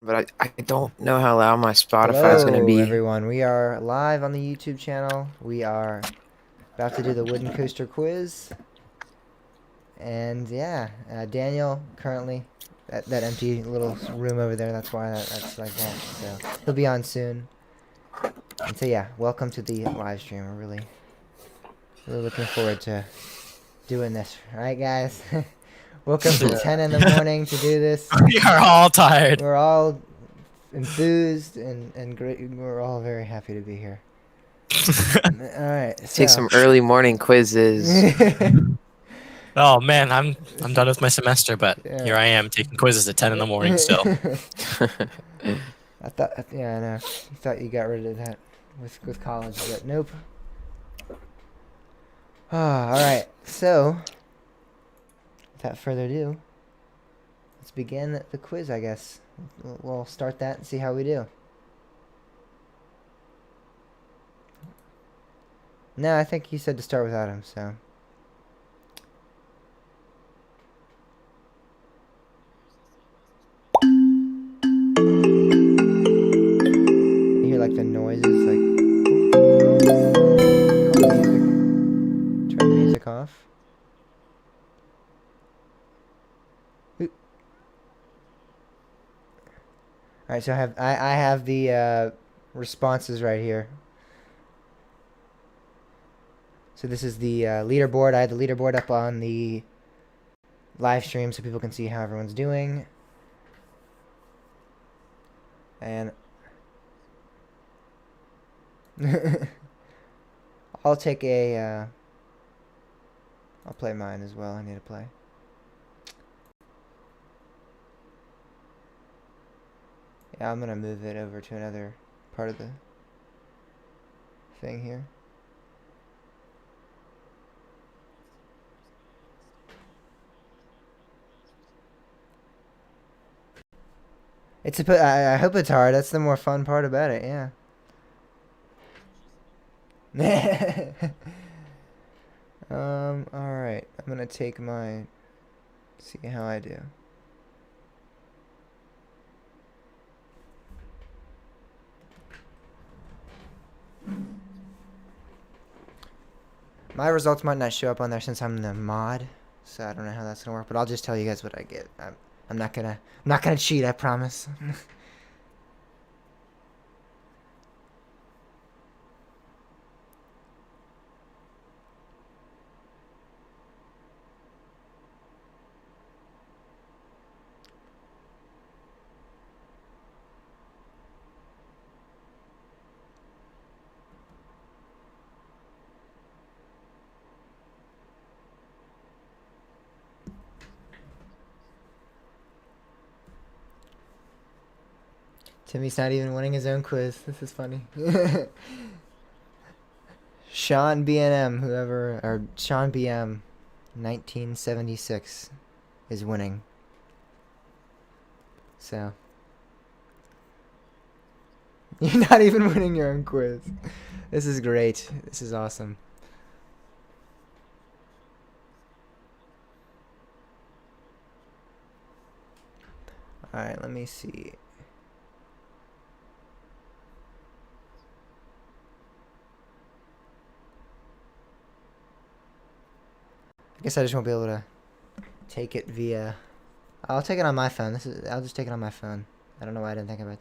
but I don't know how loud my Spotify is gonna Hello, be. everyone. We are live on the YouTube channel. We are about to do the wooden coaster quiz. And yeah, Daniel currently, that empty little room over there, that's why that's like that. So he'll be on soon. And so yeah, welcome to the live stream. We're really looking forward to doing this. All right, guys? Woke up at 10 in the morning to do this. We are all tired. We're all enthused and great. We're all very happy to be here. Alright, Take so. some early morning quizzes. Oh man, I'm done with my semester, but here Yeah. I am taking quizzes at 10 in the morning still. I thought, yeah, I know. You thought you got rid of that with college, but nope. Alright, so, without further ado, let's begin the quiz, I guess. We'll start that and see how we do. No, I think you said to start without him, so. You hear like the noises, like. Turn the music off. Alright, so I have the responses right here. So this is the leaderboard. I had the leaderboard up on the live stream so people can see how everyone's doing. And I'll take a I'll play mine as well. I need to play. Yeah, I'm gonna move it over to another part of the thing here. I hope it's hard. That's the more fun part about it, yeah. Alright. I'm gonna take my... See how I do. My results might not show up on there since I'm the mod, so I don't know how that's gonna work, but I'll just tell you guys what I get. I'm not gonna cheat, I promise. Timmy's not even winning his own quiz. This is funny. Sean BNM, or Sean BM, 1976, is winning. So. You're not even winning your own quiz. This is great. This is awesome. Alright, let me see. I guess I just won't be able to take it via... I'll take it on my phone. I'll just take it on my phone. I don't know why I didn't think about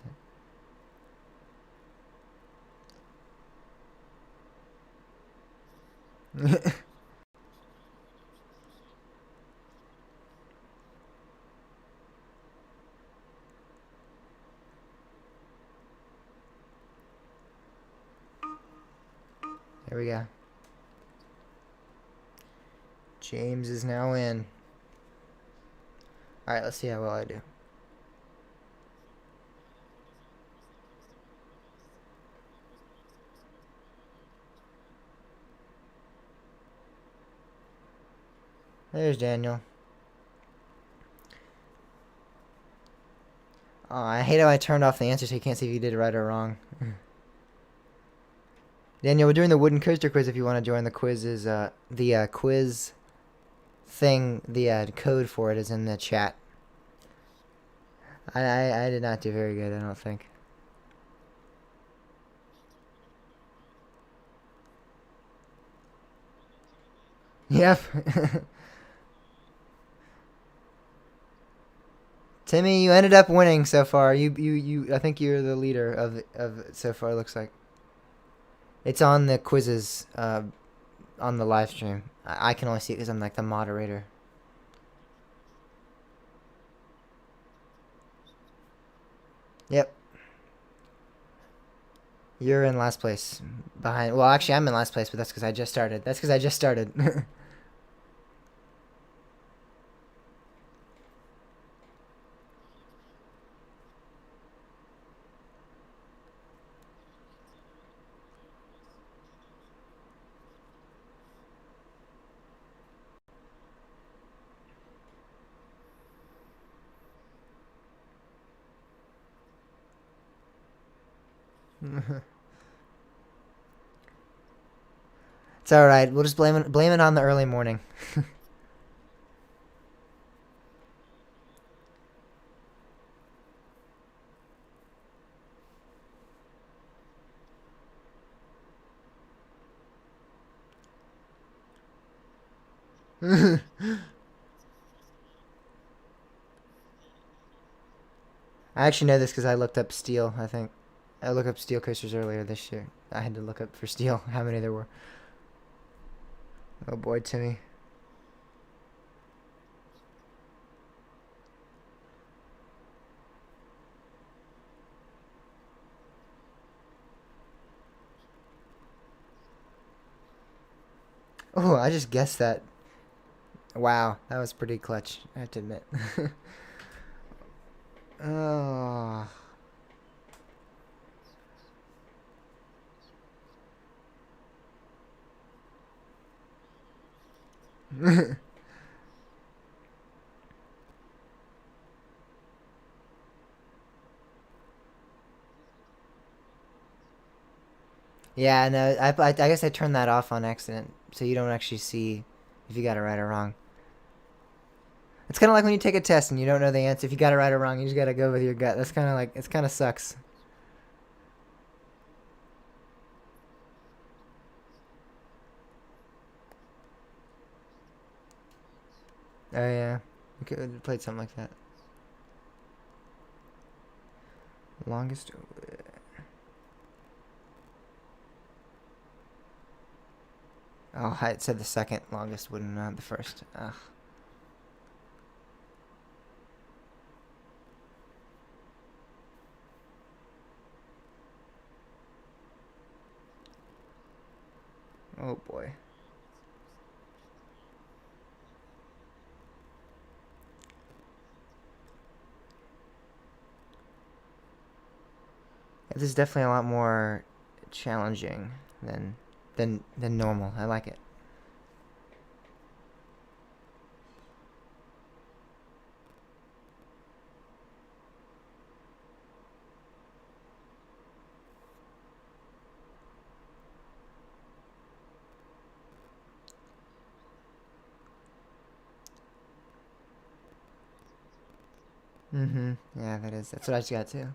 that. There we go. James is now in. Alright, let's see how well I do. There's Daniel. Oh, I hate how I turned off the answer so you can't see if you did it right or wrong. Daniel, we're doing the wooden coaster quiz if you want to join. The quiz is, the quiz thing, the code for it is in the chat. I did not do very good, I don't think. Yep. Timmy, you ended up winning so far. You. I think you're the leader of it so far. It looks like it's on the quizzes, on the live stream. I can only see it because I'm like the moderator. Yep. You're in last place. Behind. Well, actually, I'm in last place, but that's because I just started. That's because I just started. It's all right. We'll just blame it on the early morning. I actually know this because I looked up steel. I think I looked up steel coasters earlier this year. I had to look up for steel how many there were. Oh boy, Timmy. Oh, I just guessed that. Wow, that was pretty clutch, I have to admit. Oh. Yeah, no, I guess I turned that off on accident, so you don't actually see if you got it right or wrong. It's kind of like when you take a test and you don't know the answer. If you got it right or wrong, you just gotta go with your gut. That's kind of like, it's kind of sucks. Oh yeah, we could have played something like that. Longest. Oh, it said the second longest wooden, not the first. Ugh. Oh boy. This is definitely a lot more challenging than than normal. I like it. Mm-hmm. Yeah, that is. That's what I just got too.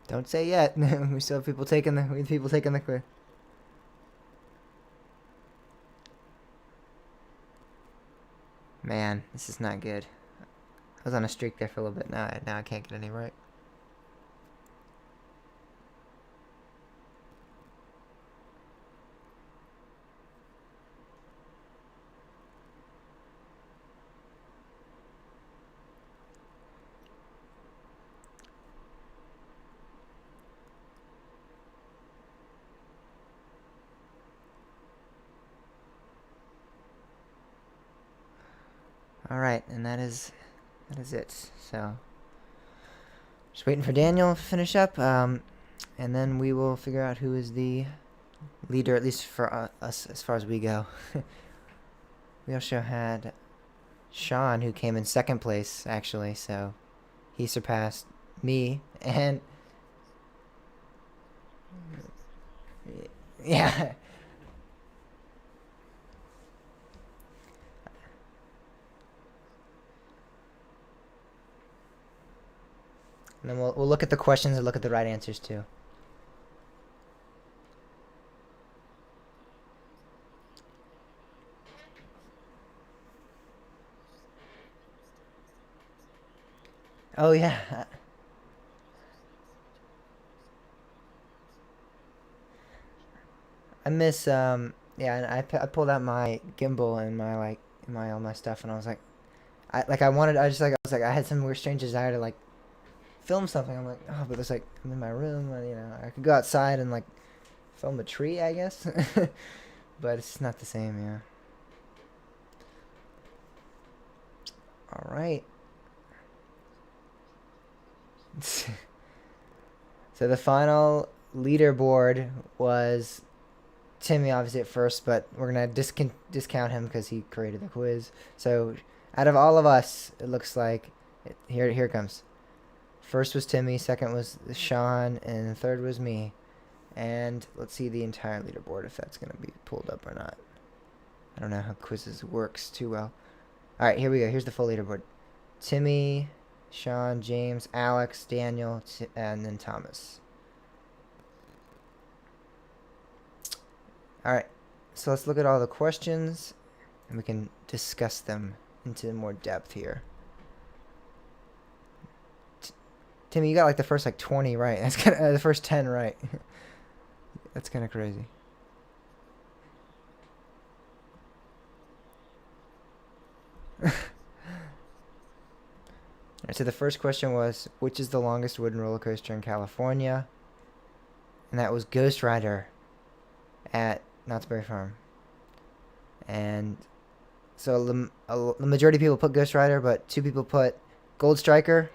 Don't say yet. We still have people taking the quiz. Man, this is not good. I was on a streak there for a little bit. Now I can't get any right. All right, and that is it. So just waiting for Daniel to finish up, and then we will figure out who is the leader, at least for us as far as we go. We also had Sean, who came in second place actually, so he surpassed me, and yeah. And then we'll look at the questions and look at the right answers too. Oh yeah. I miss yeah, and I pulled out my gimbal and my all my stuff, and I was like, I had some weird strange desire to like film something. I'm like, oh, but it's like I'm in my room, and, I could go outside and like film a tree, I guess, but it's not the same, yeah. All right. So the final leaderboard was Timmy, obviously at first, but we're gonna discount him because he created the quiz. So out of all of us, it looks like here it comes. First was Timmy, second was Sean, and third was me. And let's see the entire leaderboard if that's gonna be pulled up or not. I don't know how quizzes works too well. All right, here we go. Here's the full leaderboard. Timmy, Sean, James, Alex, Daniel, and then Thomas. All right, so let's look at all the questions, and we can discuss them into more depth here. Timmy, you got like the first like 20 right. That's kind of the first 10 right. That's kind of crazy. Alright, so the first question was, which is the longest wooden roller coaster in California? And that was Ghost Rider at Knott's Berry Farm. And so the majority of people put Ghost Rider, but 2 people put Gold Striker,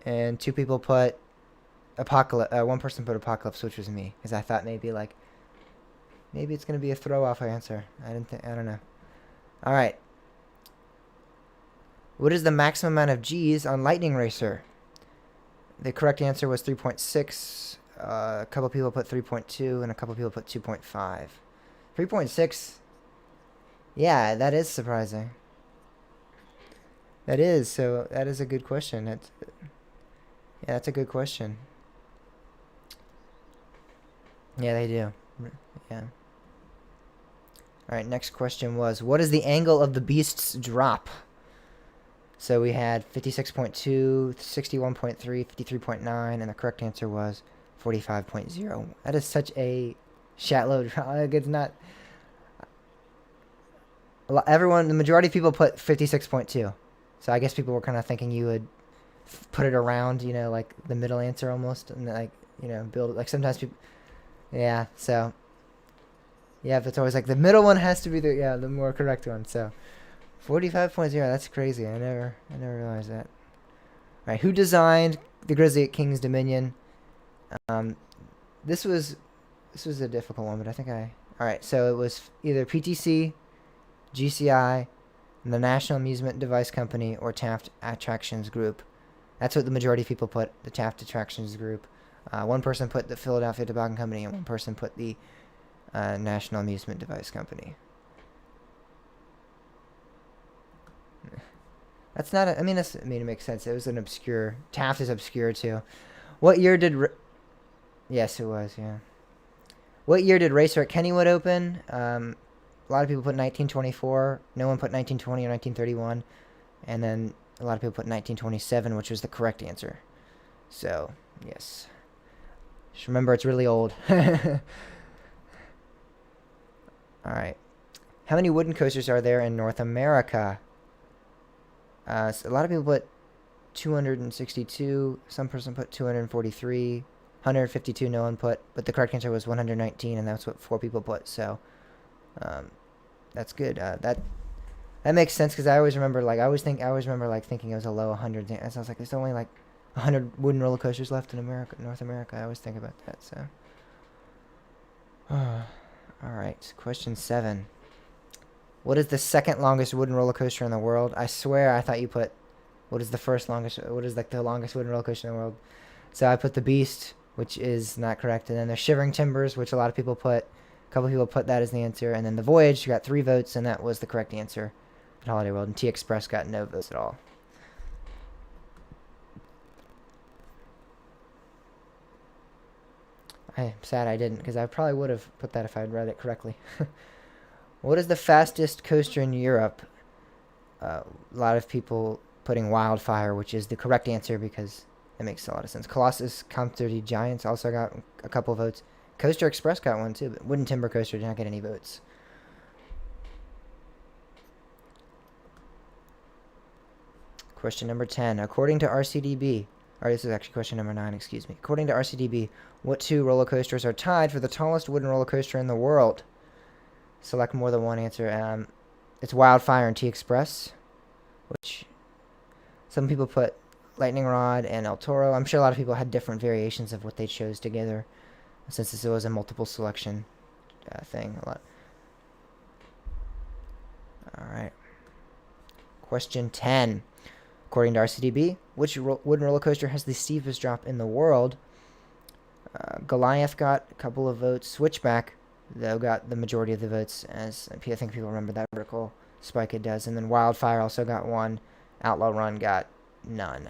and 2 people put Apocalypse. 1 person put Apocalypse, which was me, because I thought maybe it's gonna be a throw-off answer. I don't know. All right. What is the maximum amount of G's on Lightning Racer? The correct answer was 3.6. A couple people put 3.2, and a couple people put 2.5. 3.6. Yeah, that is surprising. That is, so that is a good question. That's a good question. Yeah, they do. Yeah. All right, next question was, what is the angle of the beast's drop? So we had 56.2, 61.3, 53.9, and the correct answer was 45.0. That is such a shallow drop. Like, it's not... the majority of people put 56.2. So I guess people were kind of thinking you would put it around, like the middle answer almost, and like, build it. Like sometimes people... Yeah, so... Yeah, but it's always like the middle one has to be the more correct one, so... 45.0, that's crazy. I never realized that. All right, who designed the Grizzly at King's Dominion? This was a difficult one, but I think all right, so it was either PTC, GCI, the National Amusement Device Company, or Taft Attractions Group. That's what the majority of people put, the Taft Attractions Group. 1 person put the Philadelphia Tobacco Company, and 1 person put the National Amusement Device Company. That's not it makes sense. It was an obscure... Taft is obscure, too. What year did... Yes, it was, yeah. What year did Racer at Kennywood open? A lot of people put 1924. No one put 1920 or 1931. And then a lot of people put 1927, which was the correct answer. So, yes. Just remember, it's really old. Alright. How many wooden coasters are there in North America? So a lot of people put 262. Some person put 243. 152 no one put. But the correct answer was 119, and that's what 4 people put. So that's good. That makes sense, because I always remember thinking it was a low 100. And so I was like, there's only like 100 wooden roller coasters left in North America. I always think about that. So all right, question 7. What is the second longest wooden roller coaster in the world? I swear I thought you put, what is like the longest wooden roller coaster in the world? So I put the Beast, which is not correct. And then there's Shivering Timbers, which a lot of people put. A couple people put that as the answer. And then the Voyage got 3 votes, and that was the correct answer at Holiday World. And T-Express got no votes at all. I'm sad I didn't, because I probably would have put that if I had read it correctly. What is the fastest coaster in Europe? A lot of people putting Wildfire, which is the correct answer because it makes a lot of sense. Colossus, Comp 30 Giants also got a couple votes. Coaster Express got one too, but Wooden Timber Coaster did not get any votes. Question number 10. According to RCDB, or this is actually question number 9, excuse me. According to RCDB, what two roller coasters are tied for the tallest wooden roller coaster in the world? Select more than one answer. It's Wildfire and T-Express, which some people put Lightning Rod and El Toro. I'm sure a lot of people had different variations of what they chose together, since this was a multiple selection thing. A lot. All right. Question 10. According to RCDB, which wooden roller coaster has the steepest drop in the world? Goliath got a couple of votes. Switchback, though, got the majority of the votes, as I think people remember that vertical spike it does. And then Wildfire also got one. Outlaw Run got none.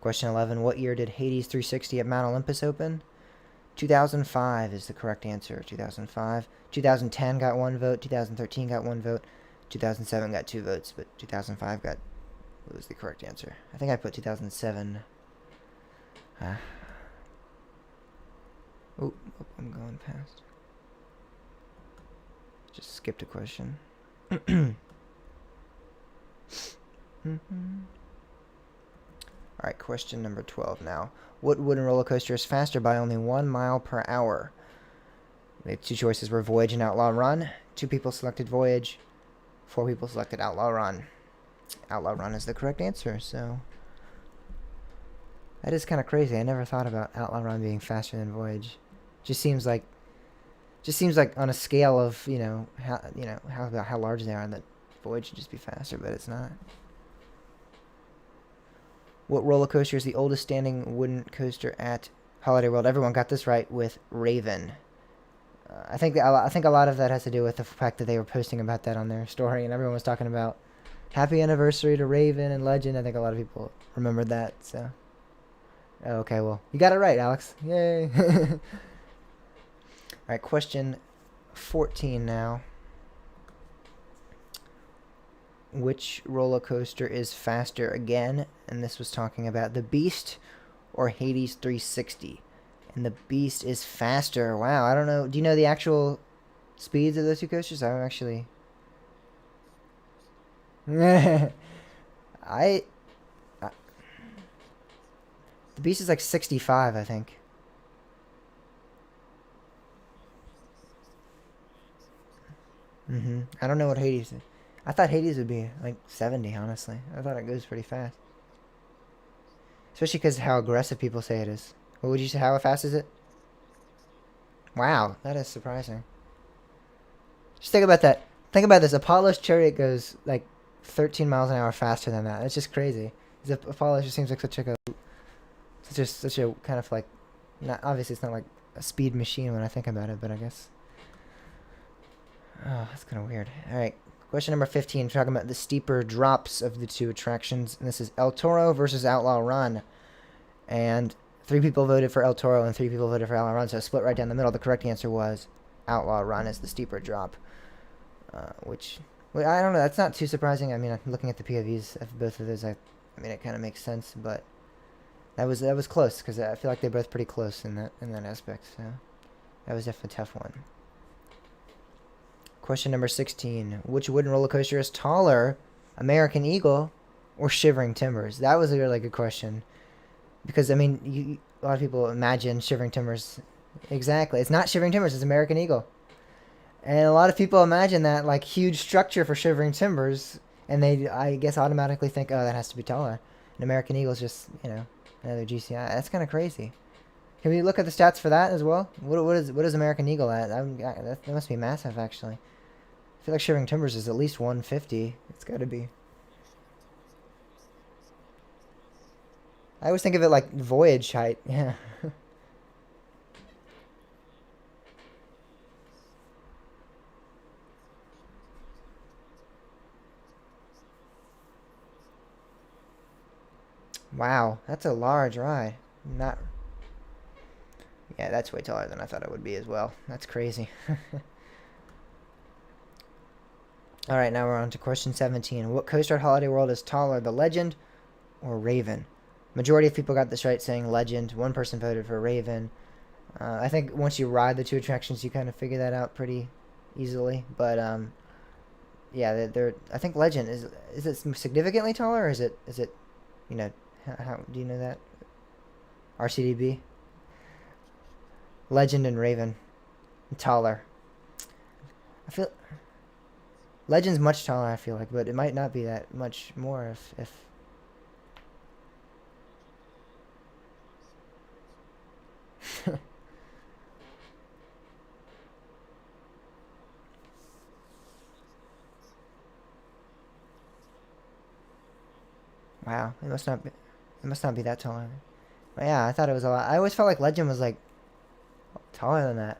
Question 11. What year did Hades 360 at Mount Olympus open? 2005 is the correct answer. 2005. 2010 got one vote. 2013 got one vote. 2007 got two votes, but 2005 was the correct answer. I think I put 2007. Oh, I'm going past. Just skipped a question. Alright, question number 12 now. What wooden roller coaster is faster by only 1 mile per hour? The two choices were Voyage and Outlaw Run. 2 people selected Voyage. 4 people selected Outlaw Run. Outlaw Run is the correct answer, so... That is kind of crazy. I never thought about Outlaw Run being faster than Voyage. Just seems like on a scale of, how large they are, that Voyage should just be faster, but it's not. What roller coaster is the oldest standing wooden coaster at Holiday World? Everyone got this right with Raven. I think a lot of that has to do with the fact that they were posting about that on their story, and everyone was talking about happy anniversary to Raven and Legend. I think a lot of people remembered that. So, okay, well, you got it right, Alex. Yay! All right, question 14 now. Which roller coaster is faster again? And this was talking about the Beast or Hades 360. And the Beast is faster. Wow, I don't know. Do you know the actual speeds of those two coasters? I'm actually... The Beast is like 65, I think. I don't know what Hades is. I thought Hades would be like 70, honestly. I thought it goes pretty fast. Especially because how aggressive people say it is. What would you say? How fast is it? Wow, that is surprising. Just think about that. Think about this. Apollo's chariot goes like 13 miles an hour faster than that. That's just crazy. Apollo just seems like such a kind of like, not obviously it's not like a speed machine when I think about it, but I guess. Oh, that's kind of weird. All right. Question number 15, talking about the steeper drops of the two attractions. And this is El Toro versus Outlaw Run. And 3 people voted for El Toro and 3 people voted for Outlaw Run, so split right down the middle. The correct answer was Outlaw Run is the steeper drop. Which, well, I don't know, that's not too surprising. I mean, looking at the POVs of both of those, I mean, it kind of makes sense, but that was close, because I feel like they're both pretty close in that aspect, so that was definitely a tough one. Question number 16. Which wooden roller coaster is taller, American Eagle or Shivering Timbers? That was a really good question. Because, I mean, a lot of people imagine Shivering Timbers. Exactly. It's not Shivering Timbers. It's American Eagle. And a lot of people imagine that, like, huge structure for Shivering Timbers. And they, I guess, automatically think, oh, that has to be taller. And American Eagle is just, another GCI. That's kind of crazy. Can we look at the stats for that as well? What is American Eagle at? That must be massive, actually. I feel like Shivering Timbers is at least 150. It's got to be. I always think of it like Voyage height. Yeah. Wow, that's a large ride. Not. Yeah, that's way taller than I thought it would be as well. That's crazy. All right, now we're on to question 17. What coaster at Holiday World is taller, the Legend or Raven? Majority of people got this right, saying Legend. One person voted for Raven. I think once you ride the two attractions, you kind of figure that out pretty easily. But yeah, they're. I think Legend is it significantly taller, or is it, you know, how do you know that? RCDB. Legend and Raven, taller. I feel Legend's much taller. I feel like, but it might not be that much more if. Wow, it must not be. It must not be that tall. But yeah, I thought it was a lot. I always felt like Legend was like taller than that.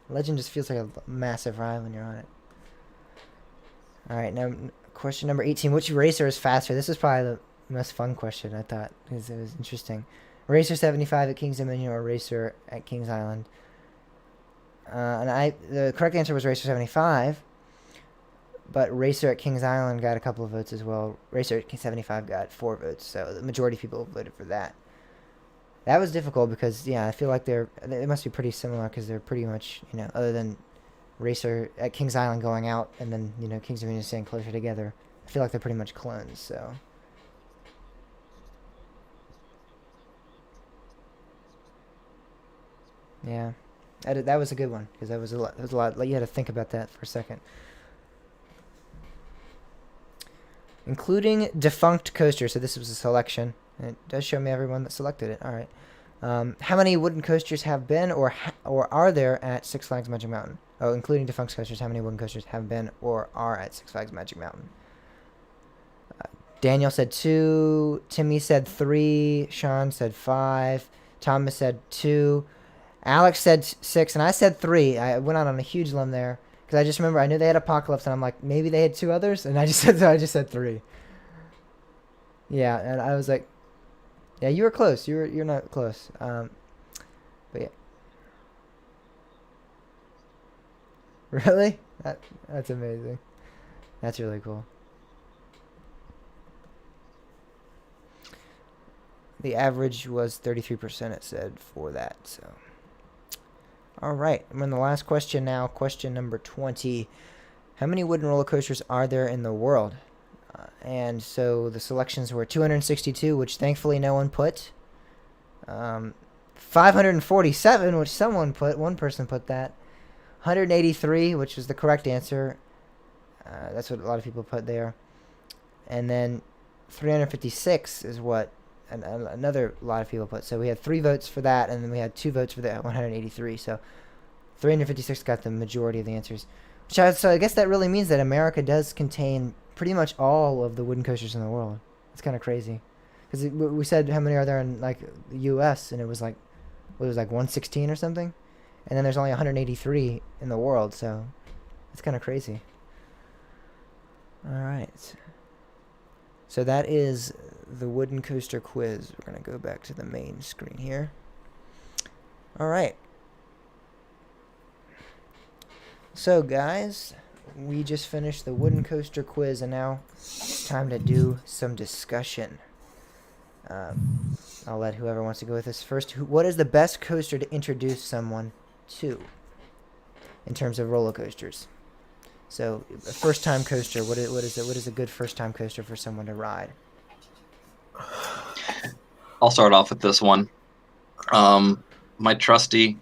Legend just feels like a massive ride when you're on it. All right, now question number 18. Which racer is faster? This is probably the most fun question, I thought, because it was interesting. Racer 75 at Kings Dominion or Racer at Kings Island? The correct answer was Racer 75, but Racer at Kings Island got a couple of votes as well. Racer at 75 got 4 votes, so the majority of people voted for that. That was difficult because, yeah, I feel like they must be pretty similar because they're pretty much, other than Racer at Kings Island going out and then, Kings Dominion staying closer together. I feel like they're pretty much clones, so. Yeah. That was a good one because that was a lot. You had to think about that for a second. Including defunct coasters. So this was a selection. And it does show me everyone that selected it. All right. How many wooden coasters have been or are there at Six Flags Magic Mountain? Oh, including defunct coasters, how many wooden coasters have been or are at Six Flags Magic Mountain? Daniel said 2. Timmy said 3. Sean said 5. Thomas said 2. Alex said 6, and I said 3. I went out on a huge limb there because I just remember I knew they had Apocalypse, and I'm like, maybe they had 2 others, and I just said 3. Yeah, and I was like, yeah, you were close. You're not close. But yeah, really, that's amazing. That's really cool. The average was 33%. It said for that. So, all right, I'm on the last question now. Question number 20. How many wooden roller coasters are there in the world? And so the selections were 262, which thankfully no one put. 547, which someone put. One person put that. 183, which was the correct answer. That's what a lot of people put there. And then 356 is what another lot of people put. So we had 3 votes for that, and then we had 2 votes for the 183. So 356 got the majority of the answers. So I guess that really means that America does contain pretty much all of the wooden coasters in the world. It's kind of crazy. Because we said how many are there in like the U.S. and it was like 116 or something, and then there's only 183 in the world. So it's kind of crazy. All right. So that is the wooden coaster quiz. We're gonna go back to the main screen here. All right. So guys, we just finished the wooden coaster quiz, and now it's time to do some discussion. I'll let whoever wants to go with this first. What is the best coaster to introduce someone to in terms of roller coasters? So, a first-time coaster. What is a good first-time coaster for someone to ride? I'll start off with this one. My trusty,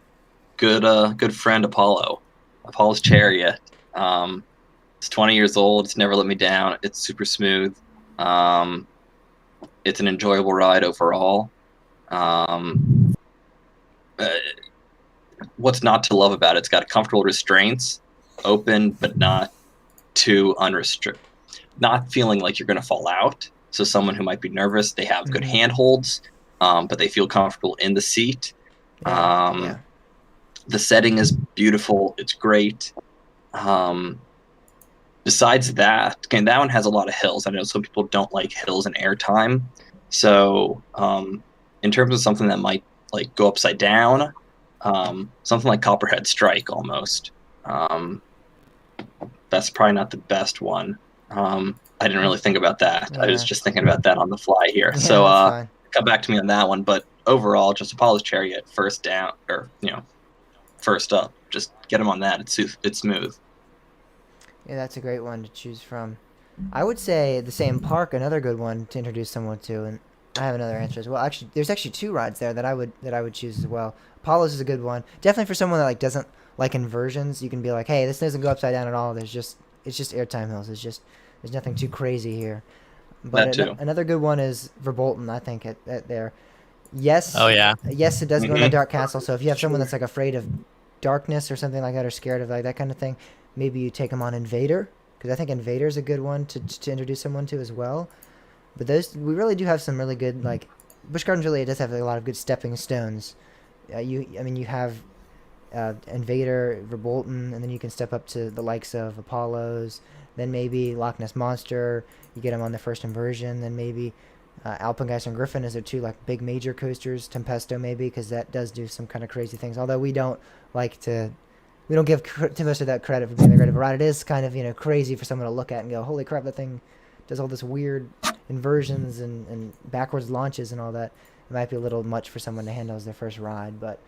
good friend Apollo's Chariot. It's 20 years old. It's never let me down. It's super smooth. It's an enjoyable ride overall. What's not to love about it? It's got comfortable restraints, open but not too unrestricted. Not feeling like you're going to fall out. So someone who might be nervous, they have good handholds, but they feel comfortable in the seat. Yeah. The setting is beautiful. It's great. Besides that, that one has a lot of hills. I know some people don't like hills and airtime. So in terms of something that might like go upside down, something like Copperhead Strike almost. That's probably not the best one. I didn't really think about that. I was Yeah. just thinking about that on the fly here. Yeah, So that's fine. come back to me on that one. But overall, just Apollo's Chariot first down, or first up. Just get him on that. It's smooth. Yeah, that's a great one to choose from. I would say the same park, another good one to introduce someone to, and I have another answer as well. Actually, there's actually two rides there that I would choose as well. Apollo's is a good one, definitely for someone that like doesn't like inversions. You can be like, hey, this doesn't go upside down at all. It's just airtime hills. There's nothing too crazy here. But That too. another good one is Verbolten. I think at there. Yes. Oh yeah. Yes, it does go in the Mhm. dark castle. So if you have someone Sure. that's like afraid of darkness or something like that, or scared of like that kind of thing, maybe you take them on Invader, because I think Invader is a good one to introduce someone to as well. But those we really do have some really good like Busch Gardens really does have a lot of good stepping stones. I mean you have Invader, Verbolten, and then you can step up to the likes of Apollo's. Then maybe Loch Ness Monster. You get them on the first inversion. Then maybe Alpengeist and Griffin as their two like big major coasters. Tempesto maybe because that does do some kind of crazy things. Although like to we don't give Tempesto that credit for being the great of a ride. It is kind of crazy for someone to look at and go, holy crap, that thing does all this weird inversions and backwards launches and all that. It might be a little much for someone to handle as their first ride, but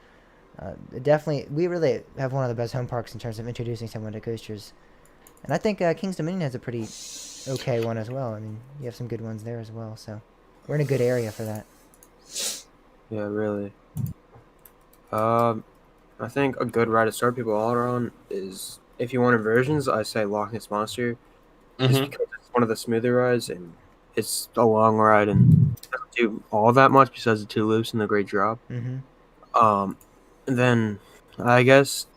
definitely, we really have one of the best home parks in terms of introducing someone to coasters. And I think King's Dominion has a pretty okay one as well. I mean, you have some good ones there as well. So we're in a good area for that. Yeah, really. I think a good ride to start people all on is if you want inversions, I say Loch Ness Monster, just Mhm. because it's one of the smoother rides and it's a long ride and doesn't do all that much besides the two loops and the great drop. Mm-hmm. And then I guess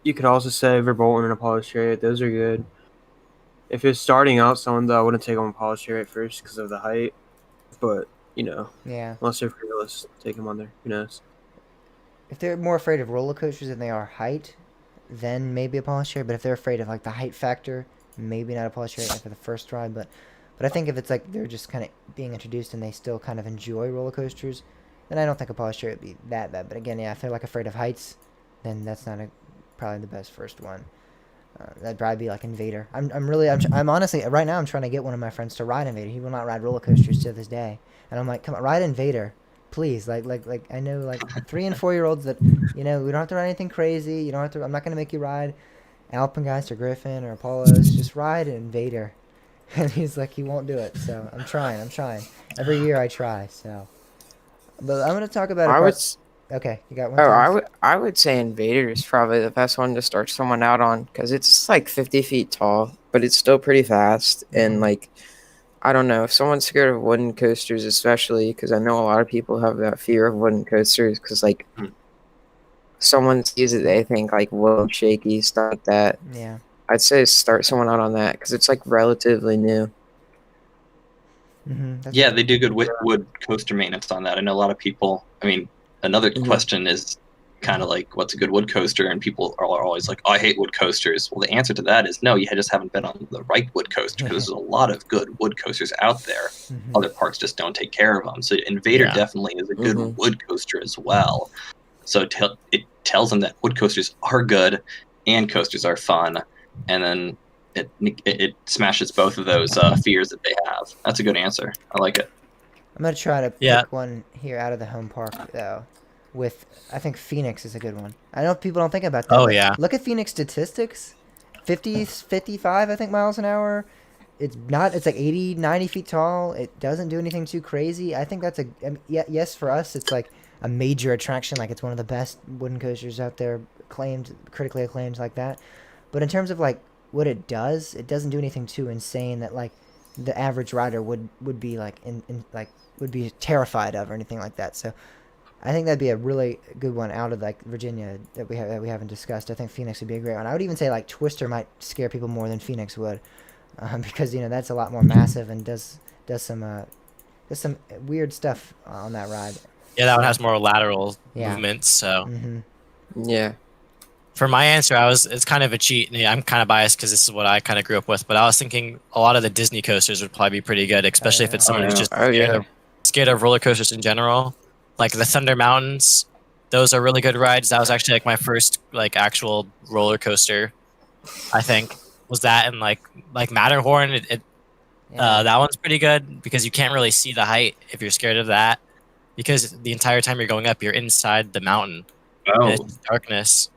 you could also say Verbolten and Apollo Chariot. Those are good. If you're starting out someone though, I wouldn't take them Apollo Chariot first because of the height. But Yeah. unless they're fearless, take them on there. Who knows? If they're more afraid of roller coasters than they are height, then maybe a polish chair. But if they're afraid of like the height factor, maybe not a polish chair for the first ride. But I think if it's like they're just kind of being introduced and they still kind of enjoy roller coasters, then I don't think a polish chair would be that bad. But again, yeah, if they're like afraid of heights, then that's not probably the best first one. That'd probably be like Invader. I'm honestly right now I'm trying to get one of my friends to ride Invader. He will not ride roller coasters to this day, and I'm like, come on, ride Invader, please. Like I know like 3 and 4 year olds that we don't have to ride anything crazy. You don't have to. I'm not gonna make you ride Alpengeist or Griffin or Apollo's. Just ride Invader. And he's like, he won't do it. So I'm trying. Every year I try. So, but I'm gonna talk about a I park. would. Okay, you got one. Oh, Thomas? I would say Invader is probably the best one to start someone out on because it's like 50 feet tall, but it's still pretty fast. And Mhm. like, I don't know if someone's scared of wooden coasters, especially because I know a lot of people have that fear of wooden coasters because like Hmm. someone sees it, they think like whoa, shaky stuff like that. Yeah. I'd say start someone out on that because it's like relatively new. Mm-hmm. Yeah, they do good wood coaster maintenance on that. I know a lot of people. I mean, another Mhm. question is kind of like, what's a good wood coaster? And people are always like, oh, I hate wood coasters. Well, the answer to that is no, you just haven't been on the right wood coaster because there's a lot of good wood coasters out there. Mhm. Other parks just don't take care of them. So Invader Yeah. definitely is a good Mhm. wood coaster as well. So it tells them that wood coasters are good and coasters are fun, and then it smashes both of those fears that they have. That's a good answer. I like it. I'm gonna try to Yeah. pick one here out of the home park though. With I think Phoenix is a good one. I know people don't think about that. Oh, but yeah. Look at Phoenix statistics. 50, 55 I think miles an hour. It's like 80, 90 feet tall. It doesn't do anything too crazy. I think that's yes for us it's like a major attraction, like it's one of the best wooden coasters out there, critically acclaimed like that. But in terms of like what it doesn't do anything too insane that like the average rider would be like like would be terrified of or anything like that. So I think that'd be a really good one out of like Virginia that we haven't discussed. I think Phoenix would be a great one. I would even say like Twister might scare people more than Phoenix would, because that's a lot more massive and does some weird stuff on that ride. Yeah, that one has more lateral Yeah. movements. So Mm-hmm. Yeah. for my answer, it's kind of a cheat. Yeah, I'm kind of biased because this is what I kind of grew up with. But I was thinking a lot of the Disney coasters would probably be pretty good, especially if it's someone who's Yeah. just Oh yeah. scared of roller coasters in general, like the Thunder Mountains, those are really good rides. That was actually like my first like actual roller coaster, I think, was that. And like Matterhorn, Yeah. that one's pretty good because you can't really see the height if you're scared of that, because the entire time you're going up, you're inside the mountain and it's Oh, just darkness.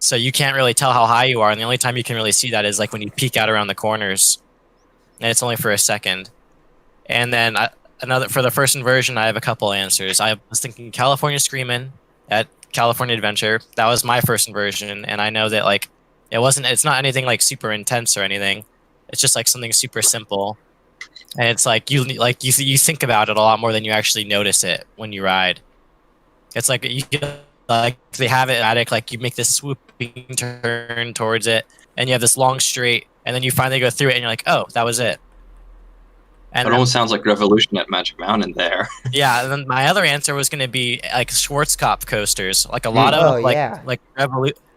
So you can't really tell how high you are, and the only time you can really see that is like when you peek out around the corners, and it's only for a second. And then another for the first inversion, I have a couple answers. I was thinking California Screamin' at California Adventure. That was my first inversion, and I know that like it's not anything like super intense or anything. It's just like something super simple, and it's like you think about it a lot more than you actually notice it when you ride. It's like like they have it at it, like you make this swooping turn towards it, and you have this long straight, and then you finally go through it, and you're like, oh, that was it. And it then, almost sounds like Revolution at Magic Mountain there. yeah, and then my other answer was going to be like Schwarzkopf coasters. Like a lot of Oh, like yeah.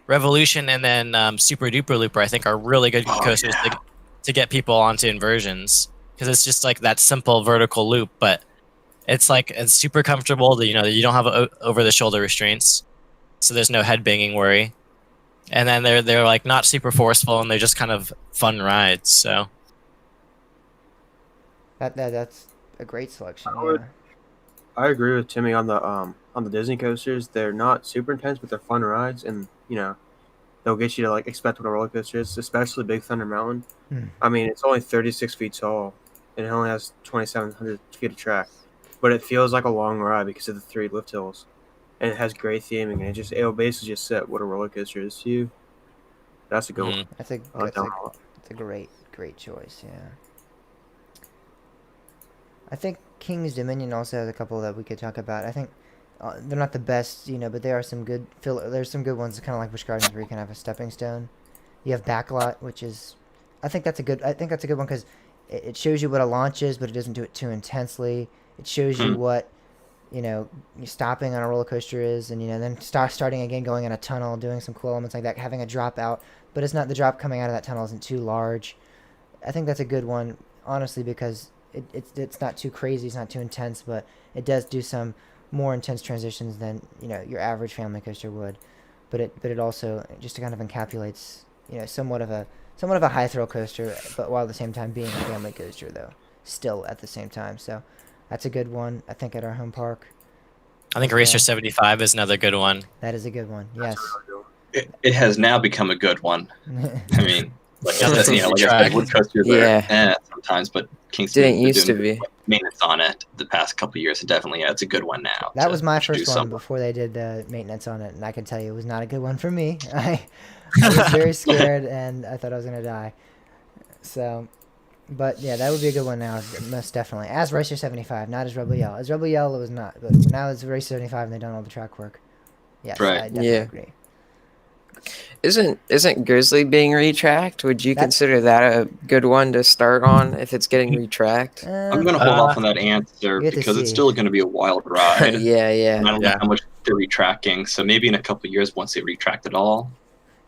Revolution and then Super Duper Looper, I think, are really good coasters to get people onto inversions, because it's just like that simple vertical loop, but it's super comfortable. That you don't have over the shoulder restraints, so there's no head banging worry. And then they're like not super forceful, and they're just kind of fun rides. So That's a great selection. I would- I agree with Timmy on the Disney coasters. They're not super intense, but they're fun rides, and they'll get you to like expect what a roller coaster is, especially Big Thunder Mountain. Hmm. I mean, it's only 36 feet tall, and it only has 2,700 feet of track, but it feels like a long ride because of the 3 lift hills, and it has great theming, and it'll basically just set what a roller coaster is to you. That's a good one. That's a I like that's that a, one a lot. that's a great choice. Yeah. I think King's Dominion also has a couple that we could talk about. I think they're not the best, but there are some good there's some good ones, kind of like Busch Gardens, where you can have a stepping stone. You have Backlot, which is, I think that's a good one because it shows you what a launch is, but it doesn't do it too intensely. It shows you what stopping on a roller coaster is, and then starting again, going in a tunnel, doing some cool elements like that, having a drop out, but it's not, the drop coming out of that tunnel isn't too large. I think that's a good one, honestly, because it's not too crazy, it's not too intense, but it does do some more intense transitions than your average family coaster would. But it also just kind of encapsulates somewhat of a high thrill coaster, but while at the same time being a family coaster though, still at the same time. So that's a good one, I think, at our home park. I think Racer 75 is another good one. That is a good one. Yes. It has now become a good one. I mean, like I said, wood coasters Yeah. sometimes, but Kingston Didn't used to be. maintenance on it the past couple of years, and definitely, it's a good one now. That was my first introduce one someone. before they did the maintenance on it, and I can tell you it was not a good one for me. I was very scared, and I thought I was gonna die. So, but yeah, that would be a good one now, most definitely. As Racer 75, not as Rebel Yell. As Rebel Yell, it was not, but now it's Racer 75, and they've done all the track work. Yes, Right. I definitely agree. Isn't Grizzly being retracked? Would you consider that a good one to start on if it's getting retracked? I'm going to hold off on that answer get to because it's see. still going to be a wild ride. yeah. And I don't know Yeah. how much they're retracting, so maybe in a couple of years, once they retract it all.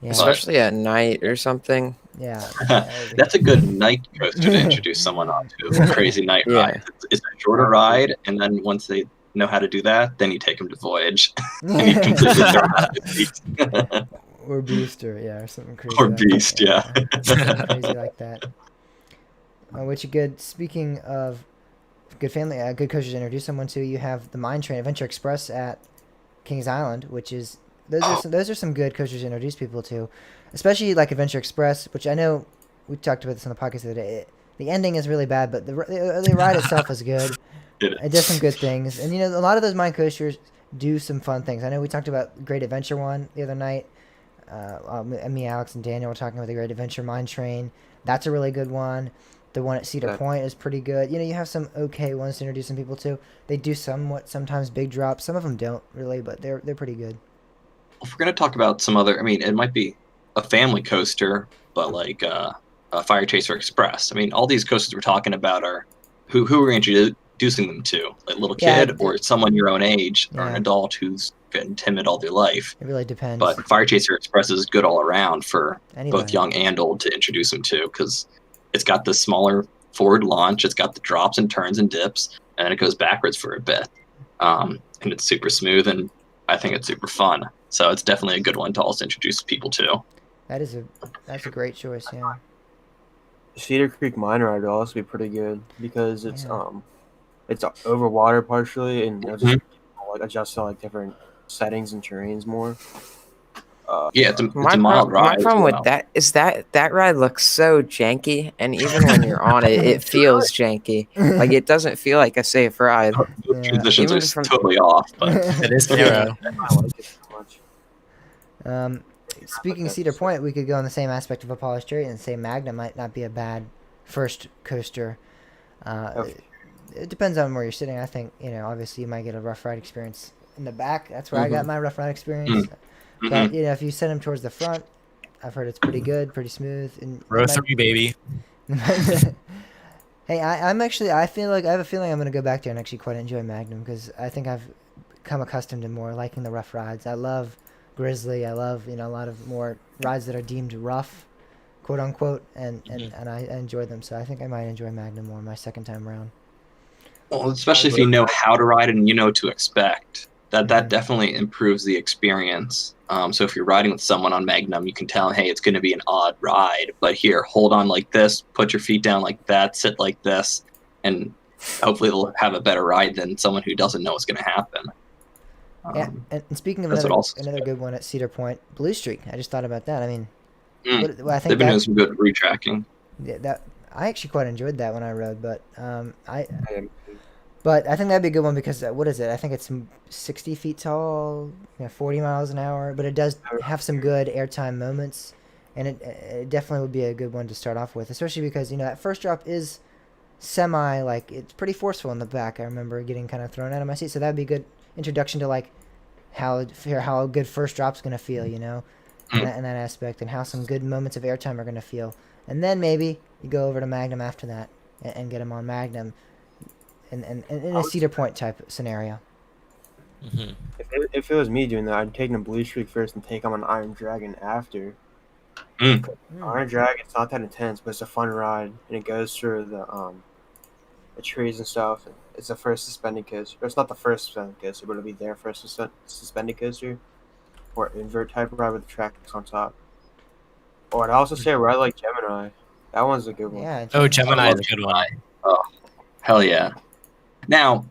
Yeah, Especially at night or something. yeah. That's a good night coaster to introduce someone onto. A crazy night Yeah. ride. It's a shorter ride, and then once they know how to do that, then you take them to Voyage. And you completely throw them out of the seat. Or Booster, yeah, or something crazy. Or like Beast, that. yeah. Something crazy like that. Which you good. Speaking of good family, good coasters to introduce someone to, you have the Mine Train Adventure Express at Kings Island, which is those are some good coasters to introduce people to, especially like Adventure Express, which I know we talked about this on the podcast the other day. The ending is really bad, but the ride itself is good. It does some good things, and a lot of those mine coasters do some fun things. I know we talked about Great Adventure one the other night. Me, Alex, and Daniel were talking about the Great Adventure Mine Train. That's a really good one. The one at Cedar Point is pretty good. You have some okay ones to introduce some people to. They do sometimes big drops. Some of them don't really, but they're pretty good. If we're going to talk about some other, it might be a family coaster, but like a Fire Chaser Express. All these coasters we're talking about are who are introducing them to? Like a little kid or someone your own age or an adult who's been timid all their life. It really depends. But Fire Chaser Express is good all around for Anybody. both young and old to introduce them to, because it's got the smaller forward launch, it's got the drops and turns and dips, and it goes backwards for a bit. And it's super smooth, and I think it's super fun. So it's definitely a good one to also introduce people to. That's a great choice. Yeah. Cedar Creek Mine Ride would also be pretty good because Yeah. it's over water partially, and it'll just Mhm. like adjust to like different settings and terrains more. Yeah, it's a mild My ride as problem with well. that is that ride looks so janky, and even when you're on it, it feels janky. Like it doesn't feel like a safe ride. The Yeah. transitions Even are from totally off, but It is yeah. narrow. I like it so much. Um, speaking of that's Cedar so- Point, we could go on the same aspect of Apollo Strait and say Magna might not be a bad first coaster. Oh, It depends on where you're sitting. I think, obviously you might get a rough ride experience in the back. That's where I got my rough ride experience. Mm-hmm. But if you send them towards the front, I've heard it's pretty good, pretty smooth, and Row 3, baby. Hey, I'm actually. I feel like I have a feeling I'm gonna go back there and actually quite enjoy Magnum because I think I've become accustomed to more liking the rough rides. I love Grizzly. I love a lot of more rides that are deemed rough, quote unquote, and I enjoy them. So I think I might enjoy Magnum more my second time around. Well, especially if you know how to ride and you know what to expect. That Mhm. definitely improves the experience. So if you're riding with someone on Magnum, you can tell, hey, it's going to be an odd ride, but here, hold on like this, put your feet down like that, sit like this, and hopefully they'll have a better ride than someone who doesn't know what's going to happen. Yeah, and speaking of That's what also another good one at Cedar Point, Blue Streak. I just thought about that. I mean, I They've think been doing some good retracking. that I actually quite enjoyed that when I rode, but man. But I think that'd be a good one because what is it? I think it's 60 feet tall, 40 miles an hour, but it does have some good airtime moments, and it definitely would be a good one to start off with, especially because that first drop is semi like it's pretty forceful in the back. I remember getting kind of thrown out of my seat, so that'd be a good introduction to like how a good first drop's gonna feel, in that aspect, and how some good moments of airtime are gonna feel, and then maybe you go over to Magnum after that and get them on Magnum in a Cedar Point type scenario. Mm-hmm. If it was me doing that, I'd take a Blue Streak first and take them on Iron Dragon after. Mm. Iron Dragon, it's not that intense, but it's a fun ride, and it goes through the trees and stuff. It's the first suspended coaster. It's not the first suspended coaster, but it'll be their first suspended coaster, or invert type ride with the tracks on top. Or I'd also say a ride like Gemini. That one's a good one. Yeah. Oh, Gemini. Gemini is a good one. Oh, hell yeah. Now,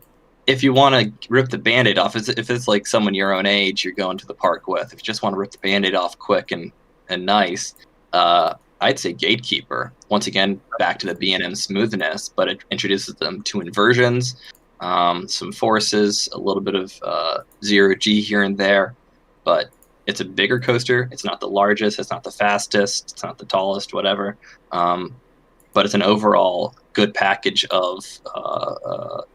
if you want to rip the Band-Aid off, if it's like someone your own age you're going to the park with, if you just want to rip the Band-Aid off quick and nice, I'd say Gatekeeper. Once again, back to the B&M smoothness, but it introduces them to inversions, some forces, a little bit of zero-G here and there, but it's a bigger coaster. It's not the largest. It's not the fastest. It's not the tallest, whatever. But it's an overall good package of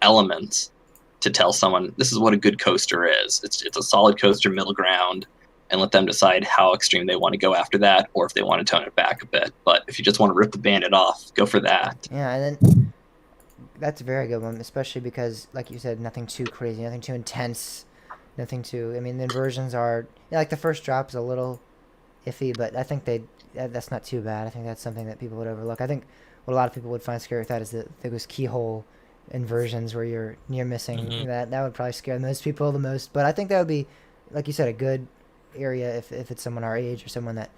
elements to tell someone this is what a good coaster is. It's a solid coaster, middle ground, and let them decide how extreme they want to go after that, or if they want to tone it back a bit. But if you just want to rip the Bandit off, go for that. Yeah, and then that's a very good one, especially because, like you said, nothing too crazy, nothing too intense, nothing too. I mean, the inversions are like the first drop is a little iffy, but I think that's not too bad. I think that's something that people would overlook. I think what a lot of people would find scary with that is that those keyhole inversions where you're near missing. Mhm. That would probably scare most people the most. But I think that would be, like you said, a good area if it's someone our age or someone that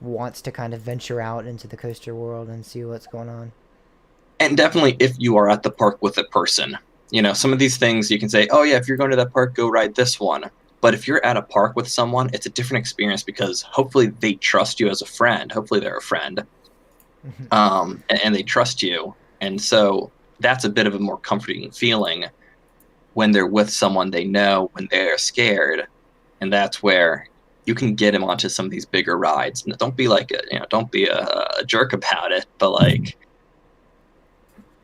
wants to kind of venture out into the coaster world and see what's going on. And definitely if you are at the park with a person. Some of these things you can say, oh yeah, if you're going to that park, go ride this one. But if you're at a park with someone, it's a different experience because hopefully they trust you as a friend. Hopefully they're a friend. And they trust you. And so that's a bit of a more comforting feeling when they're with someone they know, when they're scared. And that's where you can get them onto some of these bigger rides. And don't be like don't be a jerk about it, but like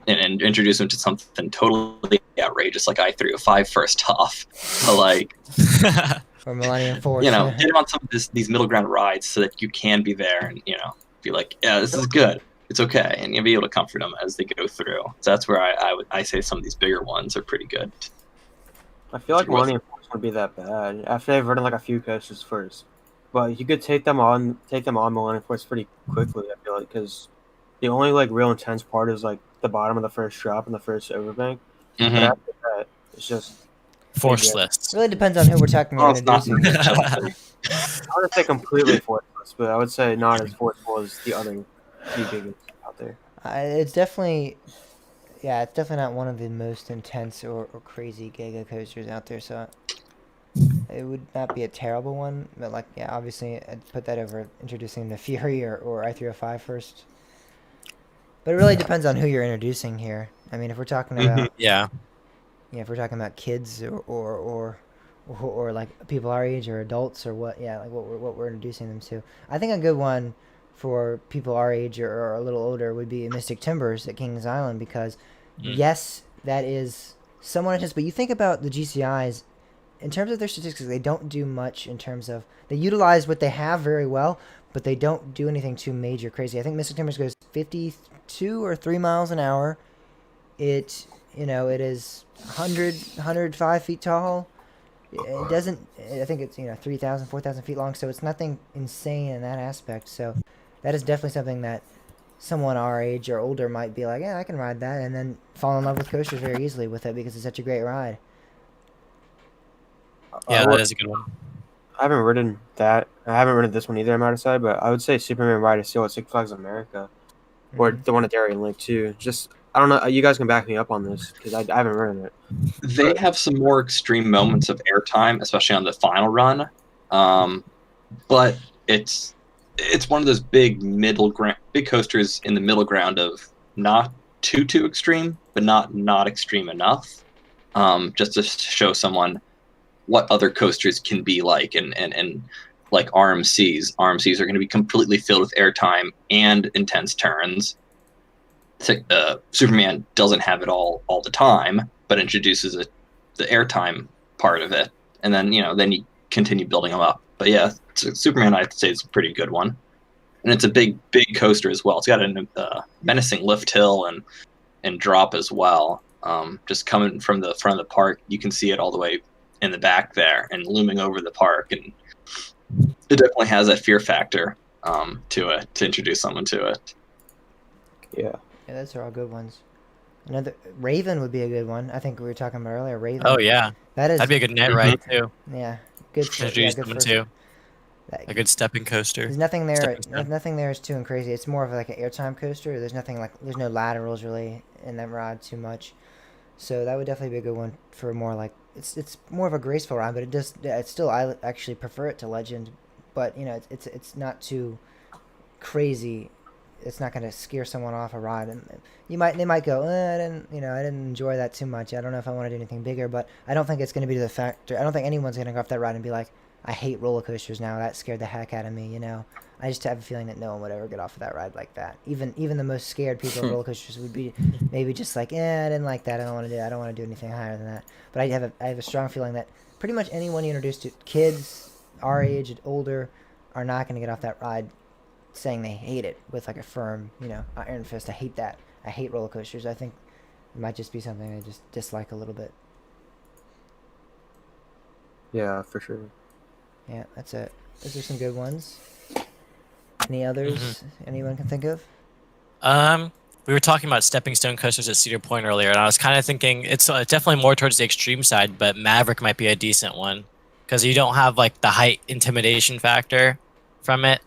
and introduce them to something totally outrageous, like I-305 first off. But like Or Millennium Force. get them on some of these middle ground rides so that you can be there and be like, yeah, this is good. It's okay, and you'll be able to comfort them as they go through. So that's where I say some of these bigger ones are pretty good. I feel like Millennium Force wouldn't be that bad after they've ridden like a few coasters first. But you could take them on Millennium Force pretty quickly. I feel like because the only like real intense part is like the bottom of the first drop and the first overbank. But Mhm. after that, it's just Forceless. Really depends on who we're talking Well, about it's not. introducing. I wouldn't say completely forceless, but I would say not as forceful as the other few gigas out there. It's definitely, yeah, it's definitely not one of the most intense or crazy Giga coasters out there. So it would not be a terrible one, but like, yeah, obviously I'd put that over introducing the Fury or I-305 first. But it really depends on who you're introducing here. I mean, if we're talking Mhm. about, Yeah. yeah, if we're talking about kids or like people our age or adults or what, yeah, like what we're introducing them to. I think a good one for people our age or a little older would be Mystic Timbers at Kings Island because, Mm. yes, that is somewhat intense. But you think about the GCIs in terms of their statistics, they don't do much in terms of they utilize what they have very well, but they don't do anything too major crazy. I think Mystic Timbers goes 52 or 3 miles an hour. It it is 105 feet tall. It doesn't. I think it's 3,000, 4,000 feet long. So it's nothing insane in that aspect. So that is definitely something that someone our age or older might be like, yeah, I can ride that, and then fall in love with coasters very easily with it because it's such a great ride. Yeah, I, that would, is a good one. I haven't ridden that. I haven't ridden this one either, I might say, but I would say Superman Ride is still at Six Flags America. Or Mm-hmm. the one at Darien Lake, too. Just, I don't know. You guys can back me up on this because I haven't ridden it. They have some more extreme moments of airtime, especially on the final run. But it's one of those big coasters in the middle ground of not too extreme, but not extreme enough. Just to show someone what other coasters can be like, and like RMCs. RMCs are going to be completely filled with airtime and intense turns. Superman doesn't have it all the time, but introduces the airtime part of it, and then then you continue building them up. But yeah, Superman I'd say is a pretty good one, and it's a big coaster as well. It's got a menacing lift hill and drop as well. Just coming from the front of the park, you can see it all the way in the back there and looming over the park, and it definitely has that fear factor to it to introduce someone to it. Yeah. Yeah, those are all good ones. Another Raven would be a good one. I think we were talking about earlier. Raven. Oh yeah, That is, that'd be a good net ride too. yeah, good. To Yeah, introduce good someone first. to That, a good stepping coaster. there's nothing there. Stepping stone. Nothing there is too crazy. It's more of like an airtime coaster. There's nothing like. There's no laterals really in that ride too much. So that would definitely be a good one for more like it's more of a graceful ride, but it does. It's still I actually prefer it to Legend, but it's not too crazy. It's not going to scare someone off a ride, and they might go, I didn't enjoy that too much. I don't know if I want to do anything bigger, but I don't think it's going to be the factor. I don't think anyone's going to go off that ride and be like, I hate roller coasters now. That scared the heck out of me. I just have a feeling that no one would ever get off of that ride like that. Even the most scared people of roller coasters would be maybe just like, I didn't like that. I don't want to do. I don't want to do anything higher than that. But I have a strong feeling that pretty much anyone you introduce to kids our age and older are not going to get off that ride saying they hate it with like a firm, iron fist. I hate that. I hate roller coasters. I think it might just be something I just dislike a little bit. Yeah, for sure. Yeah, that's it. Those are some good ones. Any others anyone can think of? We were talking about stepping stone coasters at Cedar Point earlier, and I was kind of thinking it's definitely more towards the extreme side, but Maverick might be a decent one because you don't have like the height intimidation factor from it,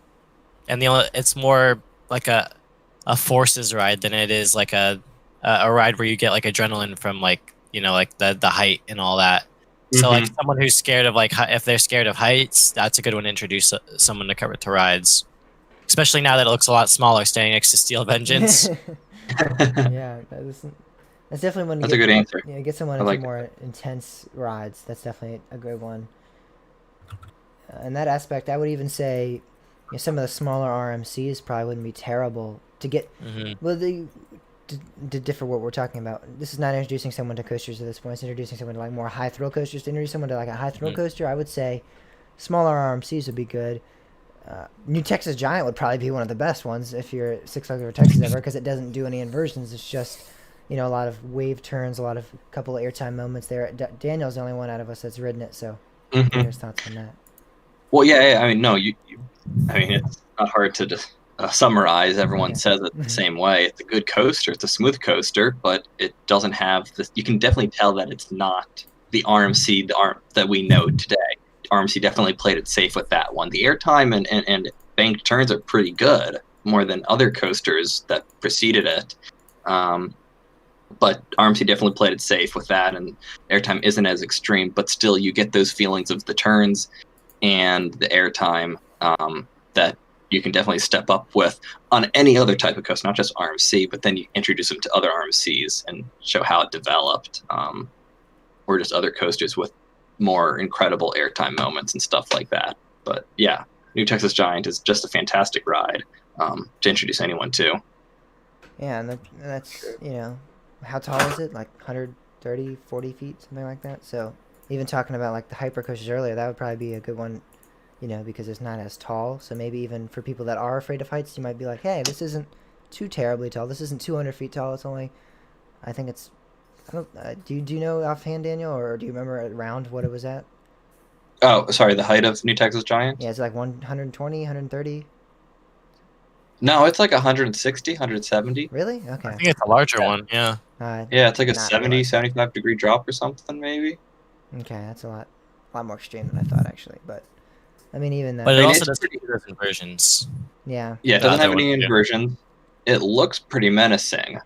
and it's more like a forces ride than it is like a ride where you get like adrenaline from like like the height and all that. So like someone who's scared of like if they're scared of heights, that's a good one to introduce someone to rides. Especially now that it looks a lot smaller, standing next to Steel Vengeance. Yeah, that's definitely one. That's a good answer. Yeah, get someone I into like more intense rides. That's definitely a good one. In that aspect, I would even say, some of the smaller RMCs probably wouldn't be terrible to get. Well, to differ what we're talking about. This is not introducing someone to coasters at this point. It's introducing someone to like more high thrill coasters. To introduce someone to like a high thrill coaster, I would say smaller RMCs would be good. New Texas Giant would probably be one of the best ones if you're Six Flags Over Texas ever, because it doesn't do any inversions. It's just a lot of wave turns, a couple of airtime moments there. Daniel's the only one out of us that's ridden it, so what are his thoughts on that? Well, yeah. I mean, no, I mean, it's not hard to just summarize, everyone Okay. says it the Mhm. same way. It's a good coaster. It's a smooth coaster, but it doesn't have this. You can definitely tell that it's not the RMC that we know today. RMC definitely played it safe with that one. The airtime and banked turns are pretty good, more than other coasters that preceded it. But RMC definitely played it safe with that, and airtime isn't as extreme, but still you get those feelings of the turns and the airtime that you can definitely step up with on any other type of coaster, not just RMC, but then you introduce them to other RMCs and show how it developed, or just other coasters with more incredible airtime moments and stuff like that. But yeah, New Texas Giant is just a fantastic ride to introduce anyone to. Yeah, and that's, how tall is it? Like 130, 40 feet, something like that. So even talking about like the hyper coasters earlier, that would probably be a good one, because it's not as tall. So maybe even for people that are afraid of heights, you might be like, hey, this isn't too terribly tall. This isn't 200 feet tall. It's only, I think it's, I don't, do you know offhand, Daniel, or do you remember around what it was at? Oh, sorry, the height of New Texas Yeah, Giant? it's like 120, 130. No, it's like 160, 170. Really? I Okay. think it's a larger one. Yeah. Yeah, it's like a Did not 70, realize that. 75-degree drop or something, maybe. Okay, that's a lot more extreme than I thought actually. But I mean, even But that. it I mean, also it's doesn't pretty. do those inversions. Yeah. Yeah, it The doesn't have other ones any do. inversions. It looks pretty menacing,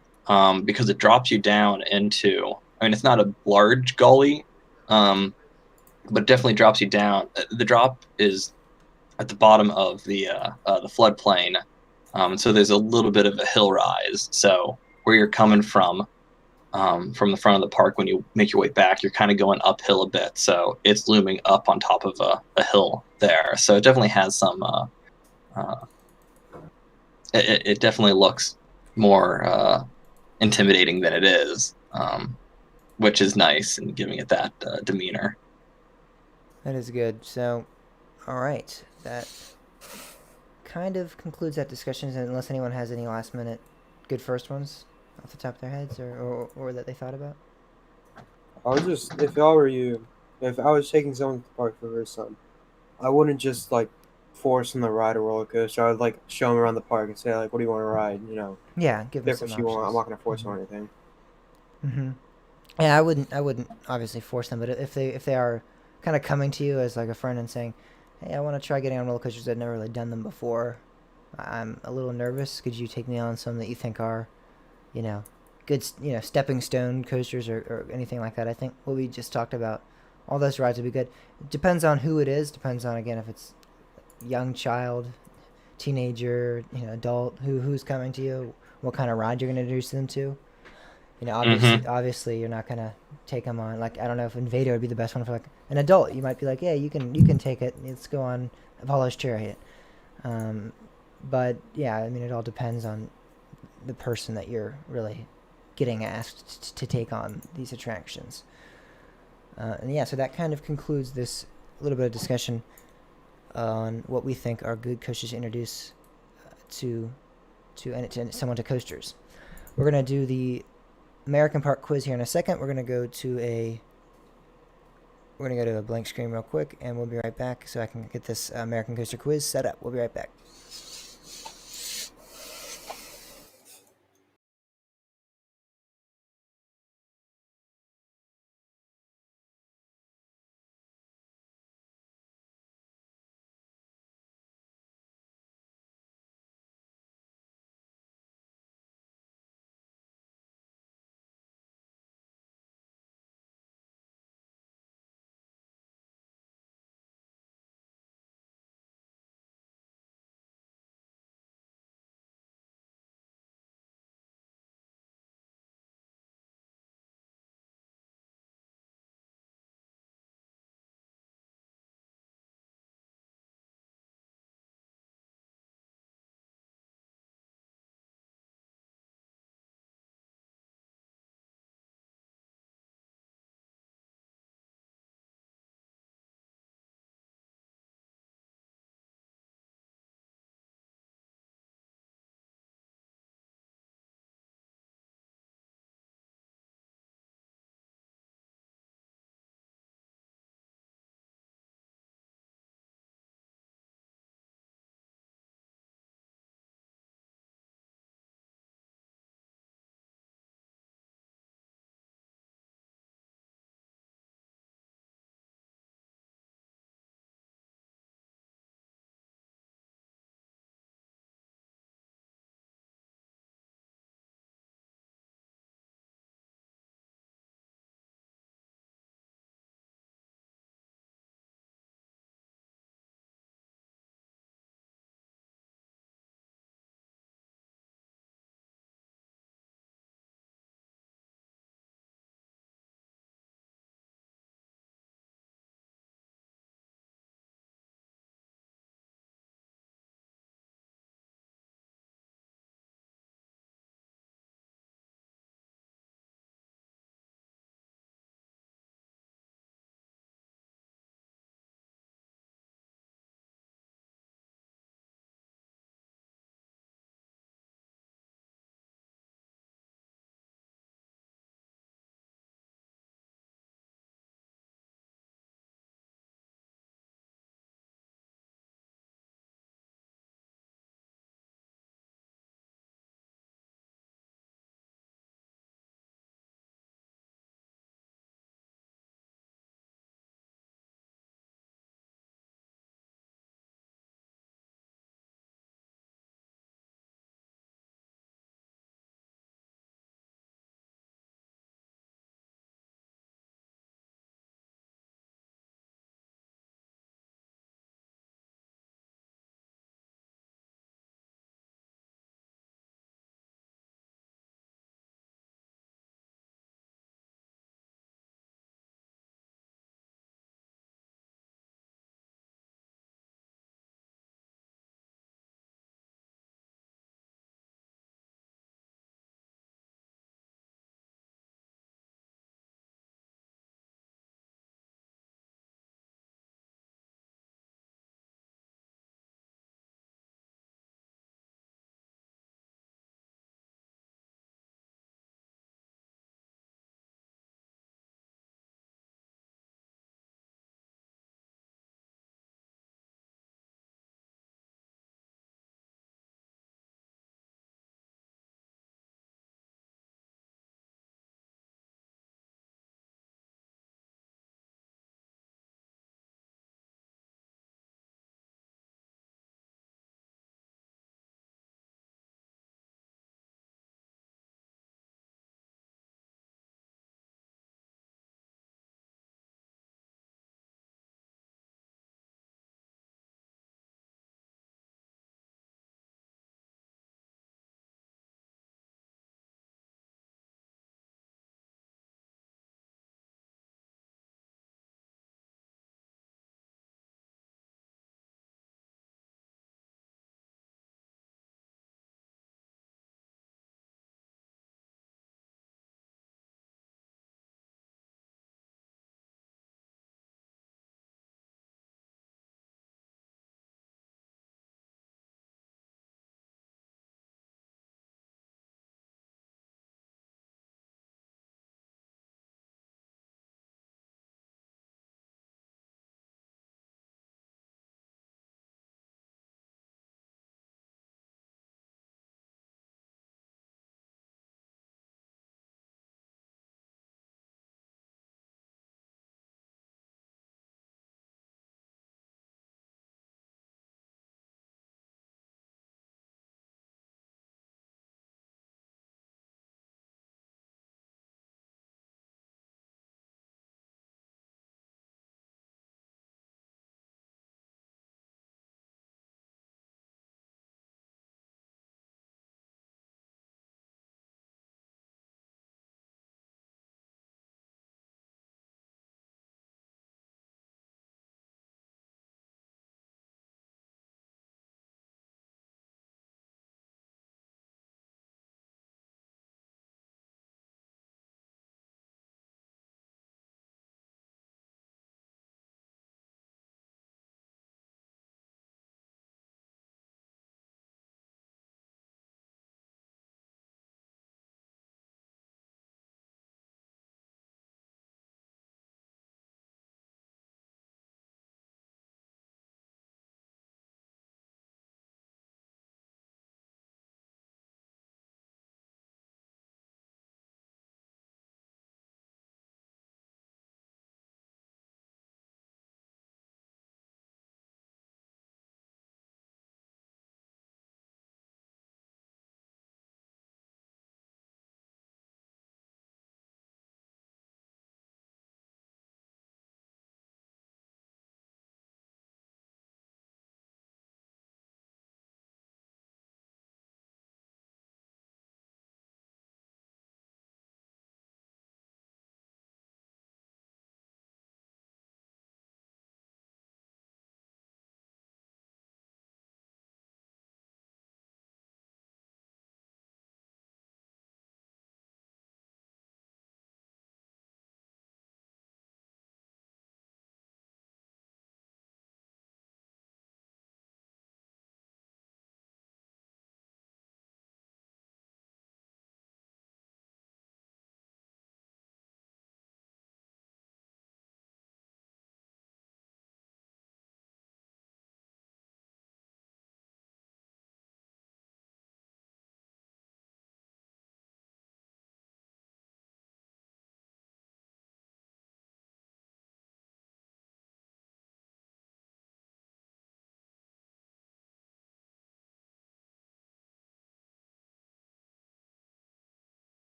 because it drops you down into. I mean, it's not a large gully, but definitely drops you down. The drop is at the bottom of the floodplain, so there's a little bit of a hill rise. So where you're coming from the front of the park, when you make your way back, you're kind of going uphill a bit. So it's looming up on top of a hill there. So it definitely has some. Uh, it definitely looks more intimidating than it is, which is nice and giving it that demeanor. That is good. So, all right, that kind of concludes that discussion. Unless anyone has any last minute good first ones off the top of their heads, or that they thought about. I was just, if I were you, if I was taking someone to the park for the first time, I wouldn't just like force them to ride a roller coaster. I would like show them around the park and say like, "What do you want to ride?" Yeah, give them Pick some what you want. I'm options. not gonna force them or anything. Mm-hmm. Yeah, I wouldn't obviously force them, but if they are kind of coming to you as like a friend and saying, "Hey, I want to try getting on roller coasters. I've never really done them before. I'm a little nervous. Could you take me on some that you think are, you know, good, stepping stone coasters or anything like that?" I think what we just talked about, all those rides would be good. It depends on who it is. Depends on, again, if it's young child, teenager, adult, who's coming to you, what kind of ride you're going to introduce them to. Mm-hmm. Obviously, you're not gonna take them on. Like, I don't know if Invader would be the best one for like an adult. You might be like, yeah, you can take it. Let's go on Apollo's Chariot. Um, but yeah, I mean, it all depends on the person that you're really getting asked to take on these attractions. And yeah, so that kind of concludes this little bit of discussion on what we think are good coasters to introduce to to someone to coasters. We're gonna do the American Park quiz here in a second. We're gonna go to a blank screen real quick, and we'll be right back so I can get this American Coaster quiz set up. We'll be right back.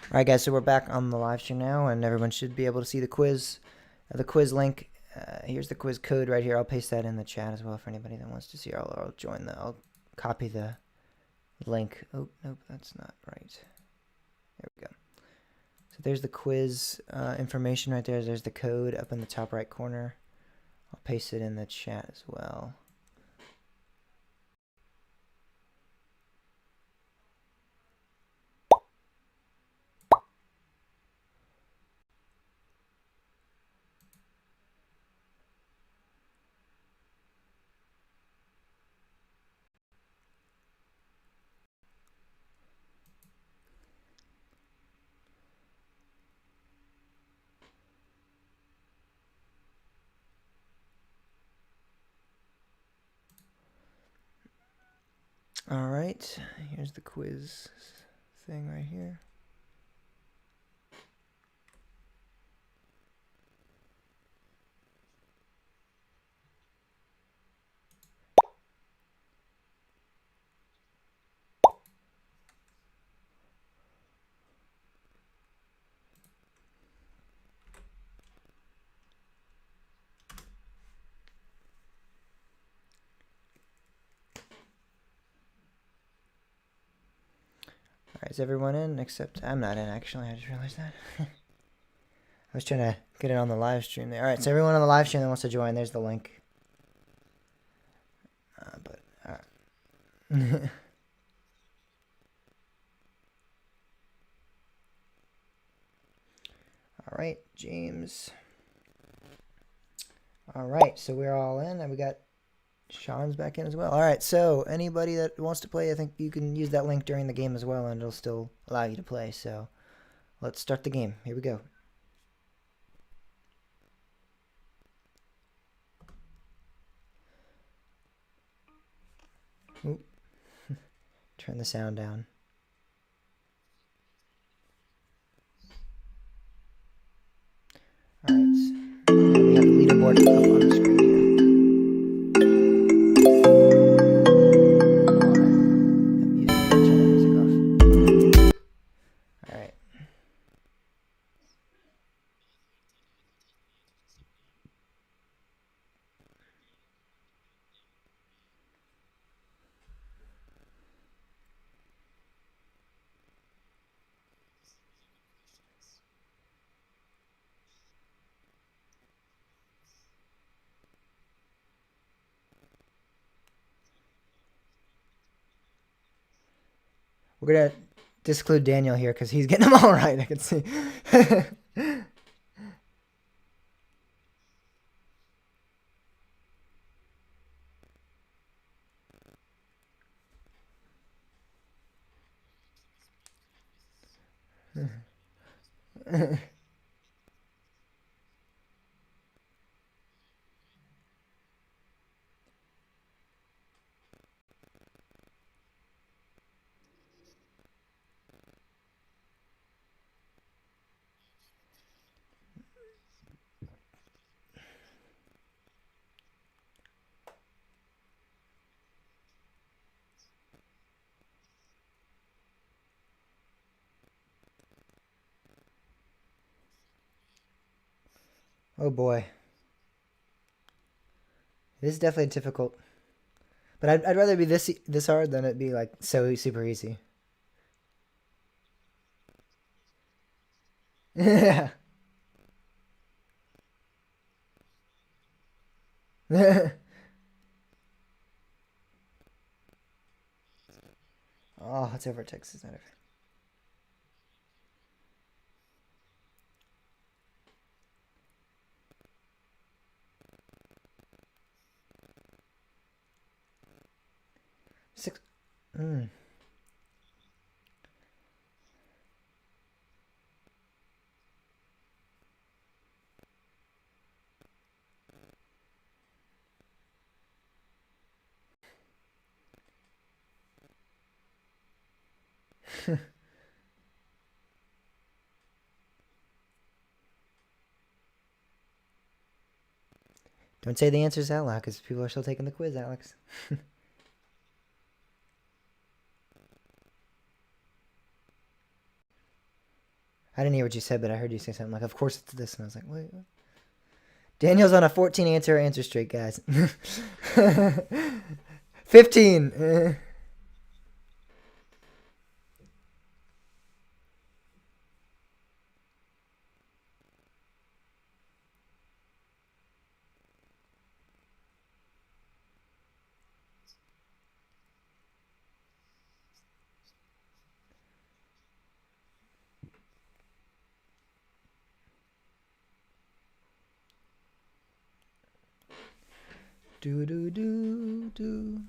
All right, guys, so we're back on the live stream now, and everyone should be able to see the quiz link. Here's the quiz code right here. I'll paste that in the chat as well for anybody that wants to see. I'll I'll copy the link. Oh, nope, that's not right. There we go. So there's the quiz information right there. There's the code up in the top right corner. I'll paste it in the chat as well. All right, here's the quiz thing right here. All right, is everyone in? Except I'm not in, actually. I just realized that. I was trying to get it on the live stream there. All right, so everyone on the live stream that wants to join, there's the link. All right. All right, James. All right, so we're all in, and we got Sean's back in as well. All right, so anybody that wants to play, I think you can use that link during the game as well, and it'll still allow you to play. So let's start the game. Here we go. Oop. Turn the sound down. All right, and we have the leaderboard up on the screen here. Turn the music off. All right. We're going to disclude Daniel here because he's getting them all right, I can see. Oh boy. This is definitely difficult. But I'd rather be this hard than it be like so super easy. Yeah. Oh, it's over Texas. Not over. Six. Don't say the answers out loud because people are still taking the quiz, Alex. I didn't hear what you said, but I heard you say something like, "Of course it's this," and I was like, "Wait." What? Daniel's on a 14 answer streak, guys. 15. Do do do do.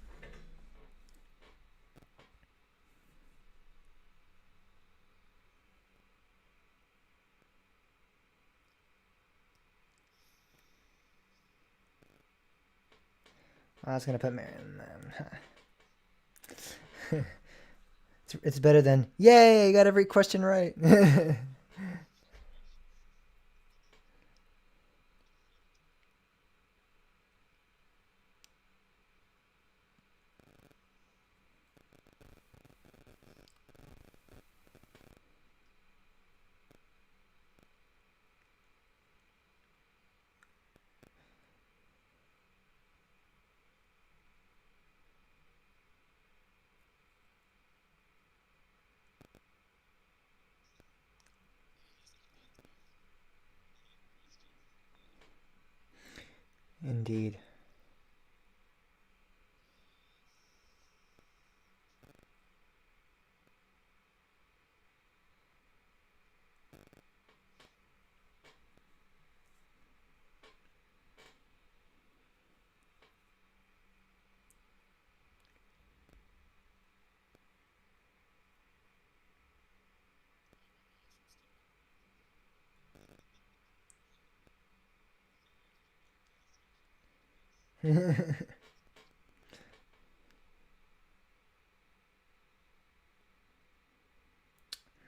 I was gonna put Marion. It's better than yay! I got every question right. Indeed.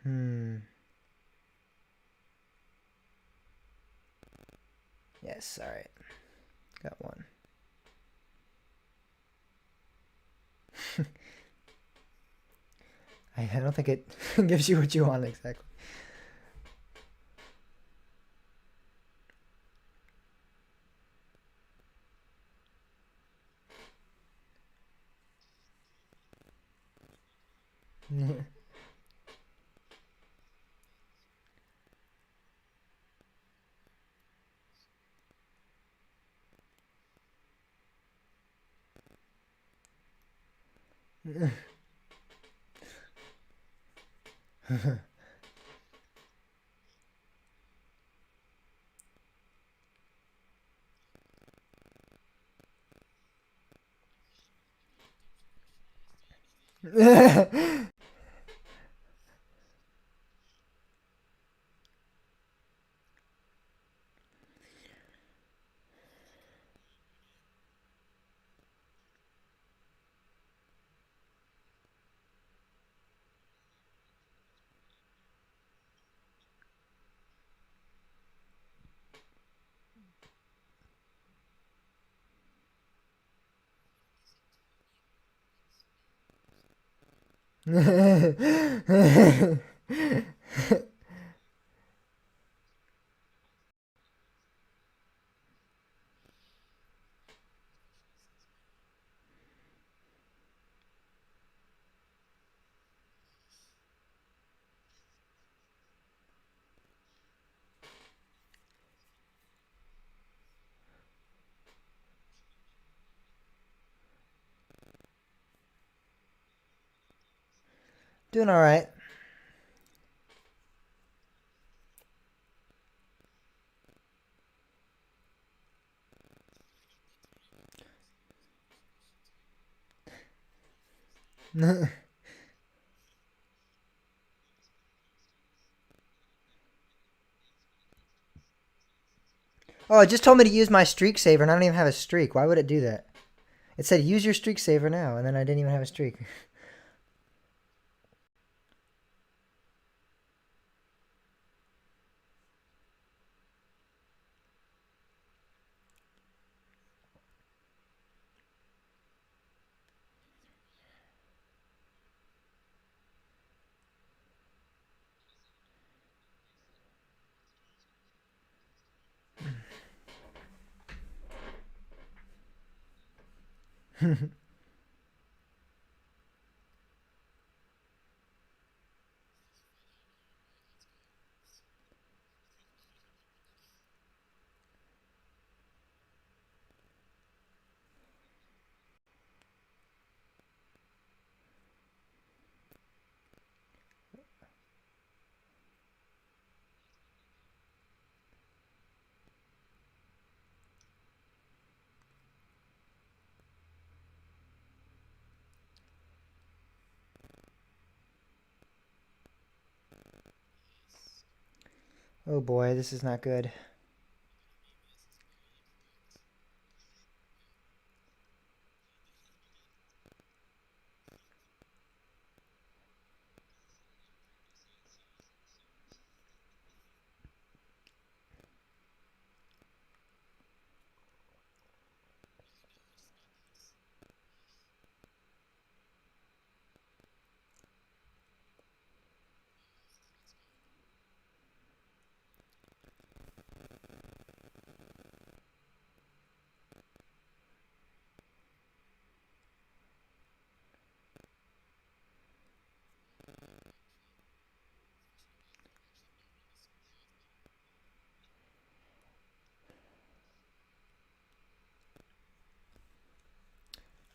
Hmm. Yes. All right. Got one. I don't think it gives you what you want exactly. Doing all right. Oh, it just told me to use my streak saver, and I don't even have a streak. Why would it do that? It said use your streak saver now, and then I didn't even have a streak. Oh boy, this is not good.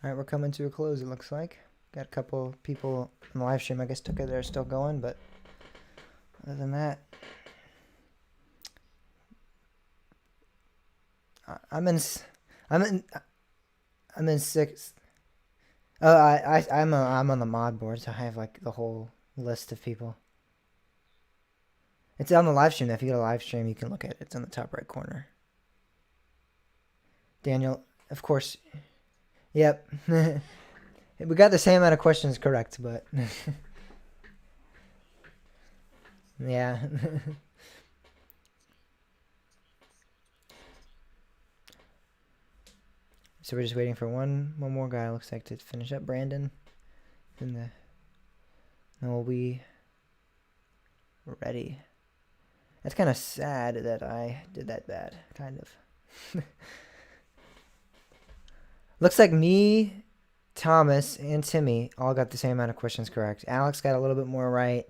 All right, we're coming to a close, it looks like. Got a couple people in the live stream, I guess, took it. They're still going, but other than that, I'm in sixth. Oh, I'm on the mod board, so I have like the whole list of people. It's on the live stream. If you go to live stream, you can look at it. It's on the top right corner. Daniel, of course. Yep. We got the same amount of questions correct, but yeah. So we're just waiting for one more guy, looks like, to finish up. Brandon. Then we'll be ready. That's kind of sad that I did that bad, kind of. Looks like me, Thomas, and Timmy all got the same amount of questions correct. Alex got a little bit more right.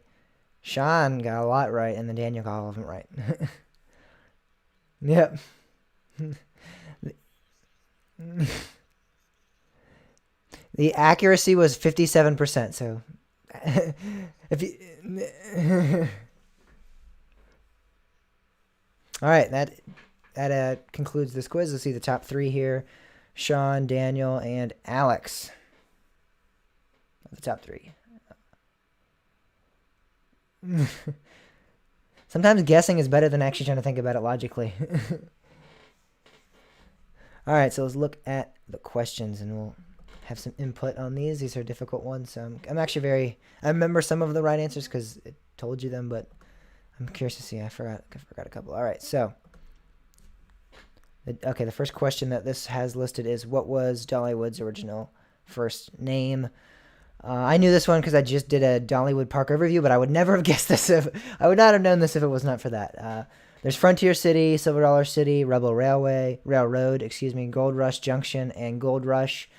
Sean got a lot right, and then Daniel got all of them right. Yep. The accuracy was 57%, so if you all right, that concludes this quiz. Let's see the top 3 here. Sean, Daniel, and Alex. The top 3. Sometimes guessing is better than actually trying to think about it logically. All right, so let's look at the questions, and we'll have some input on these. These are difficult ones, so I'm actually I remember some of the right answers because it told you them, but I'm curious to see. I forgot a couple. All right, so the first question that this has listed is, what was Dollywood's original first name? I knew this one because I just did a Dollywood park overview, but I would never have guessed this I would not have known this if it was not for that. There's Frontier City, Silver Dollar City, Rebel Railroad, Gold Rush Junction, and Gold Rush.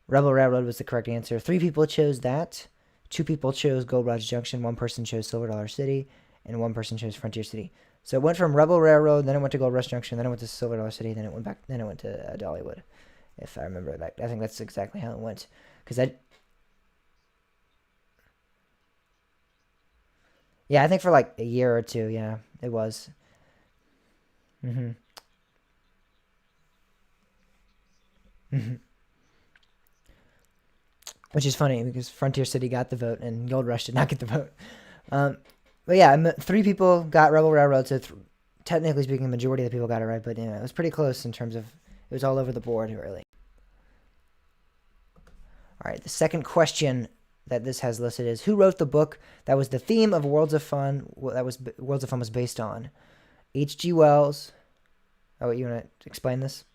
Rebel Railroad was the correct answer. 3 people chose that. 2 people chose Gold Rush Junction. 1 person chose Silver Dollar City, and 1 person chose Frontier City. So it went from Rebel Railroad, then it went to Gold Rush Junction, then it went to Silver Dollar City, then it went to Dollywood. If I remember that, I think that's exactly how it went. Yeah, I think for like a year or 2, yeah, it was. Mm-hmm. Mm-hmm. Which is funny because Frontier City got the vote and Gold Rush did not get the vote. But yeah, 3 people got Rebel Railroad, so technically speaking, the majority of the people got it right. But it was pretty close in terms of it was all over the board really. All right, the second question that this has listed is, who wrote the book that was the theme of Worlds of Fun? Worlds of Fun was based on? H.G. Wells. Oh, you want to explain this?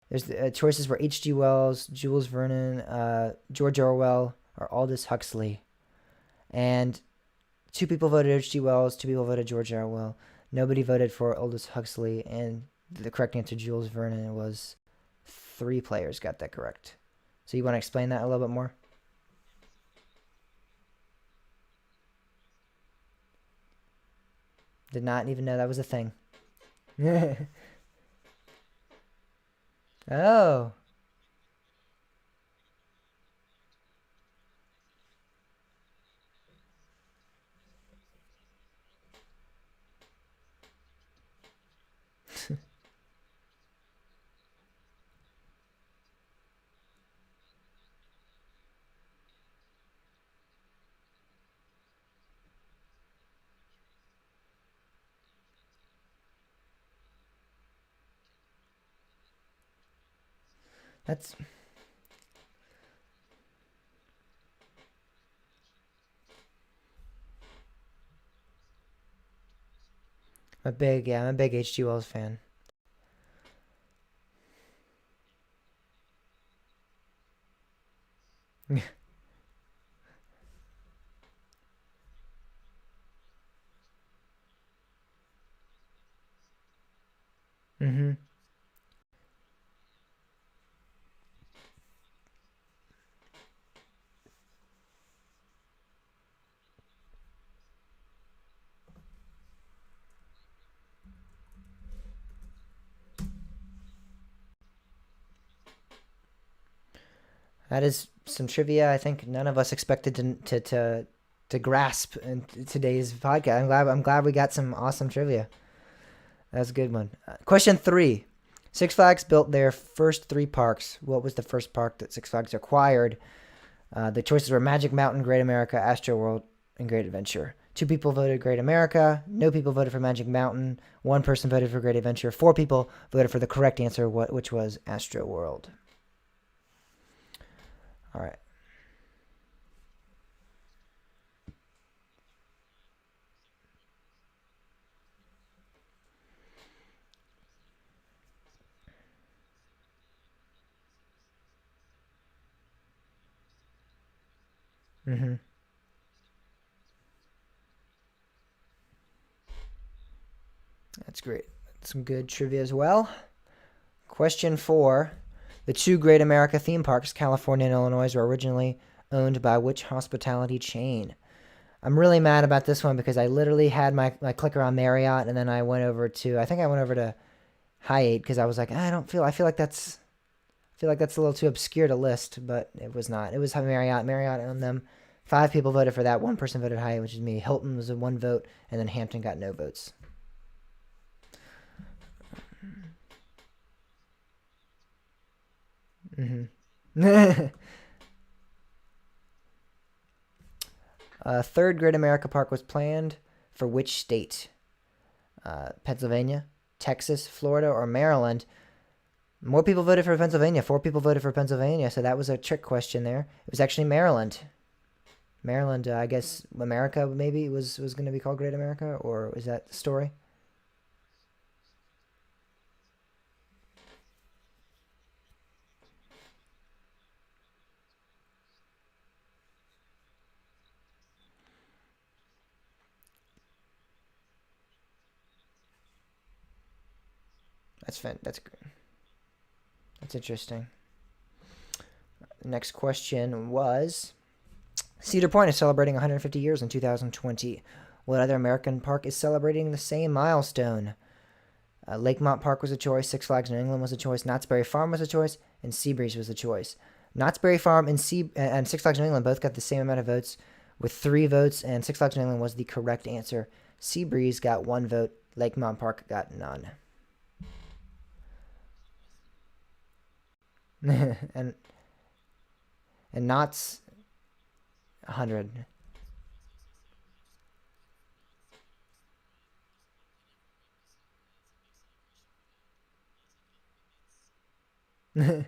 There's the choices were H.G. Wells, Jules Vernon, George Orwell, or Aldous Huxley. And 2 people voted H.G. Wells, 2 people voted George Orwell. Nobody voted for Aldous Huxley, and the correct answer, Jules Vernon, was 3 players got that correct. So you want to explain that a little bit more? Did not even know that was a thing. Oh. That's I'm a big H.G. Wells fan. Mm-hmm. That is some trivia I think none of us expected to grasp in today's podcast. I'm glad we got some awesome trivia. That's a good one. Question 3. Six Flags built their first 3 parks. What was the first park that Six Flags acquired? The choices were Magic Mountain, Great America, Astro World, and Great Adventure. 2 people voted Great America. No people voted for Magic Mountain. 1 person voted for Great Adventure. 4 people voted for the correct answer, which was Astro World. All right. Mm-hmm. That's great. Some good trivia as well. Question 4. The 2 Great America theme parks, California and Illinois, were originally owned by which hospitality chain? I'm really mad about this one because I literally had my clicker on Marriott, and then I went over to Hyatt because I was like, I feel like that's a little too obscure to list, but it was not. It was Marriott. Marriott owned them. 5 people voted for that. 1 person voted Hyatt, which is me. Hilton was a 1 vote, and then Hampton got no votes. Mm-hmm. Third Great America Park was planned for which state? Pennsylvania, Texas, Florida, or Maryland? More people voted for Pennsylvania. 4 people voted for Pennsylvania, so that was a trick question there. It was actually Maryland. Maryland, I guess America maybe was going to be called Great America, or is that the story? That's interesting. Next question was Cedar Point is celebrating 150 years in 2020. What other American park is celebrating the same milestone? Lakemont Park was a choice. Six Flags New England was a choice. Knott's Berry Farm was a choice, and Seabreeze was a choice. Knott's Berry Farm and Six Flags New England both got the same amount of votes, with 3 votes, and Six Flags New England was the correct answer. Seabreeze got 1 vote. Lakemont Park got none. and Knott's 100. All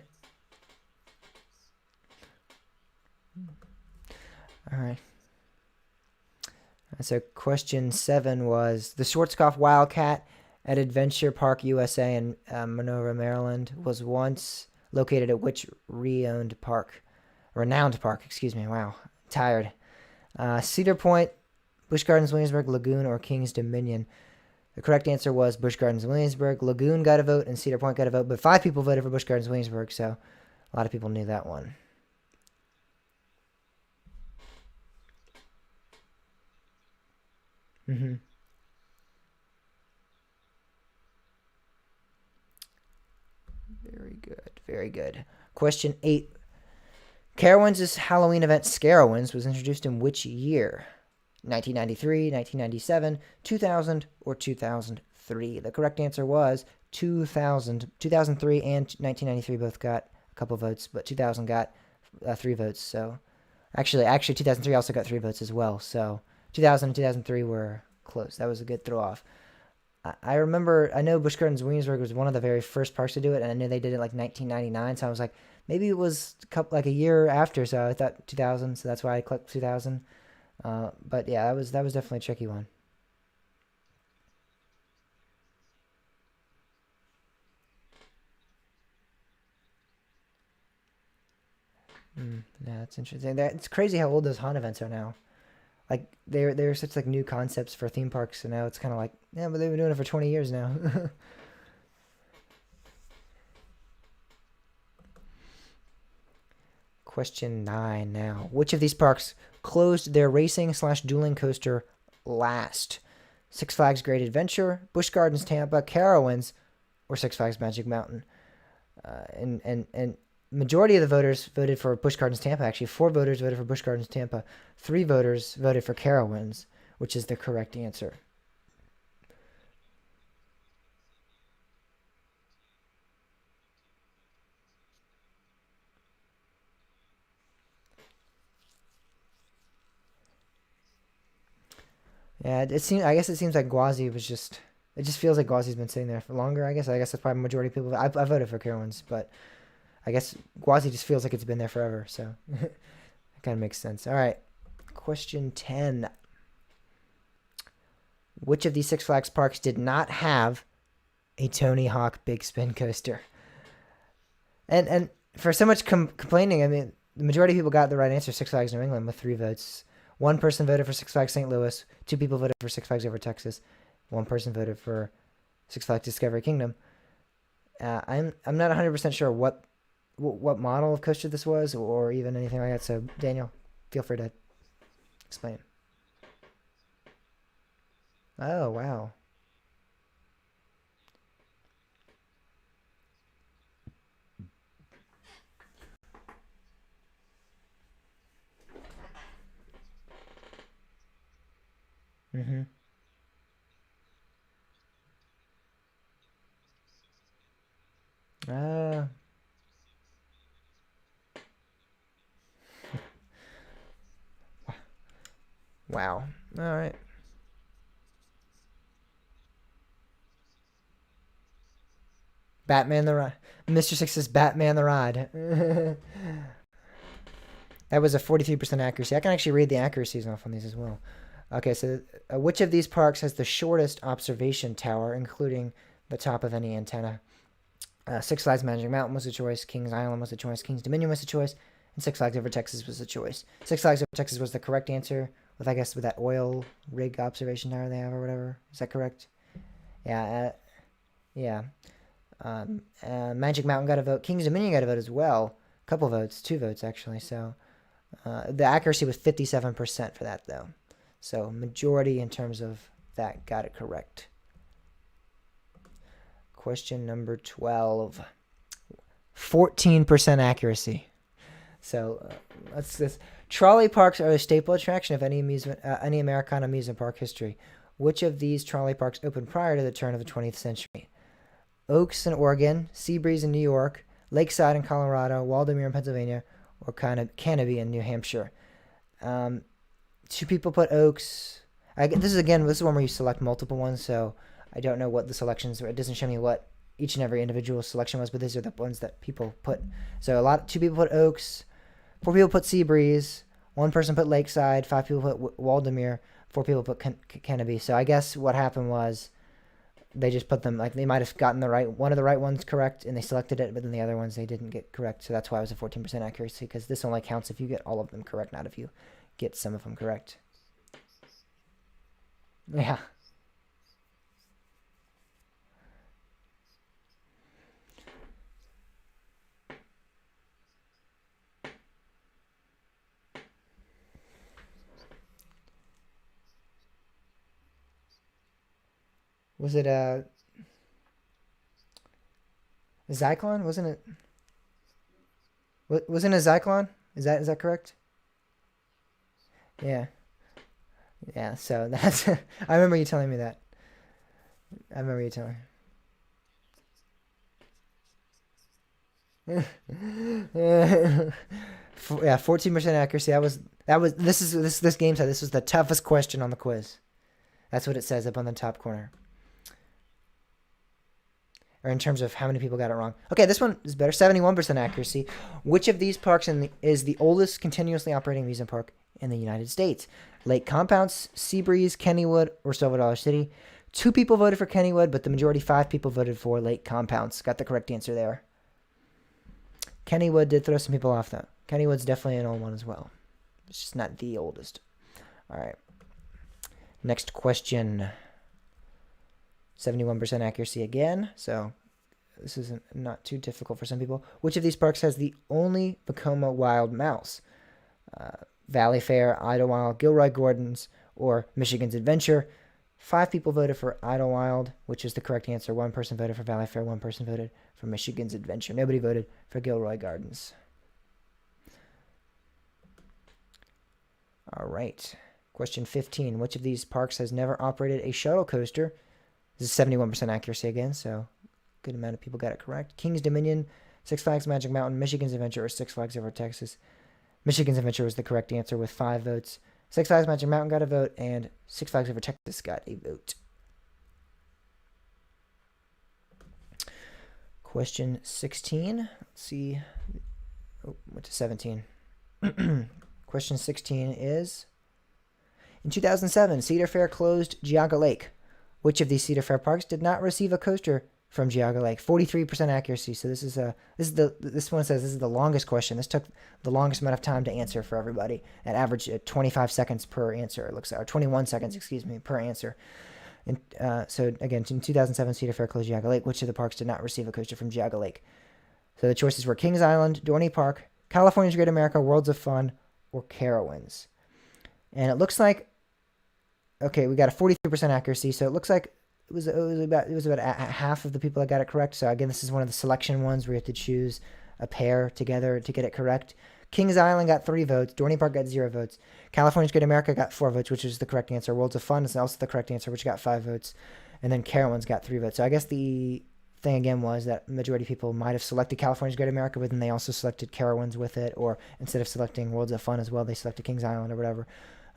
right. So question 7 was the Schwarzkopf Wildcat at Adventure Park USA in Monroe, Maryland was once located at which renowned park? Excuse me. Wow. Tired. Cedar Point, Busch Gardens, Williamsburg, Lagoon, or King's Dominion. The correct answer was Busch Gardens Williamsburg. Lagoon got a vote and Cedar Point got a vote, but 5 people voted for Busch Gardens Williamsburg, so a lot of people knew that one. Mm-hmm. Very good. Very good. Question 8. Carowinds' Halloween event Scarowinds was introduced in which year? 1993, 1997, 2000, or 2003? The correct answer was 2000. 2003 and 1993 both got a couple votes, but 2000 got 3 votes. So actually 2003 also got 3 votes as well. So 2000 and 2003 were close. That was a good throw off. I know Busch Gardens Williamsburg was one of the very first parks to do it, and I knew they did it like 1999. So I was like, maybe it was like a year after. So I thought 2000. So that's why I clicked 2000. But yeah, that was definitely a tricky one. Yeah, that's interesting. It's crazy how old those haunt events are now. Like they're such like new concepts for theme parks, so now it's kind of like, yeah, but they've been doing it for 20 years now. Question 9 now. Which of these parks closed their racing/dueling coaster last? Six Flags Great Adventure, Busch Gardens Tampa, Carowinds, or Six Flags Magic Mountain? And majority of the voters voted for Busch Gardens Tampa. Actually, 4 voters voted for Busch Gardens Tampa. 3 voters voted for Carowinds, which is the correct answer. Yeah, I guess it seems like Gwazi was just. It just feels like Gwazi's been sitting there for longer. I guess that's probably the majority of people. I voted for Carowinds, but I guess Gwazi just feels like it's been there forever. So it kind of makes sense. All right, question 10. Which of these Six Flags parks did not have a Tony Hawk Big Spin coaster? And for so much complaining, I mean, the majority of people got the right answer. Six Flags New England with 3 votes. 1 person voted for Six Flags St. Louis. 2 people voted for Six Flags Over Texas. 1 person voted for Six Flags Discovery Kingdom. I'm not 100% sure what model of coaster this was, or even anything like that. So Daniel, feel free to explain. Oh wow. Mm-hmm. Ah. Wow. All right. Batman the Ride. Mr. Six's Batman the Ride. That was a 43% accuracy. I can actually read the accuracies off on these as well. Okay, so which of these parks has the shortest observation tower, including the top of any antenna? Six Flags Magic Mountain was a choice. Kings Island was a choice. Kings Dominion was a choice. And Six Flags Over Texas was a choice. Six Flags Over Texas was the correct answer, with that oil rig observation tower they have or whatever. Is that correct? Yeah. Yeah. Magic Mountain got a vote. Kings Dominion got a vote as well. A couple votes. 2 votes, actually. So the accuracy was 57% for that, though. So majority in terms of that got it correct. Question number 12. 14% accuracy. So let's this. Trolley parks are a staple attraction of any Americana amusement park history. Which of these trolley parks opened prior to the turn of the 20th century? Oaks in Oregon, Seabreeze in New York, Lakeside in Colorado, Waldameer in Pennsylvania, or Canopy in New Hampshire. 2 people put Oaks. This is one where you select multiple ones, so I don't know what the selections were. It doesn't show me what each and every individual selection was, but these are the ones that people put. So 2 people put Oaks, 4 people put Seabreeze, 1 person put Lakeside, 5 people put Waldameer, 4 people put Canopy. So I guess what happened was they just put them, like, they might have gotten one of the right ones correct, and they selected it, but then the other ones they didn't get correct. So that's why it was a 14% accuracy, because this only counts if you get all of them correct, not if you get some of them correct. Yeah. Was it Zyklon? Wasn't it? Wasn't it Zyklon? Is that correct? Yeah. Yeah. So that's. I remember you telling me that. I remember you telling. Yeah, 14% accuracy. This game said this was the toughest question on the quiz. That's what it says up on the top corner. Or in terms of how many people got it wrong. Okay, this one is better. 71% accuracy. Which of these parks is the oldest continuously operating amusement park in the United States? Lake Compounce, Seabreeze, Kennywood, or Silver Dollar City? 2 people voted for Kennywood, but the majority, 5 people, voted for Lake Compounce. Got the correct answer there. Kennywood did throw some people off, though. Kennywood's definitely an old one as well. It's just not the oldest. All right. Next question. 71% accuracy again, so this is not too difficult for some people. Which of these parks has the only Vekoma wild mouse? Valley Fair, Idlewild, Gilroy Gardens, or Michigan's Adventure? 5 people voted for Idlewild, which is the correct answer. 1 person voted for Valley Fair, 1 person voted for Michigan's Adventure. Nobody voted for Gilroy Gardens. All right. Question 15. Which of these parks has never operated a shuttle coaster? This is 71% accuracy again, so good amount of people got it correct. King's Dominion, Six Flags Magic Mountain, Michigan's Adventure, or Six Flags Over Texas? Michigan's Adventure was the correct answer with 5 votes. Six Flags Magic Mountain got a vote, and Six Flags Over Texas got a vote. Question 16. Let's see. Oh, went to 17. Question 16 is, in 2007, Cedar Fair closed Geauga Lake. Which of these Cedar Fair parks did not receive a coaster from Geauga Lake? 43% accuracy. So this one says this is the longest question. This took the longest amount of time to answer for everybody. At average 25 seconds per answer. It looks like, or 21 seconds, excuse me, per answer. And so again, in 2007, Cedar Fair closed Geauga Lake. Which of the parks did not receive a coaster from Geauga Lake? So the choices were Kings Island, Dorney Park, California's Great America, Worlds of Fun, or Carowinds. And it looks like, okay, we got a 43% accuracy, so it looks like it was about half of the people that got it correct. So again, this is one of the selection ones where you have to choose a pair together to get it correct. Kings Island got 3 votes. Dorney Park got 0 votes. California's Great America got 4 votes, which is the correct answer. Worlds of Fun is also the correct answer, which got 5 votes. And then Carowinds got 3 votes. So I guess the thing again was that majority of people might have selected California's Great America, but then they also selected Carowinds with it, or instead of selecting Worlds of Fun as well, they selected Kings Island or whatever.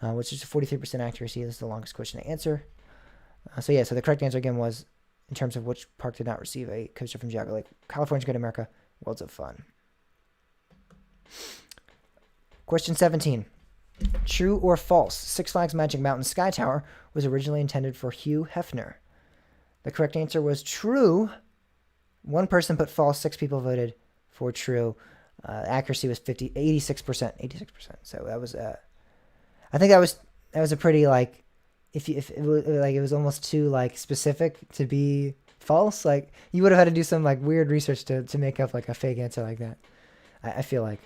Which is 43% accuracy. This is the longest question to answer. So the correct answer again was, in terms of which park did not receive a coaster from Geauga Lake, California's Great America, Worlds of Fun. Question 17. True or false? Six Flags Magic Mountain Sky Tower was originally intended for Hugh Hefner. The correct answer was true. 1 person put false. 6 people voted for true. Accuracy was 86%. So that was I think that was a pretty, like, if it was almost too, like, specific to be false. Like, you would have had to do some, like, weird research to make up, like, a fake answer like that. I feel like.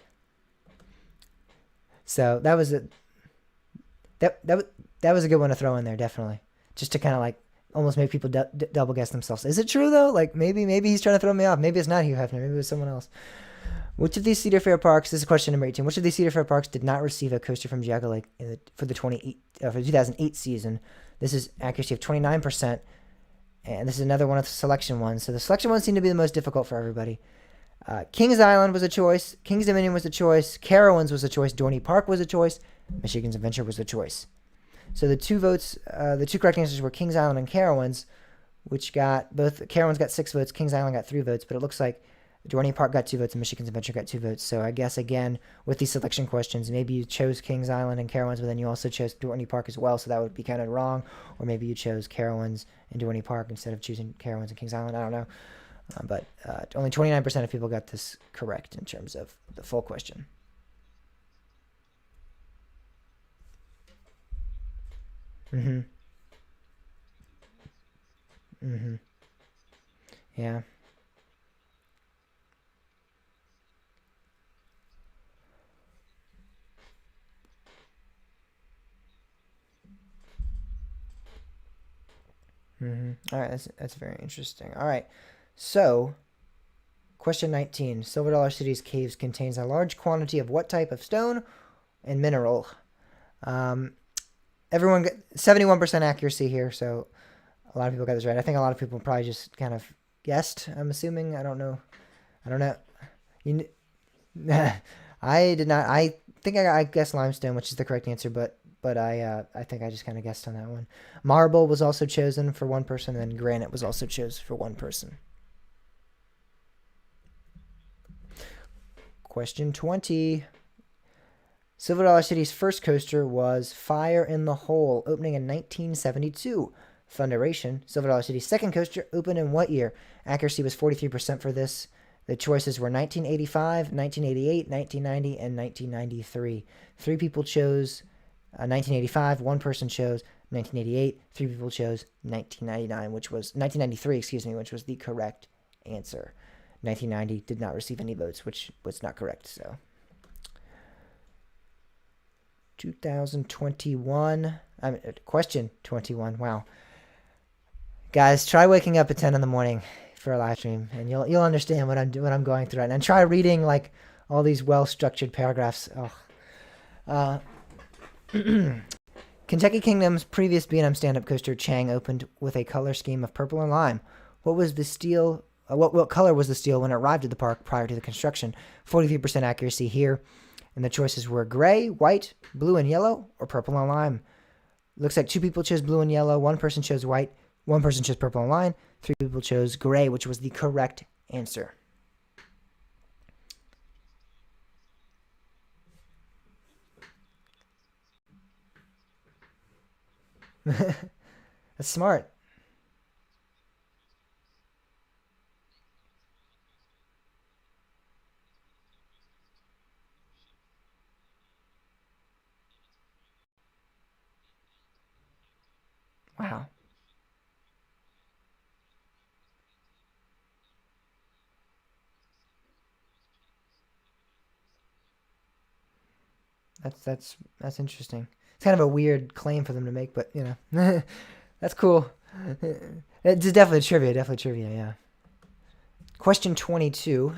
So that was that was a good one to throw in there, definitely, just to kind of, like, almost make people double guess themselves. Is it true though? Like, maybe he's trying to throw me off. Maybe it's not Hugh Hefner. Maybe it was someone else. Which of these Cedar Fair parks, this is question number 18, which of these Cedar Fair parks did not receive a coaster from Geauga Lake for the 2008 season? This is accuracy of 29%, and this is another one of the selection ones. So the selection ones seem to be the most difficult for everybody. Kings Island was a choice, Kings Dominion was a choice, Carowinds was a choice, Dorney Park was a choice, Michigan's Adventure was a choice. So the 2 votes, the 2 correct answers were Kings Island and Carowinds, which got both, Carowinds got 6 votes, Kings Island got 3 votes, but it looks like Dorney Park got 2 votes and Michigan's Adventure got 2 votes. So I guess, again, with these selection questions, maybe you chose Kings Island and Carowinds, but then you also chose Dorney Park as well, so that would be kind of wrong. Or maybe you chose Carowinds and Dorney Park instead of choosing Carowinds and Kings Island. I don't know. But only 29% of people got this correct in terms of the full question. Yeah. All right, that's very interesting. All right, so question 19: Silver Dollar City's caves contains a large quantity of what type of stone and mineral? Um, everyone got 71% accuracy here, so a lot of people got this right. I think a lot of people probably just kind of guessed. I'm assuming. I don't know. I don't know. You, I did not. I think I guessed limestone, which is the correct answer, but I think I just kind of guessed on that one. Marble was also chosen for one person, and then granite was also chosen for one person. Question 20. Silver Dollar City's first coaster was Fire in the Hole, opening in 1972. Thunderation, Silver Dollar City's second coaster, opened in what year? Accuracy was 43% for this. The choices were 1985, 1988, 1990, and 1993. 3 people chose 1985, 1 person chose 1988, 3 people chose 1999, which was 1993, excuse me, which was the correct answer. 1990 did not receive any votes, which was not correct, so 2021. Question 21. Wow. Guys, try waking up at 10 in the morning for a live stream, and you'll understand what I'm going through right now. And try reading like all these well-structured paragraphs. Kentucky Kingdom's previous B&M stand-up coaster Chang opened with a color scheme of purple and lime. What was the steel? What color was the steel when it arrived at the park prior to the construction? 43% accuracy here. And the choices were gray, white, blue and yellow, or purple and lime. Looks like 2 people chose blue and yellow, 1 person chose white, 1 person chose purple and lime, 3 people chose gray, which was the correct answer. That's smart. Wow. That's interesting. It's kind of a weird claim for them to make, but you know, that's cool. It's definitely trivia, yeah. Question 22.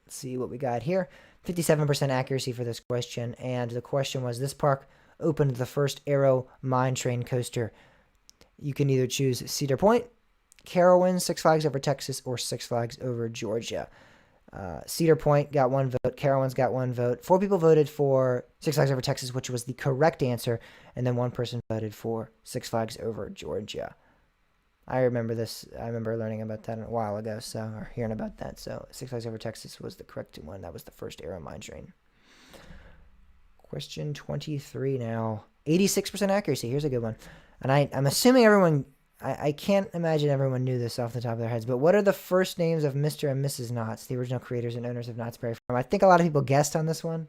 Let's see what we got here. 57% accuracy for this question, and the question was: this park opened the first Aero mine train coaster. You can either choose Cedar Point, Carowinds, Six Flags Over Texas, or Six Flags Over Georgia. Cedar Point got 1 vote. Carowinds got 1 vote. 4 people voted for Six Flags Over Texas, which was the correct answer, and then 1 person voted for Six Flags Over Georgia. I remember this. I remember learning about that a while ago, or hearing about that. So Six Flags Over Texas was the correct one. That was the first Aero mine train. Question 23 now. 86% accuracy. Here's a good one. And I'm assuming everyone... I can't imagine everyone knew this off the top of their heads, but what are the first names of Mr. and Mrs. Knotts, the original creators and owners of Knott's Berry Farm? I think a lot of people guessed on this one,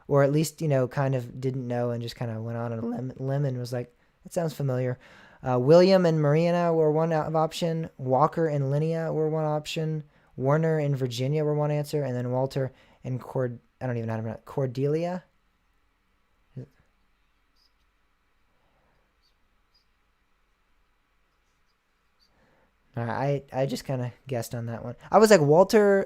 or at least, kind of didn't know and just kind of went on a limb and was like, that sounds familiar. William and Marina were one option. Walker and Linnea were one option. Warner and Virginia were one answer, and then Walter and I don't even know how to pronounce it. Cordelia? I just kind of guessed on that one. I was like Walter.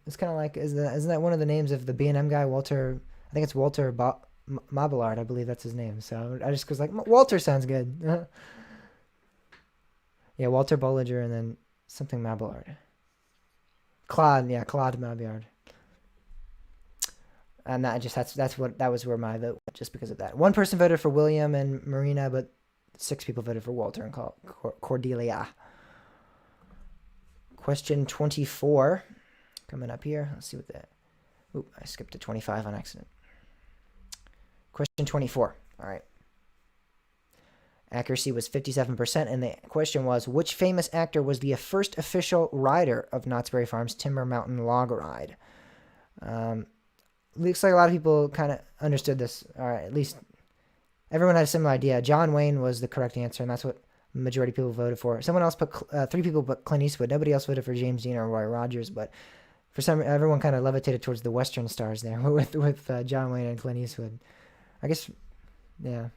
It's kind of like isn't that one of the names of the B&M guy? Walter. I think it's Walter Mabillard. I believe that's his name. So I just was like Walter sounds good. Yeah, Walter Bollinger and then something Mabillard. Claude Mabillard. And that was where my vote went, just because of that. 1 person voted for William and Marina, but 6 people voted for Walter and Cordelia. Question 24 coming up here. Let's see what that... Oop, I skipped to 25 on accident. Question 24. All right. Accuracy was 57%, and the question was, which famous actor was the first official rider of Knott's Berry Farm's Timber Mountain Log Ride? Looks like a lot of people kind of understood this. All right, at least everyone had a similar idea. John Wayne was the correct answer, and that's what majority of people voted for. Someone else put 3 people put Clint Eastwood. Nobody else voted for James Dean or Roy Rogers, but for some everyone kind of levitated towards the Western stars there with John Wayne and Clint Eastwood. I guess, yeah.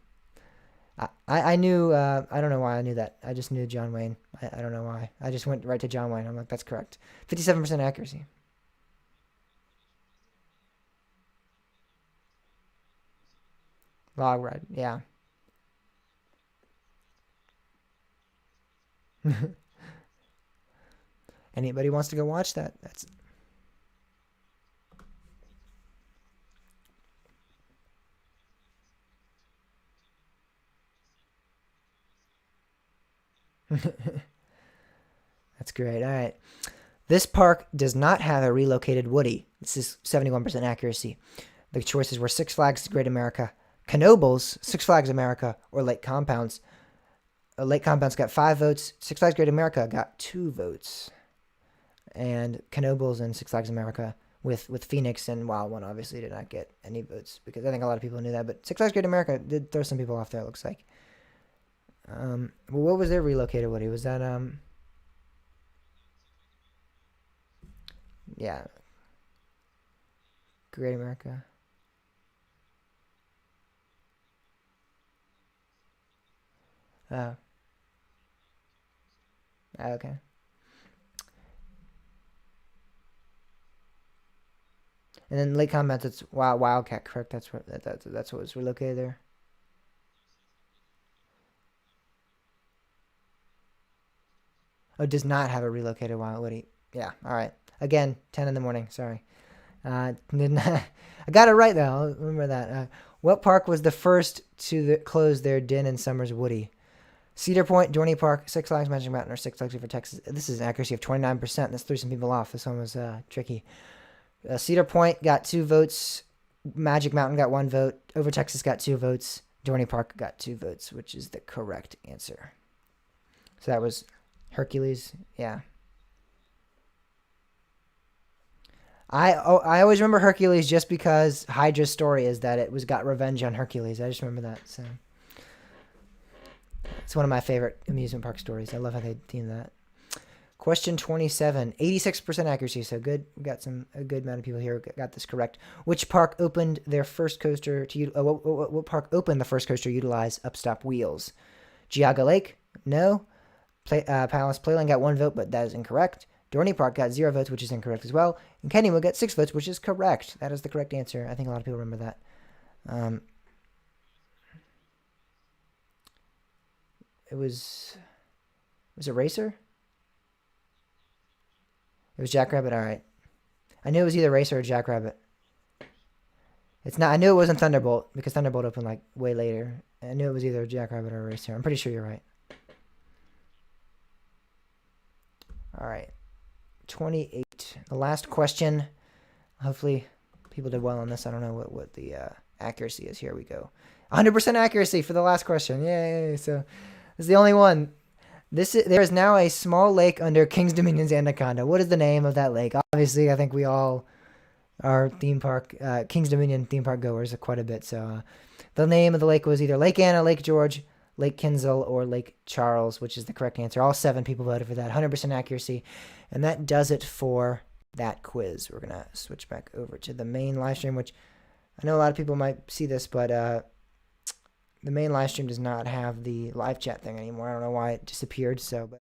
I knew. I don't know why I knew that. I just knew John Wayne. I don't know why. I just went right to John Wayne. I'm like, that's correct. 57% accuracy. Log ride. Yeah. Anybody wants to go watch that? That's that's great. All right. This park does not have a relocated Woody. This is 71% accuracy. The choices were Six Flags Great America, Knoebels, Six Flags America, or Lake Compounds. Lake Compounds got 5 votes. Six Flags Great America got 2 votes. And Knoebels and Six Flags America with Phoenix and Wild One obviously did not get any votes because I think a lot of people knew that. But Six Flags Great America did throw some people off there, it looks like. Well, what was their relocated Woody? Was that, yeah, Great America? Oh, okay. And then Lake Combat, it's Wildcat, correct? That's what was relocated there. Oh, does not have a relocated Wild Woody. Yeah, all right. Again, 10 in the morning. Sorry. Did not, I got it right though. I'll remember that. What park was the first to close their Den and Summers Woody? Cedar Point, Dorney Park, Six Flags Magic Mountain, or Six Flags Over Texas. This is an accuracy of 29%. This threw some people off. This one was tricky. Cedar Point got 2 votes. Magic Mountain got 1 vote. Over Texas got 2 votes. Dorney Park got 2 votes, which is the correct answer. So that was Hercules. Yeah. I always remember Hercules just because Hydra's story is that it was got revenge on Hercules. I just remember that. So it's one of my favorite amusement park stories. I love how they theme that. Question 27, 86% accuracy. So good. We got a good amount of people here who got this correct. Which park opened their first coaster to what park opened the first coaster to utilize upstop wheels? Geauga Lake? No. Palace Playland got 1 vote, but that is incorrect. Dorney Park got 0 votes, which is incorrect as well. And Kennywood got 6 votes, which is correct. That is the correct answer. I think a lot of people remember that. It was it Racer? It was Jackrabbit. All right. I knew it was either Racer or Jackrabbit. It's not. I knew it wasn't Thunderbolt because Thunderbolt opened like way later. I knew it was either Jackrabbit or Racer. I'm pretty sure you're right. All right. 28. The last question. Hopefully people did well on this. I don't know what the accuracy is. Here we go. 100% accuracy for the last question. Yay. So this is the only one. There is now a small lake under King's Dominion's Anaconda. What is the name of that lake? Obviously, I think we all are King's Dominion theme park goers quite a bit. So the name of the lake was either Lake Anna, Lake George, Lake Kinzel, or Lake Charles, which is the correct answer. All 7 people voted for that. 100% accuracy. And that does it for that quiz. We're going to switch back over to the main live stream, which I know a lot of people might see this, but the main live stream does not have the live chat thing anymore. I don't know why it disappeared. But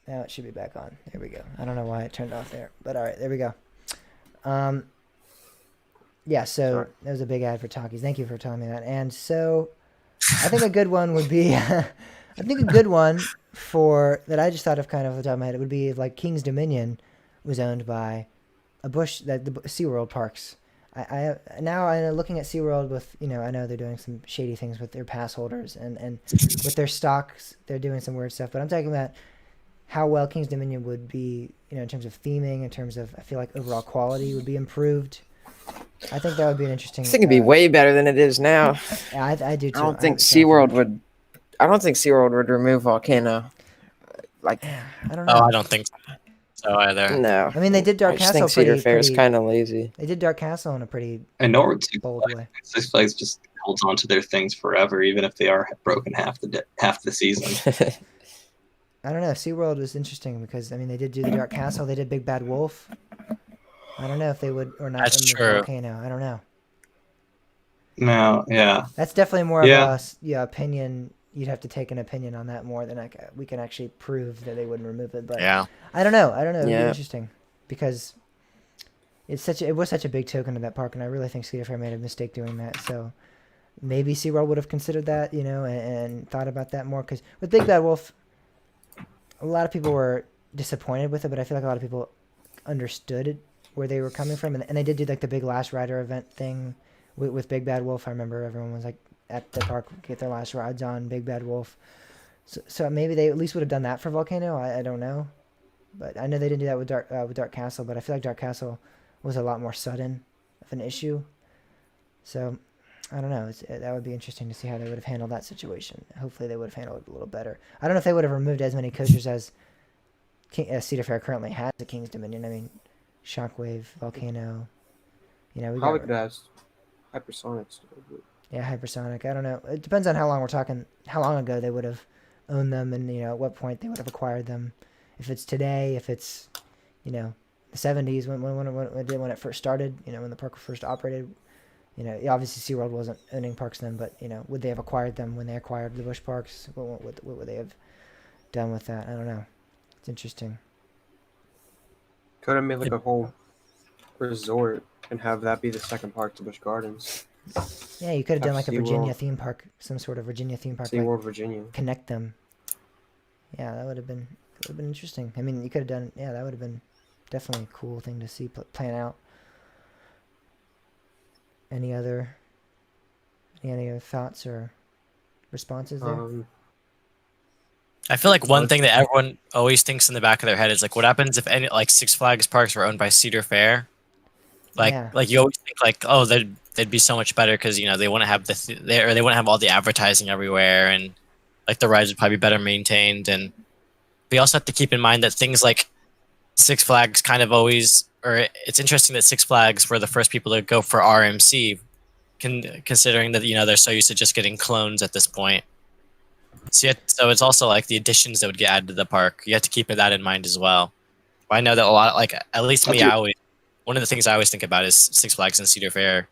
Now it should be back on. There we go. I don't know why it turned off there, but all right, there we go. Yeah, so Sorry. that was a big ad for Takis. Thank you for telling me that. And so I think a good one would be, I think a good one for, that I just thought of kind of off the top of my head, it would be if like King's Dominion was owned by a Busch, that the SeaWorld parks. I looking at SeaWorld with, I know they're doing some shady things with their pass holders and with their stocks, they're doing some weird stuff. But I'm talking about how well King's Dominion would be, in terms of theming, in terms of, I feel like overall quality would be improved. I think that would be an interesting. I think it'd be way better than it is now. Yeah, I do too. I don't think SeaWorld would remove Volcano. Like, I don't know. Oh, I don't think so either. no. I mean, they did Dark I just Castle think Cedar pretty. Fair is kind of lazy. They did Dark Castle in a pretty I know where bold way. Six Flags just holds on to their things forever, even if they are broken half the season. I don't know. SeaWorld was interesting because, I mean, they did do the Dark Castle. They did Big Bad Wolf. I don't know if they would or not. That's remove true. Volcano. I don't know. No, yeah. That's definitely more Yeah. of a opinion. You'd have to take an opinion on that more than we can actually prove that they wouldn't remove it. But Yeah. I don't know. It'd be Yeah. interesting because it was such a big token of that park, and I really think Cedar Fair made a mistake doing that. So maybe SeaWorld would have considered that, and thought about that more. Because with Big Bad Wolf, a lot of people were disappointed with it, but I feel like a lot of people understood it, where they were coming from, and they did do like the big Last Rider event thing with Big Bad Wolf. I remember everyone was like at the park get their last rides on Big Bad Wolf. So maybe they at least would have done that for Volcano. I don't know, but I know they didn't do that with Dark Castle. But I feel like Dark Castle was a lot more sudden of an issue. So I don't know. That would be interesting to see how they would have handled that situation. Hopefully they would have handled it a little better. I don't know if they would have removed as many coasters as Cedar Fair currently has at King's Dominion. I mean, Shockwave, Volcano. We Probably got, could ask Hypersonic still. But yeah, Hypersonic. I don't know. It depends on how long we're talking. How long ago they would have owned them, and at what point they would have acquired them. If it's today, if it's the 70s when it first started, when the park first operated. Obviously SeaWorld wasn't owning parks then, but would they have acquired them when they acquired the Busch parks? What would they have done with that? I don't know. It's interesting. could have made like a whole resort and have that be the second park to Busch Gardens. Yeah, you could have done like a Virginia SeaWorld. theme park, some sort of Virginia theme park. SeaWorld, Virginia. Connect them. Yeah, that would have been interesting. I mean, you could have done. Yeah, that would have been definitely a cool thing to see plan out. Any other thoughts or responses there? I feel like one thing that everyone always thinks in the back of their head is like, what happens if any like Six Flags parks were owned by Cedar Fair? Like, Yeah. like you always think like, oh, they'd be so much better because they wouldn't have they wouldn't have all the advertising everywhere, and like the rides would probably be better maintained. And we also have to keep in mind that things like Six Flags kind of always, or it's interesting that Six Flags were the first people to go for RMC, considering that they're so used to just getting clones at this point. So it's also like the additions that would get added to the park. You have to keep that in mind as well. I know that a lot, like at least me, one of the things I always think about is Six Flags and Cedar Fair.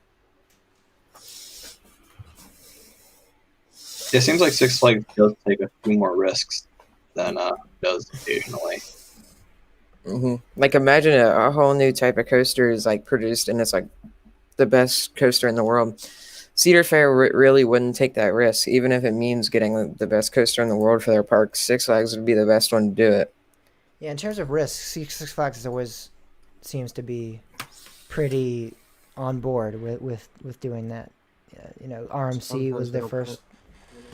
It seems like Six Flags does take a few more risks than does occasionally. Mm-hmm. Like, imagine a whole new type of coaster is like produced, and it's like the best coaster in the world. Cedar Fair really wouldn't take that risk, even if it means getting the best coaster in the world for their park. Six Flags would be the best one to do it. Yeah, in terms of risk, Six Flags always seems to be pretty on board with doing that. RMC was their first.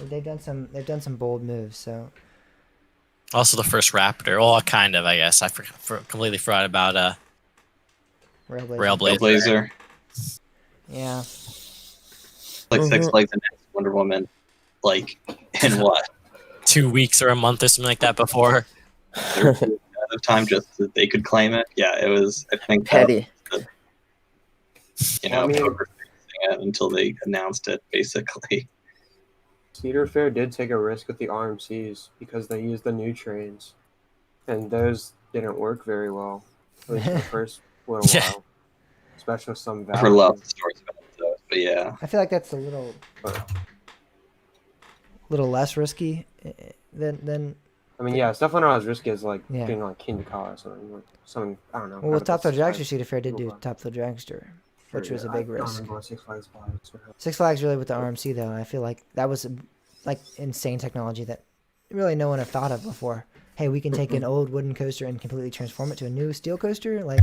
They've done some bold moves. So Also the first Raptor. Well, kind of, I guess. I completely forgot about Railblazer. Blazer, Yeah. like Six Flags and Wonder Woman, like in what 2 weeks or a month or something like that before. of time just that they could claim it. Yeah, it was. I think Petty. I mean- poker facing it until they announced it, basically. Cedar Fair did take a risk with the RMCs because they used the new trains, and those didn't work very well, at least for the first little Yeah. while, especially with some For love valleys. stories about those, but yeah, I feel like that's a little less risky than I mean, yeah, it's definitely not as risky as like Yeah. getting like King to Car or something. Like, something I don't know. Well, with kind of Top Thrill that's Dragster, Cedar Fair did do people Top Thrill Dragster, which was a I big don't risk. remember what Six Flags buys. Six Flags really with the RMC though, I feel like that was like insane technology that really no one had thought of before. Hey, we can take an old wooden coaster and completely transform it to a new steel coaster. Like,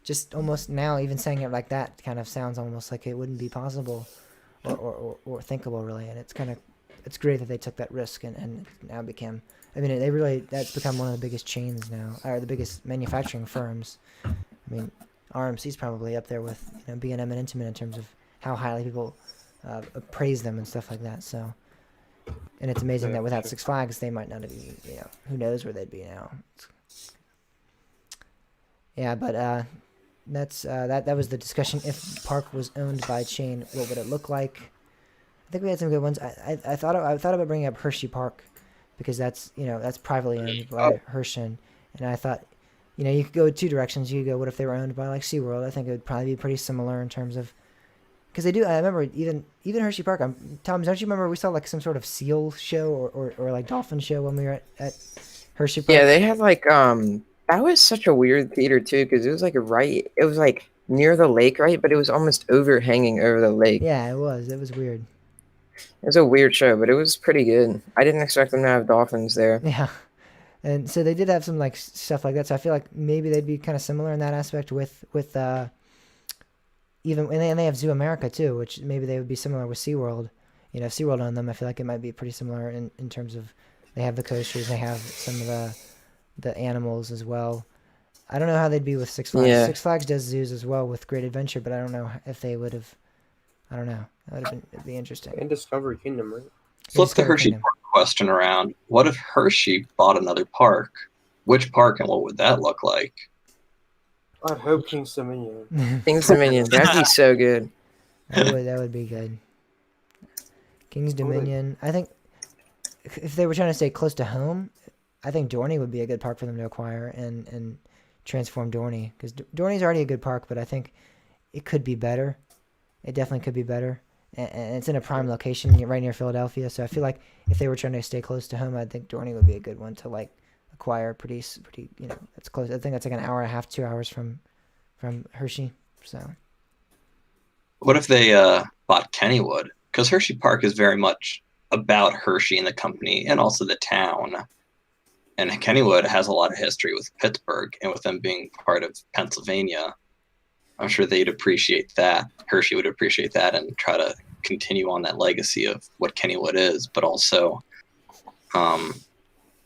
just almost now, even saying it like that kind of sounds almost like it wouldn't be possible or thinkable really. And it's great that they took that risk and now became. I mean, that's become one of the biggest chains now, or the biggest manufacturing firms. I mean, RMC's probably up there with B&M and Intamin in terms of how highly people praise them and stuff like that. So, and it's amazing that without Six Flags, they might not have been, who knows where they'd be now. Yeah, but that's that was the discussion. If park was owned by a chain, what would it look like? I think we had some good ones. I thought about bringing up Hershey Park because that's privately owned by Hershey, and I thought you could go two directions. You could go, what if they were owned by like SeaWorld? I think it would probably be pretty similar in terms of, because they do. I remember even Hershey Park. Tom, don't you remember we saw like some sort of seal show or like dolphin show when we were at Hershey Park? Yeah, they had like that was such a weird theater too, because it was like it was like near the lake, right? But it was almost overhanging over the lake. Yeah, it was. It was weird. It was a weird show, but it was pretty good. I didn't expect them to have dolphins there. Yeah. And so they did have some like stuff like that. So I feel like maybe they'd be kind of similar in that aspect with even and they have Zoo America too, which maybe they would be similar with SeaWorld. If SeaWorld owned them, I feel like it might be pretty similar in terms of they have the coasters, they have some of the animals as well. I don't know how they'd be with Six Flags. Yeah. Six Flags does zoos as well with Great Adventure, but I don't know if they would have. I don't know. It'd be interesting. And Discovery Kingdom, right? Flip the Hershey Park question around. What if Hershey bought another park? Which park and what would that look like? I'd hope King's Dominion. King's Dominion, that'd be so good. That would be good. King's Dominion. I think if they were trying to stay close to home, I think Dorney would be a good park for them to acquire and transform Dorney, because Dorney's already a good park, but I think it could be better. It definitely could be better, and it's in a prime location right near Philadelphia. So I feel like if they were trying to stay close to home, I think Dorney would be a good one to like acquire. Pretty. It's close. I think that's like an hour and a half, 2 hours from Hershey. So. What if they bought Kennywood? Because Hershey Park is very much about Hershey and the company and also the town. And Kennywood has a lot of history with Pittsburgh, and with them being part of Pennsylvania, I'm sure they'd appreciate that. Hershey would appreciate that and try to continue on that legacy of what Kennywood is, but also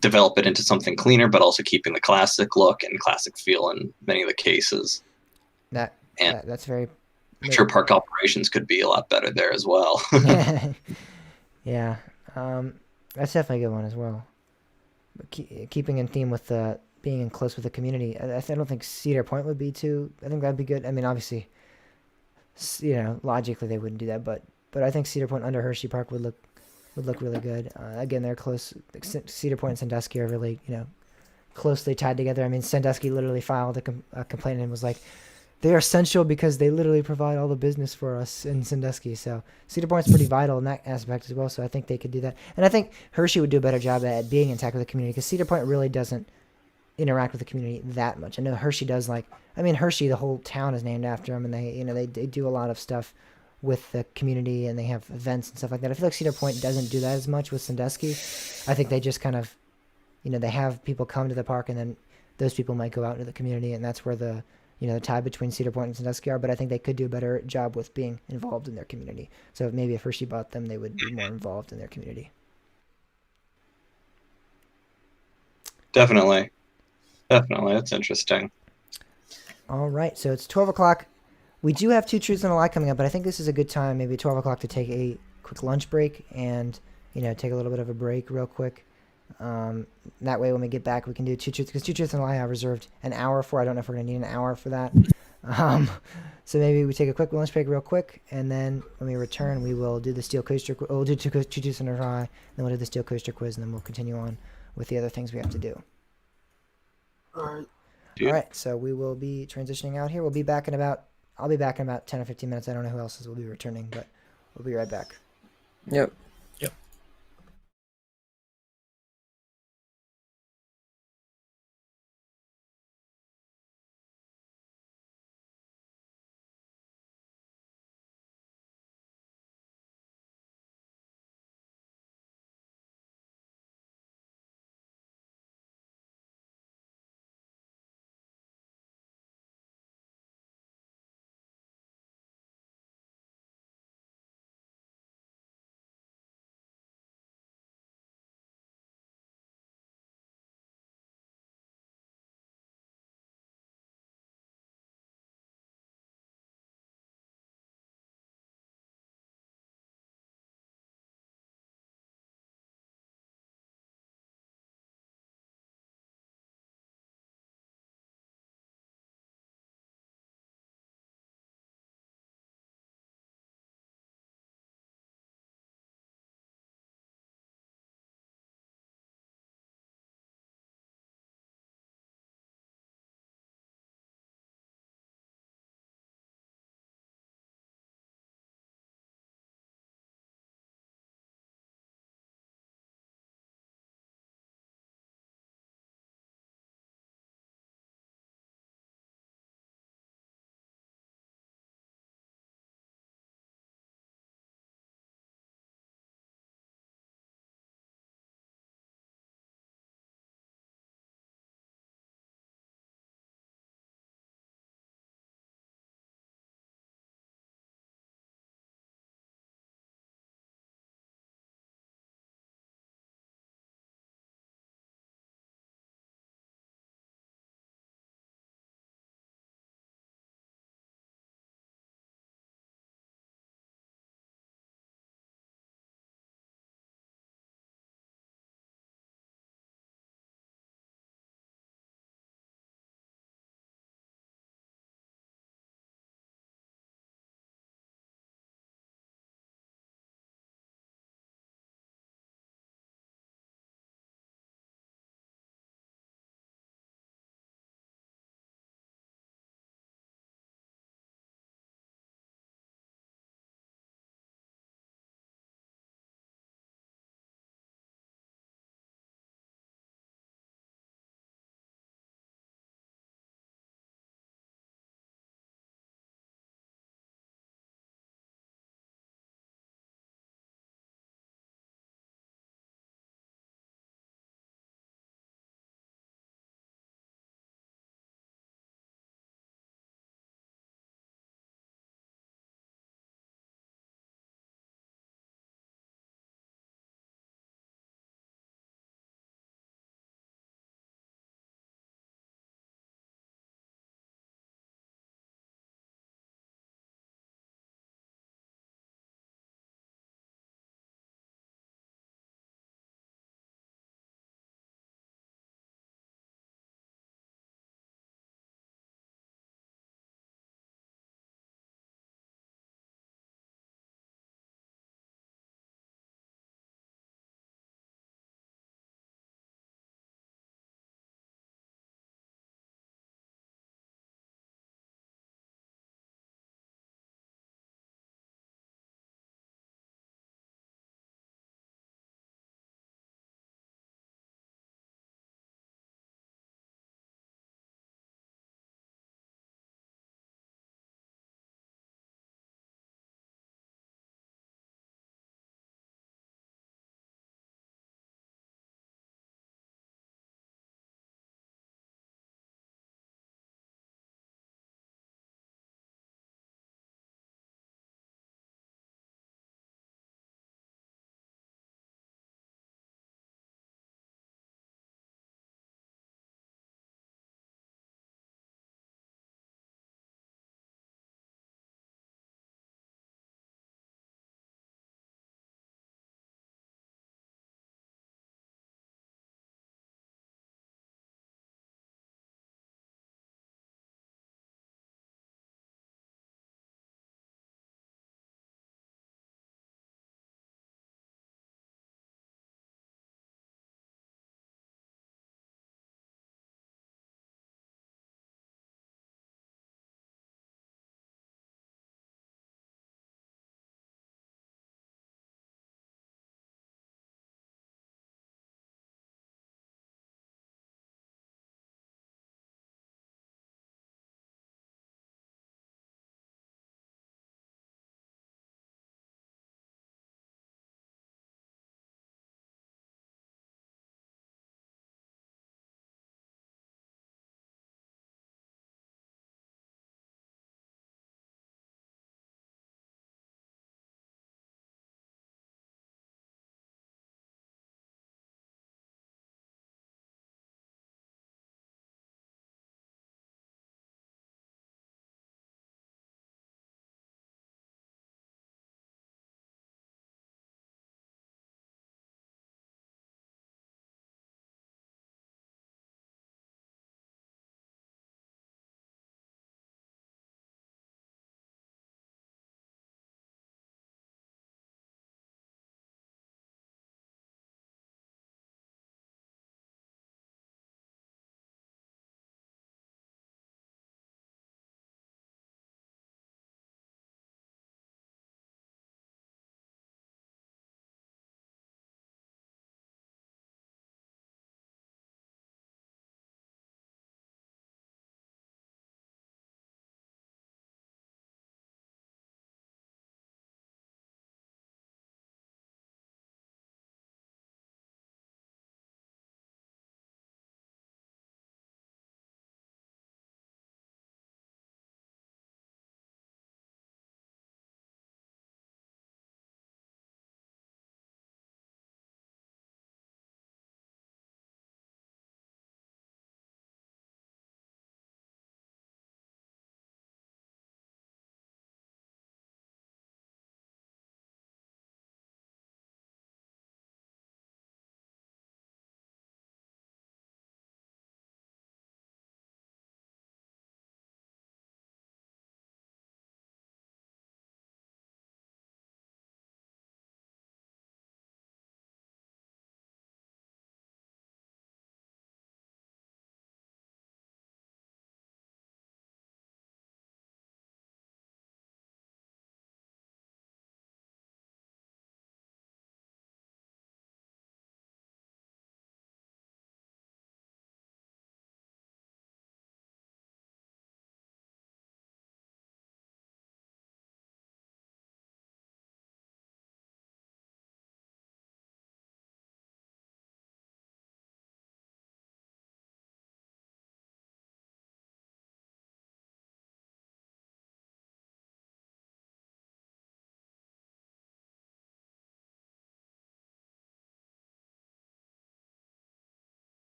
develop it into something cleaner, but also keeping the classic look and classic feel in many of the cases. That's very. I'm sure park operations could be a lot better there as well. Yeah, that's definitely a good one as well. But keeping in theme with being in close with the community, I don't think Cedar Point would be too. I think that'd be good. I mean, obviously, logically they wouldn't do that, but I think Cedar Point under Hershey Park would look really good. Again, they're close. Cedar Point and Sandusky are really closely tied together. I mean, Sandusky literally filed a complaint and was like, they are essential because they literally provide all the business for us in Sandusky. So Cedar Point's pretty vital in that aspect as well. So I think they could do that. And I think Hershey would do a better job at being in touch with the community, because Cedar Point really doesn't interact with the community that much. I know Hershey does. Hershey, the whole town is named after them, and they do a lot of stuff with the community, and they have events and stuff like that. I feel like Cedar Point doesn't do that as much with Sandusky. I think they just kind of, they have people come to the park, and then those people might go out into the community, and that's where the tie between Cedar Point and Sandusky are. But I think they could do a better job with being involved in their community. So maybe if Hershey bought them, they would be more involved in their community. Definitely. That's interesting. All right, so it's 12 o'clock. We do have Two Truths and a Lie coming up, but I think this is a good time, maybe 12 o'clock, to take a quick lunch break and, take a little bit of a break real quick. That way when we get back, we can do Two Truths, because Two Truths and a Lie I reserved an hour for. I don't know if we're going to need an hour for that. So maybe we take a quick lunch break real quick, and then when we return, we will do the Steel Coaster. We'll do Two Truths and a Lie, then we'll do the Steel Coaster quiz, and then we'll continue on with the other things we have to do. All right, so we will be transitioning out here. I'll be back in about 10 or 15 minutes. I don't know who else will be returning, but we'll be right back. Yep.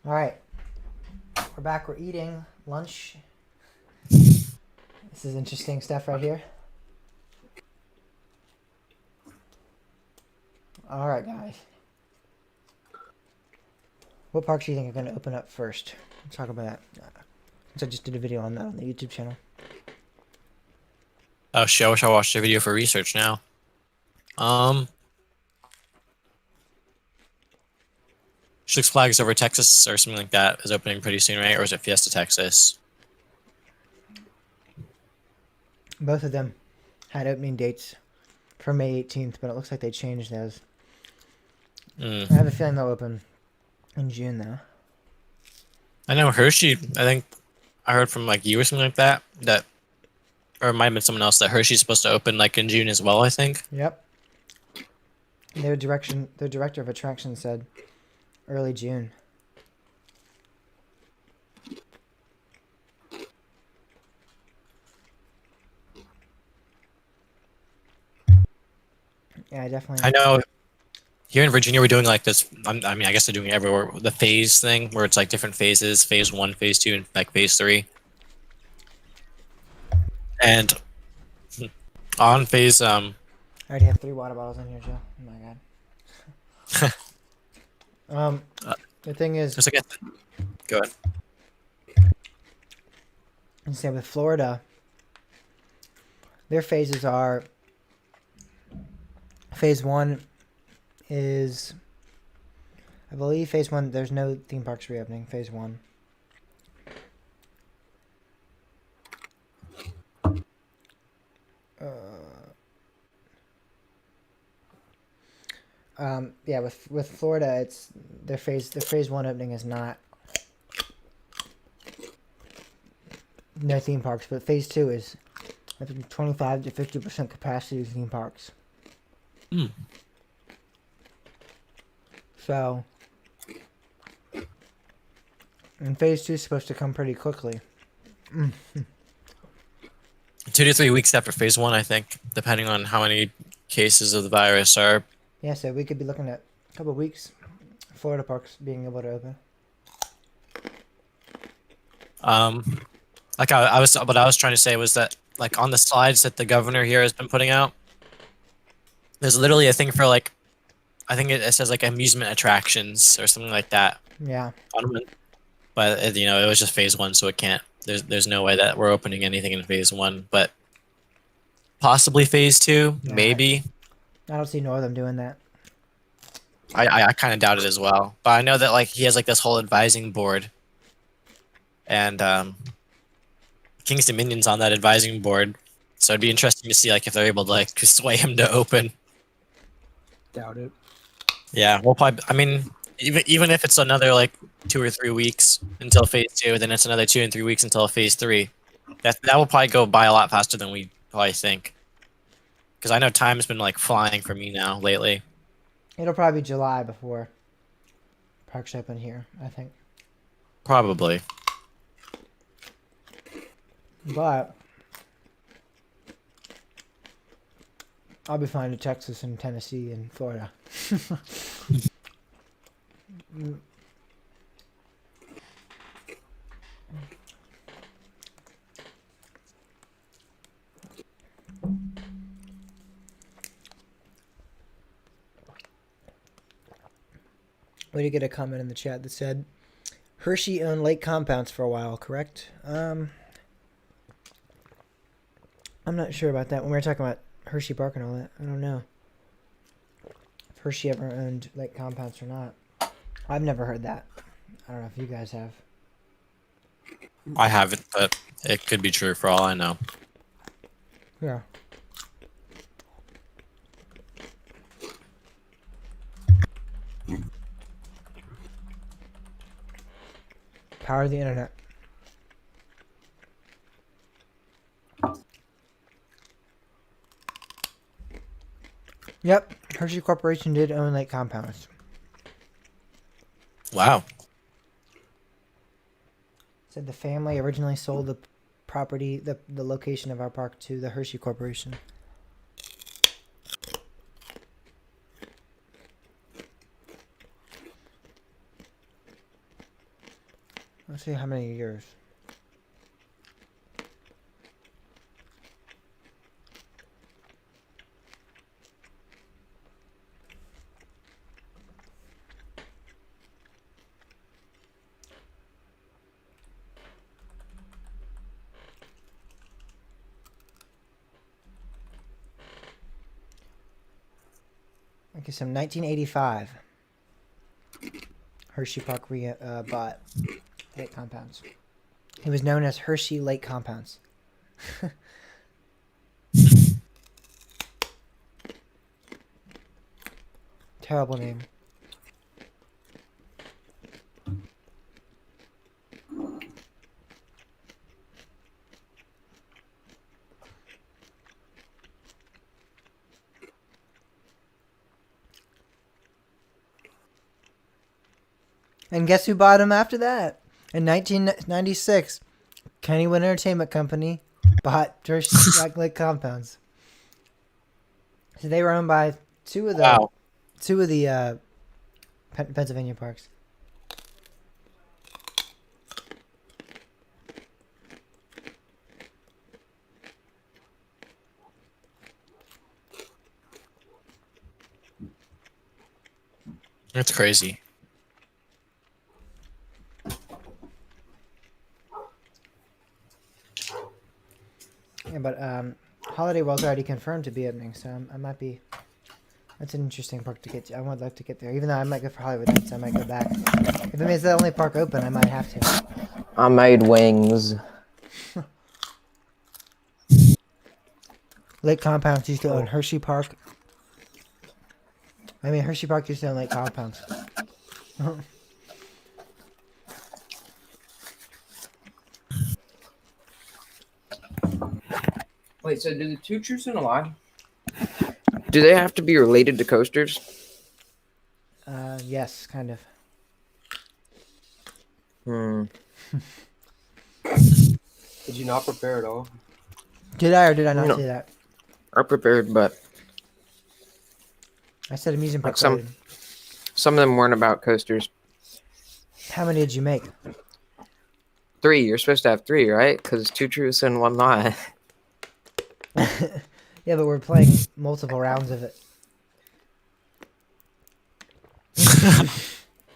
All right, we're back. We're eating lunch. This is interesting stuff right here. All right, guys. What parks do you think are going to open up first? Let's talk about that. So I just did a video on that on the YouTube channel. Oh shit, I wish I watched the video for research now. Six Flags Over Texas or something like that is opening pretty soon, right? Or is it Fiesta Texas? Both of them had opening dates for May 18th, but it looks like they changed those. I have a feeling they'll open in June, though. I know Hershey, I think I heard from like you or something like that, or it might have been someone else, that Hershey's supposed to open like in June as well, I think. Yep. Their director of attraction said early June. Yeah, definitely. I know here in Virginia we're doing like this, I mean, I guess they're doing it everywhere, the phase thing, where it's like different phases, phase 1, phase 2, and like phase 3. And on phase, I already have 3 water bottles in here, Joe. Oh my god. The thing is, just like go ahead. say with Florida, their phases are, phase 1 is, I believe phase 1, there's no theme parks reopening, phase 1. Yeah, with Florida, it's the phase 1 opening is not no theme parks, but phase 2 is, I think, 25 to 50% capacity of theme parks. So, and phase 2 is supposed to come pretty quickly. 2 to 3 weeks after phase 1, I think, depending on how many cases of the virus are. Yeah, so we could be looking at a couple of weeks, Florida parks being able to open. Like what I was trying to say was that, like, on the slides that the governor here has been putting out, there's literally a thing for, like, I think it says like amusement attractions or something like that. Yeah. But it was just phase 1, so it can't. There's no way that we're opening anything in phase 1, but possibly phase 2, Yeah, maybe. I don't see Northam doing that. I kind of doubt it as well, but I know that like he has like this whole advising board, and King's Dominion's on that advising board, so it'd be interesting to see like if they're able to like sway him to open. Doubt it. Yeah, we'll probably. I mean, even if it's another like 2 or 3 weeks until phase 2, then it's another 2 and 3 weeks until phase 3. That will probably go by a lot faster than we probably think. Because I know time's been like flying for me now lately. It'll probably be July before parks open here, I think. Probably. But I'll be flying to Texas and Tennessee and Florida. We did get a comment in the chat that said Hershey owned lake compounds for a while, correct? I'm not sure about that. When we were talking about Hershey Park and all that, I don't know if Hershey ever owned lake compounds or not. I've never heard that. I don't know if you guys have. I haven't, but it could be true for all I know. Yeah. Power of the internet. Yep, Hershey Corporation did own lake compounds. Wow. Said the family originally sold the property, the location of our park, to the Hershey Corporation. Let's see how many years. Okay, so 1985. Hershey Park bought Lake Compounds. It was known as Hershey Lake Compounds. Terrible name. And guess who bought them after that? In 1996, Kennywood Entertainment Company bought Hershey Lake Compounds. So they were owned by two of the Pennsylvania parks. That's crazy. Yeah, but Holiday World's already confirmed to be opening, so I might be. That's an interesting park to get to. I would like to get there, even though I might go for Hollywood Nights. I might go back. If it means the only park open, I might have to. I made wings. Lake Compounds used to own Hershey Park. I mean, Hershey Park used to own Lake Compounds. Wait, so do the two truths and a lie? Do they have to be related to coasters? Yes, kind of. Did you not prepare at all? Did I or did I not No. say that? I prepared, but I said amusement park. Like some of them weren't about coasters. How many did you make? 3. You're supposed to have 3, right? Because 2 truths and 1 lie. Yeah, but we're playing multiple rounds of it.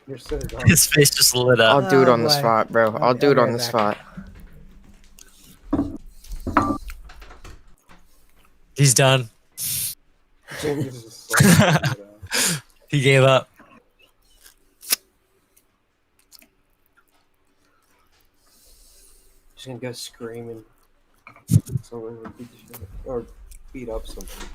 You're so dumb. His face just lit up. I'll do it Oh, on the boy. spot, bro. I'll do I'll it be on right the back. spot. He's done. James is just so He gave up. Just gonna go screaming. Someone would beat the shit or beat up something.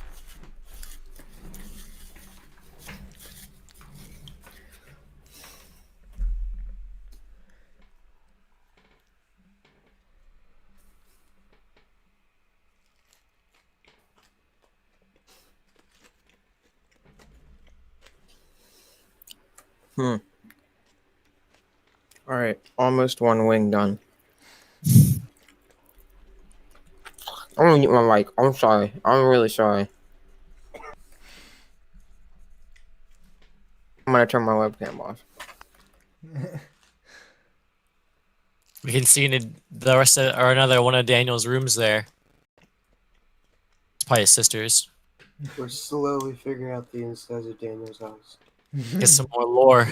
All right, almost 1 wing done. I'm gonna get my mic. I'm sorry. I'm really sorry. I'm gonna turn my webcam off. We can see the rest of, or another one of Daniel's rooms there. It's probably his sister's. We're slowly figuring out the insides of Daniel's house. Get some more lore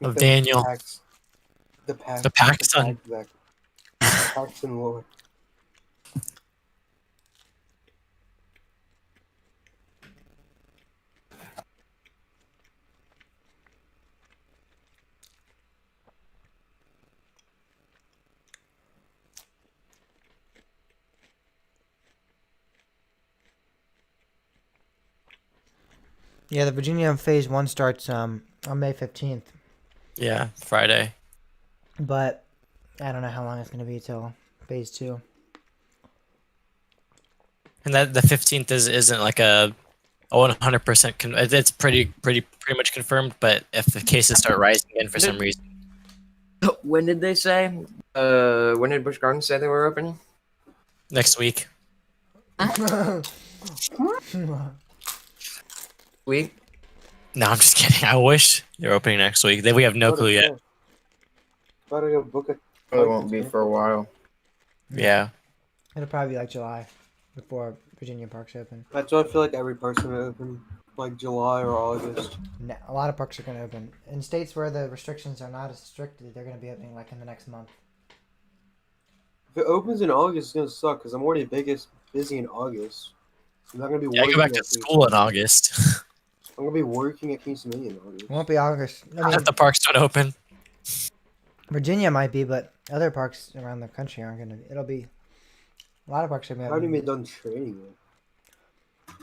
of Daniel. The Pax. The Paxton. Paxton lore. Yeah, the Virginia Phase 1 starts on May 15th. Yeah, Friday. But I don't know how long it's going to be till Phase 2. And that the 15th isn't like a 100%. It's pretty much confirmed. But if the cases start rising again for some reason, When did they say? When did Busch Gardens say they were open? next week. Week? No, I'm just kidding. I wish they're opening next week. We have no clue yet. Gotta go book a Probably won't be for a while. Yeah. It'll probably be like July before Virginia parks open. That's why I feel like every park's gonna open like July or August. No, a lot of parks are going to open. In states where the restrictions are not as strict, they're going to be opening like in the next month. If it opens in August, it's gonna suck because I'm already busy in August. I'm not gonna be Yeah, I working. go back to at school in Kingston. August. I'm gonna be working at Kingston in August. It won't be August. I mean, If the parks don't open. Virginia might be, but other parks around the country aren't going to. It'll be. A lot of parks are going I to haven't be even done training yet.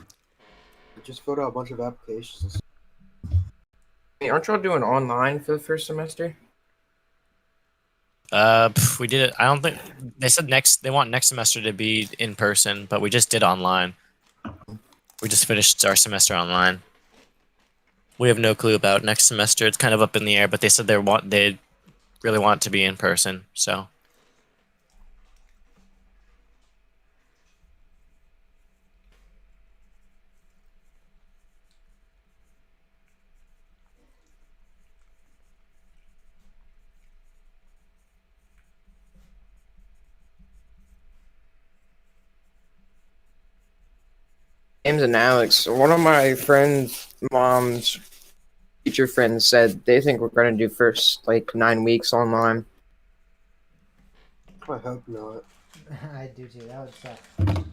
I just filled out a bunch of applications. Hey, aren't y'all doing online for the first semester? We did it. I don't think they said they want next semester to be in person, but we just did online. We just finished our semester online. We have no clue about next semester. It's kind of up in the air, but they said they really want it to be in person. So James and Alex, one of my friends' mom's teacher friends said they think we're going to do first like 9 weeks online. I hope not. I do too. That would suck.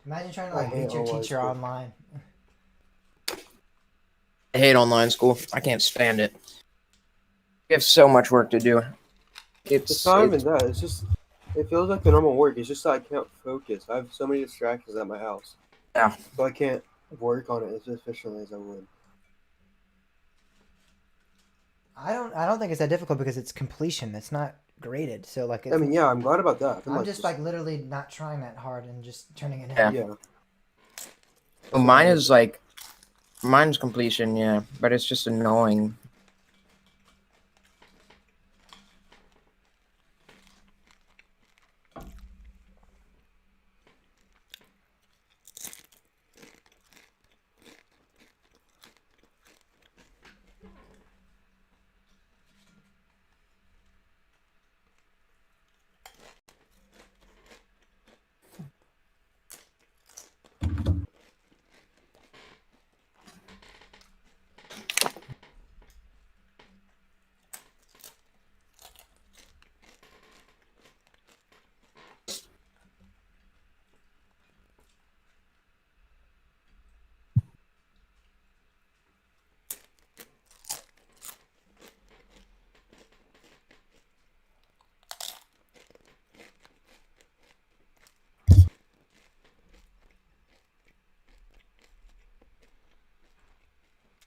Imagine trying to I like hate beat your online teacher school. online. I hate online school. I can't stand it. We have so much work to do. It's not even that. It's just it feels like the normal work. It's just that I can't focus. I have so many distractions at my house. Yeah. So I can't work on it as efficiently as I would. I don't think it's that difficult because it's completion. It's not graded. So like I mean, yeah, I'm glad about that. I'm just like literally not trying that hard and just turning it in. Yeah. yeah. Well, mine's completion, yeah, but it's just annoying.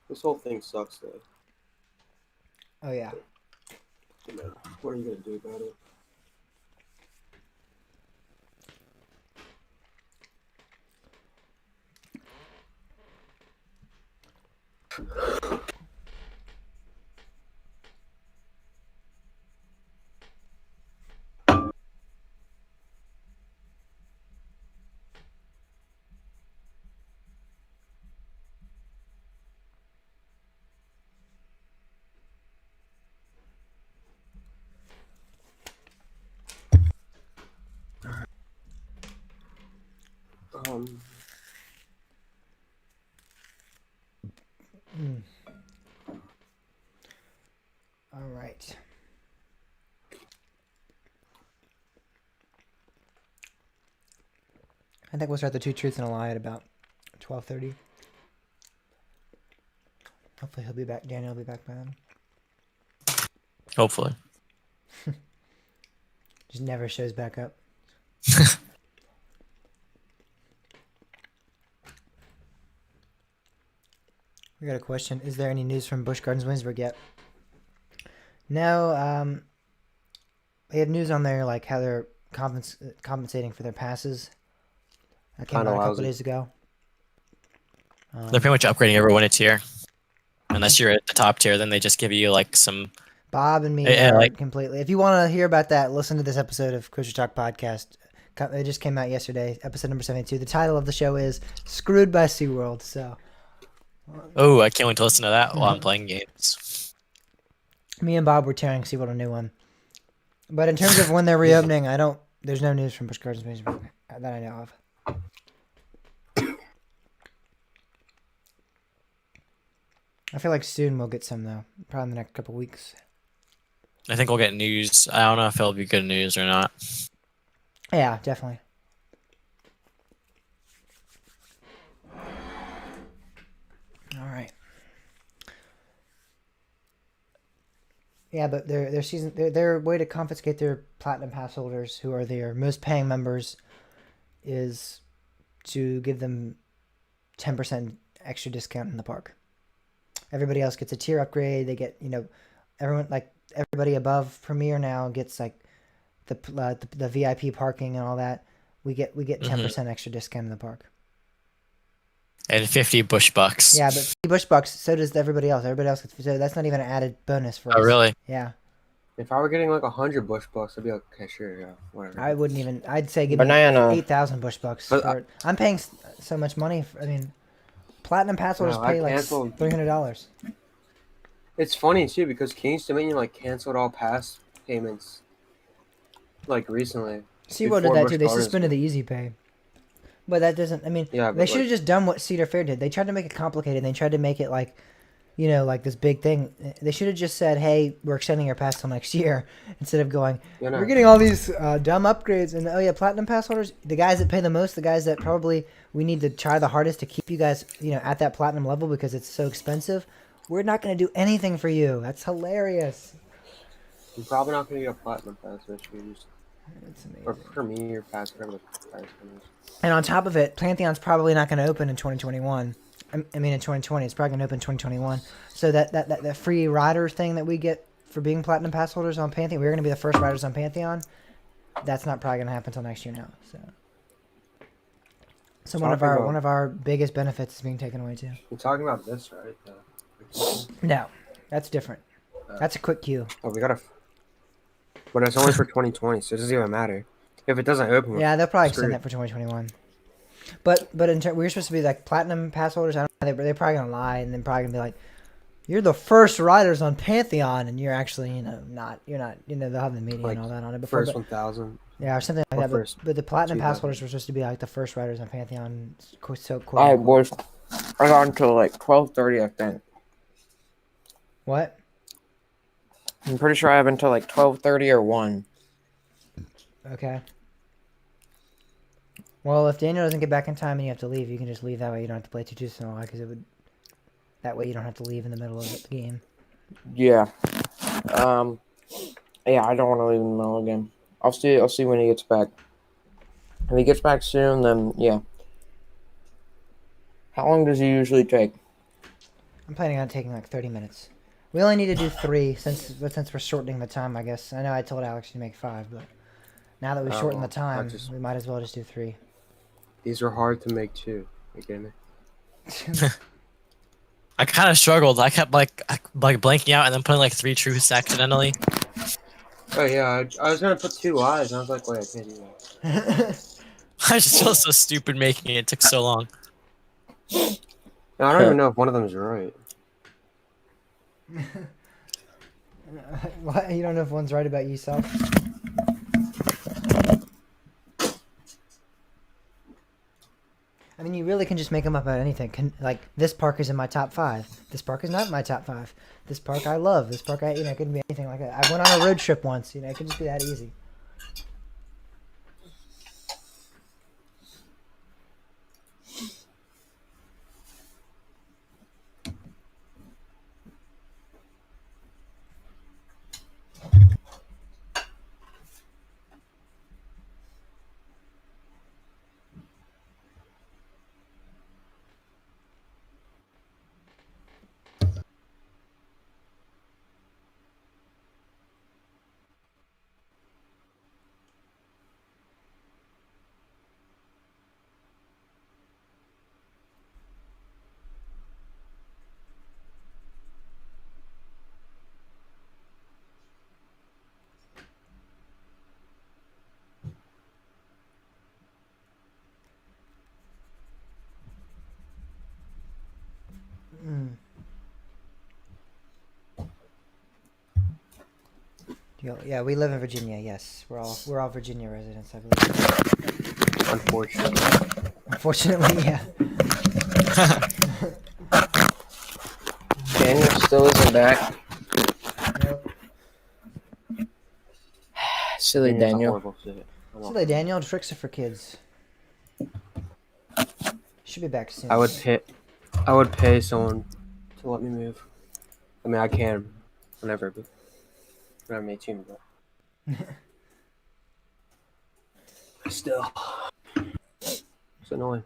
This whole thing sucks, though. Oh yeah. You know, what are you gonna do about it? Um, All right. I think we'll start the two truths and a lie at about 12:30. Hopefully he'll be back. Daniel will be back by then. hopefully. Just never shows back up. We got a question. Is there any news from Busch Gardens Williamsburg yet? No. They have news on there like how they're compensating for their passes. That came out Kinda a couple lousy. days ago. They're pretty much upgrading everyone a tier. Unless you're at the top tier, then they just give you like some. Bob and me Yeah, are like- completely. If you want to hear about that, listen to this episode of Coaster Talk Podcast. It just came out yesterday, episode number 72. The title of the show is "Screwed by SeaWorld." So, Oh, I can't wait to listen to that while I'm playing games. me and Bob were tearing SeaWorld a new one. But in terms of when they're reopening, I don't. There's no news from Busch Gardens Amusement Park that I know of. I feel like soon we'll get some though. Probably in the next couple weeks. I think we'll get news. I don't know if it'll be good news or not. Yeah, definitely. All right. Yeah, but their way to confiscate their platinum pass holders, who are their most paying members, is to give them 10% extra discount in the park. Everybody else gets a tier upgrade. They get, everyone, like everybody above Premier now gets like the VIP parking and all that. We get 10% extra discount in the park. And 50 bush bucks. Yeah, but 50 bush bucks. So does everybody else. Everybody else gets. So that's not even an added bonus for us. Oh, really? Yeah. If I were getting like 100 bush bucks, I'd be like, okay, sure, yeah, whatever. I wouldn't even. I'd say give Banana. me 8,000 bush bucks. But I'm paying so much money. I mean, platinum pass holders I pay like canceled. $300. It's funny too because Kings Dominion like canceled all pass payments like recently. SeaWorld did Before that Busch too. They Gardens suspended did. the Easy Pay. But that doesn't. I mean, Yeah, they but should have like, just done what Cedar Fair did. They tried to make it complicated. They tried to make it like, like this big thing. They should have just said, "Hey, we're extending your pass till next year," instead of going, "We're getting all these dumb upgrades." And oh yeah, platinum pass holders, the guys that pay the most, the guys that probably we need to try the hardest to keep you guys, at that platinum level because it's so expensive. We're not going to do anything for you. That's hilarious. I'm probably not gonna get a platinum pass this year, It's amazing. or Premier pass, whatever the price is. And on top of it, Pantheon's probably not going to open in 2021. I mean, in 2020, it's probably going to open in 2021. So that free rider thing that we get for being platinum pass holders on Pantheon, we're going to be the first riders on Pantheon. That's not probably going to happen until next year now. So one of our biggest benefits is being taken away too. We're talking about this, right? No, that's different. That's a quick queue. Oh, we gotta. But it's only for 2020, so it doesn't even matter. If it doesn't open, Yeah, they'll probably screwed. extend that for 2021. But we're supposed to be like platinum pass holders. I don't know, they're probably gonna lie and then probably gonna be like, "You're the first riders on Pantheon," and you're actually, not. You're not. They'll have the media Like, and all that on it before. First 1,000. Yeah, or something like Or that. first But the platinum pass 2,000. holders were supposed to be like the first riders on Pantheon. So quote All right, unquote. boys. I got until like 12:30, I think. What? I'm pretty sure I have until like 12:30 or 1. Okay. Well, if Daniel doesn't get back in time and you have to leave, you can just leave. That way you don't have to play too long because it would. That way you don't have to leave in the middle of the game. Yeah. Yeah, I don't want to leave in the middle again. I'll see when he gets back. If he gets back soon, then yeah. How long does he usually take? I'm planning on taking like 30 minutes. We only need to do 3 since we're shortening the time, I guess. I know I told Alex to make 5, but now that we shortened the time, we might as well just do 3. These were hard to make too. You get me? I kind of struggled. I kept like blanking out and then putting like 3 truths accidentally. Oh yeah, I was gonna put 2 lies, and I was like, wait, I can't do that. I just feel so stupid making it. It took so long. No, I don't even know if one of them is right. What? You don't know if one's right about yourself? I mean, you really can just make them up about anything. Like, this park is in my top 5. This park is not in my top 5. This park I love. This park it couldn't be anything like that. I went on a road trip once. It could just be that easy. Yeah, we live in Virginia. Yes, we're all Virginia residents, I believe. Unfortunately. Unfortunately, yeah. Daniel still isn't back. Nope. Silly Daniel's a Daniel. horrible fit. Silly Daniel, tricks are for kids. Should be back soon. I would pay someone to let me move. I mean, I can whenever, but when I'm 18. But still, it's annoying.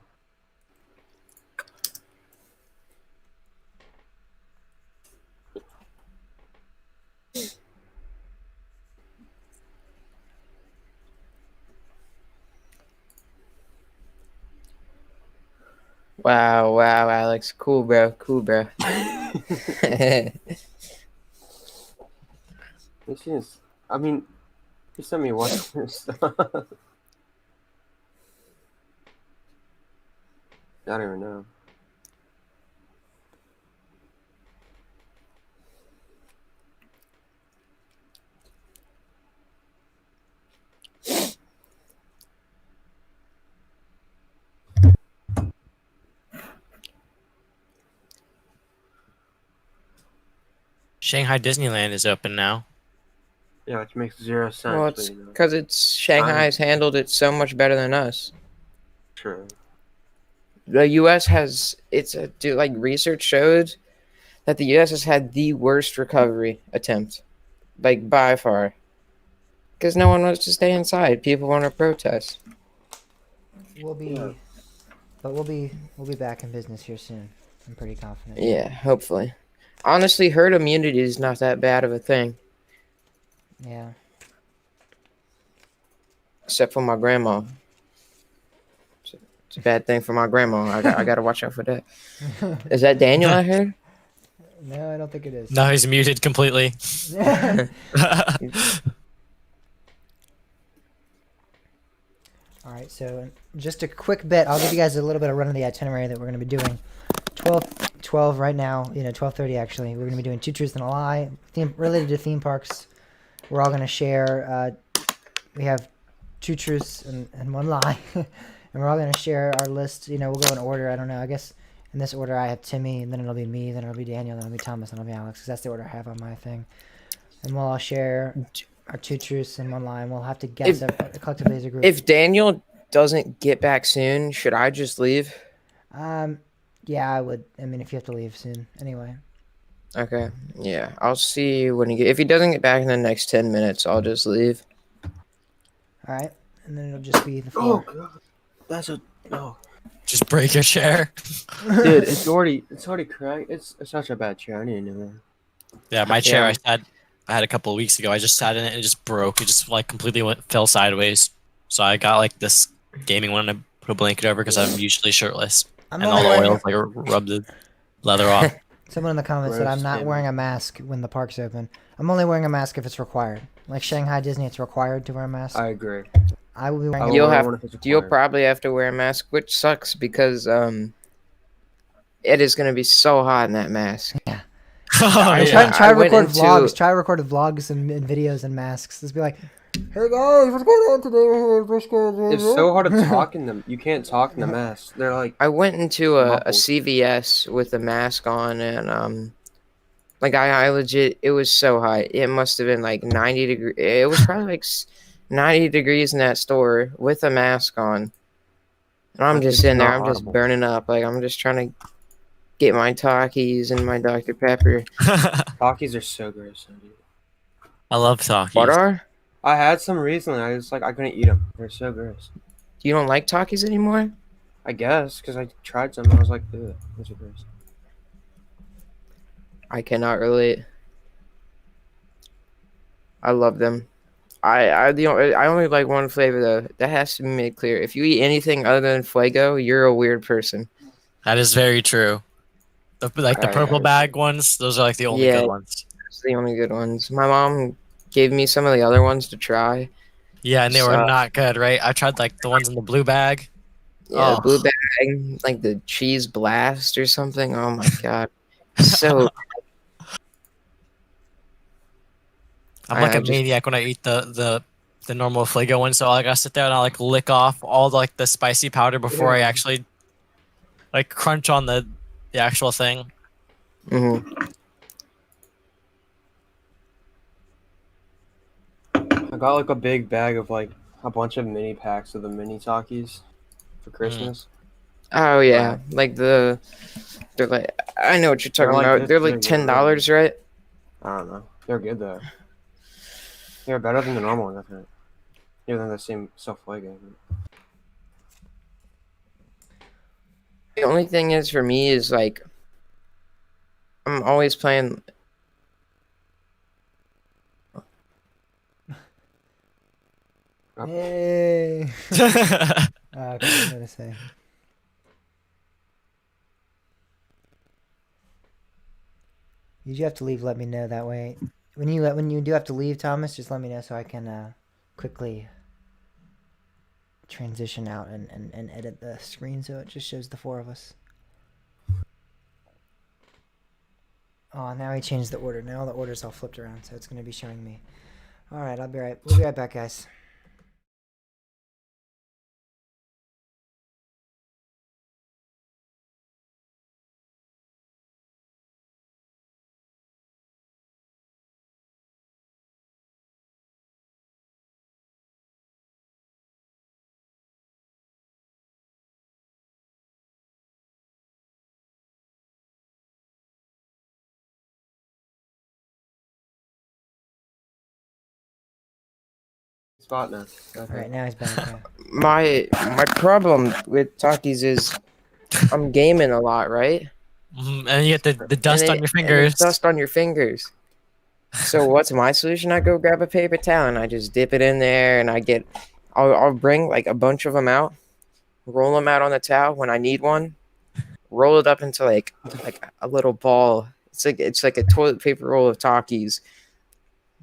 Wow, Alex. Cool, bro. Cool, bro. This is, I mean, he sent me one stuff. I don't even know. Shanghai Disneyland is open now. Yeah, which makes 0 sense. Well, but, it's you know, because Shanghai's handled it so much better than us. true. The U.S. has like research showed that the U.S. has had the worst recovery attempt, like by far, because no one wants to stay inside. People want to protest. We'll be back in business here soon. I'm pretty confident. Yeah, hopefully. Honestly, herd immunity is not that bad of a thing, Yeah. except for my grandma. It's a bad thing for my grandma. I got to watch out for that. Is that Daniel I heard? No, I don't think it is. No, he's muted completely. All right, so just a quick bit. I'll give you guys a little bit of run of the itinerary that we're going to be doing. 12 right now, 12:30 actually. We're going to be doing 2 truths and a lie, related to theme parks. We're all going to share. We have 2 truths and 1 lie, and we're all going to share our list. We'll go in order. I don't know. I guess in this order, I have Timmy, and then it'll be me, then it'll be Daniel, then it'll be Thomas, then it'll be Alex. Because that's the order I have on my thing. And we'll all share our 2 truths and 1 lie. And we'll have to guess collectively as a group. If Daniel doesn't get back soon, should I just leave? Yeah, I would. I mean, if you have to leave soon, anyway. Okay. Yeah, I'll see when if he doesn't get back in the next 10 minutes, I'll just leave. All right, and then it'll just be the floor. Oh god, that's a no. Just break your chair. Dude, it's already cracked. It's such a bad chair. I need a new one. Yeah, my chair Yeah. I had a couple of weeks ago. I just sat in it and it just broke. It just like completely fell sideways. So I got like this gaming one and I put a blanket over because I'm usually shirtless. I'm And only all the wearing. oils like rub the leather off. Someone in the comments said I'm not Roasted. wearing a mask when the park's open. I'm only wearing a mask if it's required. Like Shanghai Disney, it's required to wear a mask. I agree. I will be wearing. I a will You'll wear have one if it's You'll required. probably have to wear a mask, which sucks because it is going to be so hot in that mask. Yeah. Oh, I- Try yeah. to went record into- vlogs. Try to record vlogs and videos and masks. Just be like, "Hey guys, what's going on today?" It's so hard to talk in them. You can't talk in the mask. They're like I went into a Muffled. CVS with a mask on and like I legit, it was so hot. It must have been like 90 degrees. It was probably like 90 degrees in that store with a mask on. And I'm just It's sitting there. not I'm just audible. burning up. Like I'm just trying to get my Takis and my Dr. Pepper. Takis are so gross. Dude. I love Takis. What are? I had some recently. I was like, I couldn't eat them. They're so gross. You don't like Takis anymore? I guess because I tried some and I was like, ugh, those are gross. I cannot relate. I love them. I only like one flavor though. That has to be made clear. If you eat anything other than Fuego, you're a weird person. That is very true. The Alright, purple guys. bag ones, those are like the only Yeah. good ones. That's the only good ones. My mom gave me some of the other ones to try. Yeah, and they were So- not good, right? I tried like the ones in the blue bag. Yeah, Oh. blue bag, like the cheese blast or something. Oh my god, so I'm like I a just maniac when I eat the normal Flago one. So like I sit there and I like lick off all like the spicy powder before I Yeah. actually like crunch on the actual thing. mhm. I got like a big bag of like a bunch of mini packs of the mini Takis for Mm. Christmas. Oh yeah, Wow. like they're like I know what you're They're talking like about. this They're like big. They're really $10, good. right? I don't know. They're good though. They're better than the normal one, I think. Even than the same stuff like it. The only thing is for me is like I'm always playing. Hey. Okay, what was I gonna say? Did you have to leave? Let me know that way. When you do have to leave, Thomas, just let me know so I can quickly transition out and edit the screen so it just shows the four of us. Oh, now he changed the order. Now the order's all flipped around, so it's gonna be showing me. All right, we'll be right back, guys. Spot now. All Okay. right, now he's back. Yeah. My problem with Takis is I'm gaming a lot, right? And you get the dust on your And there's fingers. dust on your fingers. So what's my solution? I go grab a paper towel and I just dip it in there, and I'll bring like a bunch of them out, roll them out on the towel when I need one, roll it up into like a little ball. It's like a toilet paper roll of Takis.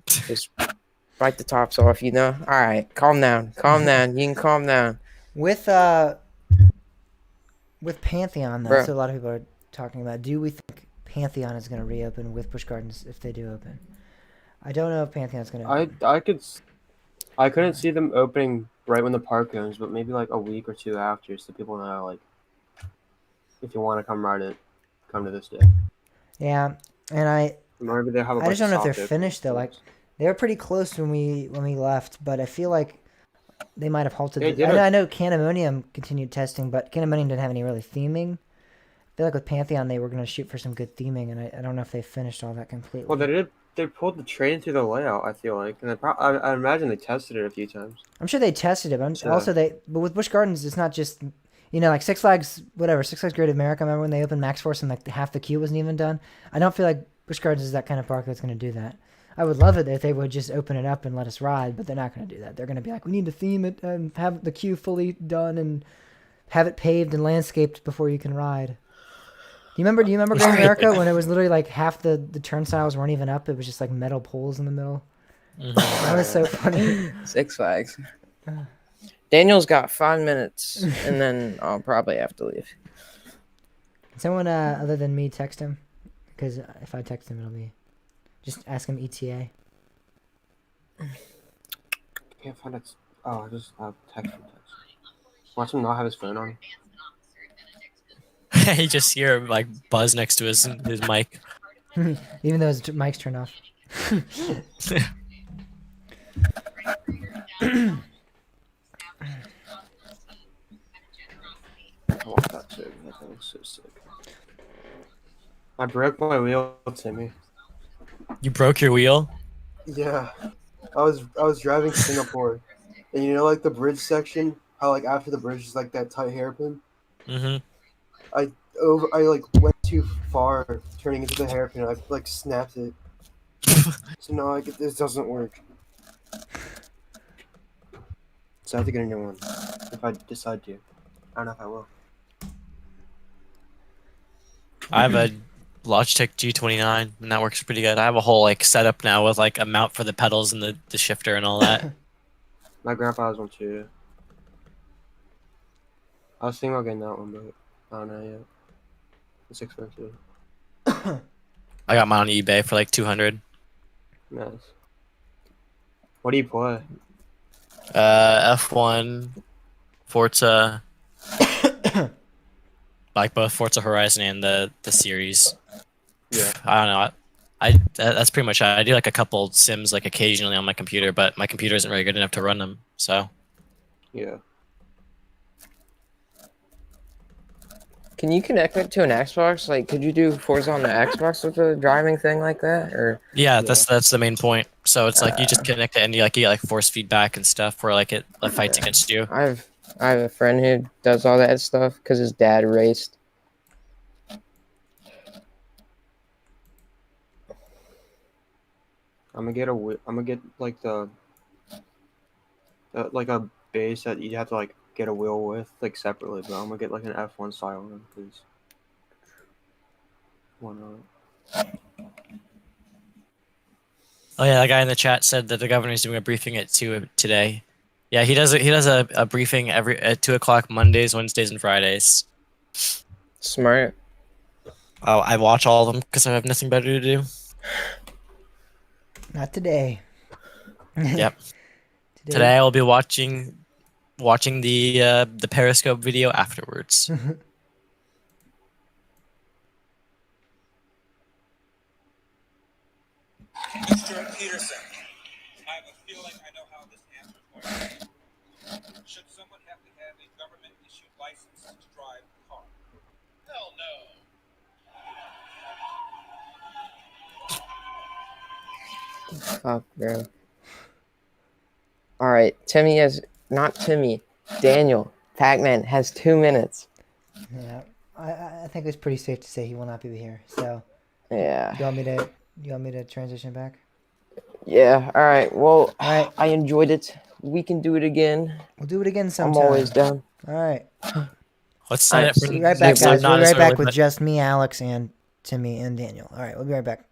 Just bite the tops off, you know. All right, calm down, calm down. You can calm down, With Pantheon though, bro. so a lot of people are talking about. Do we think Pantheon is gonna reopen with Busch Gardens if they do open? I don't know if Pantheon's gonna open. I couldn't see them opening right when the park opens, but maybe like a week or two after, so people know like if you want to come ride it, come to this day. Yeah, and I Maybe they have a I just bunch of don't know if they're soft openings. finished though. Like they were pretty close when we left, but I feel like they might have halted. They did I know Candemonium continued testing, but Candemonium didn't have any really theming. I feel like with Pantheon they were gonna shoot for some good theming, and I don't know if they finished all that completely. Well, they did. They pulled the train through the layout. I feel like, and I imagine they tested it a few times. I'm sure they tested it, but So- also but with Busch Gardens, it's not just, like Six Flags, whatever, Six Flags Great America. Remember when they opened Max Force and like half the queue wasn't even done? I don't feel like Busch Gardens is that kind of park that's going to do that. I would love it if they would just open it up and let us ride, but they're not going to do that. They're going to be like, we need to theme it and have the queue fully done and have it paved and landscaped before you can ride. Do you remember Great America when it was literally like half the turnstiles weren't even up? It was just like metal poles in the middle. That was so funny. Six Flags. Daniel's got 5 minutes, and then I'll probably have to leave. Someone other than me text him, because if I text him, it'll be just ask him ETA. Can't find it. Oh, I just text him. Watch him not have his phone on. You just hear him like buzz next to his mic. Even though his mic's turned off. I want that too. That thing looks so sick. I broke my wheel, Timmy. You broke your wheel? Yeah, I was driving to Singapore, and you know like the bridge section, how like after the bridge is like that tight hairpin. Mm-hmm. I like went too far, turning into the hairpin. I like snapped it. So now this doesn't work. So I have to get a new one if I decide to. I don't know if I will. I have a Logitech G29, and that works pretty good. I have a whole like setup now with like a mount for the pedals and the shifter and all that. My grandpa has one too. I was thinking about getting that one, but I don't know yet. It's expensive. I got mine on eBay for like 200. Nice. What do you play? F1, Forza, like both Forza Horizon and the series. Yeah. I don't know. That's pretty much it. I do like a couple sims like occasionally on my computer, but my computer isn't very good enough to run them. So Yeah. Can you connect it to an Xbox? Like, could you do Forza on the Xbox with a driving thing like that? Or yeah, Yeah. that's the main point. So it's like you just uh, connect it and you get like force feedback and stuff where like it fights yeah. against you. I have a friend who does all that stuff because his dad raced. I'm gonna get like like a base that you have to like get a wheel with like separately, but I'm gonna get like an F1 style one because why not? Oh yeah, that guy in the chat said that the governor's doing a briefing at 2 today. Yeah, he does a briefing every at 2 o'clock Mondays, Wednesdays, and Fridays. Smart. Oh, I watch all of them because I have nothing better to do. Not today. Yep. Today I will be watching the Periscope video afterwards. Mr. Peterson, I have a feeling I know how this answer is going to be. Should someone have to have a government-issued license to drive a car? Hell no. Fuck, bro. All right, Timmy has not Timmy. Daniel Pac-Man has 2 minutes. Yeah, I think it's pretty safe to say he will not be here. So, Yeah. you want me to transition back? Yeah. All right. Well, All right, I enjoyed it. We can do it again. we'll do it again sometime. I'm always down. All right. Let's All set right, it for Be right back, next time. guys. We'll Not be as right back early, with but- just me, Alex, and Timmy and Daniel. All right, we'll be right back.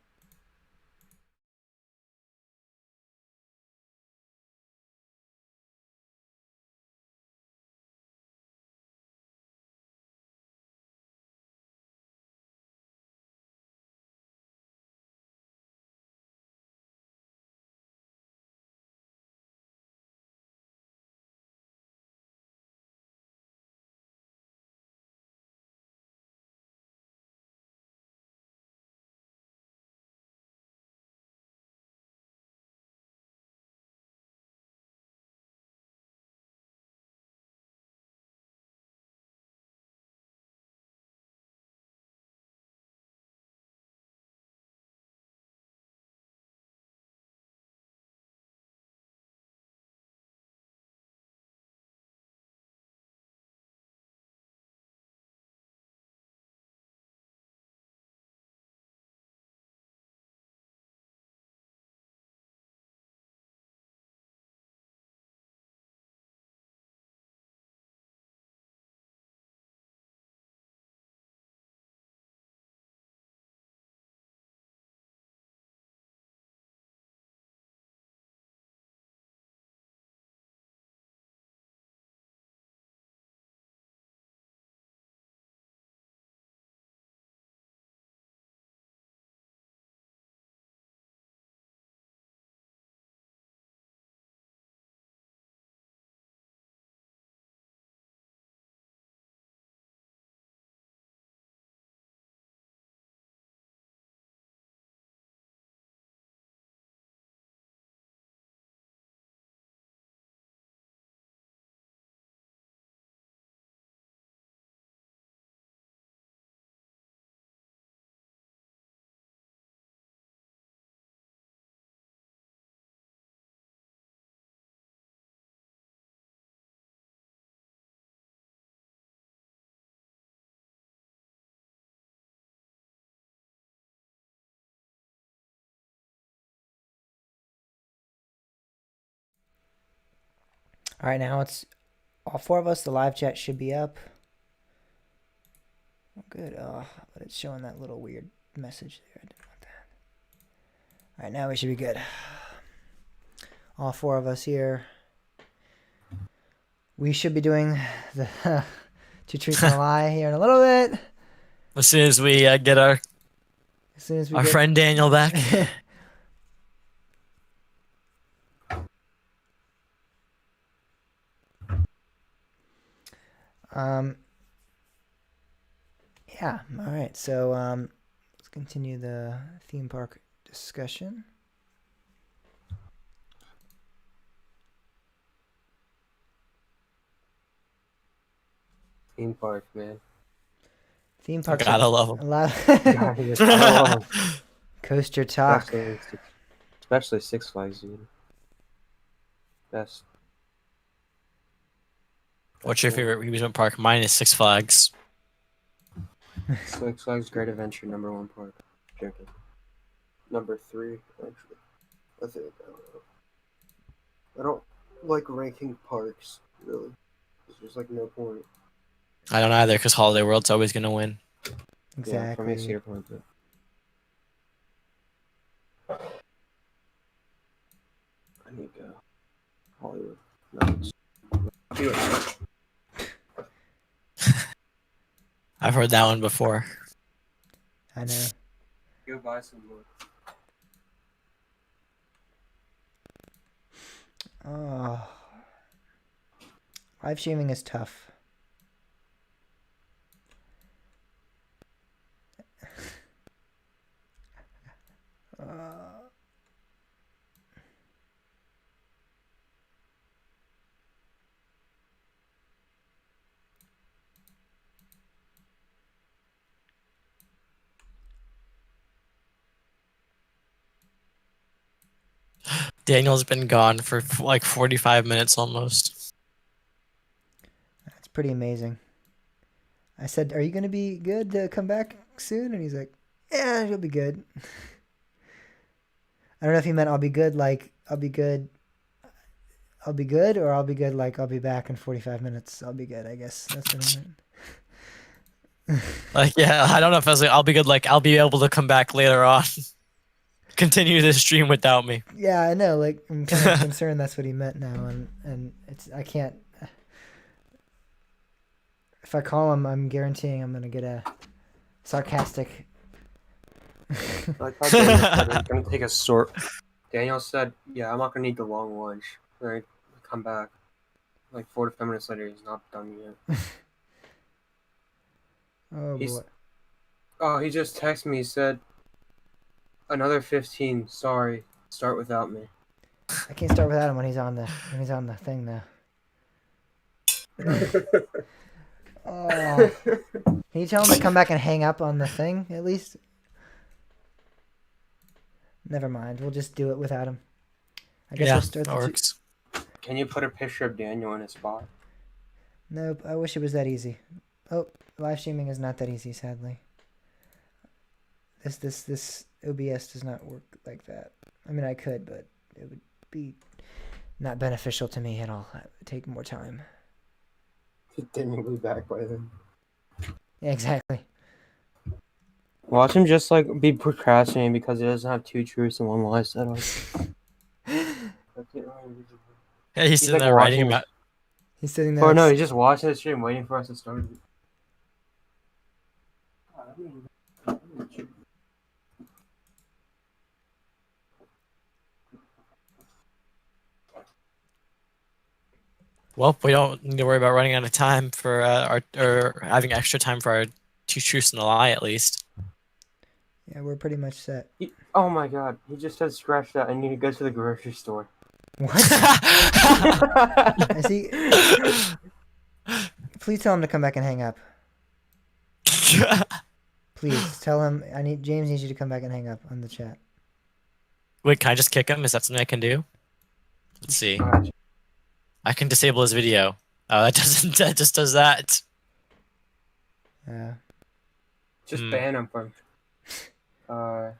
All right, now it's all 4 of us. The live chat should be up. Oh, good. Oh, but it's showing that little weird message there. I didn't want that. All right, now we should be good. All 4 of us here. We should be doing the 2 Truths and a Lie here in a little bit. As soon as we get our As soon as we our get... friend Daniel back. Yeah. All right. So let's continue the theme park discussion. Theme park, man. Theme parks Gotta are love a 'em. lot. God, you just gotta love 'em. Coaster talk. Especially Six Flags, dude. Best. What's your favorite amusement park? Mine is Six Flags. Six Flags Great Adventure, #1 park. Joking. Number 3, actually. I think. I don't know. I don't like ranking parks, really. There's just like no point. I don't either because Holiday World's always gonna win. Yeah, for me, Exactly. Cedar Point. But... I need to go. Hollywood. No, I'll be right back. I've heard that one before. I know. Go buy some more. Oh, live streaming is tough. Daniel's been gone for like 45 minutes almost. That's pretty amazing. I said, "Are you gonna be good to come back soon?" And he's like, "Yeah, you'll be good." I don't know if he meant I'll be good, like I'll be good, or I'll be good, like I'll be back in 45 minutes. I'll be good, I guess. That's what he meant. Like, yeah, I don't know if I was like, I'll be good. Like, I'll be able to come back later on. Continue this stream without me. Yeah, I know. Like, I'm kind of concerned that's what he meant now, and I can't. If I call him, I'm guaranteeing I'm gonna get a sarcastic. Like how Daniel said, we're gonna take a short. Daniel said, "Yeah, I'm not gonna need the long lunch." Right, come back. Like 45 minutes later, he's not done yet. Oh He's- boy. Oh, he just texted me. He said, "Another 15. Sorry, start without me." I can't start without him when he's on the thing now. Oh. Can you tell him to come back and hang up on the thing at least? Never mind. We'll just do it without him. I guess Yeah, we'll start that the works. Can you put a picture of Daniel in his spot? Nope. I wish it was that easy. Oh, live streaming is not that easy, sadly. This OBS does not work like that. I mean, I could, but it would be not beneficial to me at all. It would take more time. Daniel will be back by then. Yeah, exactly. Watch him just like be procrastinating because he doesn't have 2 truths and 1 lie set up. Yeah, he's sitting like there writing watching about. He's sitting there. Or no, he's just watching the stream, waiting for us to start. Well, we don't need to worry about running out of time for or having extra time for our 2 truths and a lie at least. Yeah, we're pretty much set. Oh my god, he just said scratch that. I need to go to the grocery store. What? Is he? Please tell him to come back and hang up. Please tell him. James needs you to come back and hang up on the chat. Wait, can I just kick him? Is that something I can do? Let's see. I can disable his video. Oh, that doesn't. That just does that. Yeah. Just ban him from. I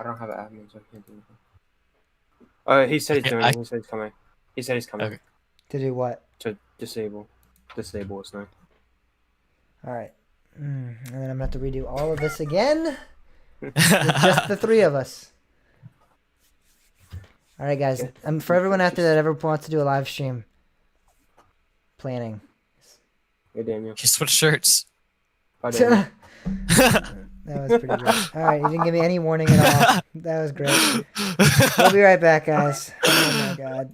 don't have an admin, so I can't do anything. He said he's doing it. He said he's coming. He said he's coming. Okay. To do what? To disable his thing. All right. And then I'm gonna have to redo all of this again. With just the 3 of us. All right, guys. For everyone out there that ever wants to do a live stream, planning. Hey, Daniel. He switched shirts. Bye, Daniel. That was pretty great. All right, you didn't give me any warning at all. That was great. We'll be right back, guys. Oh my god.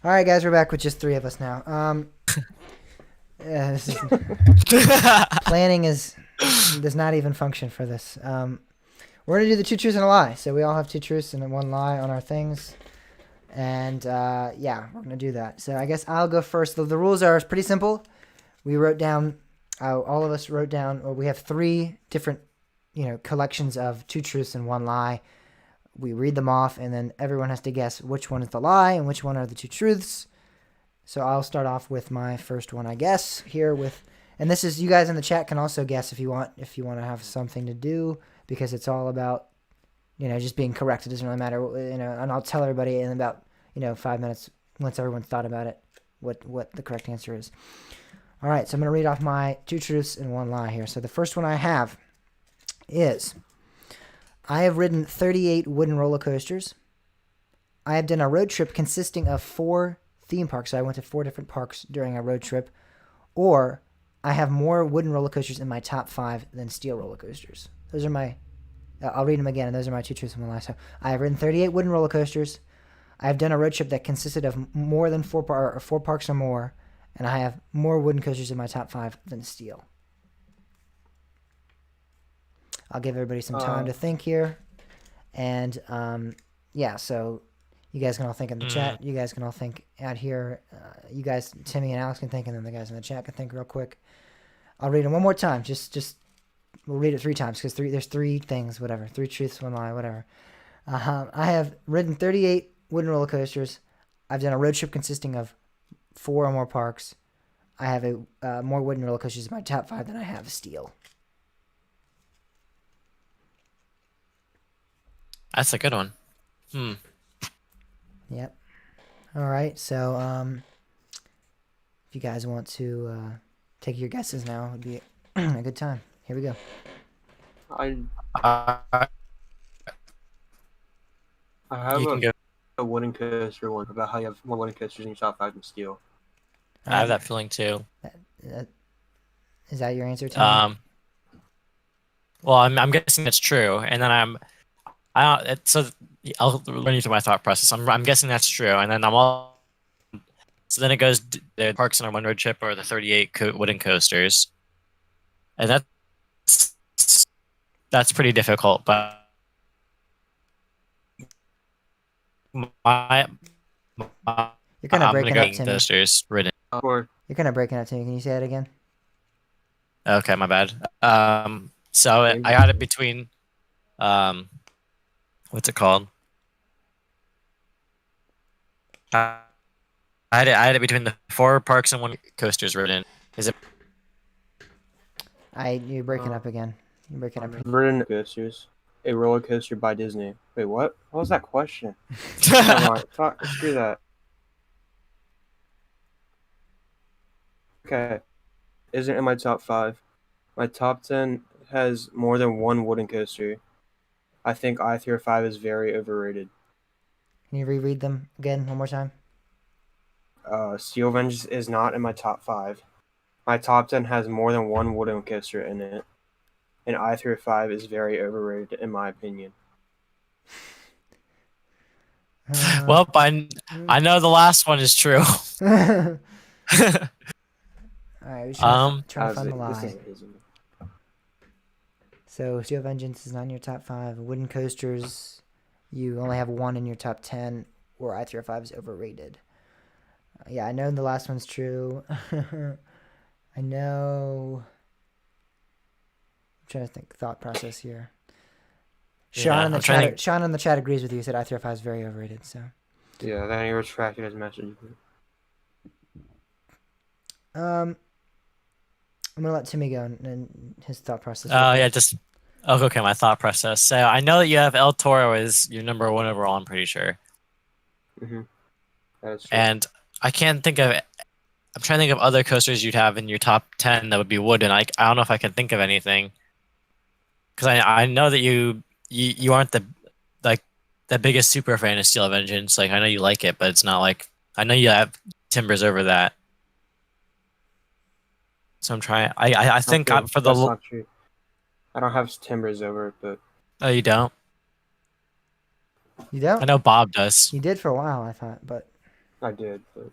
All right, guys, we're back with just 3 of us now. Yeah, this is, planning does not even function for this. We're gonna do the 2 truths and a lie. So we all have 2 truths and 1 lie on our things, and yeah, we're gonna do that. So I guess I'll go first. The rules are pretty simple. We wrote down, all of us wrote down. Or we have 3 different, collections of 2 truths and 1 lie. We read them off, and then everyone has to guess which one is the lie and which one are the 2 truths. So I'll start off with my first one, I guess, here with, and this is, you guys in the chat can also guess if you want to have something to do, because it's all about, just being correct. It doesn't really matter, and I'll tell everybody in about, 5 minutes, once everyone's thought about it, what the correct answer is. All right, so I'm going to read off my 2 truths and 1 lie here. So the first one I have is, I have ridden 38 wooden roller coasters. I have done a road trip consisting of 4 theme parks. So I went to 4 different parks during a road trip. Or I have more wooden roller coasters in my top 5 than steel roller coasters. Those are my, I'll read them again, and those are my 2 truths and 1 lie. So I have ridden 38 wooden roller coasters. I have done a road trip that consisted of more than 4 parks or more. And I have more wooden coasters in my top 5 than steel. I'll give everybody some time to think here. And yeah, so you guys can all think in the chat. You guys can all think out here. You guys, Timmy and Alex, can think, and then the guys in the chat can think real quick. I'll read it one more time. Just we'll read it 3 times, because there's 3 things, whatever. 3 truths, 1 lie, whatever. I have ridden 38 wooden roller coasters. I've done a road trip consisting of 4 or more parks. I have more wooden roller coasters in my top 5 than I have steel. That's a good one. Yep. All right. So, if you guys want to take your guesses now, it would be a good time. Here we go. I Uh, have you can go. a wooden coaster one about how you have more wooden coasters in your top 5 than steel. I have that feeling too. Is that your answer, Timmy? Well, I'm guessing that's true, and then so I'll run you through my thought process. I'm guessing that's true, and then so then it goes the parks on our 1 road trip or the 38 wooden coasters, and that's pretty difficult. But my You're kind of I'm breaking gonna up, go Timmy. coasters ridden. Or You're kind of breaking up, Timmy. Can you say that again? Okay, my bad. So I got it between, what's it called? I had it between the 4 parks and 1 coasters ridden. Is it? You're breaking up again. You're breaking up. I've ridden coasters. A roller coaster by Disney. Wait, what? What was that question? Never mind. Fuck, screw that. Okay. Isn't in my top 5. My top 10 has more than 1 wooden coaster. I think I-3 5 is very overrated. Can you reread them again one more time? Steel Vengeance is not in my top 5. My top 10 has more than 1 wooden coaster in it. And I-3 5 is very overrated, in my opinion. Well, I know the last one is true. All right, we're trying to find the lie. So, Steel Vengeance is not in your top 5. Wooden coasters, you only have 1 in your top 10, or I-3 5 is overrated. Yeah, I know the last one's true. I know. I'm trying to think thought process here. Sean in the chat agrees with you. He said I-3 5 is very overrated. So. Yeah, then he retracted his message. I'm gonna let Timmy go and his thought process. Oh yeah, okay. My thought process. So I know that you have El Toro as your number 1 overall. I'm pretty sure. That's true. And I can't think of. I'm trying to think of other coasters you'd have in your top 10 that would be wooden. I don't know if I can think of anything. Because I know that you aren't the biggest super fan of Steel Vengeance. Like I know you like it, but it's not like I know you have timbers over that. So I'm trying. I think that's for the. That's not true. I don't have timbers over it, but. Oh, you don't? You don't? I know Bob does. You did for a while, I thought, but I did, but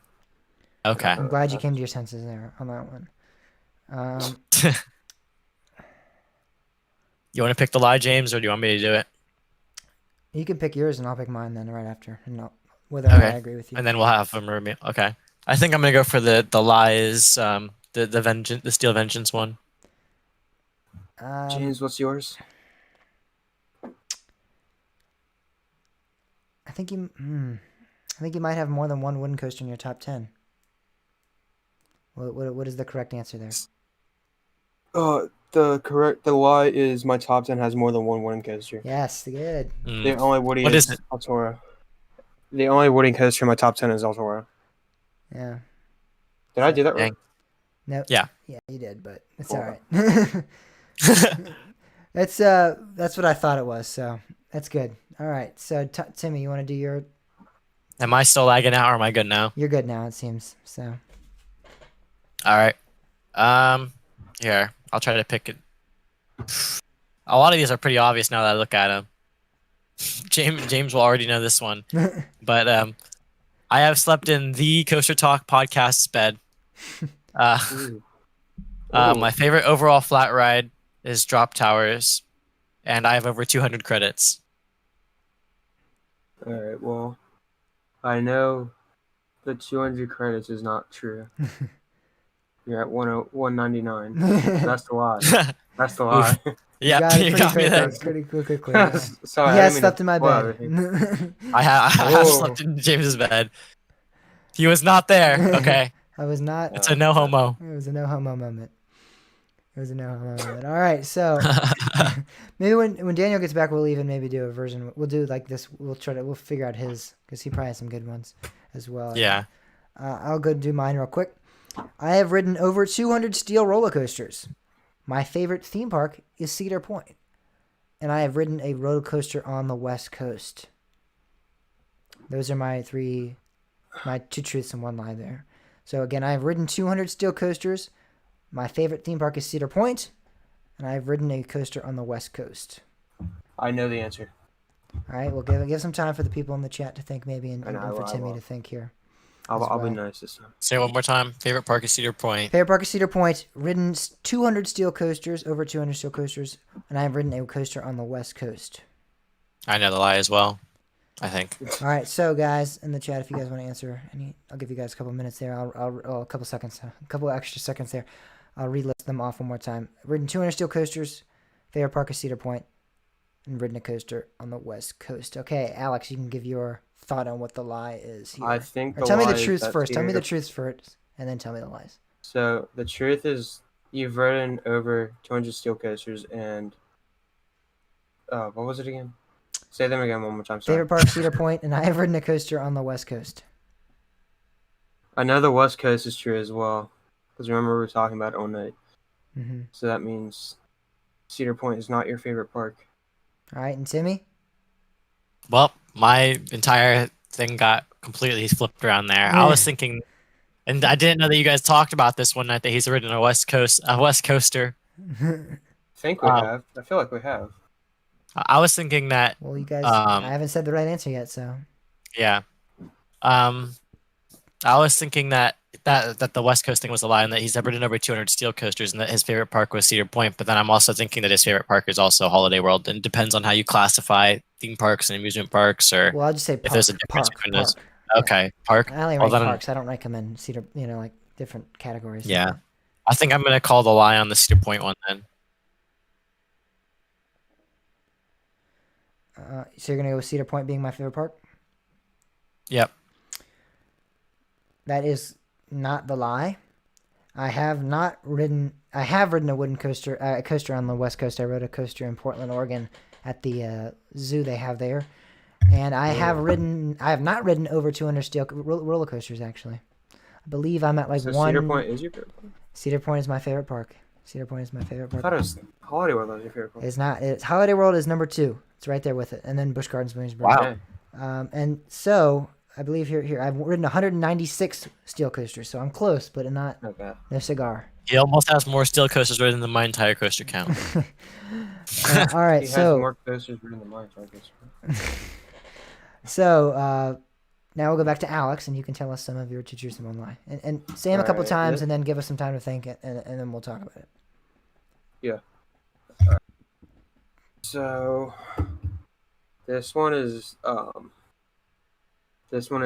Okay. I'm glad you came to your senses there on that one. You want to pick the lie, James, or do you want me to do it? You can pick yours, and I'll pick mine then right after, and whether or not I Okay. agree with you. And then we'll have them review. Okay. I think I'm gonna go for the lies, the vengeance, the steel vengeance one. James, what's yours? I think you might have more than one wooden coaster in your top 10. What is the correct answer there? The lie is my top 10 has more than one wooden coaster. Yes, good. The only Woody What is it? Altora. The only wooden coaster in my top 10 is Altora. Yeah. Did I do that right? Dang. No. Yeah. Yeah, you did, but it's Cool. all right. That's what I thought it was. So that's good. All right. So Timmy, you want to do your? Am I still lagging out, or am I good now? You're good now, it seems. So. All right. Here, I'll try to pick it. A lot of these are pretty obvious now that I look at them. James will already know this one, but I have slept in the Coaster Talk podcast's bed. Ooh. My favorite overall flat ride is Drop Towers, and I have over 200 credits. All right. Well, I know the 200 credits is not true. You're at 199. That's the lie. That's the lie. Yeah, got it you got me there. pretty quickly. Yeah. Sorry, He I has didn't mean slept to in my spoil bed. everything. I have Whoa. slept in James's bed. He was not there. Okay, I was not. it's a no homo. It was a no homo moment. All right, so maybe when Daniel gets back, we'll even maybe do a version. We'll do like this. We'll figure out his because he probably has some good ones as well. Yeah. I'll go do mine real quick. I have ridden over 200 steel roller coasters. My favorite theme park is Cedar Point, and I have ridden a roller coaster on the West Coast. Those are my two truths and one lie there. So again, I have ridden 200 steel coasters. My favorite theme park is Cedar Point, and I've ridden a coaster on the West Coast. I know the answer. All right, we'll give some time for the people in the chat to think maybe, and I for will, Timmy to think here. I'll be well. nice this time. Say it one more time. Favorite park is Cedar Point. Favorite park is Cedar Point. Ridden 200 steel coasters, over 200 steel coasters, and I've ridden a coaster on the West Coast. I know the lie as well, I think. All right, so guys in the chat, if you guys want to answer, I'll give you guys a couple minutes there. A couple seconds, a couple extra seconds there. I'll relist them off one more time. Ridden 200 steel coasters. Favorite park is Cedar Point, and ridden a coaster on the West Coast. Okay, Alex, you can give your thought on what the lie is here. I think Or the tell me lie the is truth that first. Tell me Cedar- the truth first, and then tell me the lies. So the truth is, you've ridden over 200 steel coasters, and what was it again? Say them again one more time. Sorry. Favorite park, Cedar Point, and I have ridden a coaster on the West Coast. I know the West Coast is true as well, because remember we were talking about it all night. Mm-hmm. So that means Cedar Point is not your favorite park. All right, and Timmy? Well, my entire thing got completely flipped around there. I was thinking, and I didn't know that you guys talked about this one night that he's ridden a West Coaster. I think we have. I feel like we have. I was thinking that, Well, you guys, I haven't said the right answer yet, so. yeah. I was thinking that the West Coast thing was a lie, and that he's ridden over 200 steel coasters, and that his favorite park was Cedar Point. But then I'm also thinking that his favorite park is also Holiday World, and it depends on how you classify theme parks and amusement parks, or Well, I'll just say park. if there's a difference between those. Park. Okay, park. I only Well, rank then- parks. I don't rank them in Cedar, like different categories. Yeah, I think I'm gonna call the lie on the Cedar Point one then. So you're going to go with Cedar Point being my favorite park? Yep. That is not the lie. I have ridden a wooden coaster, a coaster on the West Coast. I rode a coaster in Portland, Oregon at the zoo they have there. And I have not ridden over 200 steel roller coasters, actually. I believe I'm at like So one. Cedar Point is your favorite park? Cedar Point is my favorite park. Cedar Point is my favorite I park. thought it was Holiday World was your favorite park. It's not. It's Holiday World is number 2. It's right there with it. And then Busch Gardens, Williamsburg. Wow. Okay. And so I believe here I've ridden 196 steel coasters, so I'm close, but not Not bad. no cigar. He almost has more steel coasters ridden than my entire coaster count. All right, He has so more coasters ridden than mine, so I guess. now we'll go back to Alex, and you can tell us some of your two truths and one lie, and say them a couple Alright, times, and then give us some time to think, and then we'll talk about it. Yeah. So this one is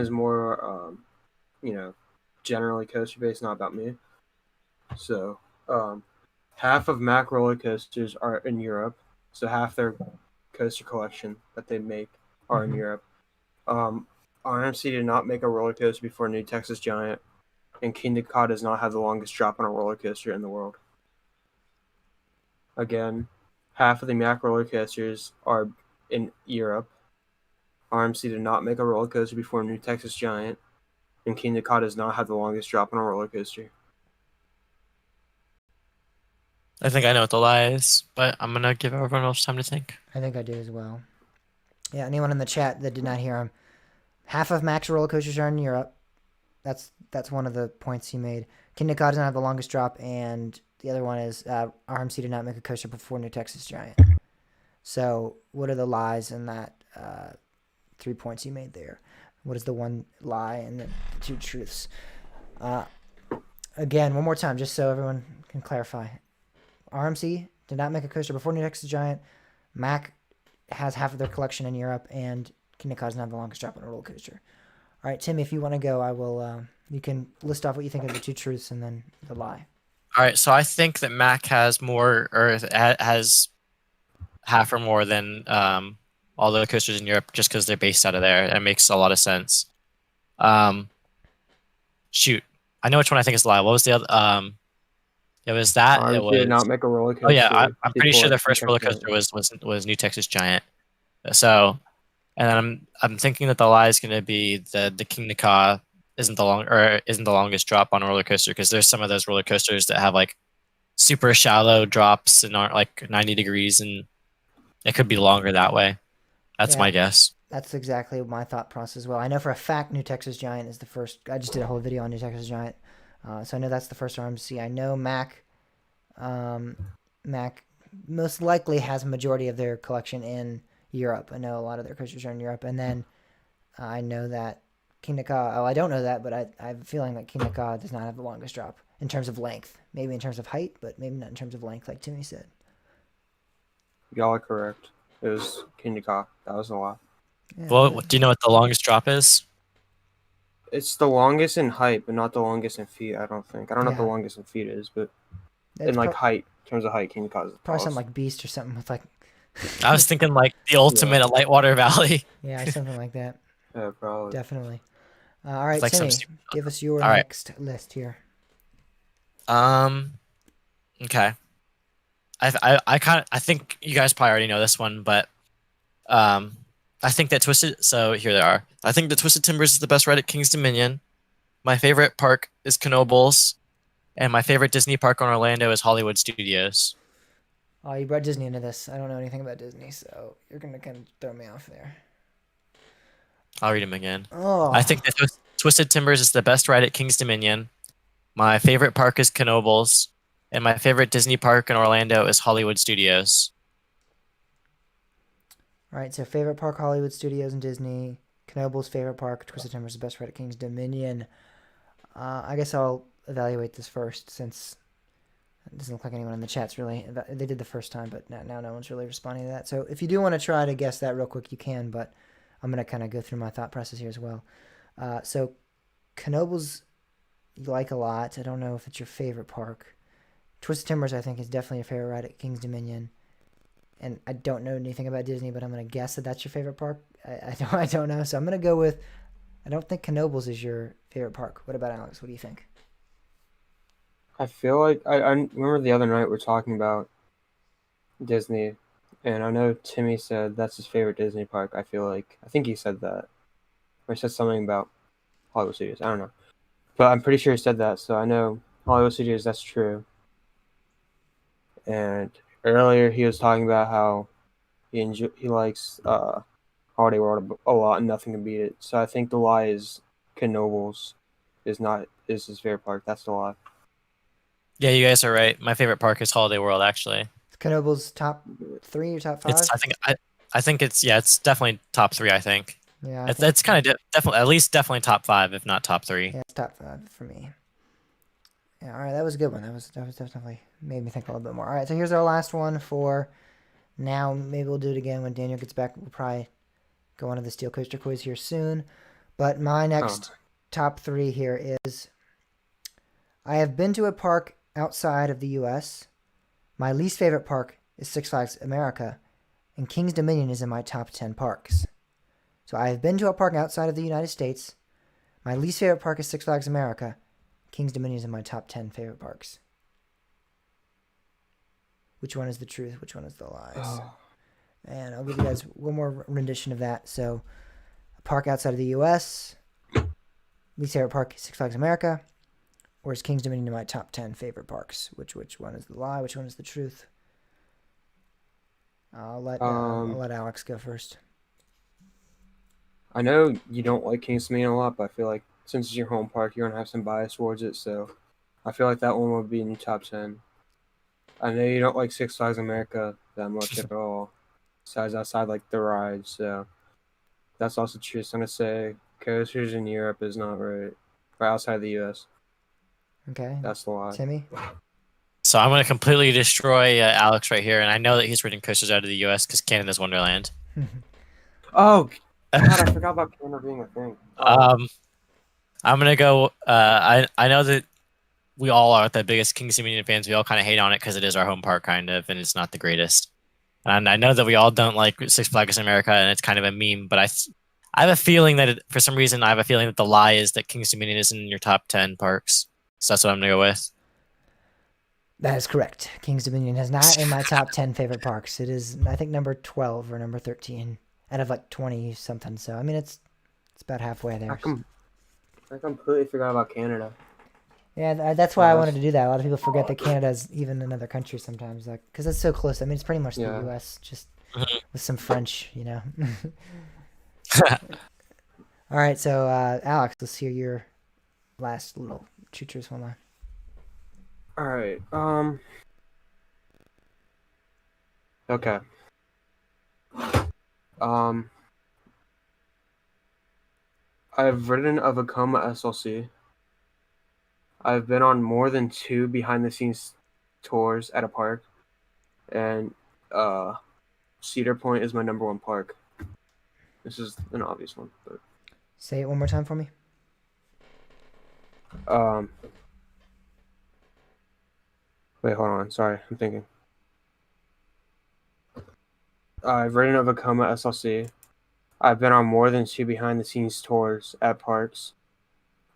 more generally coaster based, not about me. So half of Mack roller coasters are in Europe, so half their coaster collection that they make are in Europe. RMC did not make a roller coaster before New Texas Giant, and Kingda Ka does not have the longest drop on a roller coaster in the world. Again, half of the Mack roller coasters are in Europe. RMC did not make a roller coaster before New Texas Giant, and Kingda Ka does not have the longest drop on a roller coaster. I think I know what the lie is, but I'm gonna give everyone else time to think. I think I do as well. Yeah, anyone in the chat that did not hear him, half of Max roller coasters are in Europe. That's one of the points he made. Kingda Ka doesn't have the longest drop, and the other one is RMC did not make a coaster before New Texas Giant. So what are the lies in that 3 points he made there? What is the one lie and the two truths? Again, one more time, just so everyone can clarify. RMC did not make a coaster before New Texas Giant. Mack has half of their collection in Europe, and Kingda Ka doesn't have the longest drop on a roller coaster. All right, Tim, if you want to go, I will. You can list off what you think of the two truths and then the lie. All right, so I think that Mac has more, or has half or more than all the coasters in Europe, just because they're based out of there. That makes a lot of sense. Shoot, I know which one I think is the lie. What was the other? It was that. It RMC did was. not make a roller coaster. Oh yeah, I'm pretty sure the before first New roller Texas coaster Giant. was New Texas Giant. So, and then I'm thinking that the lie is going to be the Kingda Ka isn't the longest drop on a roller coaster, because there's some of those roller coasters that have like super shallow drops and aren't like 90 degrees, and it could be longer that way. That's Yeah. my guess. That's exactly my thought process as well. I know for a fact New Texas Giant is the first. I just did a whole video on New Texas Giant, so I know that's the first RMC. I know Mack most likely has a majority of their collection in Europe. I know a lot of their coasters are in Europe, and then I know that Kingda Ka. Oh, I don't know that, but I have a feeling that Kingda Ka does not have the longest drop in terms of length. Maybe in terms of height, but maybe not in terms of length, like Timmy said. Y'all are correct. It was Kingda Ka. That was a lie. Yeah, Well, good. do you know what the longest drop is? It's the longest in height, but not the longest in feet. I don't think. I don't know what the Yeah. longest in feet is, but It's in like height, in terms of height, Kingda Ka is the probably tallest. something like Beast or something with like. I was thinking like the ultimate at Lightwater Valley. Yeah, something like that. Yeah, probably. Definitely. All right, Like some Timmy, give us your All right. next list here. Okay. I think you guys probably already know this one, but I think that Twisted. So here they are. I think that Twisted Timbers is the best ride at King's Dominion. My favorite park is Knoebels, and my favorite Disney park in Orlando is Hollywood Studios. Oh, you brought Disney into this. I don't know anything about Disney, so you're gonna kind of throw me off there. I'll read them again. Oh, I think that Twisted Timbers is the best ride at King's Dominion. My favorite park is Knoebels, and my favorite Disney park in Orlando is Hollywood Studios. all right. So favorite park, Hollywood Studios and Disney. Knoebels' favorite park, Twisted Timbers, the best ride at King's Dominion. I guess I'll evaluate this first, since it doesn't look like anyone in the chat's really. They did the first time, but now no one's really responding to that. So if you do want to try to guess that real quick, you can. But I'm gonna kind of go through my thought process here as well. So Knoebels you like a lot. I don't know if it's your favorite park. Twisted Timbers, I think, is definitely your favorite ride at King's Dominion. And I don't know anything about Disney, but I'm gonna guess that that's your favorite park. I don't know, so I'm gonna go with. I don't think Knoebels is your favorite park. What about Alex? What do you think? I feel like I remember the other night we were talking about Disney, and I know Timmy said that's his favorite Disney park. I think he said that, or he said something about Hollywood Studios. I don't know, but I'm pretty sure he said that. So I know Hollywood Studios. That's true. And earlier he was talking about how he likes Holiday World a lot, and nothing can beat it. So I think the lie is Knoebels is his favorite park. That's the lie. Yeah, you guys are right. My favorite park is Holiday World, actually. Is Knoebels top 3 or top 5? I think it's definitely top 3. I think. Yeah, I It's think, it's kind of definitely at least definitely top 5, if not top 3. yeah, it's top 5 for me. Yeah, all right, that was a good one. That was definitely made me think a little bit more. All right, so here's our last one for now. Maybe we'll do it again when Daniel gets back. We'll probably go on to the Steel Coaster quiz here soon. But my Oh, next top 3 here is I have been to a park outside of the U.S. My least favorite park is Six Flags America, and King's Dominion is in my top 10 parks. So I have been to a park outside of the United States. My least favorite park is Six Flags America. King's Dominion is in my top 10 favorite parks. Which one is the truth? Which one is the lies? oh. And I'll give you guys one more rendition of that. So, a park outside of the U.S., least favorite park, Six Flags America, or is King's Dominion in my top 10 favorite parks? Which one is the lie? Which one is the truth? I'll let Alex go first. I know you don't like King's Dominion a lot, but I feel like since it's your home park, you're gonna have some bias towards it. So I feel like that one would be in your top 10. I know you don't like Six Flags America that much at all, besides outside like the rides. So that's also true. So I'm gonna say coasters in Europe is not right, right outside the U.S. Okay. That's the lie. Timmy? So I'm going to completely destroy Alex right here, and I know that he's ridden coasters out of the U.S. because Canada's Wonderland. Oh God, I forgot about Canada being a thing. I'm gonna go. I know that we all are the biggest King's Dominion fans. We all kind of hate on it because it is our home park, kind of, and it's not the greatest. And I know that we all don't like Six Flags America, and it's kind of a meme. But I have a feeling that for some reason, I have a feeling that the lie is that King's Dominion is in your top 10 parks. So that's what I'm gonna go with. That is correct. King's Dominion is not in my top 10 favorite parks. It is, I think, number 12 or number 13 out of like 20 something. So, I mean, it's about halfway there. I completely forgot about Canada. Yeah, that's why I wanted to do that. A lot of people forget that Canada's even another country sometimes, like because it's so close. I mean, it's pretty much the U.S. just with some French, you know. All right, so Alex, let's hear your last little choo-choos. Hold on. All right. Okay. I've ridden a Vekoma SLC. I've been on more than 2 behind-the-scenes tours at a park, and Cedar Point is my number 1 park. This is an obvious one, but Say it one more time for me. wait, hold on. Sorry, I'm thinking. I've ridden a Vekoma SLC. I've been on more than 2 behind-the-scenes tours at parks,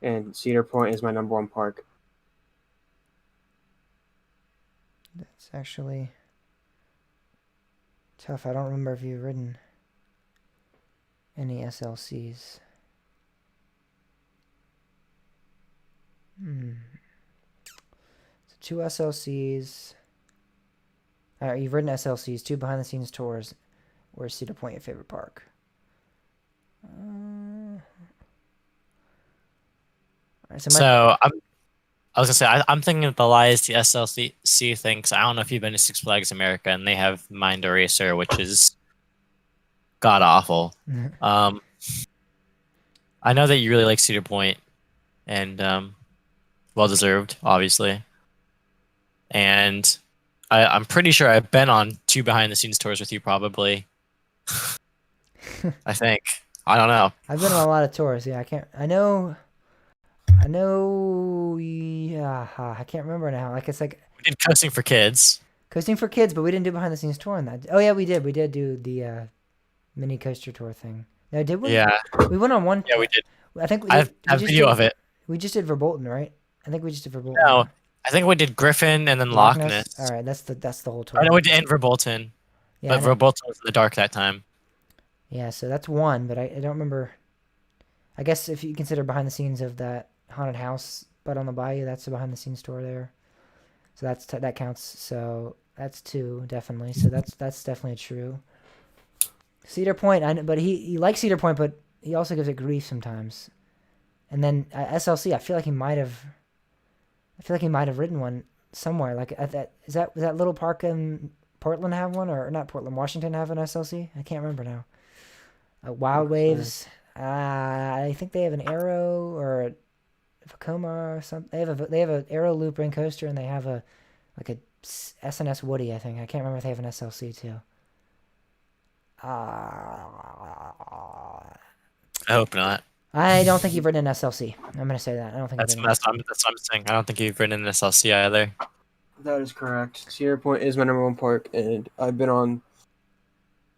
and Cedar Point is my number 1 park. That's actually tough. I don't remember if you've ridden any SLCs. So 2 SLCs. All right, you've ridden SLCs, 2 behind-the-scenes tours. Where's Cedar Point your favorite park? All right, So I was gonna say I'm thinking that the lie is the SLC thing. 'Cause I don't know if you've been to Six Flags America, and they have Mind Eraser, which is god awful. I know that you really like Cedar Point, and well deserved, obviously. And I'm pretty sure I've been on 2 behind the scenes tours with you, probably. I think. I don't know. I've been on a lot of tours. Yeah, I know. Yeah, I can't remember now. Like it's like We did Coasting for Kids. Coasting for Kids, but we didn't do behind the scenes tour on that. Oh yeah, we did. We did do the mini coaster tour thing. No, did we? Yeah. We went on one. Yeah, we did. I think I have a video of it. We just did Verbolten, right? I think we just did Verbolten. No, I think we did Griffin and then Loch Ness. All right, that's the whole tour. I know we did Verbolten, Yeah, but Verbolten was in the dark that time. Yeah, so that's one, but I don't remember. I guess if you consider behind the scenes of that haunted house, but on the bayou, that's the behind the scenes tour there. So that counts. So that's 2 definitely. So that's definitely true. Cedar Point, but he likes Cedar Point, but he also gives it grief sometimes. And then SLC, I feel like he might have ridden one somewhere. Like was that little park in Portland have one, or not Portland, Washington have an SLC? I can't remember now. Wild Okay. Waves. I think they have an Arrow or a Vekoma or something. They have an Arrow loop ring coaster, and they have a like a SNS Woody. I think I can't remember if they have an SLC too. I hope not. I don't think you've ridden an SLC. I'm gonna say that. I don't think you've That's ridden that's what I'm saying. I don't think you've ridden an SLC either. That is correct. Cedar Point is my number one park, and I've been on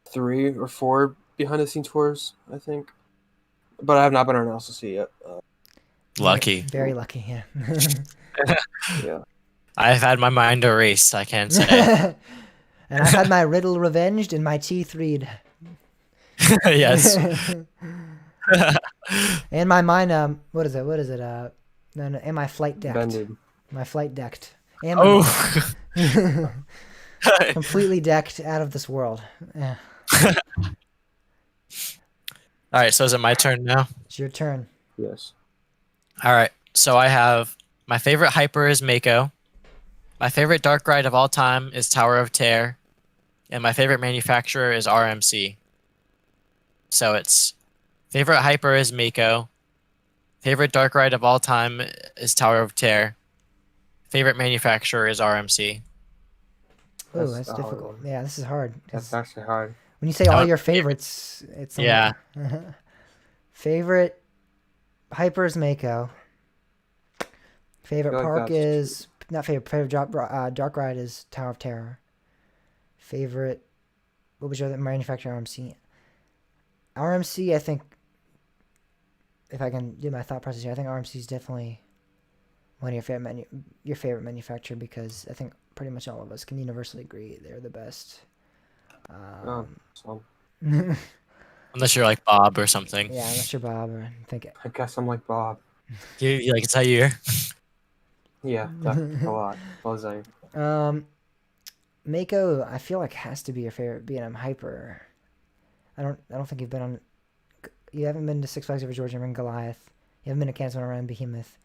3 or 4 behind the scenes tours, I think. But I have not been on an LCC yet. Lucky. Very lucky, yeah. Yeah. I've had my mind erased. I can't say. And I've had my riddle revenged and my teeth read. Yes. And my mind, what is it? No, and my flight decked. Bended. My flight decked. And my Oh. completely decked out of this world. Yeah. All right. So is it my turn now? It's your turn. Yes. All right. So I have my favorite hyper is Mako. My favorite dark ride of all time is Tower of Terror. And my favorite manufacturer is RMC. So it's favorite hyper is Mako. Favorite dark ride of all time is Tower of Terror. Favorite manufacturer is RMC. Oh, That's that's a hard difficult. one. Yeah, this is hard. 'cause That's actually hard. when you say all Oh, your favorites, it's Yeah. Favorite hyper is Mako. Favorite I feel like park that's is not favorite. Favorite dark ride is Tower of Terror. Favorite. What was your other manufacturer? RMC. RMC. I think. If I can do my thought process here, I think RMC is definitely one of your favorite manufacturer, because I think pretty much all of us can universally agree they're the best. Oh, so Unless you're like Bob or something. Yeah, unless you're Bob, or I think I guess I'm like Bob. You like it's how you. Yeah, a lot. What was I? Mako, I feel like has to be your favorite B&M hyper. I don't think you've been on. You haven't been to Six Flags Over Georgia and Goliath. You haven't been to Kansas Run Behemoth.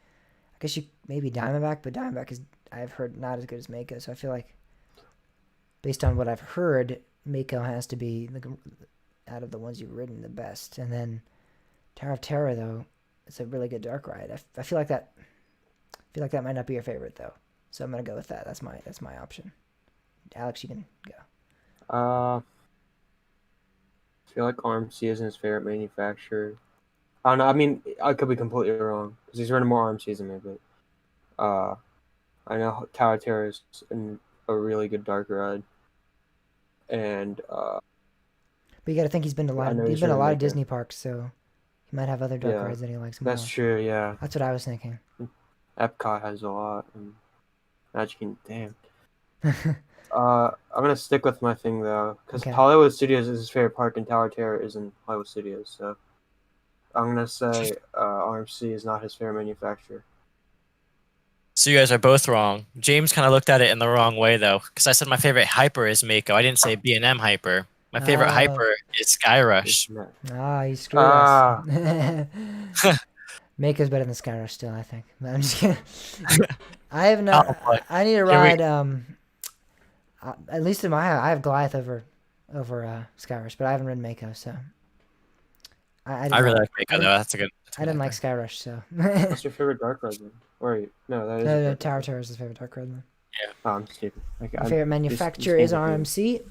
I guess you maybe Diamondback, but Diamondback is, I've heard, not as good as Mako. So I feel like, based on what I've heard, Mako has to be out of the ones you've ridden the best. And then Tower of Terror, though, it's a really good dark ride. I feel like that. I feel like that might not be your favorite though. So I'm gonna go with that. That's my option. Alex, you can go. I feel like RMC isn't his favorite manufacturer. I don't know. I mean, I could be completely wrong because he's running more RMCs than me, but I know Tower of Terror is a really good dark ride, and But you got to think he's been to I know he's he's been to a really lot of making- Disney parks, so he might have other dark Yeah, rides that he likes more. that's true. Yeah, That's what I was thinking. Epcot has a lot, and Magic Kingdom. Damn. I'm gonna stick with my thing though, because Okay. Hollywood Studios is his favorite park, and Tower of Terror is in Hollywood Studios. So I'm gonna say RMC is not his favorite manufacturer. So you guys are both wrong. James kind of looked at it in the wrong way though, because I said my favorite hyper is Mako. I didn't say B&M hyper. My favorite Oh. hyper is Skyrush. You screwed Ah. us. Mako's better than Skyrush still, I think. But I'm just kidding. I have not. Oh, boy. I need to Here we- ride. At least in my, I have Goliath over Skyrush, but I haven't ridden Mako, so. I really like Mako though. That's a good. I didn't like Skyrush, so. What's your favorite dark ride then? Wait, no, that is. No, Tower Terror is his favorite dark ride. Oh, I'm stupid. My favorite manufacturer is RMC,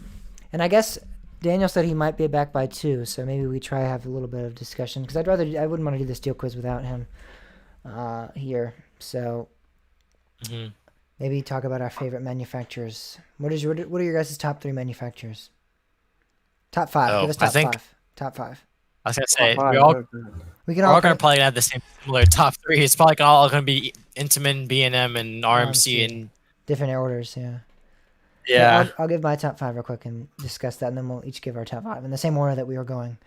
and I guess Daniel said he might be back by 2, so maybe we try to have a little bit of discussion, because I wouldn't want to do this deal quiz without him here. So Mhm. maybe talk about our favorite manufacturers. What are your guys' top 3 manufacturers? Top 5. Oh, Give us I top think- 5. Top 5. I was gonna say Oh, we all We can we're all all gonna pick- probably have the same similar top 3. It's probably all gonna be Intamin, B&M, and RMC, and different orders. Yeah. yeah. I'll give my top 5 real quick and discuss that, and then we'll each give our top 5 in the same order that we were going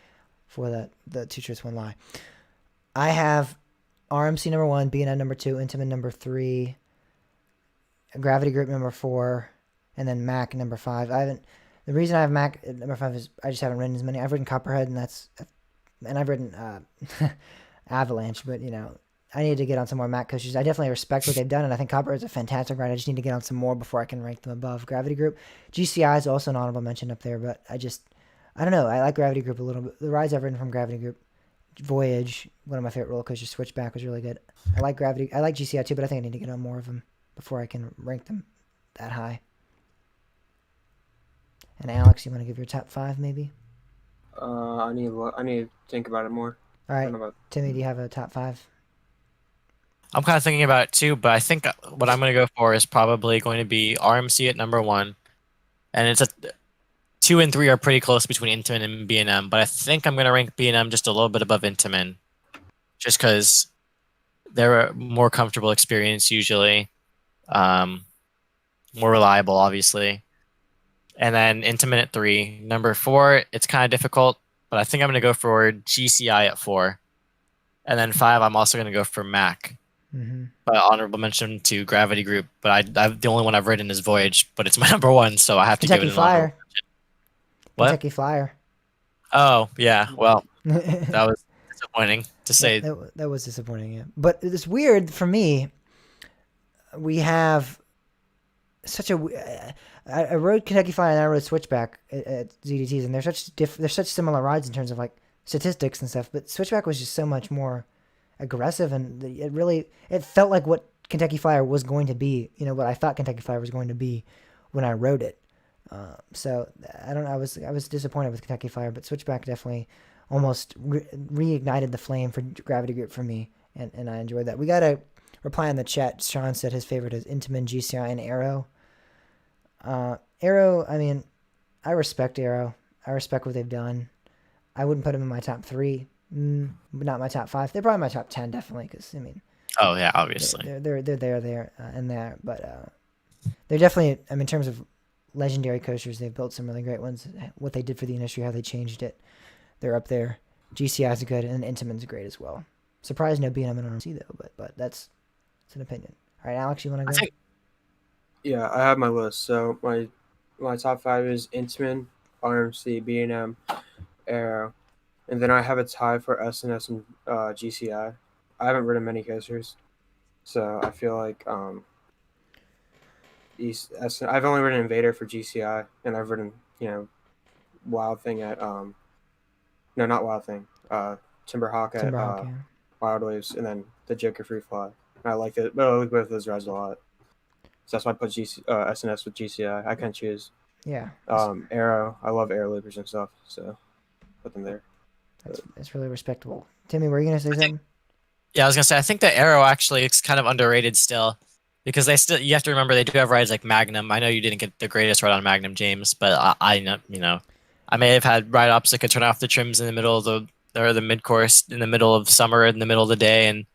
for the 2 truths, 1 lie. I have RMC number 1, B&M number 2, Intamin number 3, Gravity Group number 4, and then Mac number 5. The reason I have Mac at number 5 is I just haven't ridden as many. I've ridden Copperhead, and I've ridden Avalanche, but I need to get on some more Mac coasters. I definitely respect what they've done, and I think Copperhead's a fantastic ride. I just need to get on some more before I can rank them above Gravity Group. GCI is also an honorable mention up there, but I I don't know. I like Gravity Group a little bit. The rides I've ridden from Gravity Group, Voyage, one of my favorite roller coasters. Switchback was really good. I like Gravity. I like GCI too, but I think I need to get on more of them before I can rank them that high. And Alex, you want to give your top 5 maybe? I need to think about it more. All I right, don't know about. Timmy, do you have a top 5? I'm kind of thinking about it too, but I think what I'm going to go for is probably going to be RMC at number 1, and it's a 2 and 3 are pretty close between Intamin and B&M, but I think I'm going to rank B&M just a little bit above Intamin, just because they're a more comfortable experience usually, more reliable, obviously. And then Intamin at 3. Number 4, it's kind of difficult, but I think I'm going to go for GCI at 4. And then 5, I'm also going to go for Mac. Mm-hmm. Honorable mention to Gravity Group, but the only one I've ridden is Voyage, but it's my number 1, so I have to give Kentucky it an honorable Flyer. mention. What? Kentucky Flyer. Oh, yeah. Well, that that, was disappointing to say. that was disappointing, yeah. But it's weird for me. We have such a. I rode Kentucky Flyer and I rode Switchback at ZDTs, and they're such similar rides in terms of like statistics and stuff. But Switchback was just so much more aggressive, and it felt like what Kentucky Flyer was going to be. You know what I thought Kentucky Flyer was going to be when I rode it. So I don't know. I was disappointed with Kentucky Flyer, but Switchback definitely almost reignited the flame for Gravity Group for me, and I enjoyed that. We got a reply in the chat. Sean said his favorite is Intamin, GCI, and Arrow. Arrow, I mean, I respect Arrow. I respect what they've done. I wouldn't put them in my top 3, but not my top 5. They're probably my top 10, definitely, because I mean, Oh yeah, obviously. they're there and there, but they're definitely. I mean, in terms of legendary coasters, they've built some really great ones. What they did for the industry, how they changed it, they're up there. GCI is good, and Intamin's great as well. Surprised no B&M and RMC though, but that's an opinion. All right, Alex, you want to go? Yeah, I have my list. So my top 5 is Intamin, RMC, B&M, Arrow, and then I have a tie for SNS and GCI. I haven't ridden many coasters, so I feel like I've only ridden Invader for GCI, and I've ridden Wild Thing at no, not Wild Thing, Timberhawk at Timberhawk, yeah. Wild Waves, and then the Joker Free Fly. I like it, but I like both of those rides a lot. So that's why I put SNS with GCI. I can choose. Yeah. Arrow. I love Air Loopers and stuff, so put them there. That's really respectable. Timmy, were you gonna say something? Yeah, I was gonna say I think the Arrow actually is kind of underrated still, because you have to remember they do have rides like Magnum. I know you didn't get the greatest ride on Magnum, James, but I know I may have had ride ups that could turn off the trims in the middle of the mid course in the middle of summer in the middle of the day, and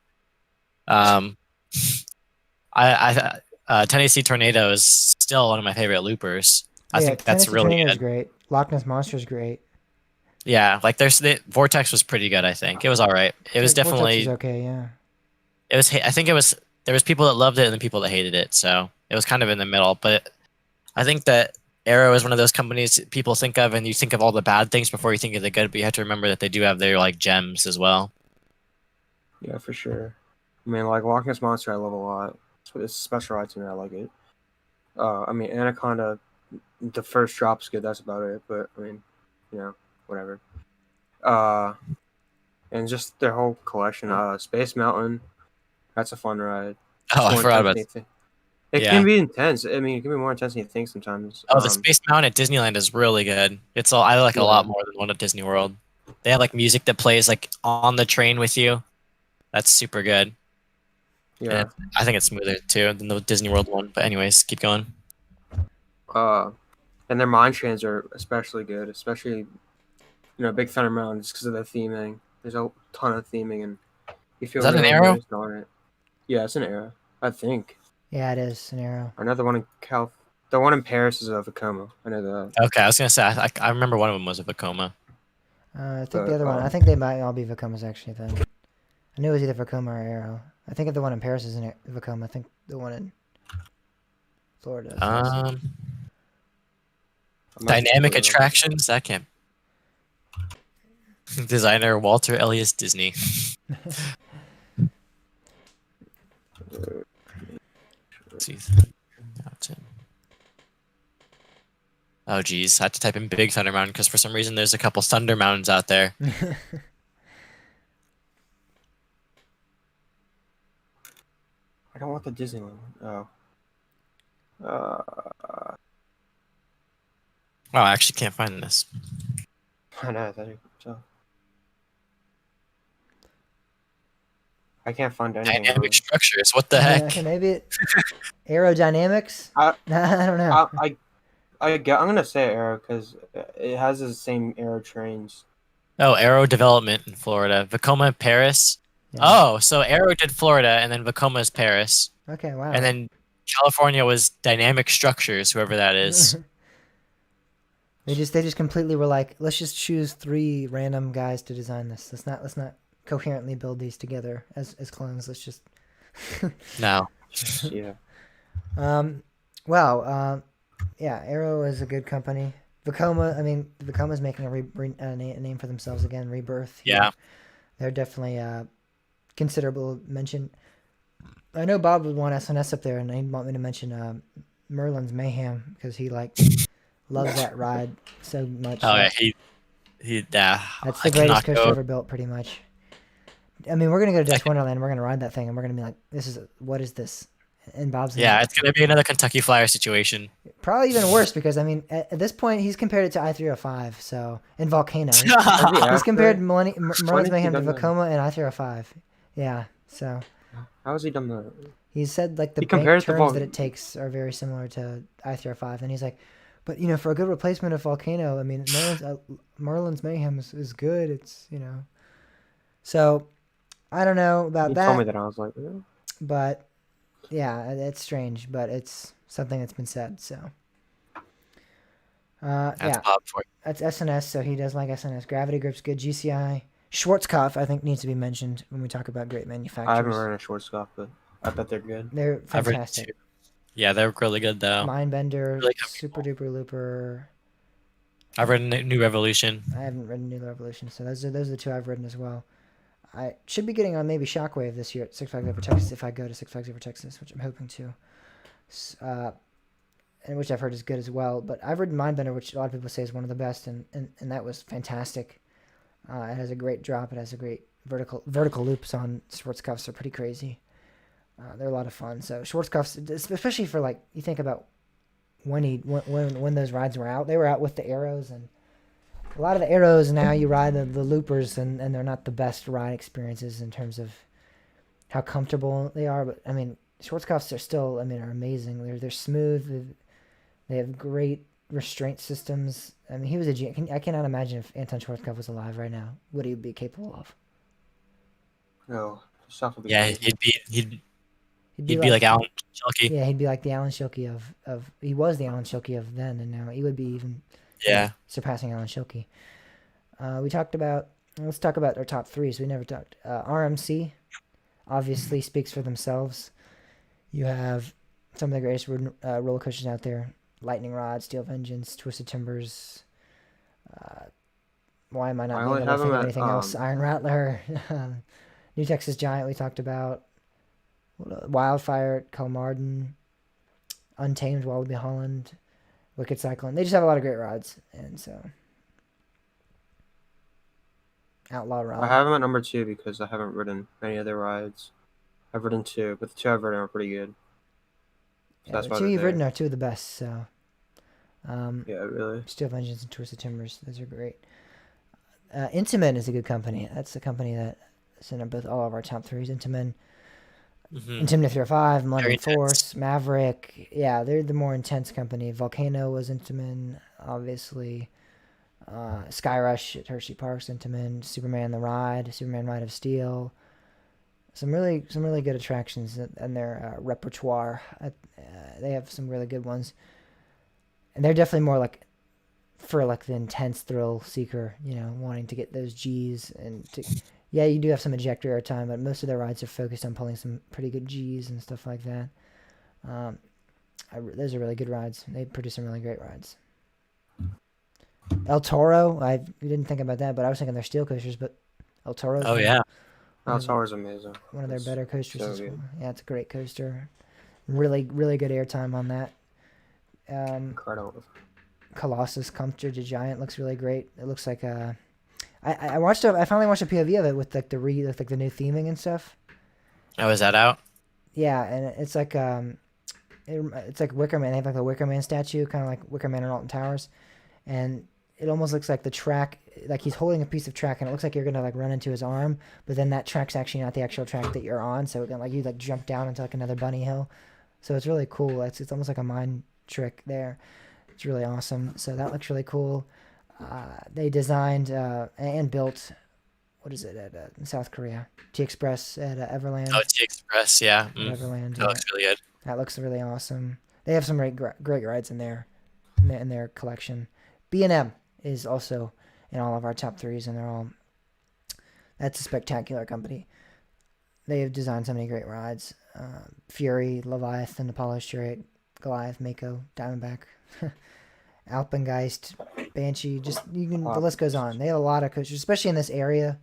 Tennessee Tornado is still one of my favorite loopers. I think that's Tennessee really Tornado is good. great. Loch Ness Monster is great. Yeah, like the Vortex was pretty good. I think it was all right. It was Vortex definitely is okay. Yeah. it was. I think it was. There was people that loved it and then people that hated it. So it was kind of in the middle. But I think that Arrow is one of those companies people think of, and you think of all the bad things before you think of the good. But you have to remember that they do have their like gems as well. Yeah, for sure. I mean, like Loch Ness Monster, I love a lot. It's a special ride to me. I like it. I mean, Anaconda, the first drop's good. That's about it. But I mean, whatever. And just their whole collection. Space Mountain, that's a fun ride. Oh, I forgot about. It Yeah. can be intense. I mean, it can be more intense than you think sometimes. Oh, the Space Mountain at Disneyland is really good. I like it a lot more than one at Disney World. They have like music that plays like on the train with you. That's super good. Yeah. And I think it's smoother too than the Disney World one. But anyways, keep going. And their mine trains are especially good, especially Big Thunder Mountain, just because of the theming. There's a ton of theming, and you feel Is that really an Arrow? nice on it. Yeah, it's an Arrow, I think. Yeah, it is an Arrow. Another one in the one in Paris is a Vekoma. I know that. Okay, I was gonna say I remember one of them was a Vekoma. I think the other one. I think they might all be Vekomas actually. Then I knew it was either Vekoma or Arrow. I think the one in Paris is an Vekoma. I think the one in Florida. Dynamic attractions. That can't. Designer Walter Elias Disney. Oh geez, I had to type in Big Thunder Mountain because for some reason there's a couple Thunder Mountains out there. I don't want the Disneyland one. Oh. Oh, I actually can't find this. I know. So. I can't find anything. Dynamic structures. What the heck? Maybe aerodynamics. I I don't know. I'm gonna say Arrow because it has the same Arrow trains. Oh, Aero Development in Florida. Vekoma, Paris. Yeah. Oh, so Aero did Florida, and then Vekoma is Paris, Okay. Wow. and then California was Dynamic Structures, whoever that is. They just completely were like, let's just choose 3 random guys to design this. Let's not coherently build these together as clones. Let's just No. Yeah. Wow. Yeah, Arrow is a good company. Vekoma, I mean, Vekoma's making a name for themselves again. Rebirth. Yeah. They're definitely considerable mention. I know Bob would want SNS up there, and he'd want me to mention Merlin's Mayhem because he loves that ride so much. Oh yeah, yeah. That's the greatest coaster ever built, pretty much. I mean, we're gonna go to Dutch Wonderland. We're gonna ride that thing, and we're gonna be like, what is this?" And Bob's Yeah, it's gonna be another Kentucky Flyer situation. probably even worse because I mean, at this point, he's compared it to I-305. So in Volcano, Yeah, he's compared Merlin's has he Mayhem to done that? Vekoma and I-305. Yeah, so How has he done that? he said like the He compared bank it to turns that it takes are very similar to I-305, and he's like, but for a good replacement of Volcano, I mean, Merlin's Mayhem is good. It's so I don't know about He that. told me that. I was like, But yeah, it's strange, but it's something that's been said. So That's yeah, Bob for you. that's SNS. So he does like SNS. Gravity Grip's good. GCI. Schwarzkopf, I think, needs to be mentioned when we talk about great manufacturers. I haven't ridden a Schwarzkopf, but I bet they're good. They're I've read fantastic. two. Yeah, they're really good though. Mindbender, Really Super Duper Looper. I've read New Revolution. I haven't read New Revolution, so those are the 2 I've written as well. I should be getting on maybe Shockwave this year at Six Flags Over Texas if I go to Six Flags Over Texas, which I'm hoping to. And which I've heard is good as well. But I've ridden Mindbender, which a lot of people say is one of the best, and that was fantastic. It has a great drop. It has a great vertical loops on Schwarzkopfs are pretty crazy. They're a lot of fun. So Schwarzkopfs, especially for like you think about when those rides were out, they were out with the arrows, and a lot of the arrows now you ride the loopers, and they're not the best ride experiences in terms of how comfortable they are. But I mean, Schwarzkopfs are still, I mean, are amazing. They're smooth. They have great restraint systems. I mean, he was I cannot imagine if Anton Schwarzkopf was alive right now, what he would be capable of. No, stuff would be Yeah, crazy. he'd be like Alan Shelkey. Yeah, he'd be like the Alan Schilke of he was the Alan Schilke of then, and now he would be even Yeah. surpassing Alan Schilke. Let's talk about our top 3s. We never talked. RMC obviously speaks for themselves. You have some of the greatest roller coasters out there: Lightning Rod, Steel Vengeance, Twisted Timbers. Why am I not only able to have think them of at, anything else? Iron Rattler, New Texas Giant. We talked about Wildfire at Calmarden, Untamed Wallaby Holland, Wicked Cyclone. They just have a lot of great rides, and so Outlaw Rod. I have them at number 2 because I haven't ridden many other rides. I've ridden 2, but the 2 I've ridden are pretty good. So Yeah, the 2 you've ridden are 2 of the best. So yeah, really. Steel Vengeance and Twisted Timbers, those are great. Intamin is a good company. That's a company that is in both all of our top 3s. Intamin, Intamin 305, Millennium Force, Maverick. Yeah, they're the more intense company. Volcano was Intamin, obviously. Skyrush at Hershey Park's Intamin. Superman Ride of Steel. Some really good attractions in their repertoire. They have some really good ones, and they're definitely more like for like the intense thrill seeker, wanting to get those G's yeah, you do have some ejector air time, but most of their rides are focused on pulling some pretty good G's and stuff like that. Those are really good rides. They produce some really great rides. El Toro, we didn't think about that, but I was thinking they're steel coasters, but El Toro. Oh yeah. El Toro's amazing. One of their better coasters so as well. good. Yeah, it's a great coaster. Really, really good airtime on that. Incredible. Colossus Comfort to Giant looks really great. It looks like I watched I finally watched a POV of it with like the new theming and stuff. Oh, is that out? Yeah, and it's like it's like Wicker Man. They have like a Wicker Man statue, kind of like Wicker Man in Alton Towers, and it almost looks like the track, like he's holding a piece of track, and it looks like you're gonna like run into his arm, but then that track's actually not the actual track that you're on, so like you like jump down into like another bunny hill, so it's really cool. It's almost like a mind trick there. It's really awesome. So that looks really cool. They designed and built, what is it at South Korea? T Express at Everland. Oh, T Express, yeah. Everland. That looks really good. That looks really awesome. They have some great rides in there, in their collection. B&M is also in all of our top threes, and they're all. That's a spectacular company. They have designed so many great rides: Fury, Leviathan, Apollo Chariot, Goliath, Mako, Diamondback, Alpengeist, Banshee. Just the list goes on. They have a lot of coasters, especially in this area,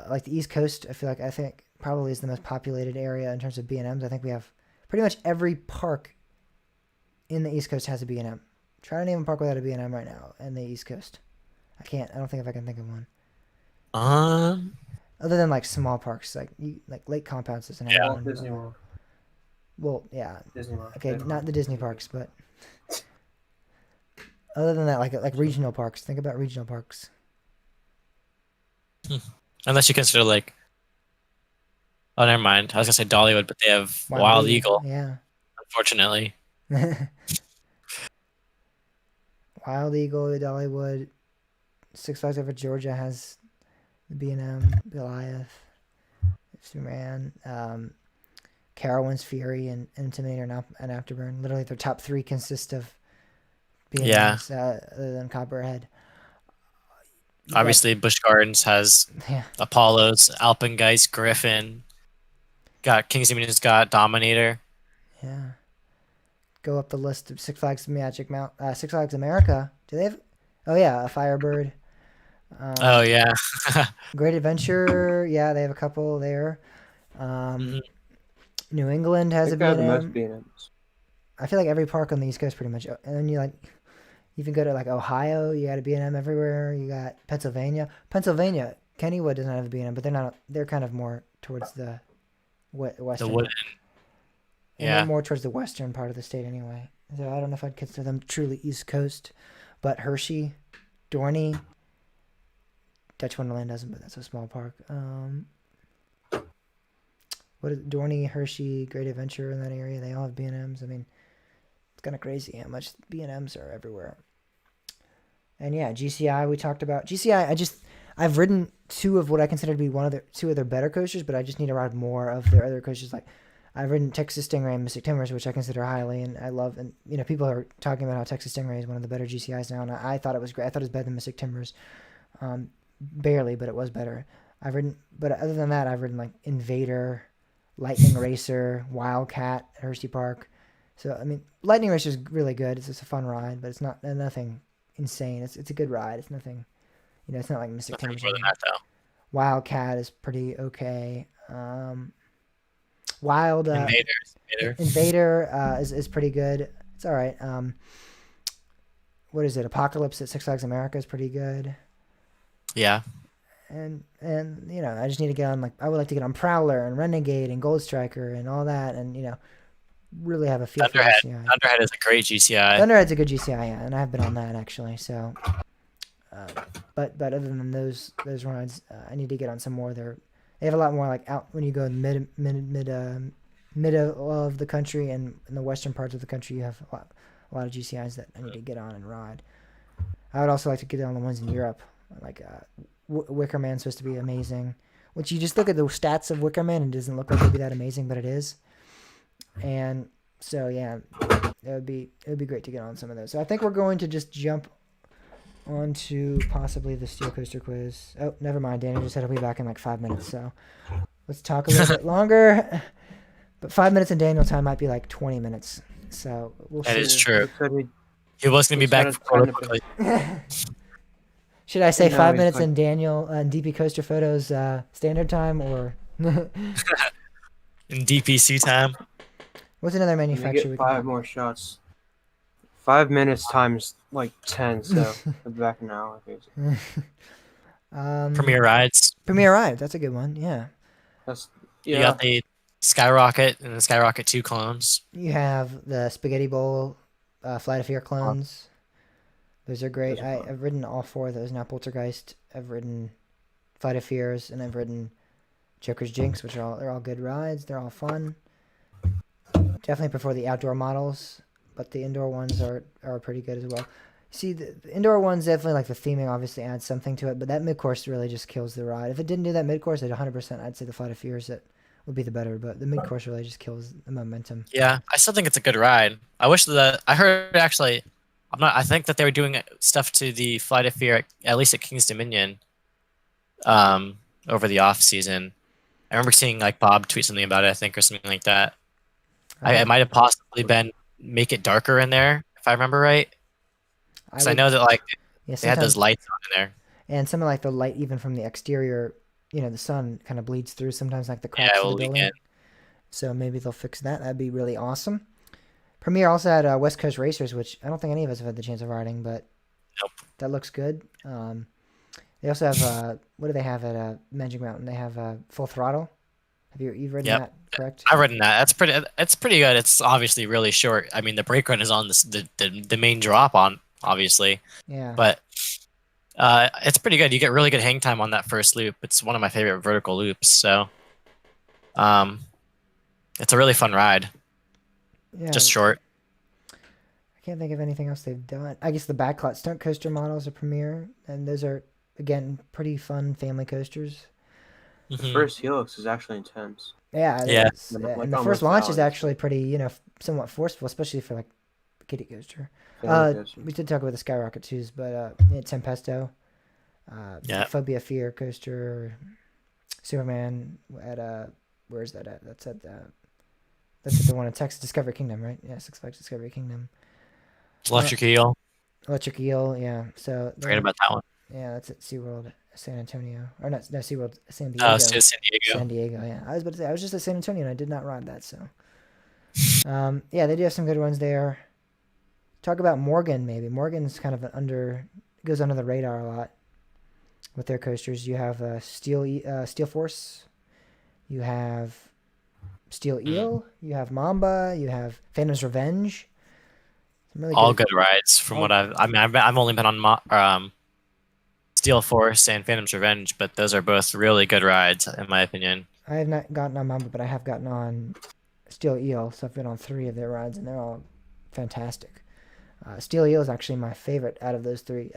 like the East Coast. I think probably is the most populated area in terms of B&Ms. I think we have pretty much every park in the East Coast has a B&M. Try to name a park without a B&M right now in the East Coast. I can't. I don't think if I can think of one. Other than like small parks, like Lake Compounce doesn't have one. Disney World. Well, yeah. Disney World. Okay, not the Disney parks, but other than that, like regional parks. Think about regional parks. Unless you consider like, oh, never mind. I was gonna say Dollywood, but they have Wild Eagle. Yeah. Unfortunately. Wild Eagle, Dollywood, Six Flags Over Georgia has the B&M, Goliath, Superman, Carowinds, Fury, and Intimidator and Afterburn. Literally, their top three consist of B&Ms, other than Copperhead. Obviously, Busch Gardens has Apollos, Alpengeist, Griffin. Got King's Dominion's got Dominator. Yeah. Go up the list of Six Flags Six Flags America. Do they have? Oh yeah, a Firebird. Oh yeah. Great Adventure. Yeah, they have a couple there. New England has a the most B&M. B&Ms. I feel like every park on the East Coast pretty much. And then you even go to like Ohio, you got a B&M everywhere. You got Pennsylvania. Kennywood doesn't have a B&M, but they're kind of more towards the western. The wooden. And they're more towards the western part of the state anyway. So I don't know if I'd consider them truly East Coast. But Hershey, Dorney, Dutch Wonderland doesn't, but that's a small park. What is Dorney, Hershey, Great Adventure in that area? They all have B&Ms. I mean, it's kind of crazy how much B&Ms are everywhere. And yeah, GCI we talked about. GCI, I've ridden two of what I consider to be two of their better coasters, but I just need to ride more of their other coasters. Like I've ridden Texas Stingray and Mystic Timbers, which I consider highly, and I love. And people are talking about how Texas Stingray is one of the better GCIs now, and I thought it was great. I thought it was better than Mystic Timbers, barely, but it was better. But other than that, I've ridden like Invader, Lightning Racer, Wildcat at Hershey Park. So I mean, Lightning Racer is really good. It's just a fun ride, but it's nothing insane. It's a good ride. It's nothing, it's not like Mystic Timbers. More than that though. Wildcat is pretty okay. Invader is pretty good. It's all right. What is it? Apocalypse at Six Flags America is pretty good. Yeah. And I just need to get on I would like to get on Prowler and Renegade and Gold Striker and all that, and really have a feel for GCI. Thunderhead is a great GCI. Thunderhead's a good GCI, yeah, and I've been on that actually. So, but other than those rides, I need to get on some more. They have a lot more out when you go in the middle of the country, and in the western parts of the country, you have a lot of GCIs that I need to get on and ride. I would also like to get on the ones in Europe, like Wicker Man's supposed to be amazing. Which you just look at the stats of Wicker Man, and it doesn't look like it'd be that amazing, but it is. And so yeah, it would be great to get on some of those. So I think we're going to just jump onto possibly the Steel Coaster quiz. Oh, never mind. Danny just said he'll be back in 5 minutes. So let's talk a little bit longer. But 5 minutes in Daniel time might be 20 minutes. So we'll see. That is true. He was going to be back quickly. Should I say 5 minutes in Daniel and DP Coaster Photos standard time, or in DPC time? What's another manufacturer? Get 5 more shots. 5 minutes times like 10, so back an hour basically. Premier rides. Premier Ride, that's a good one. Yeah. That's You yeah. got the Skyrocket and the Skyrocket 2 clones. You have the Spaghetti Bowl, Flight of Fear clones. Those are great. Those are fun. I've ridden all four of those now. Poltergeist. I've ridden Flight of Fears, and I've ridden Joker's Jinx, which they're all good rides. They're all fun. Definitely prefer the outdoor models, but the indoor ones are pretty good as well. See, the indoor ones definitely like the theming obviously adds something to it, but that mid course really just kills the ride. If it didn't do that mid course, at 100%, I'd say the Flight of Fears that would be the better, but the mid course really just kills the momentum. Yeah, I still think it's a good ride. I wish that I heard actually. I think that they were doing stuff to the Flight of Fear at least at King's Dominion. Over the off season, I remember seeing like Bob tweet something about it. I think or something like that. It might have possibly been make it darker in there if I remember right. I Because I would, know that like yeah, they had those sometimes, lights on in there. and something like the light even from the exterior, the sun kind of bleeds through sometimes like the Yeah, cracks it of will the leak building. in. So maybe they'll fix that. That'd be really awesome. Premiere also had West Coast Racers, which I don't think any of us have had the chance of riding, but Nope. that looks good. They also have what do they have at Magic Mountain? They have Full Throttle. You've ridden Yep. that, correct? I've ridden that. That's pretty. It's pretty good. It's obviously really short. I mean, the brake run is on the main drop on obviously, Yeah. but it's pretty good. You get really good hang time on that first loop. It's one of my favorite vertical loops. So, um, it's a really fun ride. Yeah. Just short. I can't think of anything else they've done. I guess the backlot stunt coaster models are Premiere, and those are again pretty fun family coasters. The Mhm. first Helix is actually intense. Yeah, it Yeah. is. Like And the first almost launch is valid. actually pretty, somewhat forceful, especially for like a kiddie coaster. Family coaster. We did talk about the Skyrocket twos, but Tempesto, Yeah. Phobia Fear coaster, Superman at where's that at? That's at the one in Texas Discovery Kingdom, right? Yeah, Six Flags Discovery Kingdom. Electric Eel. Electric Eel, yeah. So Forget about that one. yeah, that's at SeaWorld San Antonio. Or not, no, SeaWorld San Oh, Diego. so San Diego. San Diego, yeah. I was about to say, I was just at San Antonio and I did not ride that, so. Yeah, they do have some good ones there. Talk about Morgan, maybe. Morgan's kind of goes under the radar a lot with their coasters. You have Steel Force. You have Steel Eel. You have Mamba. You have Phantom's Revenge. Some really All good rides from all- what I've only been on Steel Force and Phantom's Revenge, but those are both really good rides in my opinion. I have not gotten on Mamba, but I have gotten on Steel Eel, so I've been on 3 of their rides, and they're all fantastic. Steel Eel is actually my favorite out of those 3.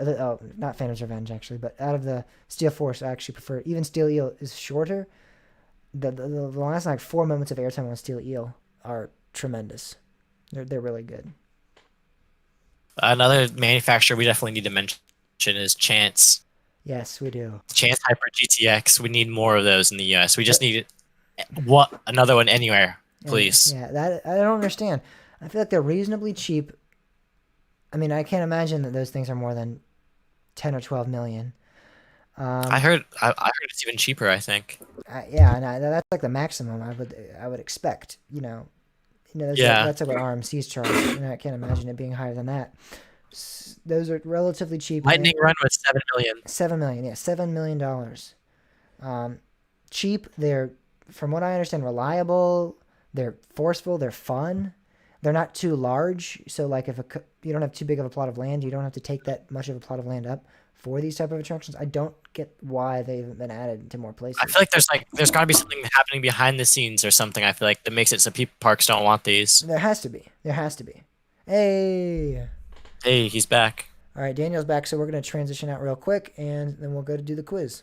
Not Phantom's Revenge, actually, but out of the Steel Force, I actually prefer. Even Steel Eel is shorter. The last like 4 moments of airtime on Steel Eel are tremendous. They're really good. Another manufacturer we definitely need to mention is Chance. Yes, we do. Chance Hyper GTX. We need more of those in the US. We just But- need another one anywhere, please. Yeah, that I don't understand. I feel like they're reasonably cheap. I mean, I can't imagine that those things are more than 10 or 12 million. I heard it's even cheaper, I think. Yeah, and that's like the maximum I would expect. Yeah. That's like what RMC's charge. I can't imagine it being higher than that. Those are relatively cheap. Lightning Run was 7 million. 7 million, yeah, $7 million. Cheap. They're, from what I understand, reliable. They're forceful. They're fun. They're not too large. So like if you don't have too big of a plot of land, you don't have to take that much of a plot of land up for these type of attractions. I don't get why they haven't been added to more places. I feel like there's got to be something happening behind the scenes or something. I feel like that makes it so parks don't want these. There has to be. There has to be. Hey. Hey, he's back. All right, Daniel's back, so we're going to transition out real quick, and then we'll go to do the quiz.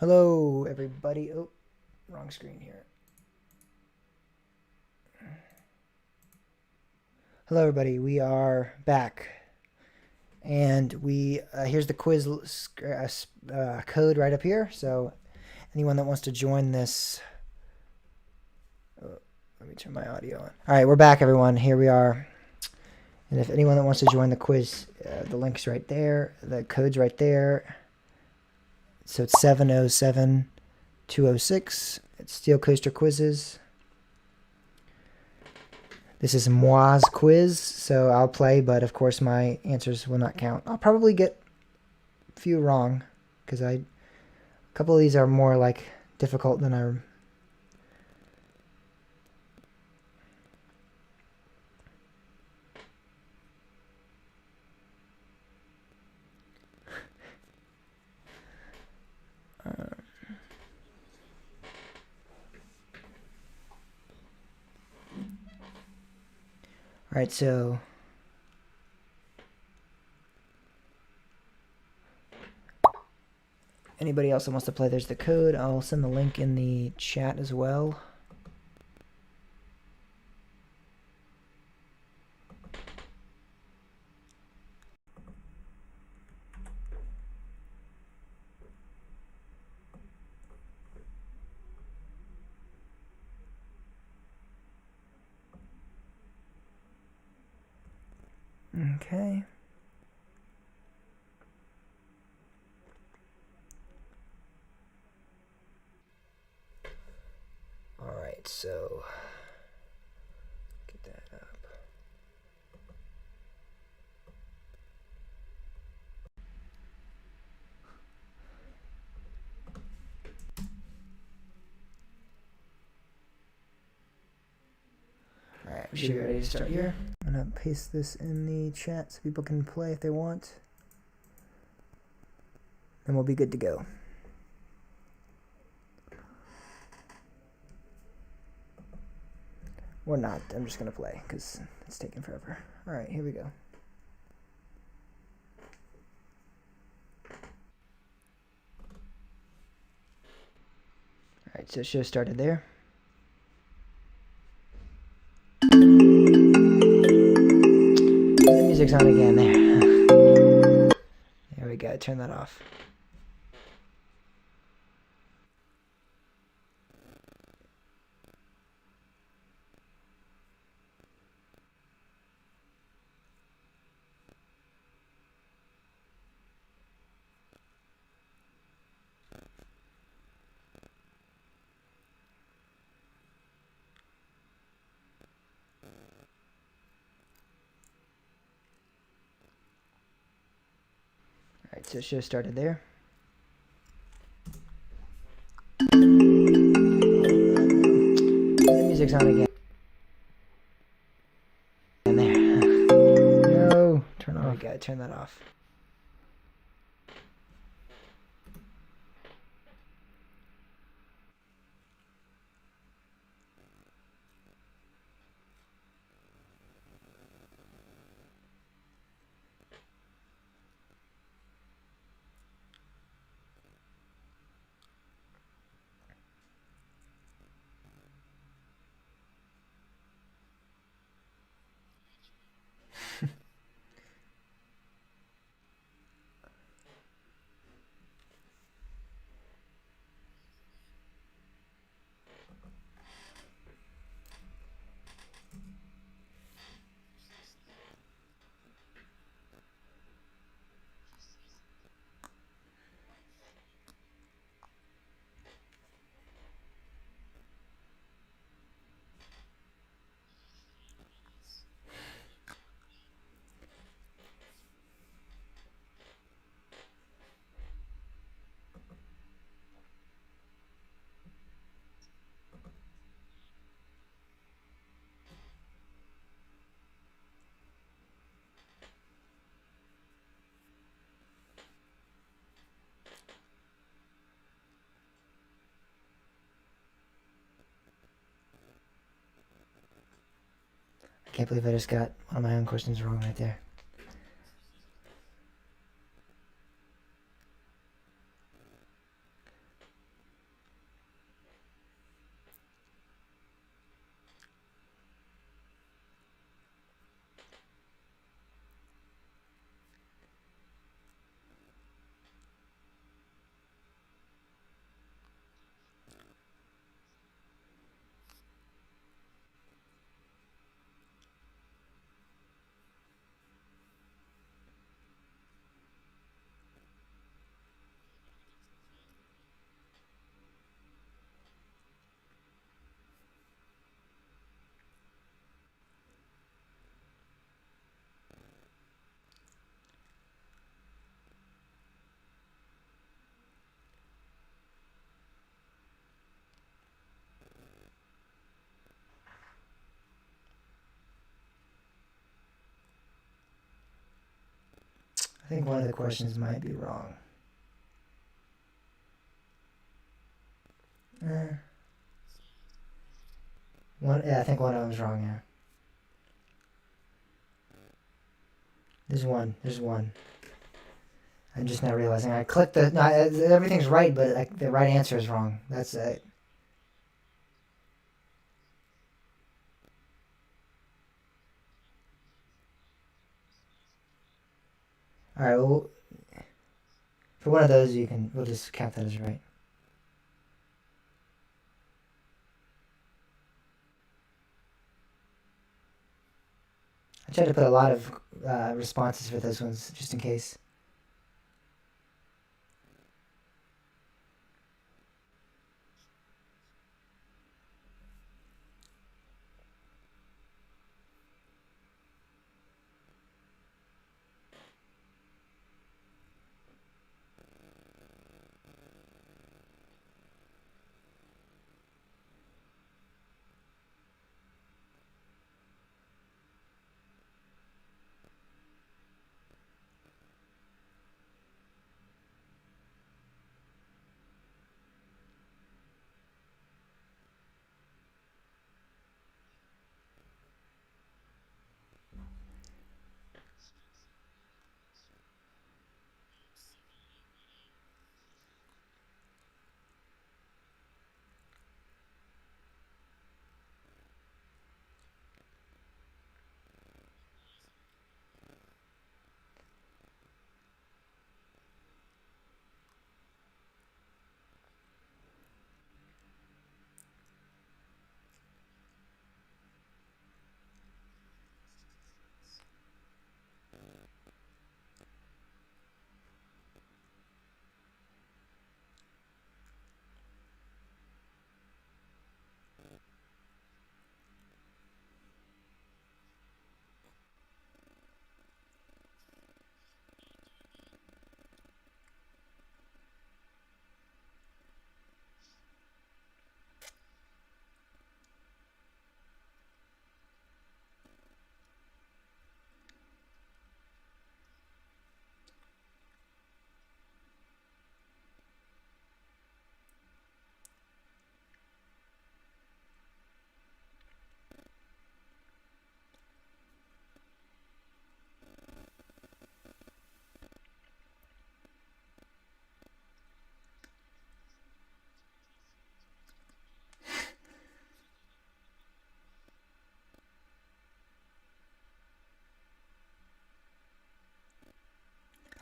Hello, everybody. Oh, wrong screen here. Hello, everybody. We are back, and we here's the quiz code right up here. So, anyone that wants to join this, let me turn my audio on. All right, we're back, everyone. Here we are. And if anyone that wants to join the quiz, the link's right there. The code's right there. So it's 707-206. It's Steel Coaster Quizzes. This is Moi's quiz, so I'll play, but of course my answers will not count. I'll probably get a few wrong, because a couple of these are more like difficult than I. All right, so anybody else that wants to play, there's the code. I'll send the link in the chat as well. Okay. All right, so get that up. All right, we should be ready to start here. I'm gonna paste this in the chat so people can play if they want. And we'll be good to go. Or not. I'm just gonna play because it's taking forever. All right, here we go. All right, so show started there. The music's on again there. There we go. Turn that off. All right, so show started there. The music's on again. There. No, turn off. Okay, turn that off. I can't believe I just got one of my own questions wrong right there. think one of the questions might be wrong. I think one of them's wrong, yeah. There's one. I'm just now realizing I clicked the... No, everything's right, but the right answer is wrong. That's it. Alright, well... For one of those, we'll just count that as right. I tried to put a lot of responses for those ones, just in case.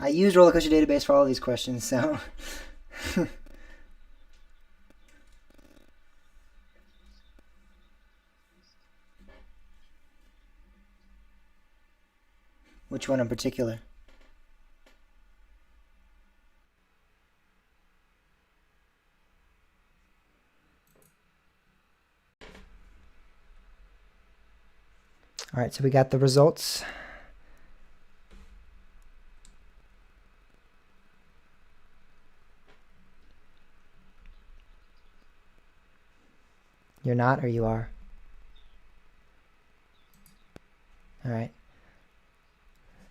I used Roller Coaster Database for all of these questions, so... Which one in particular? Alright, so we got the results. You're not, or you are? Alright.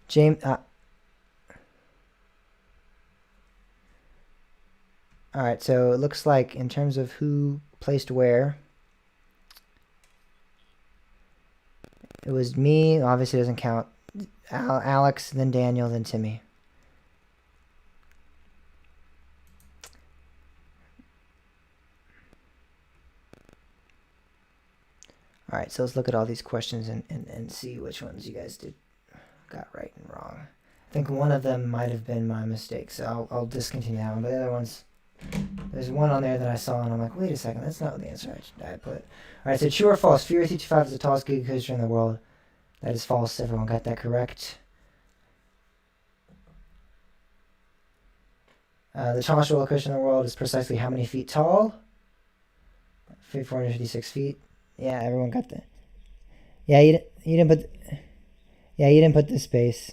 James, alright, so it looks like in terms of who placed where, it was me, obviously doesn't count, Alex, then Daniel, then Timmy. Alright, so let's look at all these questions and see which ones you guys got right and wrong. I think one of them might have been my mistake, so I'll discontinue that one. But the other ones, there's one on there that I saw, and I'm like, wait a second, that's not the answer I put. Alright, so true or false? Fury 325 is the tallest Giga Coaster in the world. That is false. Everyone got that correct. The tallest roller coaster in the world is precisely how many feet tall? 456 feet. Yeah, everyone got that. Yeah, you didn't put. Yeah, you didn't put the space.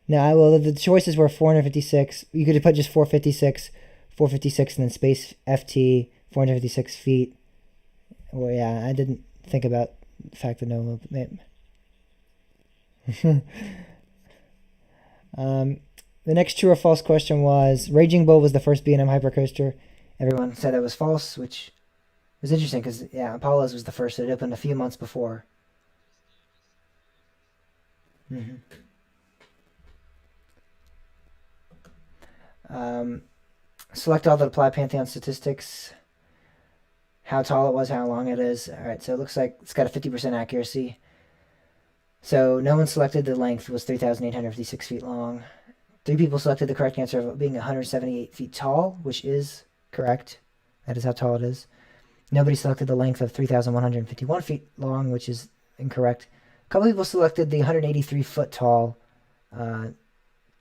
No, well, the choices were 456. You could have put just 456, 456, and then space FT, 456 feet. Well, yeah, I didn't think about the fact that no. The next true or false question was Raging Bull was the first B&M hypercoaster. Everyone said that was false, which was interesting because, yeah, Apollo's was the first. It opened a few months before. Mm-hmm. Select all that apply Pantheon statistics. How tall it was, how long it is. All right, so it looks like it's got a 50% accuracy. So no one selected the length was 3,856 feet long. 3 people selected the correct answer of it being 178 feet tall, which is correct. That is how tall it is. Nobody selected the length of 3,151 feet long, which is incorrect. A couple people selected the 183 foot tall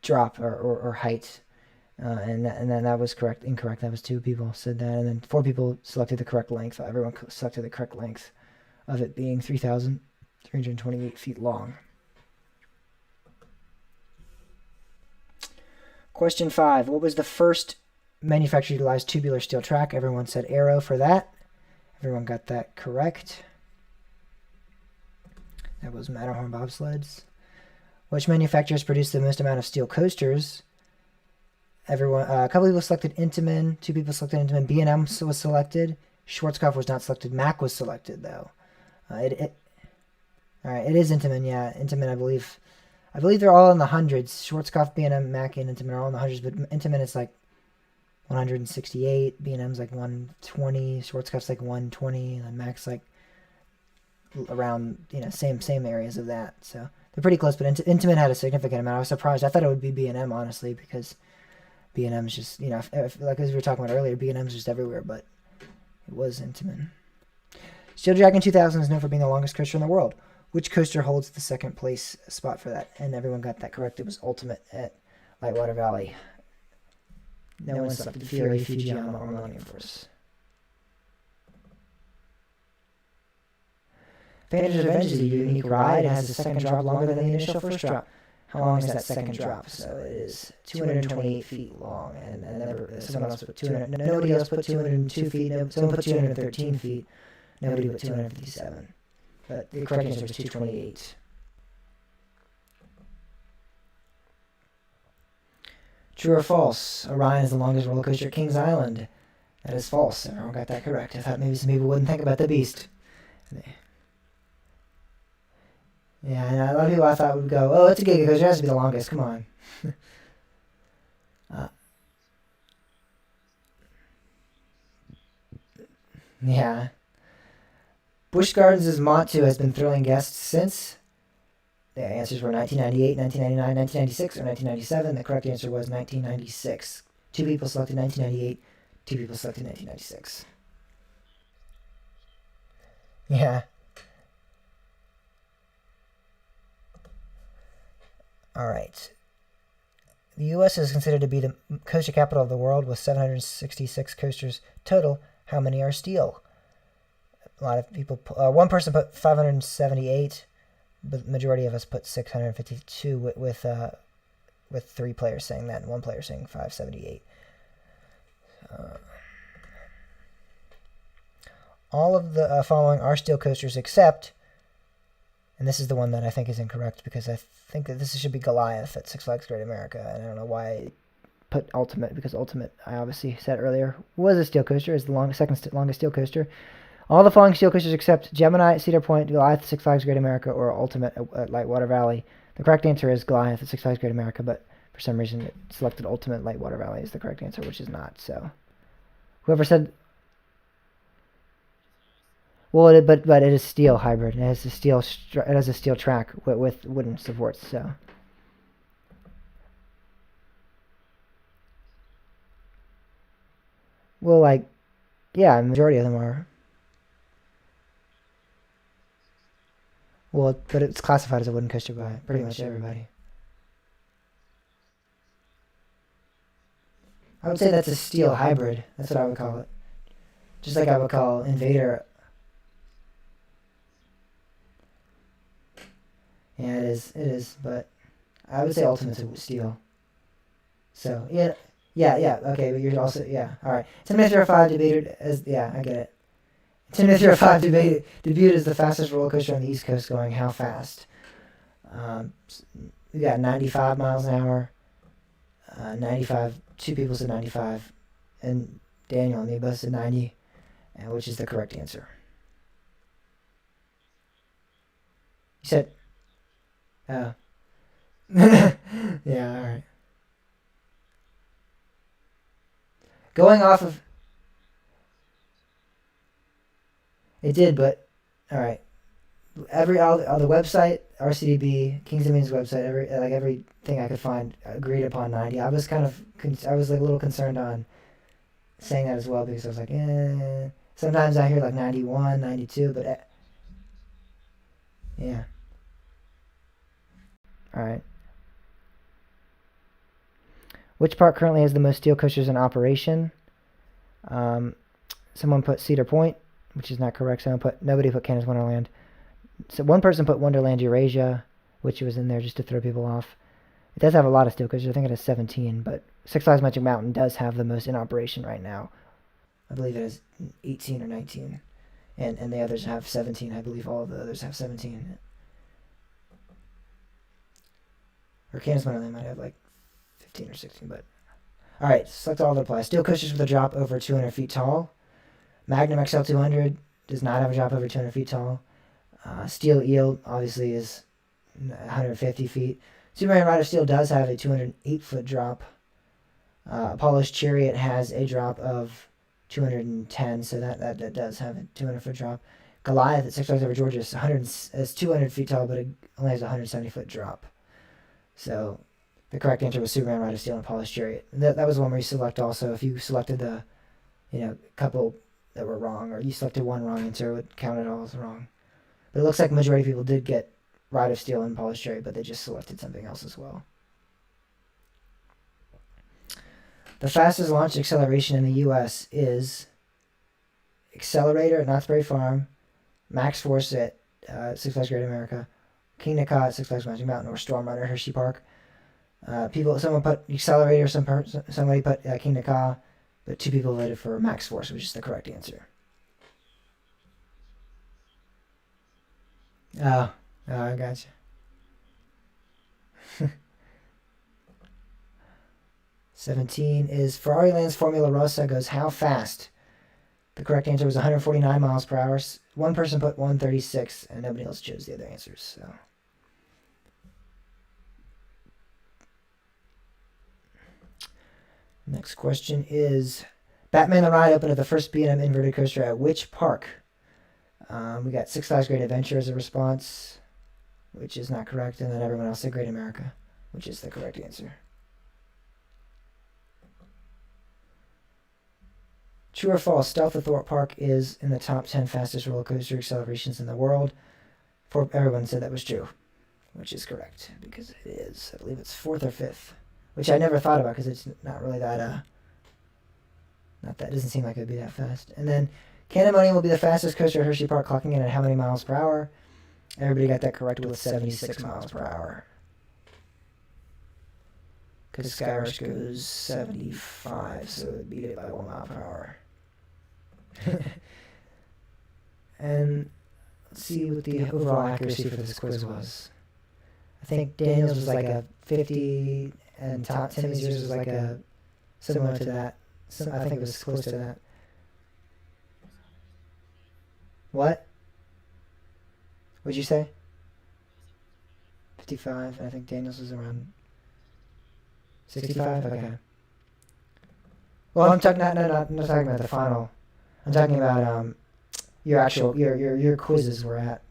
drop or height, and then that was correct. Incorrect. That was 2 people said that, and then 4 people selected the correct length. Everyone selected the correct length of it being 3,328 feet long. Question 5. What was the first manufacturer utilized tubular steel track? Everyone said Arrow for that. Everyone got that correct. That was Matterhorn bobsleds. Which manufacturers produced the most amount of steel coasters? Everyone, a couple people selected Intamin. 2 people selected Intamin. B&M was selected. Schwarzkopf was not selected. Mack was selected though. All right, it is Intamin. Yeah, Intamin. I believe they're all in the hundreds. Schwarzkopf, B&M, Mack, and Intamin are all in the hundreds, but Intamin is like 168. B&M's like 120. Schwarzkopf's like 120, and then Mack's like around same areas of that. So they're pretty close. But Intamin had a significant amount. I was surprised. I thought it would be B&M honestly because B&M's just like as we were talking about earlier, B&M's just everywhere, but it was Intamin. Steel Dragon 2000 is known for being the longest coaster in the world. Which coaster holds the second place spot for that? And everyone got that correct. It was Ultimate at Lightwater Valley. No one selected Fury, Fujiyama, or Millennium Force. Phantom's Revenge is a unique ride. It has a second drop longer than the initial first drop. How long is that second drop? So it is 228 feet long. And someone else put 200. Nobody else put 202 feet. Someone put 213 feet. Nobody put 257. But the correct answer was 228. True or false? Orion is the longest roller coaster at Kings Island. That is false. Everyone got that correct. I thought maybe some people wouldn't think about the beast. Yeah, and a lot of people I thought would go, oh, it's a Giga coaster. It has to be the longest. Come on. Yeah. Busch Gardens' Mont2 has been thrilling guests since. The answers were 1998, 1999, 1996, or 1997. The correct answer was 1996. 2 people selected 1998. 2 people selected 1996. Yeah. All right. The U.S. is considered to be the coaster capital of the world with 766 coasters total. How many are steel? A lot of people, one person put 578, but the majority of us put 652 with 3 players saying that and 1 player saying 578. All of the following are steel coasters except, and this is the one that I think is incorrect because I think that this should be Goliath at Six Flags Great America, and I don't know why I put Ultimate because Ultimate, I obviously said earlier, was a steel coaster, is the second longest steel coaster. All the following steel coasters except Gemini at Cedar Point, Goliath at Six Flags Great America, or Ultimate at Lightwater Valley. The correct answer is Goliath at Six Flags Great America, but for some reason it selected Ultimate Lightwater Valley is the correct answer, which is not. So, whoever said, well, but it is steel hybrid. It has a steel track with wooden supports. So, well, yeah, the majority of them are. Well, but it's classified as a wooden coaster by pretty much everybody. I would say that's a steel hybrid. That's what I would call it. Just like I would call Invader. Yeah, it is, but I would say Ultimate's a steel. So, yeah, okay, but you're also, yeah, alright. Timmy 5 debated as, yeah, I get it. Timmy 5 debuted as the fastest roller coaster on the East Coast, going how fast? We got 95 miles an hour. 95. 2 people said 95, and Daniel and me both said 90, which is the correct answer. You said, oh. Yeah, all right. Going off of, it did, but all right. All the website, RCDB, Kings Dominion's website, everything I could find agreed upon 90. I was kind of I was like a little concerned on saying that as well, because I was like, sometimes I hear like 91, 92, but yeah. All right. Which park currently has the most steel coasters in operation? Someone put Cedar Point, which is not correct. Nobody put Canada's Wonderland. So one person put Wonderland Eurasia, which was in there just to throw people off. It does have a lot of steel coasters. I think it has 17, but Six Flags Magic Mountain does have the most in operation right now. I believe it has 18 or 19, and the others have 17. I believe all of the others have 17. Or Canada's Wonderland might have like 15 or 16, but all right. Select all that apply. Steel coasters with a drop over 200 feet tall. Magnum XL 200 does not have a drop over 200 feet tall. Steel Eel obviously is 150 feet. Superman Rider Steel does have a 208-foot drop. Apollo's Chariot has a drop of 210, so that does have a 200-foot drop. Goliath at Six Flags Over Georgia is 200 feet tall, but it only has a 170-foot drop. So the correct answer was Superman Rider Steel and Apollo's Chariot. And that was the one where you select also, if you selected the, couple that were wrong, or you selected one wrong answer, it would count it all as wrong. But it looks like the majority of people did get Ride of Steel and Polished Cherry, but they just selected something else as well. The fastest launch acceleration in the U.S. is Accelerator at Knott's Berry Farm, Max Force at Six Flags Great America, King Nakai at Six Flags Magic Mountain, or Storm Runner Hershey Park. Someone put Accelerator, somebody put King Nakai, but 2 people voted for Max Force, which is the correct answer. Oh, I gotcha. 17 is Ferrari Land's Formula Rossa goes how fast? The correct answer was 149 miles per hour. One person put 136, and nobody else chose the other answers. So, next question is Batman the Ride opened at the first B&M inverted coaster at which park? We got Six Flags Great Adventure as a response, which is not correct, and then everyone else said Great America, which is the correct answer. True or false, Stealth of Thorpe Park is in the top 10 fastest roller coaster accelerations in the world. Everyone said that was true, which is correct, because it is. I believe it's 4th or 5th, which I never thought about because it's not really that, doesn't seem like it would be that fast. And then Candemonium will be the fastest coaster at Hershey Park, clocking in at how many miles per hour? Everybody got that correct with 76 miles per hour. Because Skyrush goes 75, so it beat it by 1 mile per hour. And let's see what the overall accuracy for this quiz was. I think Daniel's was like a 50, and Timmy's yours was like a similar to that. I think it was close to that. What? What'd you say? 55. I think Daniel's was around 65. Okay. Well, I'm talking not talking about the final. I'm talking about your actual your quizzes were at.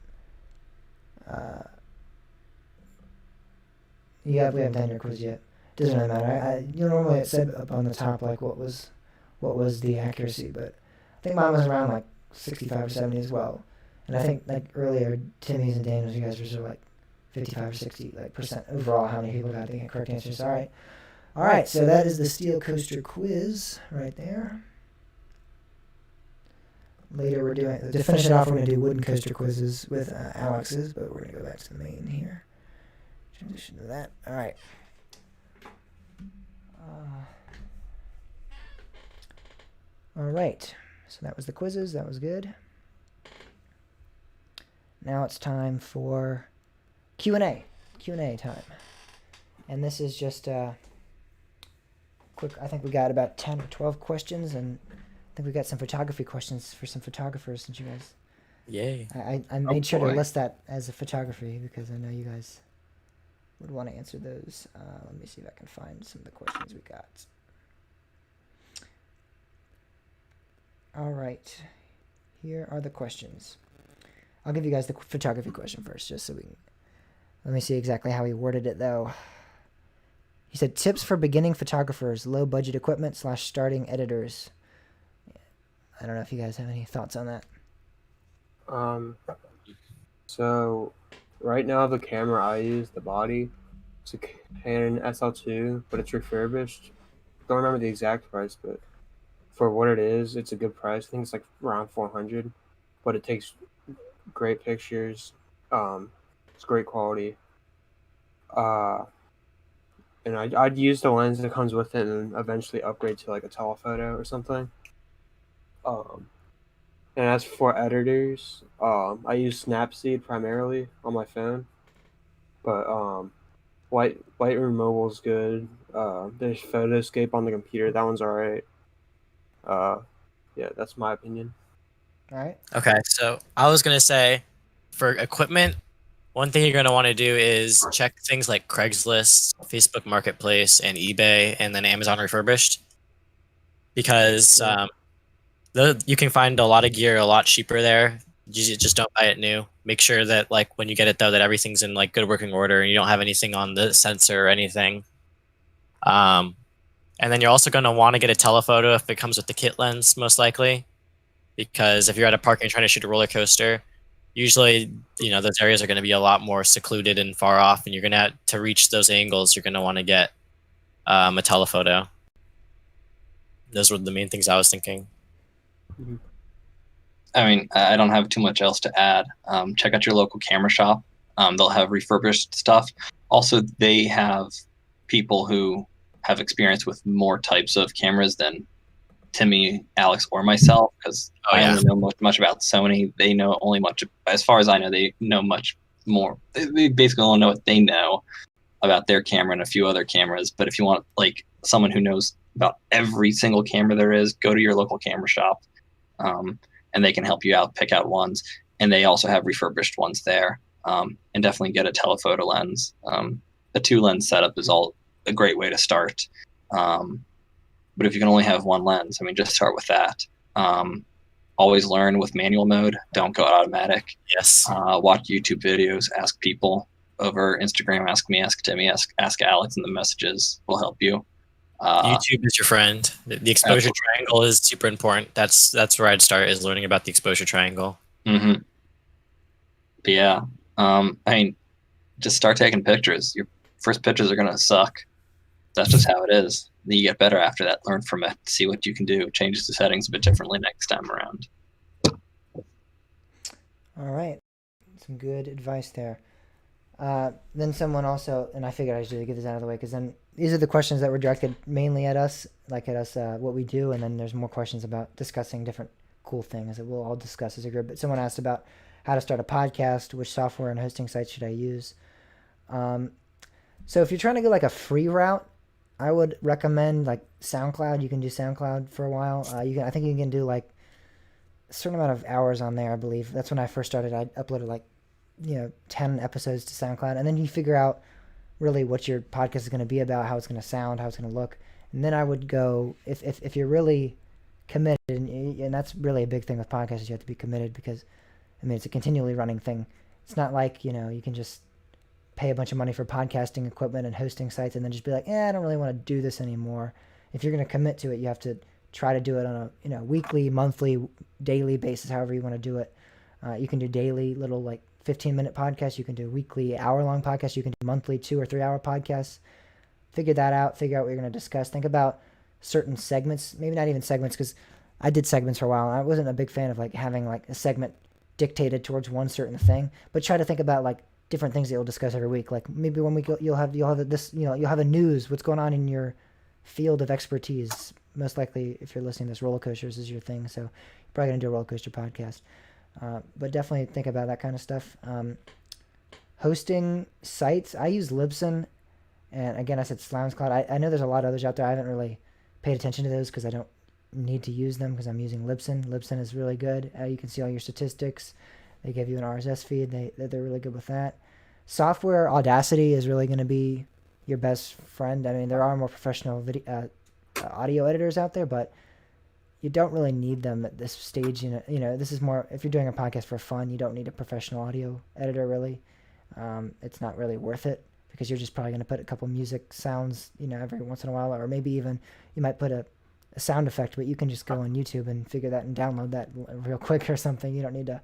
We haven't done your quiz yet. Doesn't really matter. Normally it said up on the top like what was the accuracy, but I think mine was around like 65 or 70 as well. And I think like earlier Timmy's and Daniel's, you guys were sort of like 55 or 60 like percent overall how many people got the correct answers. All right, so that is the Steel Coaster quiz right there. Later we're doing, to finish it off, we're going to do wooden coaster quizzes with Alex's, but we're going to go back to the main here. Transition to that. All right. All right, so that was the quizzes. That was good. Now it's time for Q&A. Q&A time. And this is just quick. I think we got about 10 or 12 questions, and I think we got some photography questions for some photographers since you guys. Yay. I made sure to boy. list that as a photography because I know you guys would want to answer those. Let me see if I can find some of the questions we got. All right. Here are the questions. I'll give you guys the photography question first, just so we can. Let me see exactly how he worded it, though. He said, tips for beginning photographers, low-budget equipment / starting editors. I don't know if you guys have any thoughts on that. So right now the camera I use, the body, it's a Canon SL2, but it's refurbished. Don't remember the exact price, but for what it is, it's a good price. I think it's like around 400, but it takes great pictures. It's great quality. And I'd use the lens that comes with it and eventually upgrade to like a telephoto or something. And as for editors, I use Snapseed primarily on my phone, but Lightroom Mobile is good. There's Photoscape on the computer. That one's alright. Yeah, that's my opinion. All right. Okay, so I was gonna say, for equipment, one thing you're gonna want to do is check things like Craigslist, Facebook Marketplace, and eBay, and then Amazon Refurbished, because you can find a lot of gear a lot cheaper there. You just don't buy it new. Make sure that like when you get it though, that everything's in like good working order and you don't have anything on the sensor or anything. And then you're also gonna want to get a telephoto if it comes with the kit lens, most likely, because if you're at a park and you're trying to shoot a roller coaster, usually those areas are going to be a lot more secluded and far off, and you're going to reach those angles. You're going to want to get a telephoto. Those were the main things I was thinking. I mean, I don't have too much else to add. Check out your local camera shop. They'll have refurbished stuff. Also, they have people who have experience with more types of cameras than Timmy, Alex, or myself, because I only know much about Sony. They know only much, as far as I know, they know much more. They basically only know what they know about their camera and a few other cameras. But if you want like someone who knows about every single camera there is, go to your local camera shop, and they can help you out, pick out ones. And they also have refurbished ones there, and definitely get a telephoto lens. A 2-lens setup is a great way to start. But if you can only have one lens, I mean, just start with that. Always learn with manual mode. Don't go automatic. Yes. Watch YouTube videos. Ask people over Instagram. Ask me. Ask Timmy. Ask Alex in the messages. Will help you. YouTube is your friend. The exposure triangle is super important. That's where I'd start, is learning about the exposure triangle. Mm-hmm. But yeah, I mean, just start taking pictures. Your first pictures are gonna suck. That's just how it is. Then you get better after that. Learn from it. See what you can do. Change the settings a bit differently next time around. All right. Some good advice there. Then someone also, and I figured I should get this out of the way, because then these are the questions that were directed mainly at us, what we do, and then there's more questions about discussing different cool things that we'll all discuss as a group. But someone asked about how to start a podcast, which software and hosting sites should I use. So if you're trying to go like a free route, I would recommend like SoundCloud. You can do SoundCloud for a while. I think you can do like a certain amount of hours on there, I believe. That's when I first started. I uploaded like 10 episodes to SoundCloud, and then you figure out really what your podcast is going to be about, how it's going to sound, how it's going to look. And then I would go, if you're really committed, and that's really a big thing with podcasts, is you have to be committed, because I mean, it's a continually running thing. It's not like, you can just pay a bunch of money for podcasting equipment and hosting sites and then just be like, I don't really want to do this anymore. If you're going to commit to it, you have to try to do it on a weekly, monthly, daily basis, however you want to do it. You can do daily little like 15-minute podcasts. You can do weekly hour-long podcasts. You can do monthly 2 or 3 hour podcasts. Figure that out. Figure out what you're going to discuss. Think about certain segments, maybe not even segments, because I did segments for a while and I wasn't a big fan of like having like a segment dictated towards one certain thing, but try to think about like different things that you'll discuss every week. Like maybe 1 week you'll have this, you'll have a news, what's going on in your field of expertise. Most likely, if you're listening to this, roller coasters is your thing, so you're probably gonna do a roller coaster podcast. But definitely think about that kind of stuff. hosting sites, I use Libsyn, and again, I said SoundCloud. I know there's a lot of others out there. I haven't really paid attention to those because I don't need to use them because I'm using Libsyn. Libsyn is really good. You can see all your statistics. They give you an RSS feed. They're really good with that. Software Audacity is really going to be your best friend. I mean, there are more professional audio editors out there, but you don't really need them at this stage. This is more if you're doing a podcast for fun. You don't need a professional audio editor really. It's not really worth it because you're just probably going to put a couple music sounds, every once in a while, or maybe even you might put a sound effect, but you can just go on YouTube and figure that and download that real quick or something. You don't need to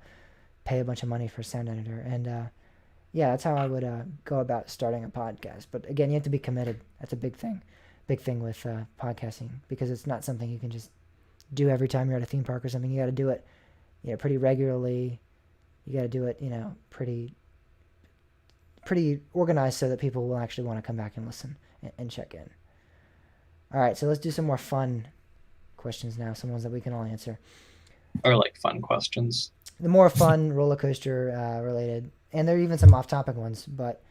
pay a bunch of money for a sound editor. And yeah, that's how I would go about starting a podcast. But again, you have to be committed. That's a big thing with podcasting because it's not something you can just do every time you're at a theme park or something. You got to do it, pretty regularly. You got to do it, pretty organized so that people will actually want to come back and listen and check in. All right, so let's do some more fun questions now, some ones that we can all answer. Or like fun questions. The more fun roller coaster related, and there are even some off-topic ones, but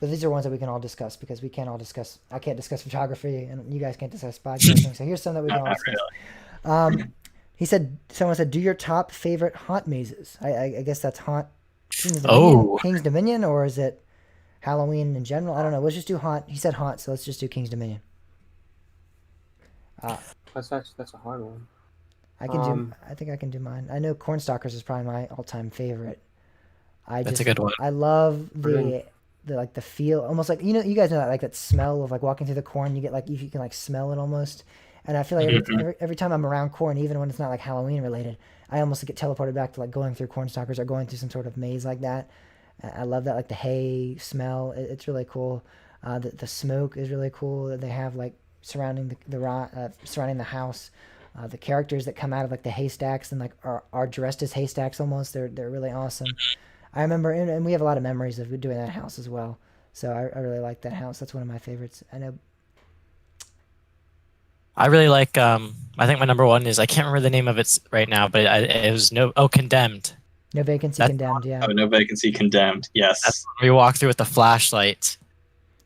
these are ones that we can all discuss because we can't all discuss. I can't discuss photography, and you guys can't discuss podcasting. So here's some that we can all discuss. Really. Someone said, do your top favorite haunt mazes. I guess that's haunt King's Dominion, or is it Halloween in general? I don't know. Let's just do haunt. He said haunt, so let's just do King's Dominion. That's a hard one. I think I can do mine. I know Cornstalkers is probably my all-time favorite. That's a good one. I love the feel, almost like you guys know that like that smell of like walking through the corn. You get like you can like smell it almost, and I feel like every time I'm around corn, even when it's not like Halloween related, I almost get teleported back to like going through Cornstalkers or going through some sort of maze like that. I love that, like the hay smell. It's really cool. The smoke is really cool that they have like surrounding surrounding the house. The characters that come out of like the haystacks and like are dressed as haystacks almost. They're really awesome. I remember, and we have a lot of memories of doing that house as well. So I really like that house. That's one of my favorites. I know. I really like. I think my number one is I can't remember the name of it right now, but it was Condemned. No Vacancy Condemned. Yeah. Oh, No Vacancy Condemned. Yes. That's when we walk through with the flashlight.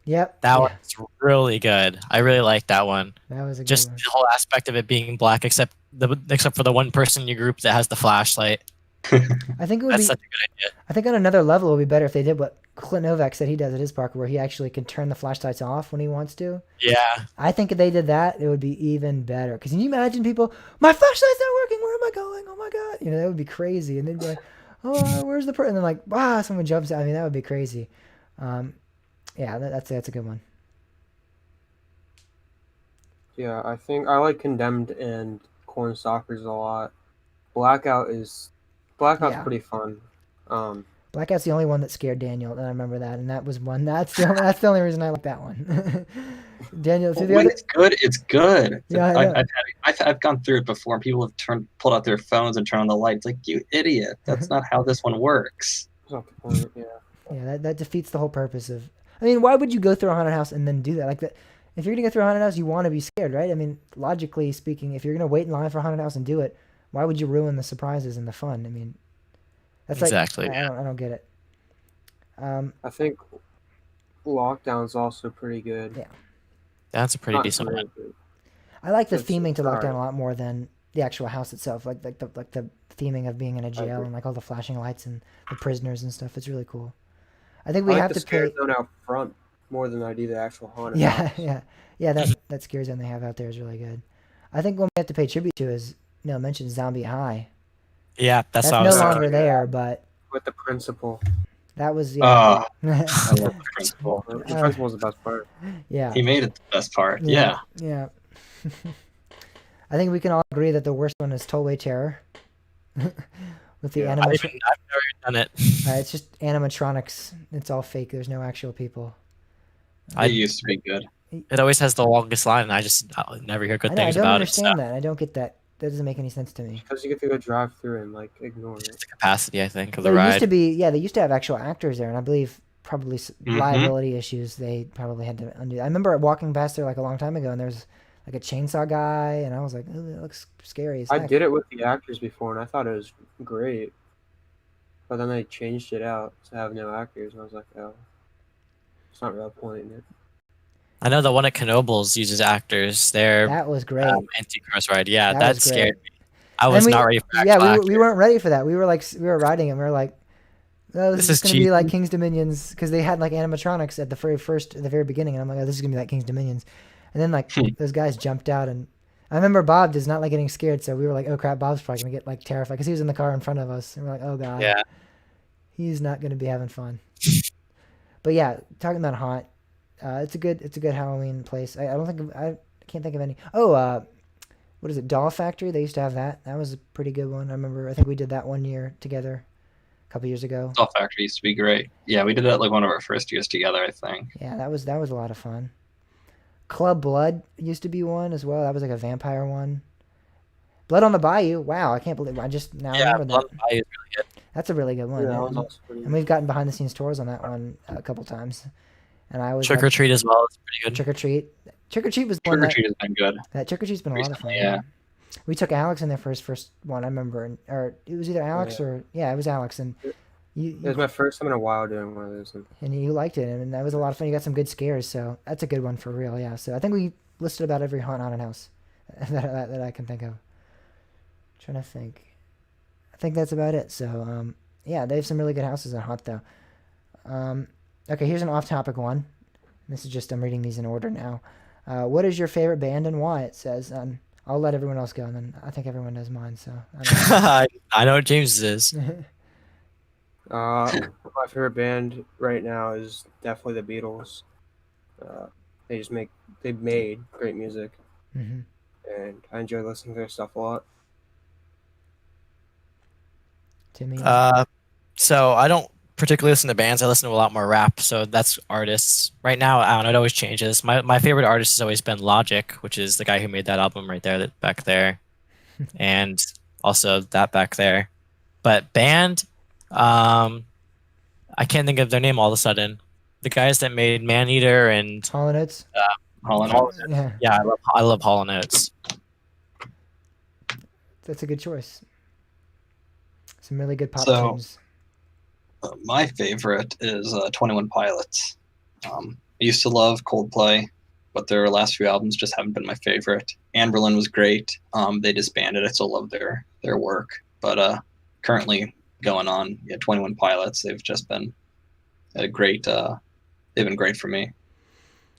Yep. That one's really good. I really like that one. That was a good Just one. the whole aspect of it being black, except for the one person in your group that has the flashlight. I think it would That's be. such a good idea. I think on another level, it would be better if they did what Clint Novak said he does at his park, where he actually can turn the flashlights off when he wants to. Yeah. I think if they did that, it would be even better. Because can you imagine people, my flashlight's not working. Where am I going? Oh my god! That would be crazy. And they'd be like, oh, where's the person? And then like, wow, someone jumps out. I mean, that would be crazy. Yeah, that's a good one. Yeah, I think I like Condemned and Cornstalkers a lot. Blackout's Yeah. pretty fun. Blackout's the only one that scared Daniel, and I remember that, and that was one. That's the only reason I like that one. Daniel, When it's good, it's good. Yeah, I know. I've gone through it before, and people have pulled out their phones and turned on the lights. Like, you idiot! That's not how this one works. That's not the point. Yeah. Yeah, that defeats the whole purpose of. I mean, why would you go through a haunted house and then do that? Like that, if you're gonna go through a haunted house, you want to be scared, right? I mean, logically speaking, if you're gonna wait in line for a haunted house and do it, why would you ruin the surprises and the fun? I mean, that's Exactly. Like I don't get it. I think Lockdown's also pretty good. Yeah. That's a pretty Not decent really one. good. I like the It's theming to alright. Lockdown a lot more than the actual house itself. Like the theming of being in a jail agree. and like all the flashing lights and the prisoners and stuff. It's really cool. I think I we like have the to scare pay. zone out front more than I do the actual haunted Yeah, house. yeah. That scare zone they have out there is really good. I think one we have to pay tribute to is mention Zombie High. Yeah, that's That's what I no was longer thinking. there, but With the principal. that was I yeah. love the principal. The principal's the best part. Yeah. He made it the best part. Yeah. Yeah. I think we can all agree that the worst one is Tollway Terror. With the Yeah, I've animatronics. never done it. It's just animatronics. It's all fake. There's no actual people. It used to be good. It always has the longest line, and I never hear good I things don't about understand it. that. I don't get that. That doesn't make any sense to me. Because you get to go drive through and like ignore It's it. just the capacity, I think, of the There ride. used to be, they used to have actual actors there, and I believe probably Mhm. liability issues. They probably had to undo. I remember walking past there like a long time ago, and there's like a chainsaw guy, and I was like, "Oh, that looks scary as I heck." did it with the actors before and I thought it was great. But then they changed it out to have no actors, and I was like, oh, it's not really a point in it. I know the one at Knoebels uses actors. They're That was great. anti-cross ride. Yeah, That was that scared great. me. I And was not ready for actual we actors. weren't ready for that. We were like, we were riding it. And we were like, oh, this is This just is gonna be like cheap. King's Dominions because they had like animatronics at the very beginning, and I'm like, oh, this is gonna be like King's Dominions, and then like those guys jumped out, and I remember Bob does not like getting scared, so we were like, oh crap, Bob's probably gonna get like terrified because he was in the car in front of us, and we're like, oh god, Yeah. he's not gonna be having fun. But yeah, talking about haunt, it's a good Halloween place. I don't think I can't think of any. Oh, what is it? Doll Factory. They used to have that. That was a pretty good one. I remember. I think we did that one year together, a couple years ago. Doll Factory used to be great. Yeah, we did that like one of our first years together, I think. Yeah, that was a lot of fun. Club Blood used to be one as well. That was like a vampire one. Blood on the Bayou. Wow, I can't believe I just now Yeah, remembered Blood that. Bayou is really good. That's a really good one. Yeah, that Yeah. was also pretty. And we've gotten behind the scenes tours on that one a couple times. And I always Trick had or Treat as well is pretty good. Trick or Treat. Trick or Treat was one Trick or that Treat has been good Trick or Treat's been a lot of fun. recently. Yeah. We took Alex in there for his first one. I remember, or it was either Alex or it was Alex, and It was my first time in a while doing one of those. and you liked it, and that was a lot of fun. You got some good scares, so that's a good one for real. Yeah. So I think we listed about every haunted house that I can think of. Trying to think. I think that's about it. So yeah, they have some really good houses at Haunt though. Okay, here's an off-topic one. This is just I'm reading these in order now. What is your favorite band and why? It says. I'll let everyone else go, and then I think everyone knows mine. So I know what James is. My favorite band right now is definitely the Beatles. They made great music, hmm and I enjoy listening to their stuff a lot. Timmy. So I don't particularly listen to bands. I listen to a lot more rap. So that's artists. Right now, I don't know. It always changes. My favorite artist has always been Logic, which is the guy who made that album right there, that back there, and also that back there. But band, I can't think of their name all of a sudden. The guys that made Maneater and Hall & Oates. Holland. Yeah, yeah, I love Hall & Oates. that's a good choice. Some really good pop So- tunes. My favorite is 21 Pilots. I used to love Coldplay, but their last few albums just haven't been my favorite. Anberlin was great. They disbanded. I still love their work, but currently going on, 21 Pilots. They've just been a great. They've been great for me.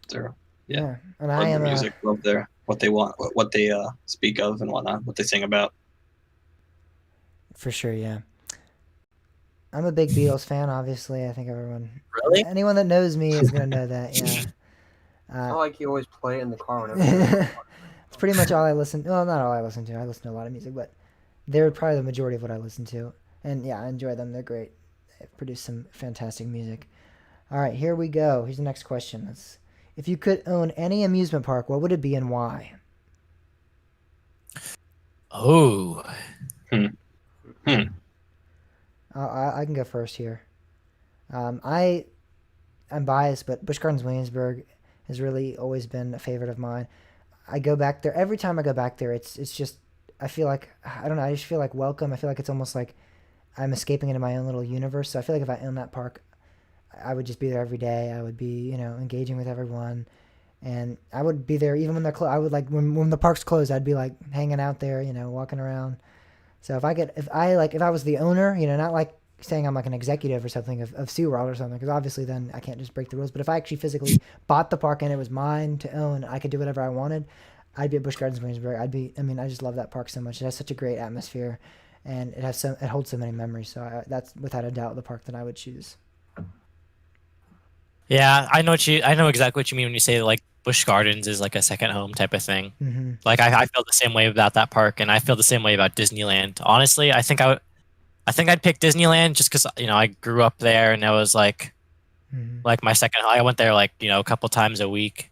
They're Yeah, and love I their am music, love their what they want, what they speak of and whatnot, what they sing about. for sure. Yeah, I'm a big Beatles fan. Obviously, I think everyone, Really? anyone that knows me is gonna know that. Yeah. It's not like you always play it in the car whenever. It's pretty much all I listen. Well, not all I listen to. I listen to a lot of music, but they're probably the majority of what I listen to. And yeah, I enjoy them. They're great. They've produced some fantastic music. All right, here we go. Here's the next question. If you could own any amusement park, what would it be and why? Oh, I can go first here. I'm biased, but Busch Gardens Williamsburg has really always been a favorite of mine. I go back there every time I go back there. It's just I feel like I don't know. I just feel like welcome. I feel like it's almost like I'm escaping into my own little universe. So I feel like if I owned that park, I would just be there every day. I would be engaging with everyone, and I would be there even when they're closed. I would like when the park's closed, I'd be like hanging out there, walking around. So if I was the owner, not like saying I'm like an executive or something of SeaWorld or something, because obviously then I can't just break the rules. But if I actually physically bought the park and it was mine to own, I could do whatever I wanted. I'd be at Busch Gardens Williamsburg. I just love that park so much. It has such a great atmosphere, and it holds so many memories. So that's without a doubt the park that I would choose. yeah. I know exactly what you mean when you say like Busch Gardens is like a second home type of thing. Mm-hmm. Like I feel the same way about that park, and I feel the same way about Disneyland. Honestly, I think I'd pick Disneyland just because I grew up there, and it was like my second. I went there like a couple times a week,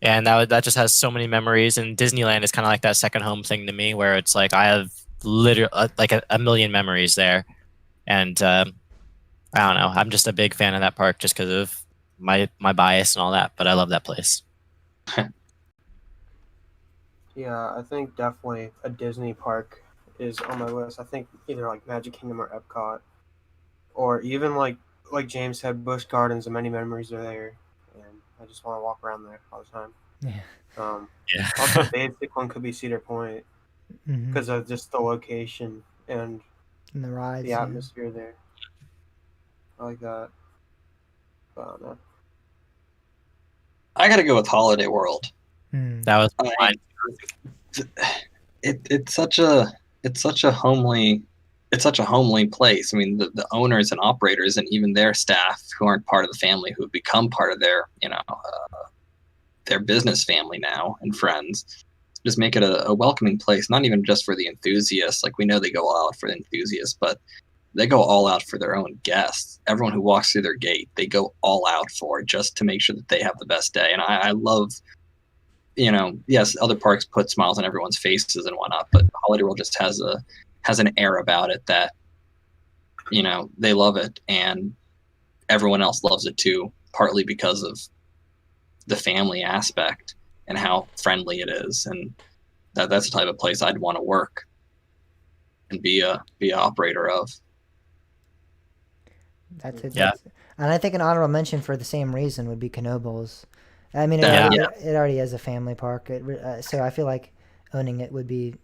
and that just has so many memories. And Disneyland is kind of like that second home thing to me, where it's like I have literally like a million memories there, and I don't know. I'm just a big fan of that park just because of my bias and all that. But I love that place. Yeah, I think definitely a Disney park is on my list. I think either like Magic Kingdom or Epcot. or even like James said, Busch Gardens, and many memories are there, and I just want to walk around there all the time. Yeah. Also, Yeah. basic one could be Cedar Point Mm-hmm. because of just the location and And the rides. the Yeah. atmosphere there. I like that. But I don't know. I gotta go with Holiday World. Hmm. That was I, mine. it's such a homely place. I mean, the owners and operators and even their staff who aren't part of the family, who have become part of their their business family now and friends, just make it a welcoming place. Not even just for the enthusiasts. Like, we know they go all out for the enthusiasts, but they go all out for their own guests. Everyone who walks through their gate, they go all out for, just to make sure that they have the best day. And I love, yes, other parks put smiles on everyone's faces and whatnot, but Holiday World just has an air about it that, they love it, and everyone else loves it too, partly because of the family aspect and how friendly it is, and that's the type of place I'd want to work and be a operator of. That's it. Yeah. And I think an honorable mention for the same reason would be Knoebels. I mean, Yeah. it already is a family park. So I feel like owning it would be,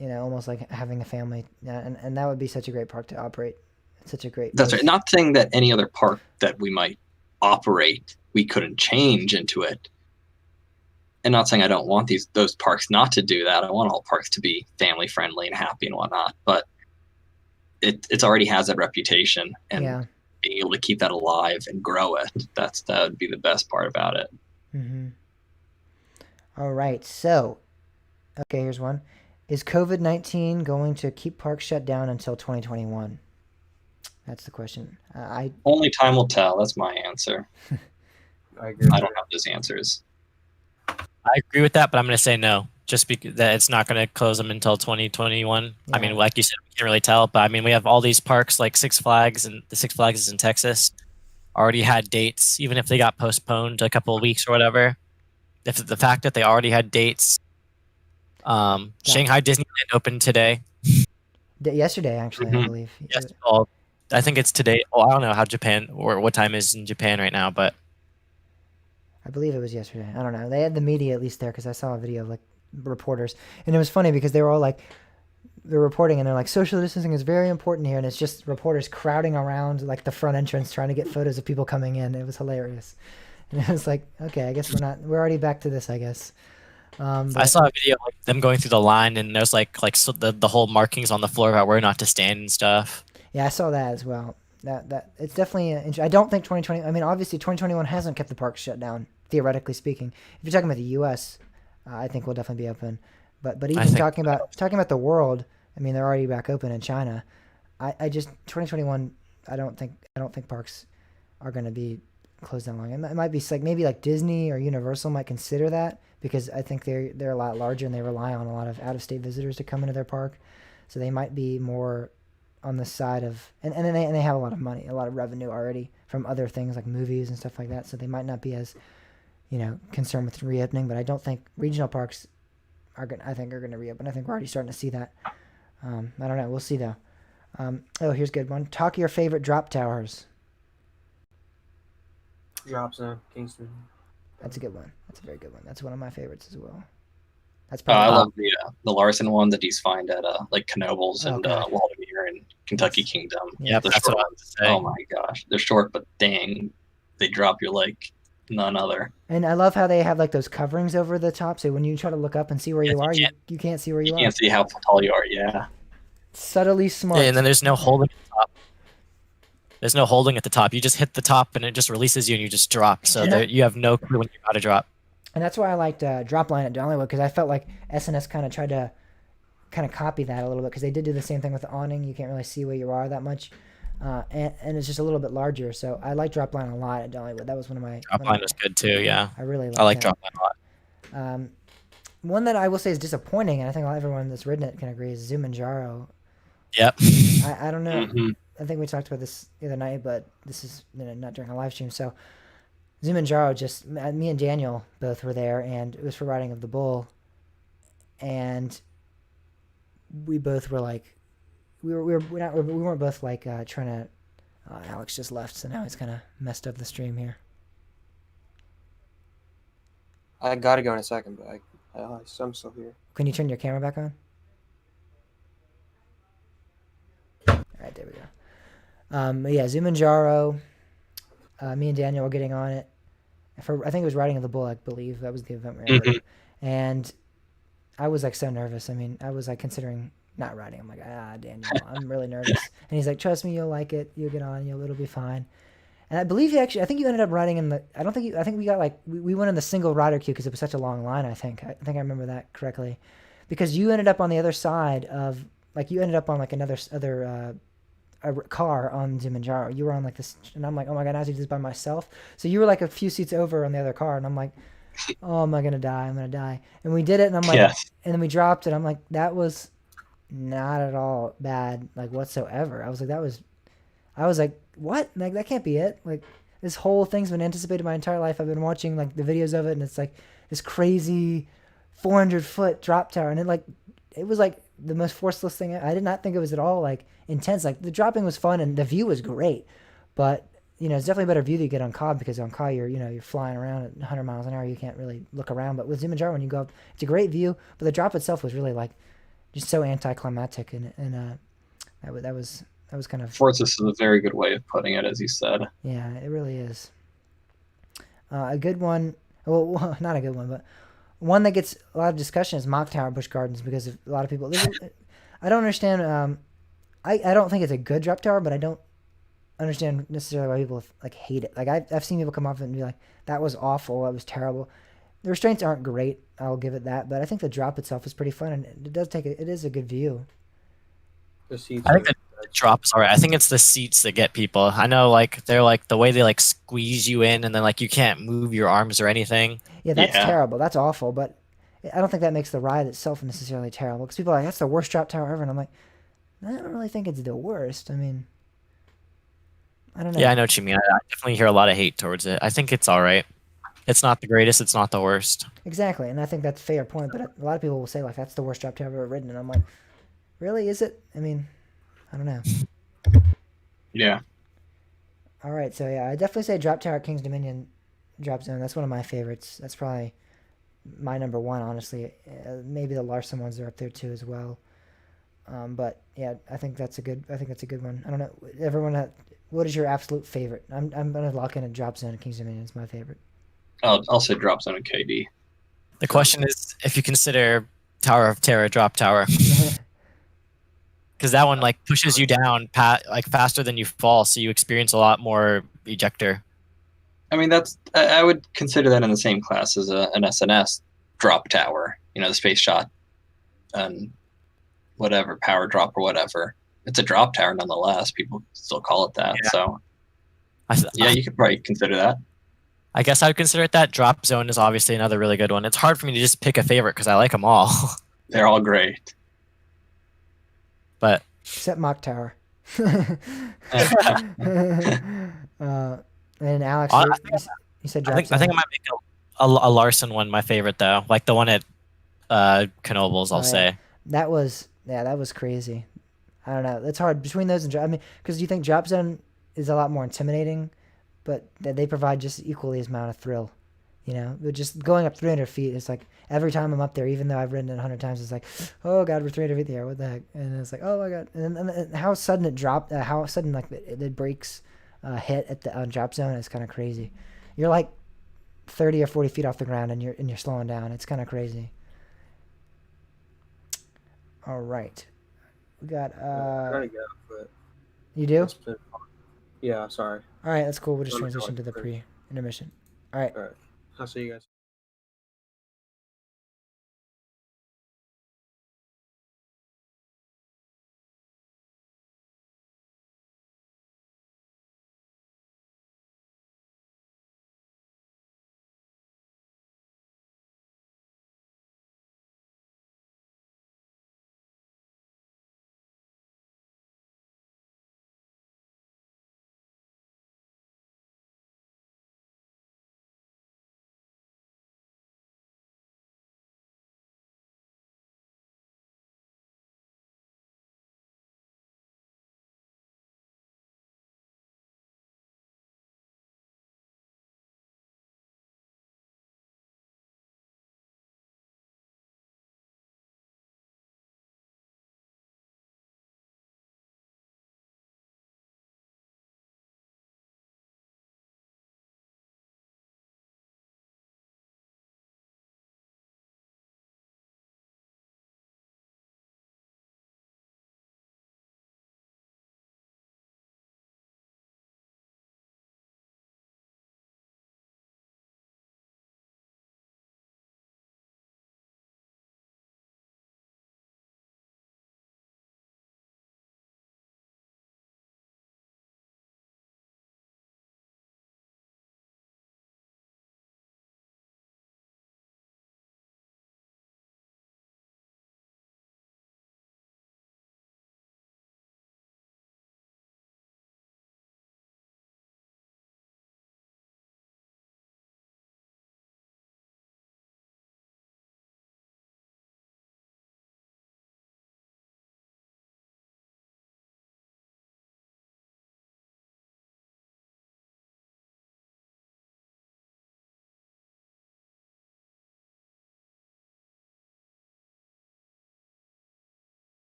almost like having a family. And that would be such a great park to operate. It's such a great That's place. right. Not saying that any other park that we might operate we couldn't change into it, and not saying I don't want those parks not to do that. I want all parks to be family friendly and happy and whatnot, but it's already has that reputation, and Yeah. being able to keep that alive and grow it, that would be the best part about it. Mm-hmm. All right. So, okay, here's one. Is COVID-19 going to keep parks shut down until 2021? That's the question. Only time will tell. That's my answer. I agree. I don't have those answers. I agree with that, but I'm going to say no, just because that it's not going to close them until 2021. I mean, Yeah. like you said, we can't really tell, but I mean, we have all these parks like Six Flags, and the Six Flags is in Texas, already had dates, even if they got postponed a couple of weeks or whatever. If the fact that they already had dates, Shanghai Disneyland opened today. Yesterday, actually, I Mhm. believe. Yes, well, I think it's today. Oh, I don't know how Japan or what time is in Japan right now, but I believe it was yesterday. I don't know. They had the media at least there because I saw a video of like reporters, and it was funny because they were all like, they're reporting and they're like, social distancing is very important here, and it's just reporters crowding around like the front entrance trying to get photos of people coming in. It was hilarious, and it was like, okay, I guess we're already back to this, I guess. I But saw a video of like them going through the line, and there's like so the whole markings on the floor about where not to stand and stuff. yeah, I saw that as well. That it's definitely. I don't think 2020. I mean, obviously 2021 hasn't kept the parks shut down, theoretically speaking. If you're talking about the U.S., I think we'll definitely be open. But I even think talking about the world, I mean, they're already back open in China. I just 2021. I don't think parks are going to be closed that long. It might be like maybe like Disney or Universal might consider that because I think they're a lot larger and they rely on a lot of out of state visitors to come into their park, so they might be more on the side of and they have a lot of money, a lot of revenue already from other things like movies and stuff like that. So they might not be as concerned with reopening. But I don't think regional parks are going to reopen. I think we're already starting to see that. I don't know. We'll see though. Oh, here's a good one. Talk your favorite drop towers. Drops in Kingston. That's a good one. That's a very good one. That's one of my favorites as well. That's I probably love the Larson one that he's find at like Knoebels Oh, and God. Waldemeer and Kentucky Yes. Kingdom. Yeah. Yep, The that's short what I was ones. to say. Oh my gosh, they're short, but dang, they drop you like none other. And I love how they have like those coverings over the top, so when you try to look up and see where Yes, you are, you can't. you can't see where you You are. can't see how tall you are. Yeah, Subtly smart. Yeah, and then there's no holding at the top. There's no holding at the top. You just hit the top, and it just releases you, and you just drop. So And that- you have no clue when you're about to drop. And that's why I liked Dropline at Dollywood because I felt like SNS kind of tried to copy that a little bit because they did do the same thing with the awning. You can't really see where you are that much, and it's just a little bit larger. So I like Dropline a lot at Dollywood. That was one of my Dropline was good too. Yeah, I really I like that. Dropline a lot. One that I will say is disappointing, and I think everyone that's ridden it can agree is Zumanjaro. Yep. I don't know. Mhm. I think we talked about this the other night, but this is not during a live stream. So Zumanjaro, just me and Daniel both were there, and it was for riding of the bull, and we both were like, we weren't both like trying to Alex just left, so now he's kind of messed up the stream here. I gotta go in a second, but I'm still here. Can you turn your camera back on? All right, there we go. Yeah, Zumanjaro. Me and Daniel were getting on it. I think it was Riding of the Bull, I believe. That was the event we were Mhm. And I was like so nervous. I mean, I was like considering not riding. I'm like, Daniel, I'm really nervous. And he's like, trust me, you'll like it. You'll get on. It'll be fine. And I believe I think you ended up riding in the, I think we got like, we went in the single rider queue because it was such a long line, I think. I think I remember that correctly. Because you ended up on the other side of, like, you ended up on like other a car on Zumanjaro. You were on like this, and I'm like, oh my god, I have to do this by myself. So you were like a few seats over on the other car, and I'm like, oh, am I gonna die? I'm gonna die. And we did it, and I'm like, Yes. and then we dropped it. I'm like, that was not at all bad, like whatsoever. I was like, what? Like that can't be it. Like this whole thing's been anticipated my entire life. I've been watching like the videos of it, and it's like this crazy 400-foot drop tower, and it was like the most forceless thing. I did not think it was at all like intense. Like the dropping was fun and the view was great, but it's definitely a better view that you get on Cobb because on Cobb you're flying around at 100 miles an hour. You can't really look around. But with Zumanjaro, when you go up, it's a great view. But the drop itself was really like just so anticlimactic, and that was kind of Forces is a very good way of putting it, as you said. yeah, it really is. A good one, well, not a good one, but one that gets a lot of discussion is Mock Tower Busch Gardens because of a lot of people. I don't understand. I don't think it's a good drop tower, but I don't understand necessarily why people like hate it. Like I've seen people come off and be like, "That was awful. That was terrible." The restraints aren't great. I'll give it that, but I think the drop itself is pretty fun, and it is a good view. The seats. I think the drops are. I think it's the seats that get people. I know, like they're like the way they like squeeze you in, and then like you can't move your arms or anything. Yeah, that's Yeah. terrible. That's awful, but I don't think that makes the ride itself necessarily terrible because people are like, "That's the worst drop tower ever," and I'm like, I don't really think it's the worst. I mean, I don't know. Yeah, I know what you mean. I definitely hear a lot of hate towards it. I think it's all right. It's not the greatest. It's not the worst. Exactly, and I think that's a fair point. But a lot of people will say like that's the worst drop tower I've ever ridden, and I'm like, really? Is it? I mean, I don't know. Yeah. All right, so yeah, I definitely say drop tower at King's Dominion drop zone. That's one of my favorites. That's probably my number one, honestly. Maybe the Larson ones are up there too as well. But yeah, I think that's a good. I think that's a good one. I don't know. Everyone, what is your absolute favorite? I'm gonna lock in a drop zone at King's Dominion. It's my favorite. I'll say drop zone and KD. The question is if you consider Tower of Terror drop tower, because that one like pushes you down like faster than you fall, so you experience a lot more ejector. I mean, I would consider that in the same class as an SNS drop tower. The space shot and whatever power drop or whatever. It's a drop tower nonetheless. People still call it that. Yeah. So I, yeah, you could probably consider that. I guess I would consider it that. Drop zone is obviously another really good one. It's hard for me to just pick a favorite because I like them all. They're all great. But Except Mock Tower. And Alex, I you said I drop think I think I zone. might make a Larson one my favorite though, like the one at Knobles. I'll Oh, yeah. say. That was crazy. I don't know. It's hard between those and I mean, because you think drop zone is a lot more intimidating, but they provide just equally as amount of thrill. But just going up 300 feet, it's like every time I'm up there, even though I've ridden it 100 times, it's like, oh god, we're 300 feet there. What the heck? And it's like, oh my god. And how sudden it dropped, how sudden like the brakes hit at the drop zone is kind of crazy. You're like 30 or 40 feet off the ground, and you're slowing down. It's kind of crazy. All right, we got I gotta go, but you do. it's been fun. Yeah, sorry. All right, that's cool. We'll just Let me transition to go the first. pre-intermission. All right. All right. I'll see you guys.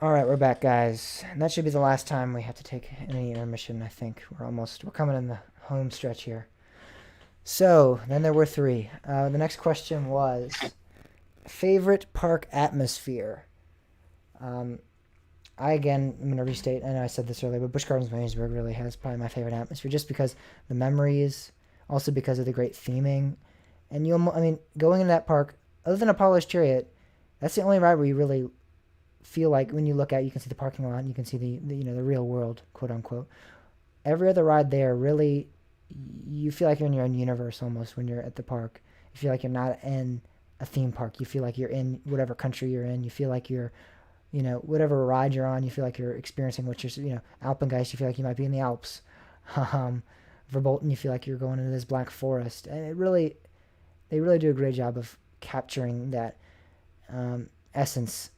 All right, we're back, guys. And that should be the last time we have to take any intermission. I think we're coming in the home stretch here. So then there were three. The next question was favorite park atmosphere. I again, I'm gonna restate. I know I said this earlier, but Busch Gardens Williamsburg really has probably my favorite atmosphere, just because the memories, also because of the great theming, and I mean, going into that park, other than Apollo's Chariot, that's the only ride where you really feel like when you look out, you can see the parking lot, and you can see the real world, quote unquote. Every other ride there, really, you feel like you're in your own universe almost when you're at the park. You feel like you're not in a theme park. You feel like you're in whatever country you're in. You feel like you're whatever ride you're on, you feel like you're experiencing what you're, Alpengeist, you feel like you might be in the Alps. Verbolten, you feel like you're going into this black forest. And they really do a great job of capturing that essence,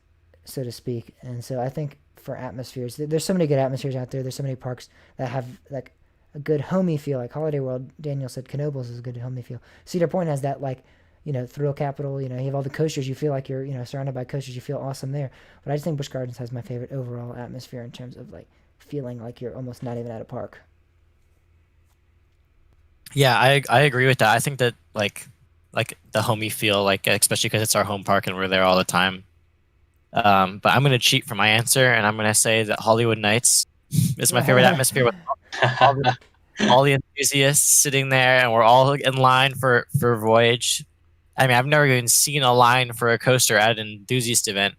so to speak. And so I think for atmospheres, there's so many good atmospheres out there. There's so many parks that have like a good homey feel, like Holiday World. Daniel said Knoebels is a good homey feel. Cedar Point has that thrill capital. You have all the coasters. You feel like you're, surrounded by coasters. You feel awesome there. But I just think Busch Gardens has my favorite overall atmosphere in terms of like feeling like you're almost not even at a park. Yeah, I agree with that. I think that like the homey feel, like especially because it's our home park and we're there all the time. But I'm gonna cheat for my answer, and I'm gonna say that Hollywood Nights is my favorite atmosphere with all the enthusiasts sitting there, and we're all in line for Voyage. I mean, I've never even seen a line for a coaster at an enthusiast event,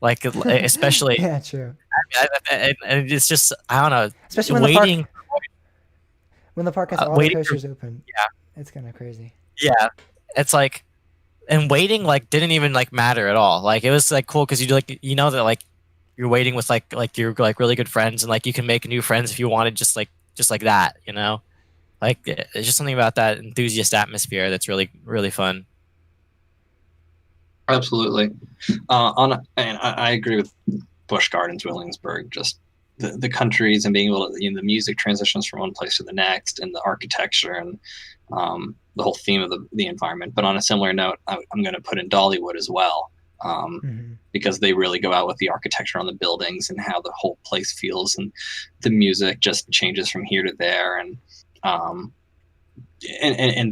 like especially. Yeah, true. And it's just, I don't know, especially when waiting. When the park has all the coasters open. Yeah, it's kind of crazy. Yeah, it's like, and waiting like didn't even like matter at all. Like it was like cool because that like you're waiting with like your like really good friends, and like you can make new friends if you wanted, just like that, Like it's just something about that enthusiast atmosphere that's really really fun. Absolutely. And I agree with Busch Gardens, Williamsburg. Just the countries and being able to, the music transitions from one place to the next, and the architecture and the whole theme of the environment. But on a similar note, I'm going to put in Dollywood as well, because they really go out with the architecture on the buildings and how the whole place feels, and the music just changes from here to there, and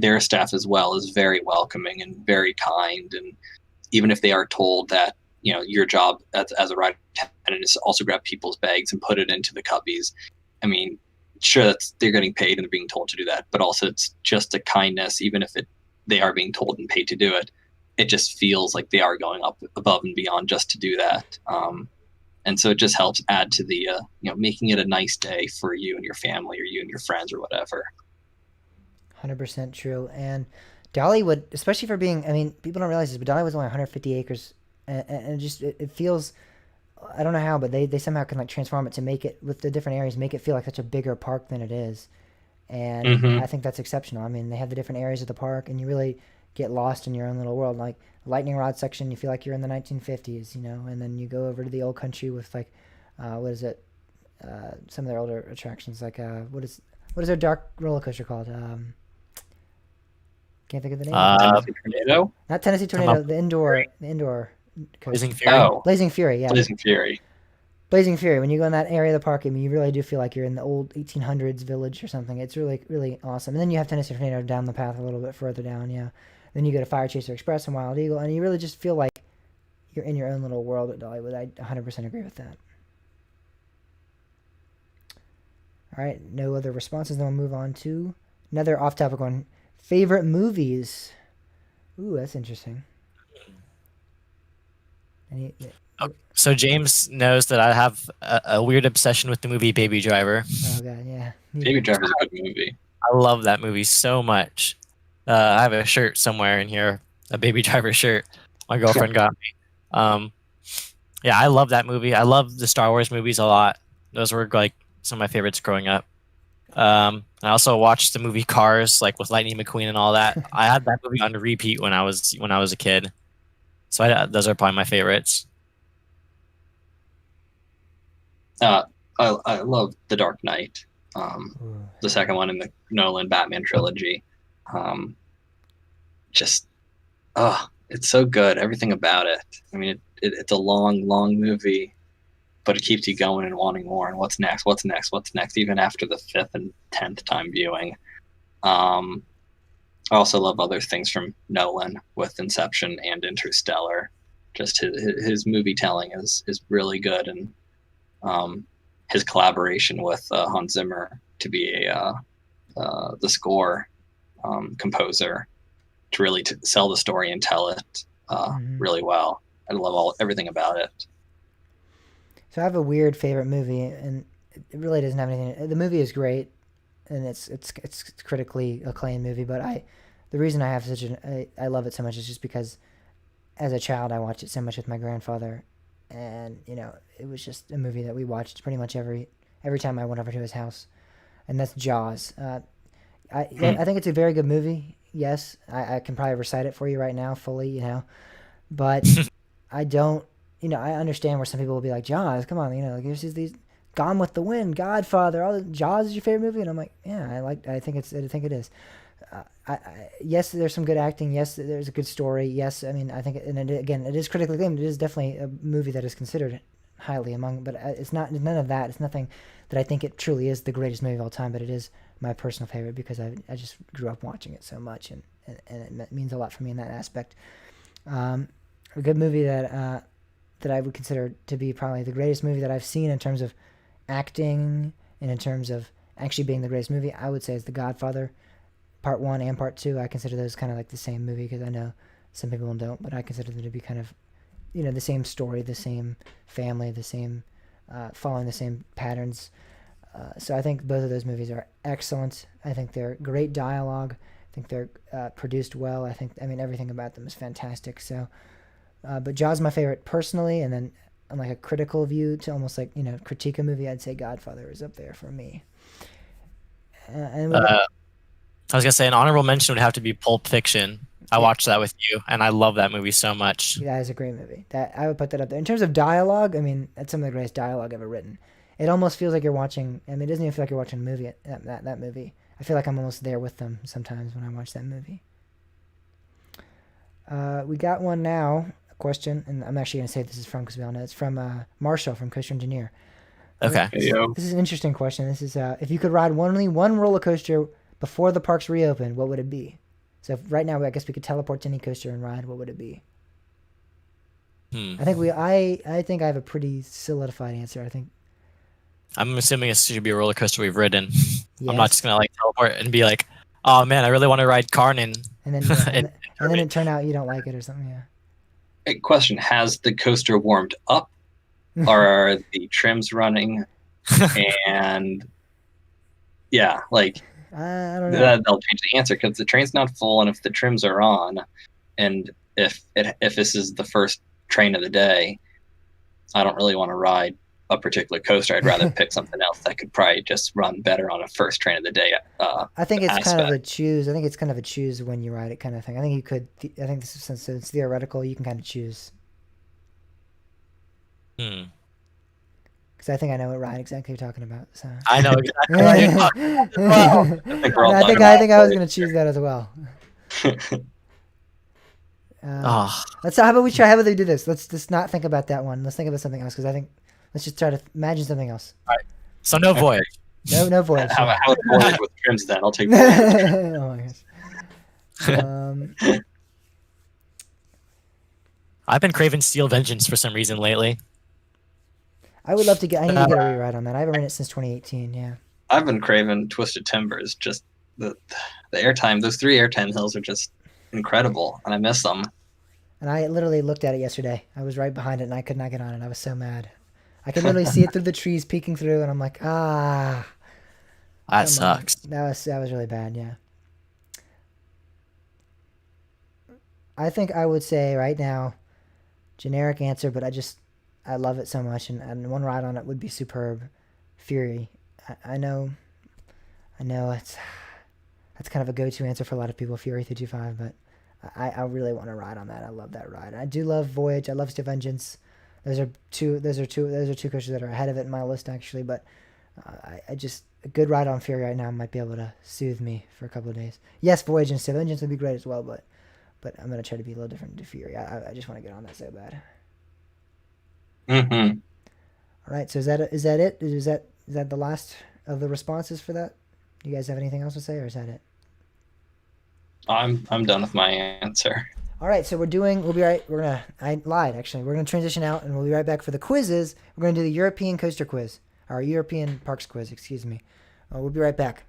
their staff as well is very welcoming and very kind. And even if they are told that, your job as a ride attendant is to also grab people's bags and put it into the cubbies. I mean, sure, they're getting paid and they're being told to do that, but also it's just a kindness. Even if they are being told and paid to do it, it just feels like they are going up above and beyond just to do that. And so it just helps add to the, making it a nice day for you and your family, or you and your friends, or whatever. 100% true. And Dollywood, especially for being, I mean, people don't realize this, but Dollywood's only 150 acres, and it feels, I don't know how, but they somehow can like transform it to make it, with the different areas, make it feel like such a bigger park than it is. And I think that's exceptional. I mean, they have the different areas of the park, and you really get lost in your own little world. Like lightning rod section, you feel like you're in the 1950s, and then you go over to the old country with like, what is it? Some of their older attractions, like what is their dark roller coaster called? Can't think of the name. Tennessee Tornado? Not Tennessee Tornado. The indoor coaster. Blazing Fury. Oh, Blazing Fury. Yeah. Blazing Fury. Blazing Fury. When you go in that area of the park, I mean, you really do feel like you're in the old 1800s village or something. It's really, really awesome. And then you have Tennessee Tornado down the path a little bit further down. Yeah. Then you go to Fire Chaser Express and Wild Eagle, and you really just feel like you're in your own little world at Dollywood. I 100% agree with that. All right. No other responses. Then we'll move on to another off-topic one. Favorite movies. Ooh, that's interesting. So James knows that I have a weird obsession with the movie Baby Driver. Oh god, yeah. Baby Driver is a good movie. I love that movie so much. I have a shirt somewhere in here, a Baby Driver shirt. My girlfriend got me. Yeah, I love that movie. I love the Star Wars movies a lot. Those were like some of my favorites growing up. I also watched the movie Cars, like with Lightning McQueen and all that. I had that movie on repeat when I was a kid. So those are probably my favorites. I love The Dark Knight, the second one in the Nolan Batman trilogy. It's so good. Everything about it. I mean, it's a long, long movie, but it keeps you going and wanting more. And what's next? What's next? What's next? Even after the 5th and 10th time viewing. I also love other things from Nolan with Inception and Interstellar. Just his movie telling is really good, and his collaboration with Hans Zimmer to be the score composer to really sell the story and tell it really well. I love everything about it. So I have a weird favorite movie, and it really doesn't have anything. The movie is great, and it's critically acclaimed movie. But the reason I have I love it so much is just because as a child I watched it so much with my grandfather, and it was just a movie that we watched pretty much every time I went over to his house, and that's Jaws. I think it's a very good movie. Yes, I can probably recite it for you right now fully, but I don't. I understand where some people will be like, Jaws, come on, like there's these Gone with the Wind, Godfather, all the Jaws is your favorite movie, and I'm like, yeah, I think it is. Yes, there's some good acting. Yes, there's a good story. Yes, I mean, I think, and again, it is critically acclaimed. It is definitely a movie that is considered highly among, but it's not none of that. It's nothing that I think it truly is the greatest movie of all time, but it is my personal favorite because I just grew up watching it so much, and it means a lot for me in that aspect. A good movie that I would consider to be probably the greatest movie that I've seen in terms of acting and in terms of actually being the greatest movie, I would say is The Godfather, Part 1 and Part 2. I consider those kind of like the same movie because I know some people don't, but I consider them to be kind of, the same story, the same family, the same, following the same patterns. So I think both of those movies are excellent. I think they're great dialogue. I think they're produced well. I mean, everything about them is fantastic. So, but Jaws is my favorite personally, and then on like a critical view to almost like, critique a movie, I'd say Godfather is up there for me. And I was gonna say an honorable mention would have to be Pulp Fiction. I watched that with you, and I love that movie so much. that is a great movie. That I would put that up there. In terms of dialogue, I mean, that's some of the greatest dialogue ever written. It almost feels like you're watching. I mean, it doesn't even feel like you're watching a movie. That movie. I feel like I'm almost there with them sometimes when I watch that movie. We got one now. A question, and I'm actually gonna say this is from because we all know it's from Marshall from Coaster Engineer. Okay. Hey, yo. This is an interesting question. This is if you could ride only one roller coaster before the parks reopen, what would it be? So right now, I guess we could teleport to any coaster and ride. What would it be? I think I have a pretty solidified answer. I think. I'm assuming it should be a roller coaster we've ridden. Yes. I'm not just gonna like teleport and be like, oh man, I really want to ride Carnin. And then and then it turned out you don't like it or something. Yeah. Hey, question: has the coaster warmed up, or are the trims running? And yeah, like I don't know. they'll change the answer because the train's not full, and if the trims are on, and if this is the first train of the day, I don't really want to ride a particular coaster. I'd rather pick something else that could probably just run better on a first train of the day. I think it's kind of aspect. a choose. I think it's kind of a choose when you ride it kind of thing. I think you could. I think this is, since it's theoretical, you can kind of choose. Because I think I know what ride exactly you're talking about. So I know exactly what you're talking about as well. I think we're all I think I was gonna choose that as well. Let's. How about we try? How about we do this? Let's just not think about that one. Let's think about something else because I think let's just try to imagine something else. All right. So no voyage. No voyage. How about voyage with trims then? I'll take voyage. Oh my gosh. I've been craving Steel Vengeance for some reason lately. I would love to get. I need to get a rewrite on that. I haven't ridden it since 2018. Yeah. I've been craving Twisted Timbers. Just the airtime. Those 3 airtime hills are just incredible, and I miss them. And I literally looked at it yesterday. I was right behind it, and I could not get on it. I was so mad. I could literally see it through the trees peeking through, and I'm like, That come sucks. on. That was really bad. Yeah. I think I would say right now, generic answer, but I love it so much, and one ride on it would be superb. Fury. I know that's kind of a go-to answer for a lot of people, Fury 325, but I really want to ride on that. I love that ride. I do love Voyage. I love Steel Vengeance. Those are two coasters that are ahead of it in my list actually, but I just a good ride on Fury right now might be able to soothe me for a couple of days. Yes, Voyage and Steel Vengeance would be great as well, but I'm gonna try to be a little different to Fury. I just want to get on that so bad. Mm-hmm. All right. So is that it? Is that the last of the responses for that? Do you guys have anything else to say, or is that it? I'm done with my answer. All right, so we'll be right. I lied actually. We're gonna transition out, and we'll be right back for the quizzes. We're gonna do the European coaster quiz, or European parks quiz. Excuse me. We'll be right back.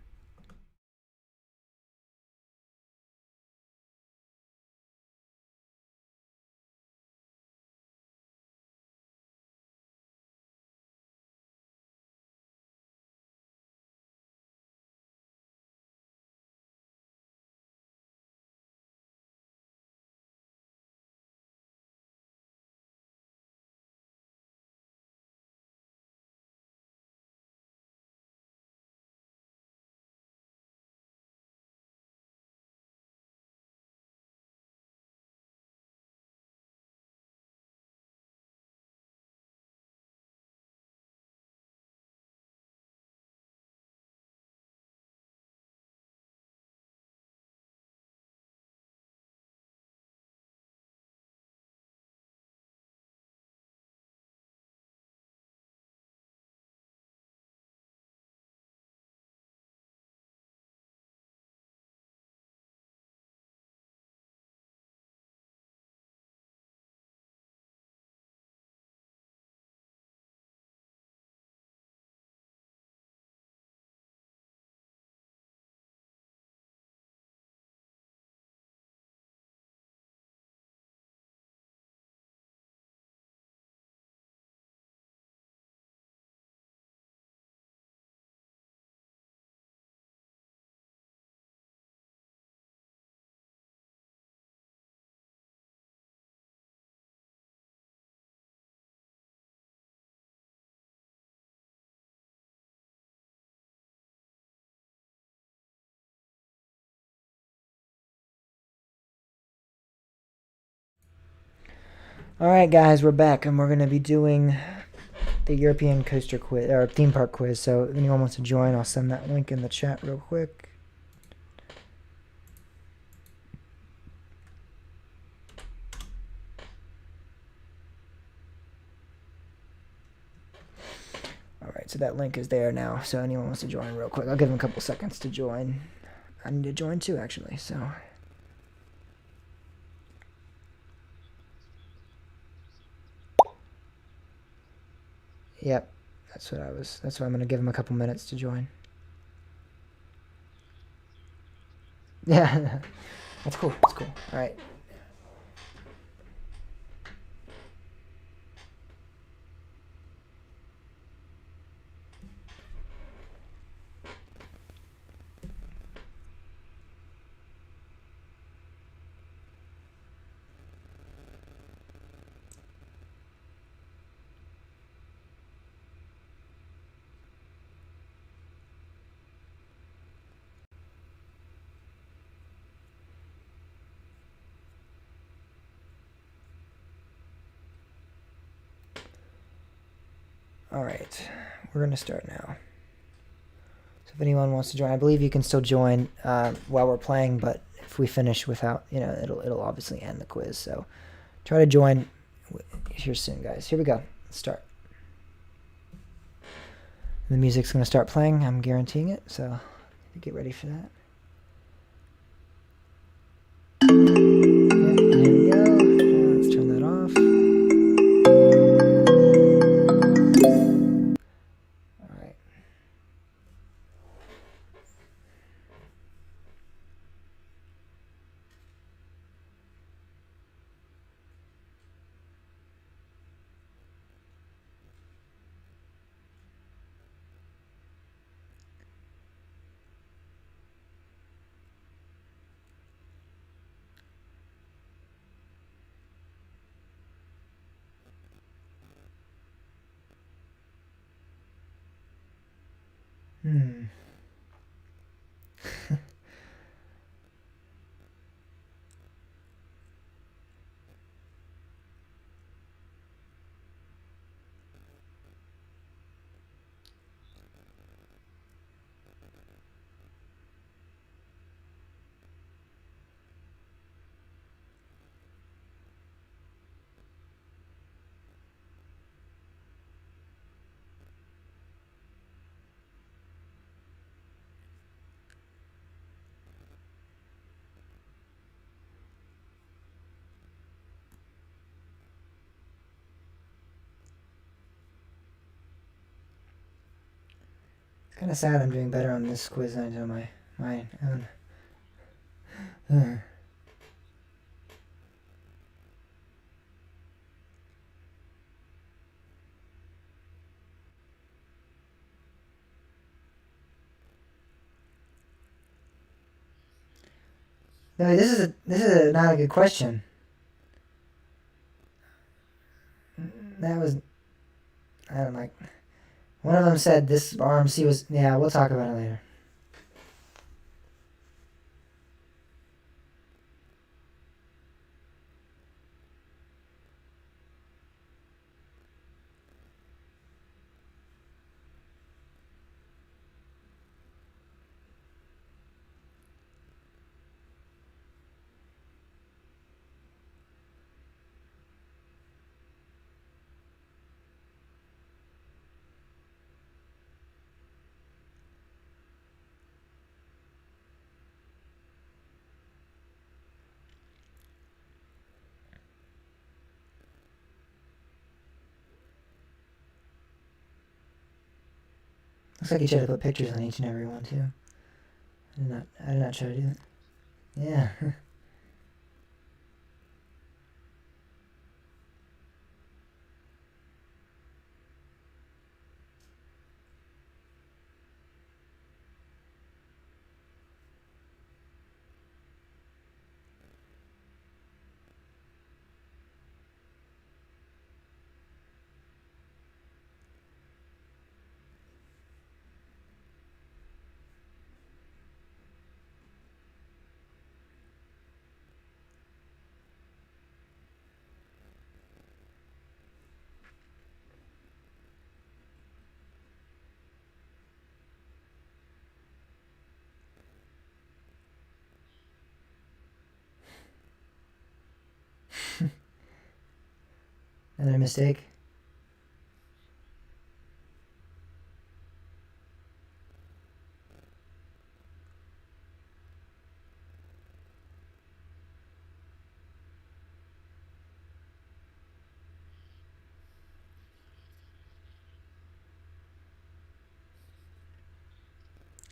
All right, guys, we're back, and we're gonna be doing the European coaster quiz or theme park quiz. So if anyone wants to join, I'll send that link in the chat real quick. All right, so that link is there now. So anyone wants to join real quick, I'll give them a couple seconds to join. I need to join too, actually. So. Yep, That's what I'm gonna give them a couple minutes to join. Yeah, that's cool. That's cool. All right. All right, we're gonna start now. So if anyone wants to join, I believe you can still join while we're playing, but if we finish without, it'll obviously end the quiz. So try to join here soon, guys. Here we go. Let's start. The music's gonna start playing. I'm guaranteeing it. So get ready for that. Yeah, here we go. Let's turn that off. All right. Hmm. Kind of sad I'm doing better on this quiz than I did on my own. No, this is not a good question. That was, I don't like. One of them said this RMC was. Yeah, we'll talk about it later. Looks like you tried to put pictures on each and every one too. I did not try to do that. Yeah. Another mistake.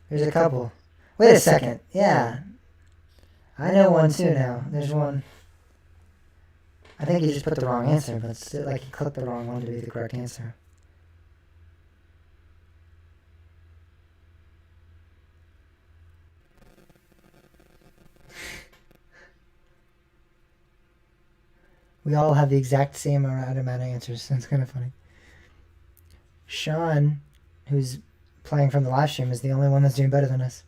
There's a couple. Wait a second. Yeah. I know one too now. There's one. I think he just put the wrong answer, but it's still like he clicked the wrong one to be the correct answer. We all have the exact same amount of answers. That's kind of funny. Sean, who's playing from the live stream, is the only one that's doing better than us.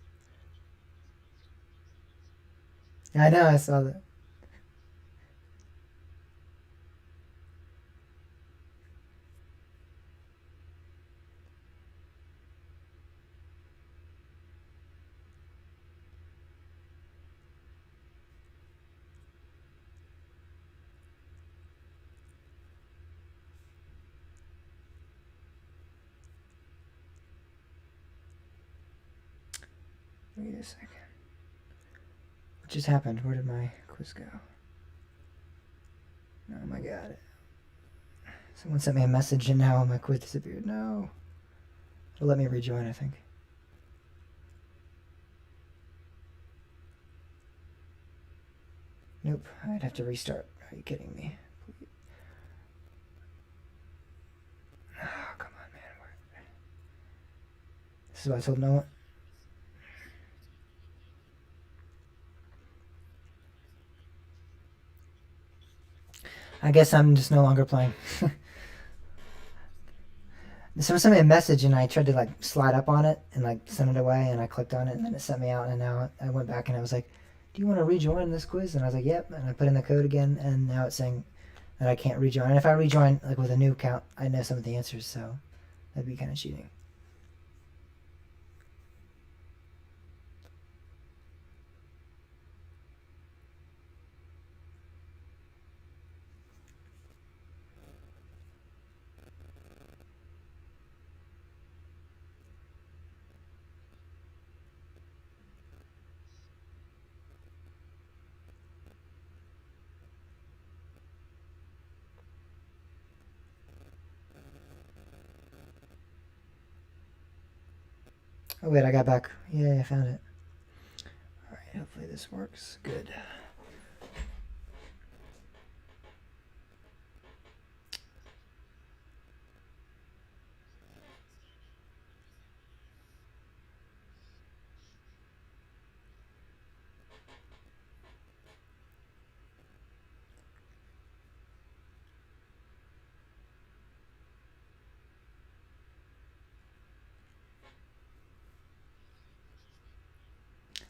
I know, I saw that. Wait a second. What just happened? Where did my quiz go? Oh my god. Someone sent me a message and now my quiz disappeared. No. It'll let me rejoin, I think. Nope. I'd have to restart. Are you kidding me? Oh, come on, man. This is what I told Noah. I guess I'm just no longer playing. Someone sent me a message and I tried to like slide up on it and like send it away and I clicked on it and then it sent me out and now I went back and I was like, do you want to rejoin this quiz? And I was like, yep. And I put in the code again and now it's saying that I can't rejoin. And if I rejoin like with a new account, I know some of the answers, so that'd be kind of cheating. Oh wait, I got back. Yeah, I found it. All right, hopefully this works. Good.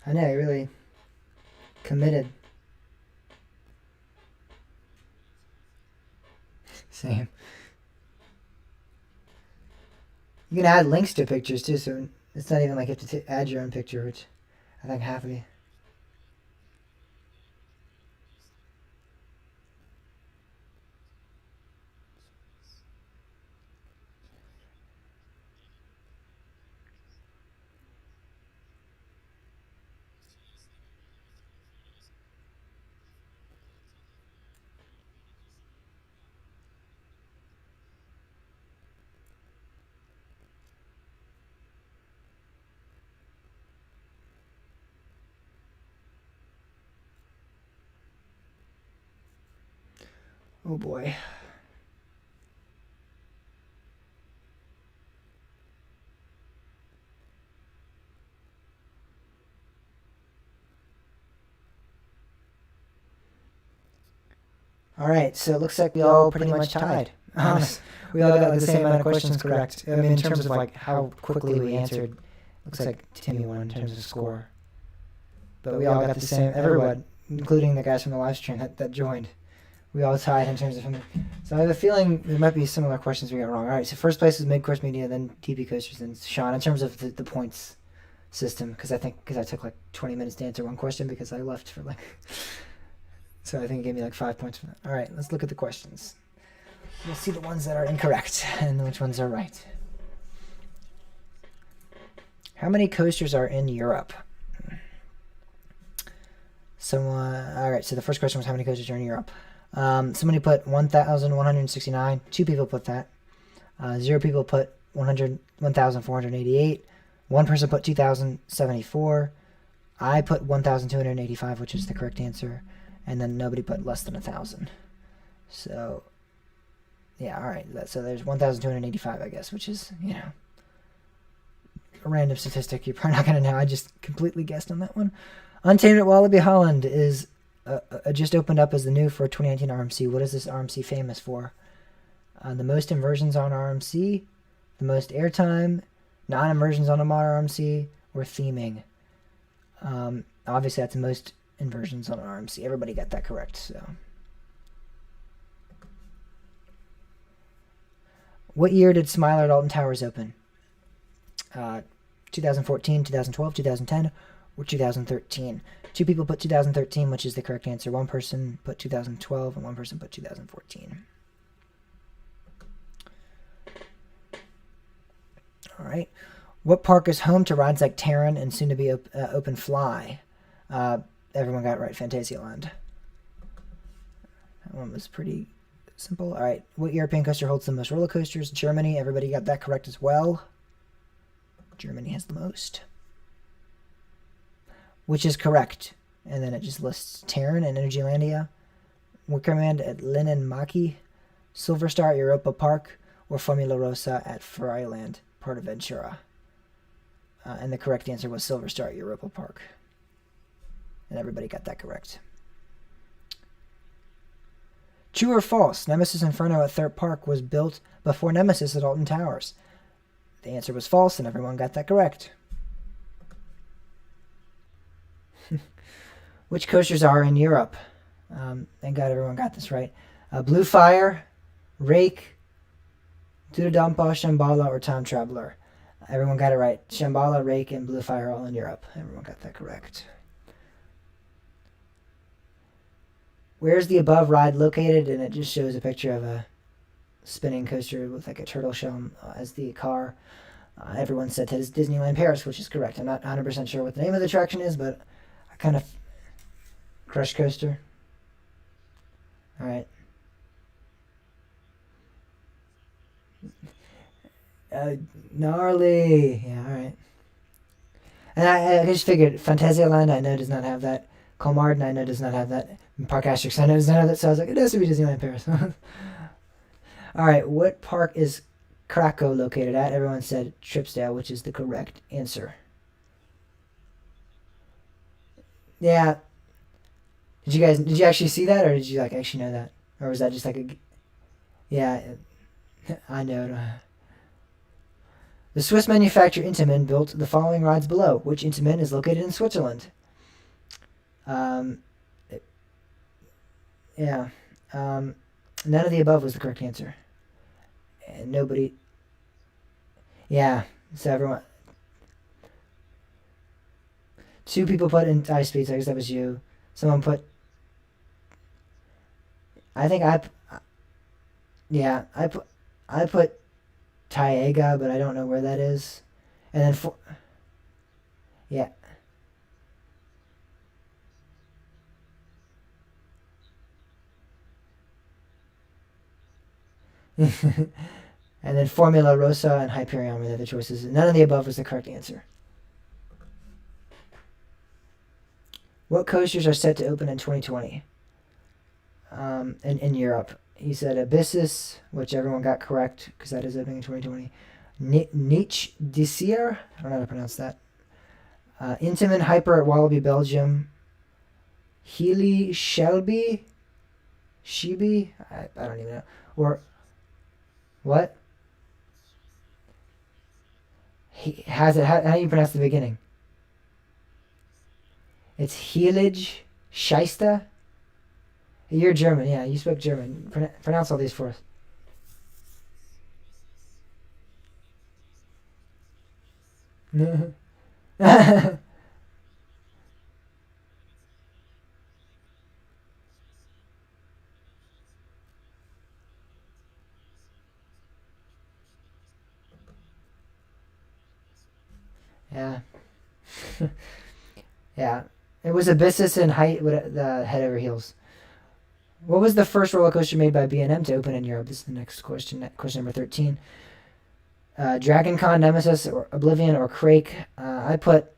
I know, you really committed. Same. You can add links to pictures too, so it's not even like you have to add your own picture, which I think half of the. Oh boy. All right, so it looks like we all pretty much tied. We all got the same amount of questions correct. I mean, in terms of like how quickly we answered, looks like Timmy won in terms of score. But we all got the same. Everyone, including the guys from the live stream that joined, we all tied in terms of him. So I have a feeling there might be similar questions we got wrong. All right, so first place is mid-course media, then TP coasters, then Sean. In terms of the points system, because I took like 20 minutes to answer one question because I left for like. So I think it gave me like 5 points for that. All right, let's look at the questions. We'll see the ones that are incorrect and which ones are right. How many coasters are in Europe? All right, so the first question was how many coasters are in Europe? Somebody put 1,169. 2 people put that. 0 people put 1,488. 1 person put 2,074. I put 1,285, which is the correct answer. And then nobody put less than 1,000. So, yeah, all right. So there's 1,285, I guess, which is, a random statistic you're probably not going to know. I just completely guessed on that one. Untamed at Wallaby Holland is just opened up as the new for 2019 RMC. What is this RMC famous for? The most inversions on RMC, the most airtime, non-immersions on a mod RMC, or theming. Obviously, that's the most inversions on an RMC. Everybody got that correct. So, what year did Smiler at Alton Towers open? 2014, 2012, 2010, or 2013? 2 people put 2013, which is the correct answer. 1 person put 2012, and 1 person put 2014. All right. What park is home to rides like Terran and soon to be Open Fly? Everyone got it right. Fantasyland. That one was pretty simple. All right. What European coaster holds the most roller coasters? Germany. Everybody got that correct as well. Germany has the most. Which is correct. And then it just lists Terran and Energylandia, Wickerman at Linnenmaki, Silver Star at Europa Park, or Formula Rosa at Freiland, part of Ventura. And the correct answer was Silver Star at Europa Park. And everybody got that correct. True or false? Nemesis Inferno at Third Park was built before Nemesis at Alton Towers. The answer was false, and everyone got that correct. Which coasters are in Europe? Thank God everyone got this right. Blue Fire, Rake, Dudampa, Shambhala, or Time Traveler. Everyone got it right. Shambhala, Rake, and Blue Fire all in Europe. Everyone got that correct. Where's the above ride located? And it just shows a picture of a spinning coaster with like a turtle shell as the car. Everyone said it is Disneyland Paris, which is correct. I'm not 100% sure what the name of the attraction is, but I kind of... Crush Coaster. All right. Gnarly. Yeah, all right. And I just figured Phantasialand I know does not have that. Colmar I know does not have that. And Park Asterix I know does not have that. So I was like, it has to be Disneyland Paris. All right, what park is Krakow located at? Everyone said Tripsdale, which is the correct answer. Yeah. Did you actually see that, or did you like actually know that, or was that just like a? Yeah, I know. The Swiss manufacturer Intamin built the following rides below. Which Intamin is located in Switzerland? Yeah. None of the above was the correct answer. And nobody. Yeah. So everyone. Two people put in high speed. So I guess that was you. Someone put. I think I. Yeah, I put Taiga, but I don't know where that is. And then yeah. And then Formula Rosa and Hyperion were the other choices. None of the above was the correct answer. What coasters are set to open in 2020? In Europe. He said Abyssus, which everyone got correct because that is opening in 2020. Niche Disier, I don't know how to pronounce that. Intamin Hyper at Wallaby, Belgium. Healy Shelby? Shebe? I don't even know. Or what? How do you pronounce the beginning? It's Heelage Scheiste? You're German, yeah. You spoke German. Pronounce all these for us. Yeah. Yeah. It was Abyssus and the Head Over Heels. What was the first roller coaster made by B&M to open in Europe? This is the next question. Question number 13. Dragon Con, Nemesis, or Oblivion, or Crake. I put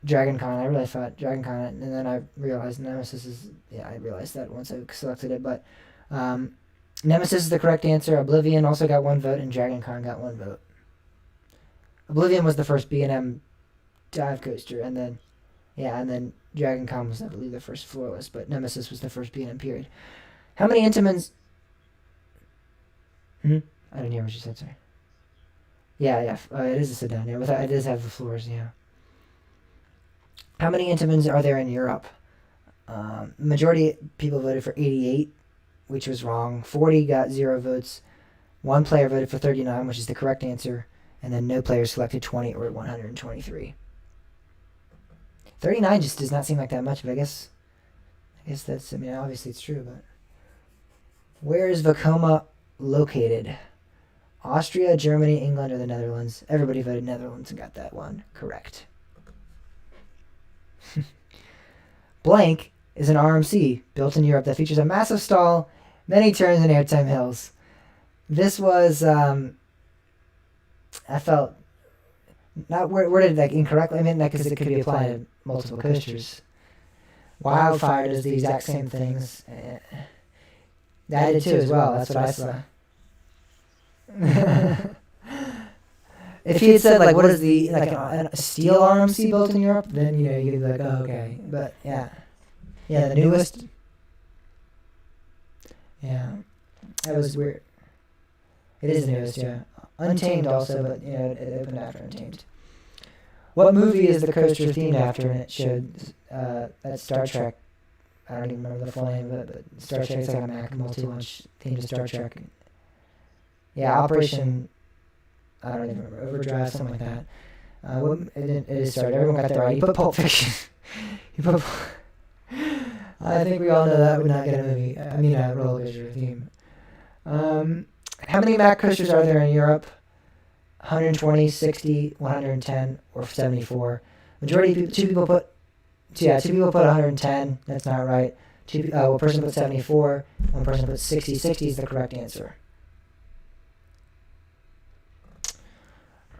Dragon Con. I really thought Dragon Con, and then I realized Nemesis is. Yeah, I realized that once I selected it. But Nemesis is the correct answer. Oblivion also got 1 vote, and Dragon Con got 1 vote. Oblivion was the first B&M dive coaster, and then Dragon Con was, I believe, the first floorless, but Nemesis was the first B&M period. How many Intamins? I didn't hear what you said, sorry. Yeah. It is a sit-down, yeah. It does have the floors, yeah. How many Intamins are there in Europe? Majority people voted for 88, which was wrong. 40 got 0 votes. 1 player voted for 39, which is the correct answer. And then no players selected 20 or 123. 39 just does not seem like that much, but I guess that's, obviously it's true, but. Where is Vekoma located? Austria, Germany, England, or the Netherlands? Everybody voted Netherlands and got that one correct. Blank is an RMC built in Europe that features a massive stall, many turns, and airtime hills. This was, I felt, not worded like incorrectly. I mean, because it could be applied to multiple coasters. Wildfire does the exact same things. I did too as well. That's what I saw. If he had said like, what is the a steel RMC built in Europe, then you'd be like, oh, okay. But yeah, the newest. Yeah, that was weird. It is the newest, yeah. Untamed also, but it opened after Untamed. What movie is the coaster themed after? And it showed that Star Trek. I don't even remember the full name of it, but Star Trek is like a Mac multi-launch themed to Star Trek. Yeah, Operation. I don't even remember, Overdrive, something like that. It is started. Everyone got that right. You put Pulp Fiction. I think we all know that would not get a movie. A roller coaster theme. How many Mac coasters are there in Europe? 120, 60, 110, or 74. Majority of people, two people put 110. That's not right. One person put 74. One person put 60. 60 is the correct answer.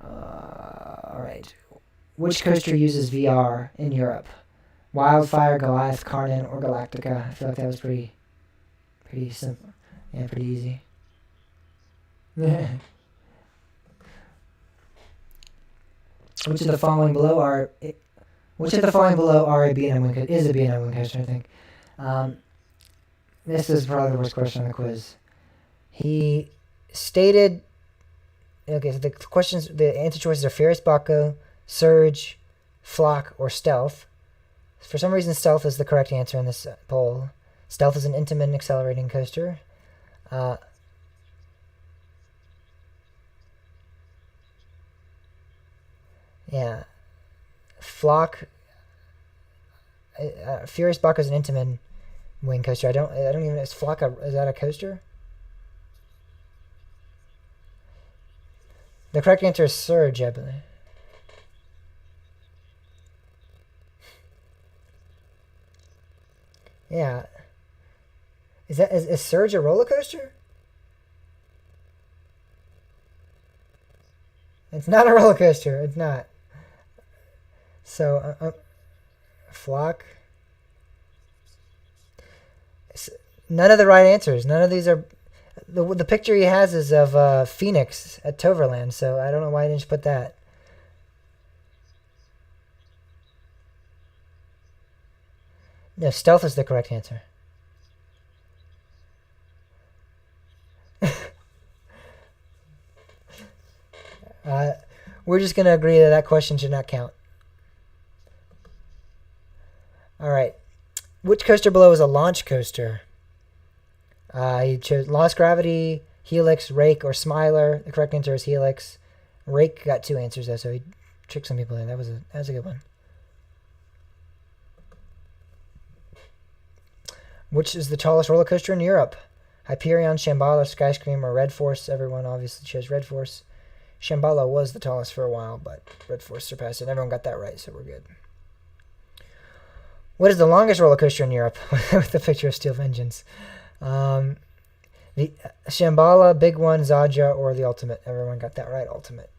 All right. which coaster uses VR in Europe? Wildfire, Goliath, Carnan, or Galactica? I feel like that was pretty simple. Yeah, pretty easy. Which of the following below are a B&M wind is a B&M wind coaster? I think. This is probably the worst question on the quiz. He stated. Okay, so the answer choices are Furious Baco, Surge, Flock, or Stealth. For some reason, Stealth is the correct answer in this poll. Stealth is an Intamin accelerating coaster. Yeah. Flock. Furious Baco is an Intamin wing coaster. I don't even. Is Flock is that a coaster? The correct answer is Surge, I believe. Yeah. Is Surge a roller coaster? It's not a roller coaster. It's not. So, Flock. None of the right answers. None of these are. The picture he has is of Phoenix at Toverland, so I don't know why I didn't put that. No, Stealth is the correct answer. We're just going to agree that question should not count. All right. Which coaster below is a launch coaster? He chose Lost Gravity, Helix, Rake, or Smiler. The correct answer is Helix. Rake got 2 answers though, so he tricked some people in. That was a good one. Which is the tallest roller coaster in Europe? Hyperion, Shambhala, Skyscream, or Red Force? Everyone obviously chose Red Force. Shambhala was the tallest for a while, but Red Force surpassed it. Everyone got that right, so we're good. What is the longest roller coaster in Europe? With the picture of Steel Vengeance. The Shambhala, Big One, Zadra, or the Ultimate? Everyone got that right, Ultimate.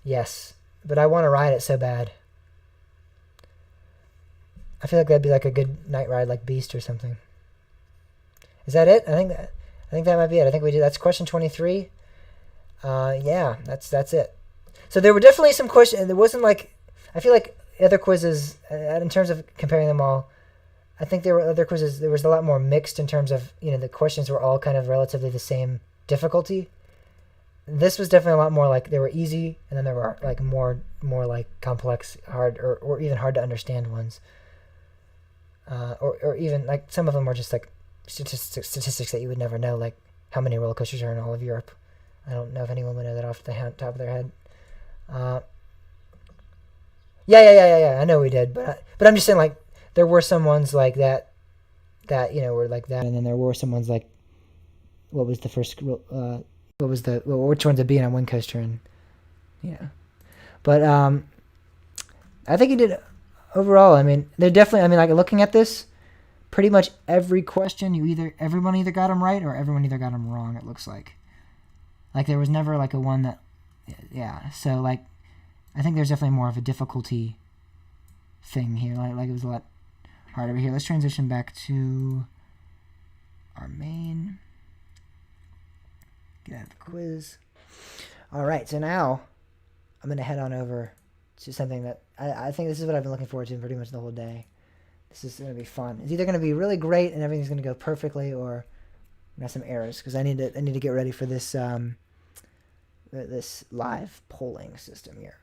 Yes, but I want to ride it so bad. I feel like that'd be like a good night ride, like Beast or something. Is that it? I think that might be it. I think we did. That's question 23. Yeah, that's it. So there were definitely some questions. There wasn't like, I feel like other quizzes, in terms of comparing them all, I think there were other quizzes. There was a lot more mixed in terms of, the questions were all kind of relatively the same difficulty. This was definitely a lot more like they were easy, and then there were like more like complex, hard, or even hard to understand ones. Or even like some of them were just like statistics that you would never know, like how many roller coasters are in all of Europe. I don't know if anyone would know that off the top of their head. Yeah. I know we did, but I'm just saying, like, there were some ones like that were like that, and then there were some ones like, what was the first? Which one's a being on one coaster, and but I think he did overall. I mean, they're definitely. I mean, like looking at this, pretty much every question everyone either got them right or everyone either got them wrong. It looks like there was never like a one that, So like, I think there's definitely more of a difficulty thing here. Like it was a lot harder here. Let's transition back to our main. Get out of the quiz. All right, so now I'm gonna head on over to something that I think this is what I've been looking forward to pretty much the whole day. This is gonna be fun. It's either gonna be really great and everything's gonna go perfectly, or we got some errors because I need to get ready for this this live polling system here.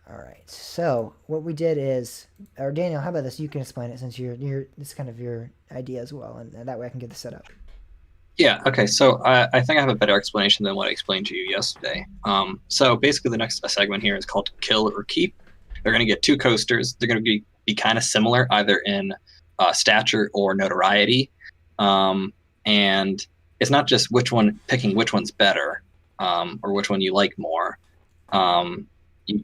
All right. So what we did is, or Daniel, how about this? You can explain it since you're this is kind of your idea as well, and that way I can get this set up. Yeah, okay, so I think I have a better explanation than what I explained to you yesterday. So basically the next segment here is called Kill or Keep. They're going to get 2 coasters. They're going to be kind of similar, either in stature or notoriety. And it's not just picking which one's better, or which one you like more.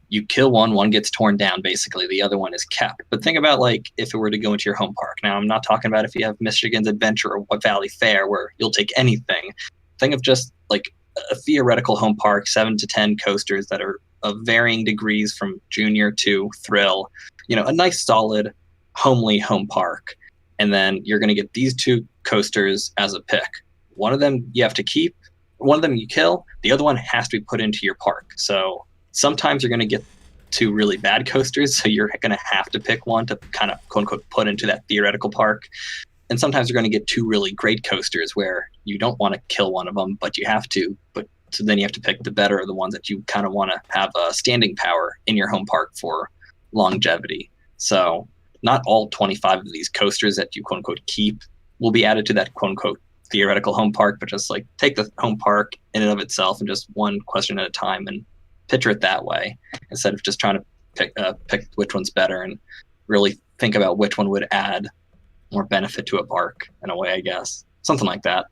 You kill one gets torn down, basically. The other one is kept. But think about, like, if it were to go into your home park. Now, I'm not talking about if you have Michigan's Adventure or Valley Fair, where you'll take anything. Think of just, like, a theoretical home park, 7 to 10 coasters that are of varying degrees from junior to thrill, a nice solid homely home park. And then you're going to get these two coasters as a pick. One of them you have to keep, one of them you kill, the other one has to be put into your park. So sometimes you're going to get two really bad coasters, so you're going to have to pick one to kind of quote unquote put into that theoretical park. And sometimes you're going to get two really great coasters where you don't want to kill one of them, but you have to. But so then you have to pick the better of the ones that you kind of want to have a staying power in your home park for longevity. So not all 25 of these coasters that you quote unquote keep will be added to that quote unquote theoretical home park, but just like take the home park in and of itself and just one question at a time and picture it that way instead of just trying to pick which one's better, and really think about which one would add more benefit to a park in a way, I guess. Something like that.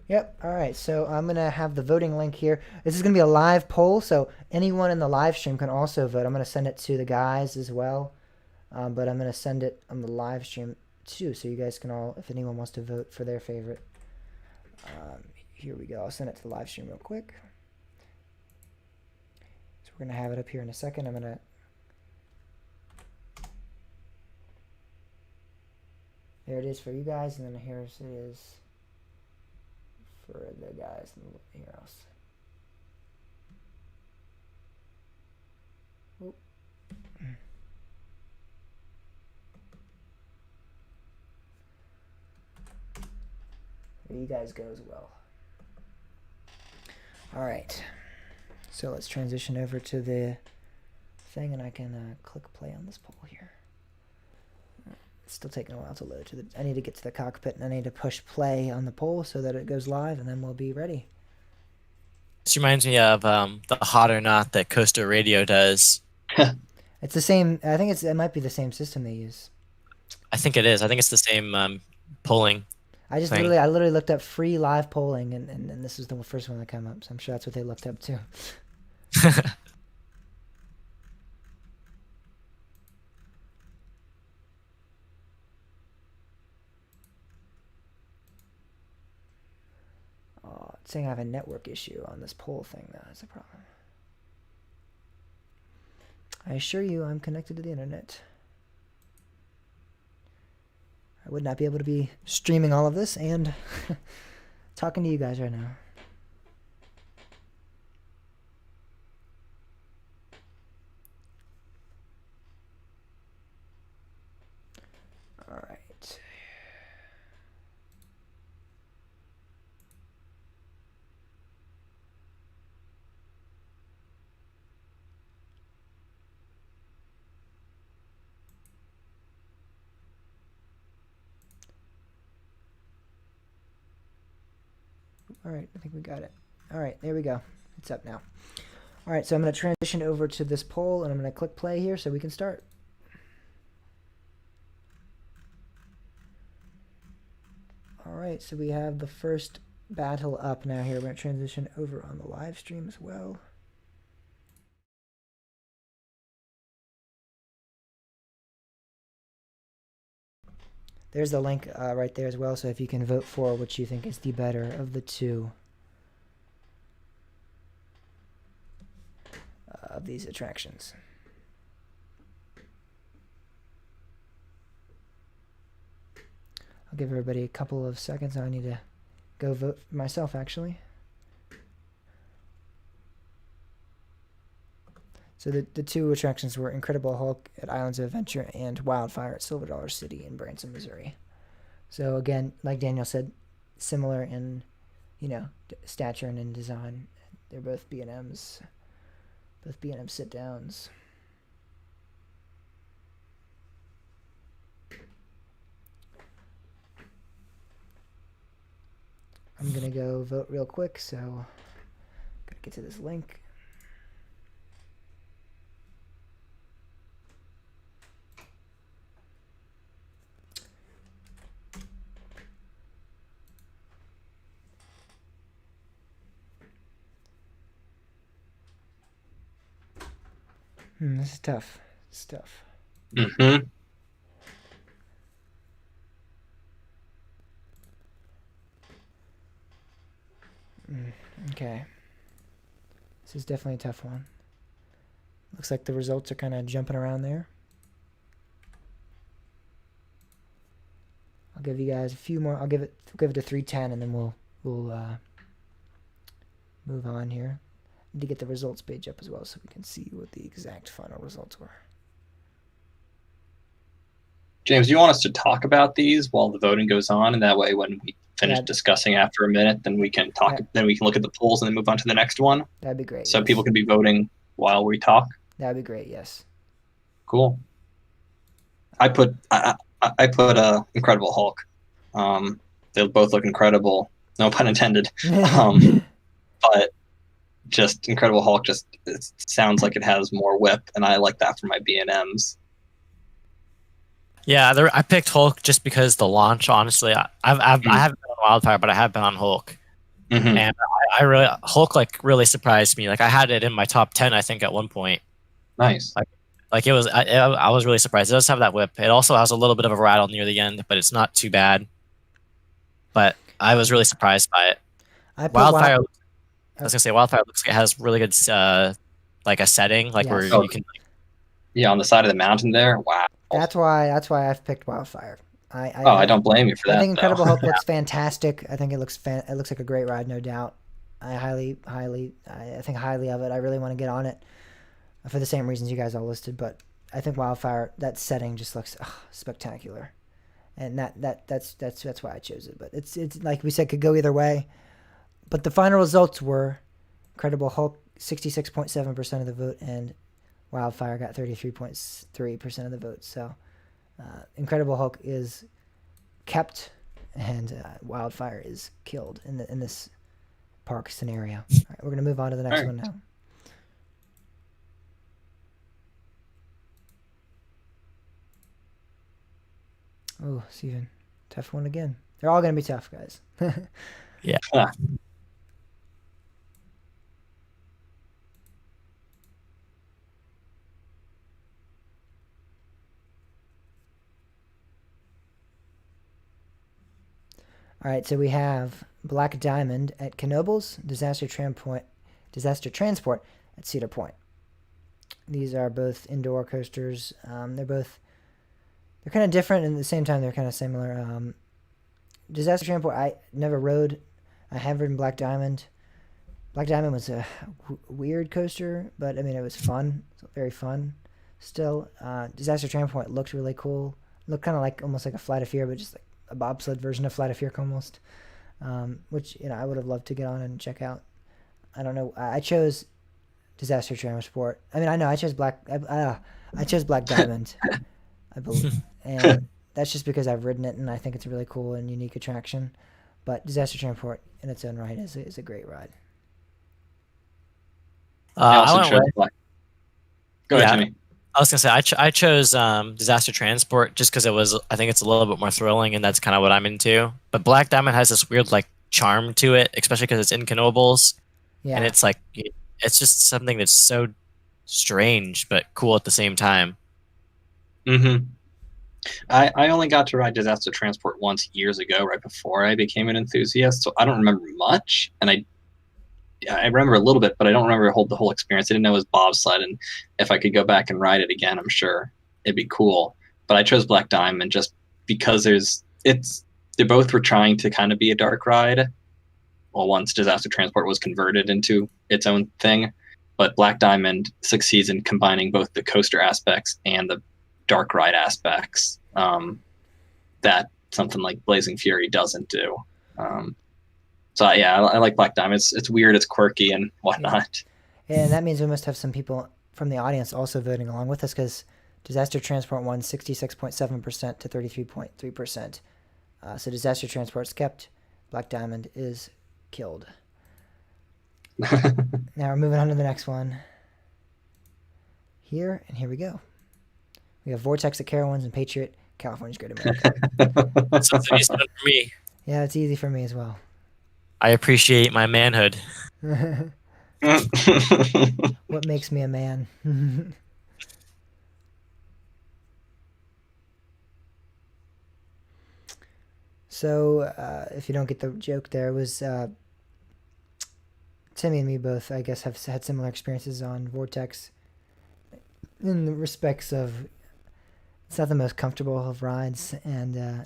Yep. All right. So I'm going to have the voting link here. This is going to be a live poll, so anyone in the live stream can also vote. I'm going to send it to the guys as well, but I'm going to send it on the live stream too, so you guys can all, if anyone wants to vote for their favorite. Here we go. I'll send it to the live stream real quick. So we're going to have it up here in a second. I'm going to... There it is for you guys, and then here it is for the guys here else. Oh. There you guys go as well. All right. So let's transition over to the thing, and I can click play on this poll here. It's still taking a while to load. I need to get to the cockpit, and I need to push play on the poll so that it goes live, and then we'll be ready. This reminds me of the Hot or Not that Coaster Radio does. It's the same. I think it might be the same system they use. I think it is. I think it's the same polling. I literally looked up free live polling, and this is the first one that came up. So I'm sure that's what they looked up too. Oh, it's saying I have a network issue on this poll thing. That's a problem. I assure you, I'm connected to the internet. I would not be able to be streaming all of this and talking to you guys right now. All right. All right, I think we got it. All right, there we go. It's up now. All right, so I'm going to transition over to this poll, and I'm going to click play here so we can start. All right, so we have the first battle up now here. We're going to transition over on the live stream as well. There's the link right there as well, so if you can vote for which you think is the better of the two of these attractions. I'll give everybody a couple of seconds. I need to go vote for myself, actually. So the two attractions were Incredible Hulk at Islands of Adventure and Wildfire at Silver Dollar City in Branson, Missouri. So again, like Daniel said, similar in, stature and in design. They're both B&Ms, both B&M sit-downs. I'm gonna go vote real quick, so gotta get to this link. This is tough. It's tough. Mm-hmm. Okay. This is definitely a tough one. Looks like the results are kind of jumping around there. I'll give you guys a few more. I'll give it to 310, and then we'll move on here. Need to get the results page up as well, so we can see what the exact final results were. James, do you want us to talk about these while the voting goes on, and that way, when we finish Yeah. discussing after a minute, then we can talk. Yeah. Then we can look at the polls and then move on to the next one, That'd be great. so yes. people can be voting while we talk. That'd be great. Yes. Cool. I put Incredible Hulk. They both look incredible. No pun intended. But just Incredible Hulk it sounds like it has more whip, and I like that for my B&Ms. Yeah, I picked Hulk just because the launch. Honestly, I haven't been on Wildfire, but I have been on Hulk, and I really Hulk really surprised me. Like I had it in my top 10, I think, at one point. Nice. Like it was, I was really surprised. It does have that whip. It also has a little bit of a rattle near the end, but it's not too bad. But I was really surprised by it. Wildfire. I was gonna say Wildfire looks like it has really good, like a setting, like where you can. Yeah, on the side of the mountain there. Wow. That's why I've picked Wildfire. I don't blame you for that. I think Incredible Hulk looks fantastic. I think it looks like a great ride, no doubt. I think highly of it. I really want to get on it for the same reasons you guys all listed. But I think Wildfire, that setting just looks spectacular, and that's why I chose it. But it's like we said, could go either way. But the final results were Incredible Hulk 66.7% of the vote, and Wildfire got 33.3% of the vote. So Incredible Hulk is kept, and Wildfire is killed in this park scenario. All right, we're gonna move on to the next one now. Oh, Steven, tough one again. They're all gonna be tough, guys. Yeah. All right, so we have Black Diamond at Knoebels, Disaster Transport at Cedar Point. These are both indoor coasters. They're kind of different, and at the same time they're kind of similar. Disaster Transport, I never rode. I have ridden Black Diamond. Black Diamond was a weird coaster, but I mean it was fun, very fun. Still, Disaster Transport looked really cool. Looked kind of like almost like a Flight of Fear, but just like a bobsled version of Flight of Fear almost, which I would have loved to get on and check out. I don't know. I chose Disaster Transport. I mean, I know I chose Black Diamond, I believe, and that's just because I've ridden it and I think it's a really cool and unique attraction. But Disaster Transport in its own right is a great ride. Go ahead, Timmy. I was gonna say I chose Disaster Transport just because I think it's a little bit more thrilling, and that's kind of what I'm into. But Black Diamond has this weird charm to it, especially because it's in Knoebels, and it's it's just something that's so strange but cool at the same time. I only got to ride Disaster Transport once years ago, right before I became an enthusiast, so I don't remember much, and I remember a little bit, but I don't remember the whole experience. I didn't know it was bobsled, and if I could go back and ride it again, I'm sure it'd be cool. But I chose Black Diamond just because they both were trying to kind of be a dark ride. Well, once Disaster Transport was converted into its own thing, but Black Diamond succeeds in combining both the coaster aspects and the dark ride aspects that something like Blazing Fury doesn't do. So yeah, I like Black Diamond. It's weird, it's quirky, and whatnot. Yeah, and that means we must have some people from the audience also voting along with us, because Disaster Transport won 66.7% to 33.3%. So Disaster Transport's kept. Black Diamond is killed. Now we're moving on to the next one. Here we go. We have Vortex at Carowinds and Patriot, California's Great America. Something easy done for me. Yeah, it's easy for me as well. I appreciate my manhood. What makes me a man? So, if you don't get the joke there, was Timmy and me both, I guess, have had similar experiences on Vortex. in the respects of it's not the most comfortable of rides, and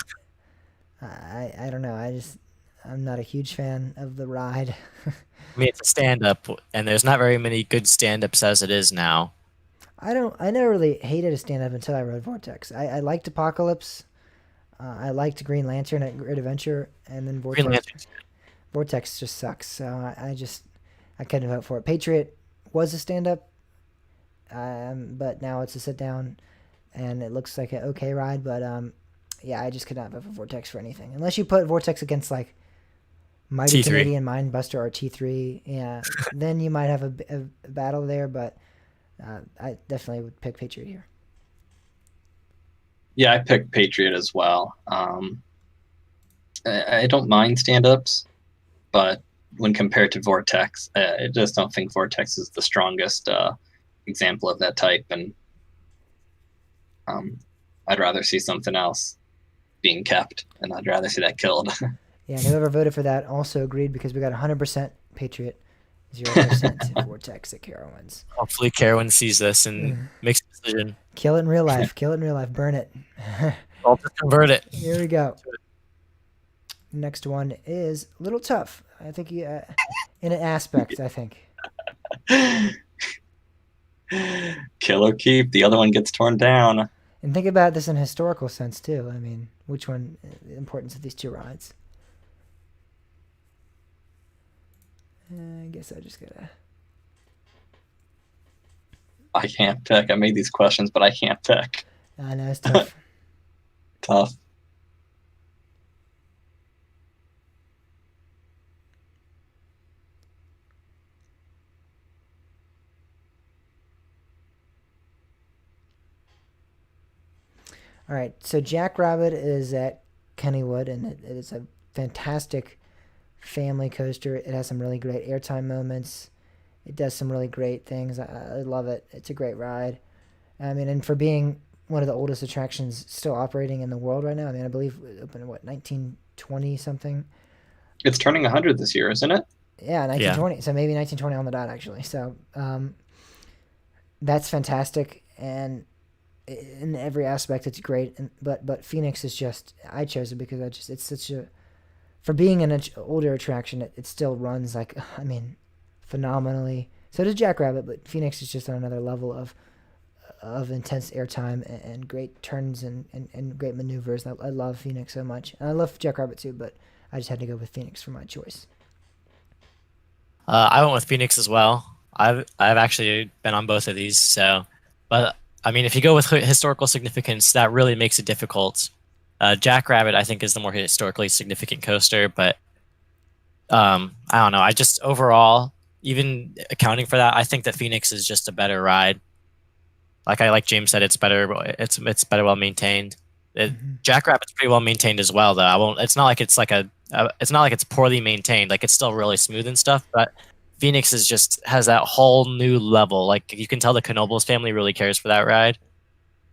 I don't know. I'm not a huge fan of the ride. I mean, it's a stand-up, and there's not very many good stand-ups as it is now. I never really hated a stand up until I rode Vortex. I liked Apocalypse. I liked Green Lantern at Great Adventure, and then Green Vortex. Lantern's Vortex just sucks. So I couldn't vote for it. Patriot was a stand up, but now it's a sit down, and it looks like an okay ride. But yeah, I just could not vote for Vortex for anything unless you put Vortex against like Mighty T3. Canadian Mindbuster or T3. Yeah, then you might have a battle there, but I definitely would pick Patriot here. Yeah, I picked Patriot as well. I don't mind stand-ups, but when compared to Vortex, I just don't think Vortex is the strongest example of that type, and I'd rather see something else being kept, and I'd rather see that killed. Yeah, and whoever voted for that also agreed because we got 100% Patriot, 0% Vortex at Carowinds. Hopefully, Carowin sees this and makes a decision. Kill it in real life. Kill it in real life. Burn it. I'll just convert it. Here we go. Next one is a little tough. I think in an aspect, I think. Kill or keep. The other one gets torn down. And think about this in a historical sense, too. I mean, which one, the importance of these two rides. I guess I just gotta... I can't pick. I made these questions, but I can't pick. I know, it's tough. Tough. All right, so Jackrabbit is at Kennywood, and it is a fantastic family coaster. It has some really great airtime moments. It does some really great things. I love it. It's a great ride. I mean, and for being one of the oldest attractions still operating in the world right now, I mean, I believe it opened in, what, 1920 something? It's turning 100 this year, isn't it? Yeah, 1920. So maybe 1920 on the dot, actually. So that's fantastic. And in every aspect, it's great. But Phoenix is just, I chose it because it's such a, for being an older attraction, it still runs like, I mean, phenomenally. So does Jackrabbit, but Phoenix is just on another level of intense airtime and great turns and great maneuvers. I love Phoenix so much. And I love Jackrabbit too, but I just had to go with Phoenix for my choice. I went with Phoenix as well. I've actually been on both of these, so, but I mean, if you go with historical significance, that really makes it difficult. Jackrabbit, I think, is the more historically significant coaster, but I don't know. I just overall, even accounting for that, I think that Phoenix is just a better ride. Like James said, it's better. It's better well maintained. Jackrabbit's pretty well maintained as well, though. I won't. It's not like it's like it's not like it's poorly maintained. Like it's still really smooth and stuff. But Phoenix is just has that whole new level. Like you can tell the Knoebels family really cares for that ride.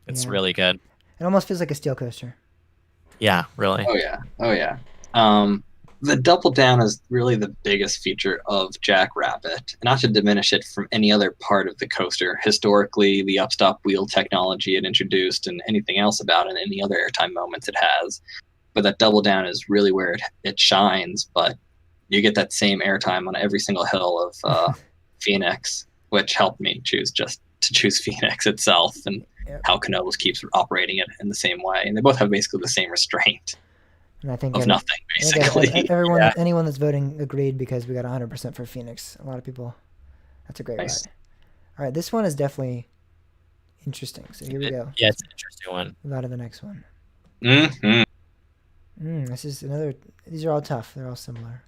It's really good. It almost feels like a steel coaster. Yeah, really. Oh yeah. Oh yeah. The double down is really the biggest feature of Jackrabbit. Not to diminish it from any other part of the coaster. Historically, the upstop wheel technology it introduced and anything else about it, and any other airtime moments it has. But that double down is really where it shines. But you get that same airtime on every single hill of Phoenix, which helped me choose Phoenix itself and how Knoebels keeps operating it in the same way. And they both have basically the same restraint. And I think of nothing, basically. Anyone that's voting agreed because we got 100% for Phoenix. A lot of people. That's a great ride. All right, this one is definitely interesting. So here we go. Yeah, it's an interesting one. Move on to the next one. Mm-hmm. This is another. These are all tough. They're all similar.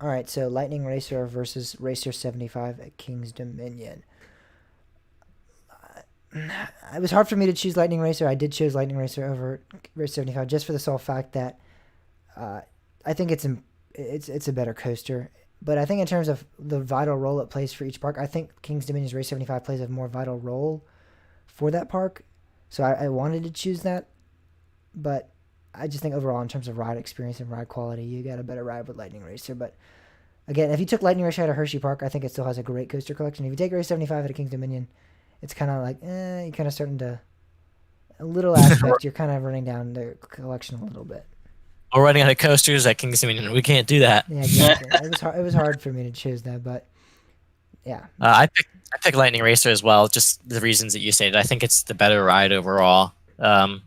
All right, so Lightning Racer versus Racer 75 at King's Dominion. It was hard for me to choose Lightning Racer. I did choose Lightning Racer over Racer 75 just for the sole fact that I think it's a better coaster. But I think in terms of the vital role it plays for each park, I think King's Dominion's Race 75 plays a more vital role for that park. So I wanted to choose that, but I just think overall in terms of ride experience and ride quality, you got a better ride with Lightning Racer. But again, if you took Lightning Racer out of Hershey Park, I think it still has a great coaster collection. If you take Race 75 out of King's Dominion, it's kind of like, you're kind of starting to, a little aspect, you're kind of running down the collection a little bit. We're running out of coasters at King's Dominion. We can't do that. Yeah, exactly. It was hard for me to choose that, but yeah. I picked Lightning Racer as well, just the reasons that you stated. I think it's the better ride overall. I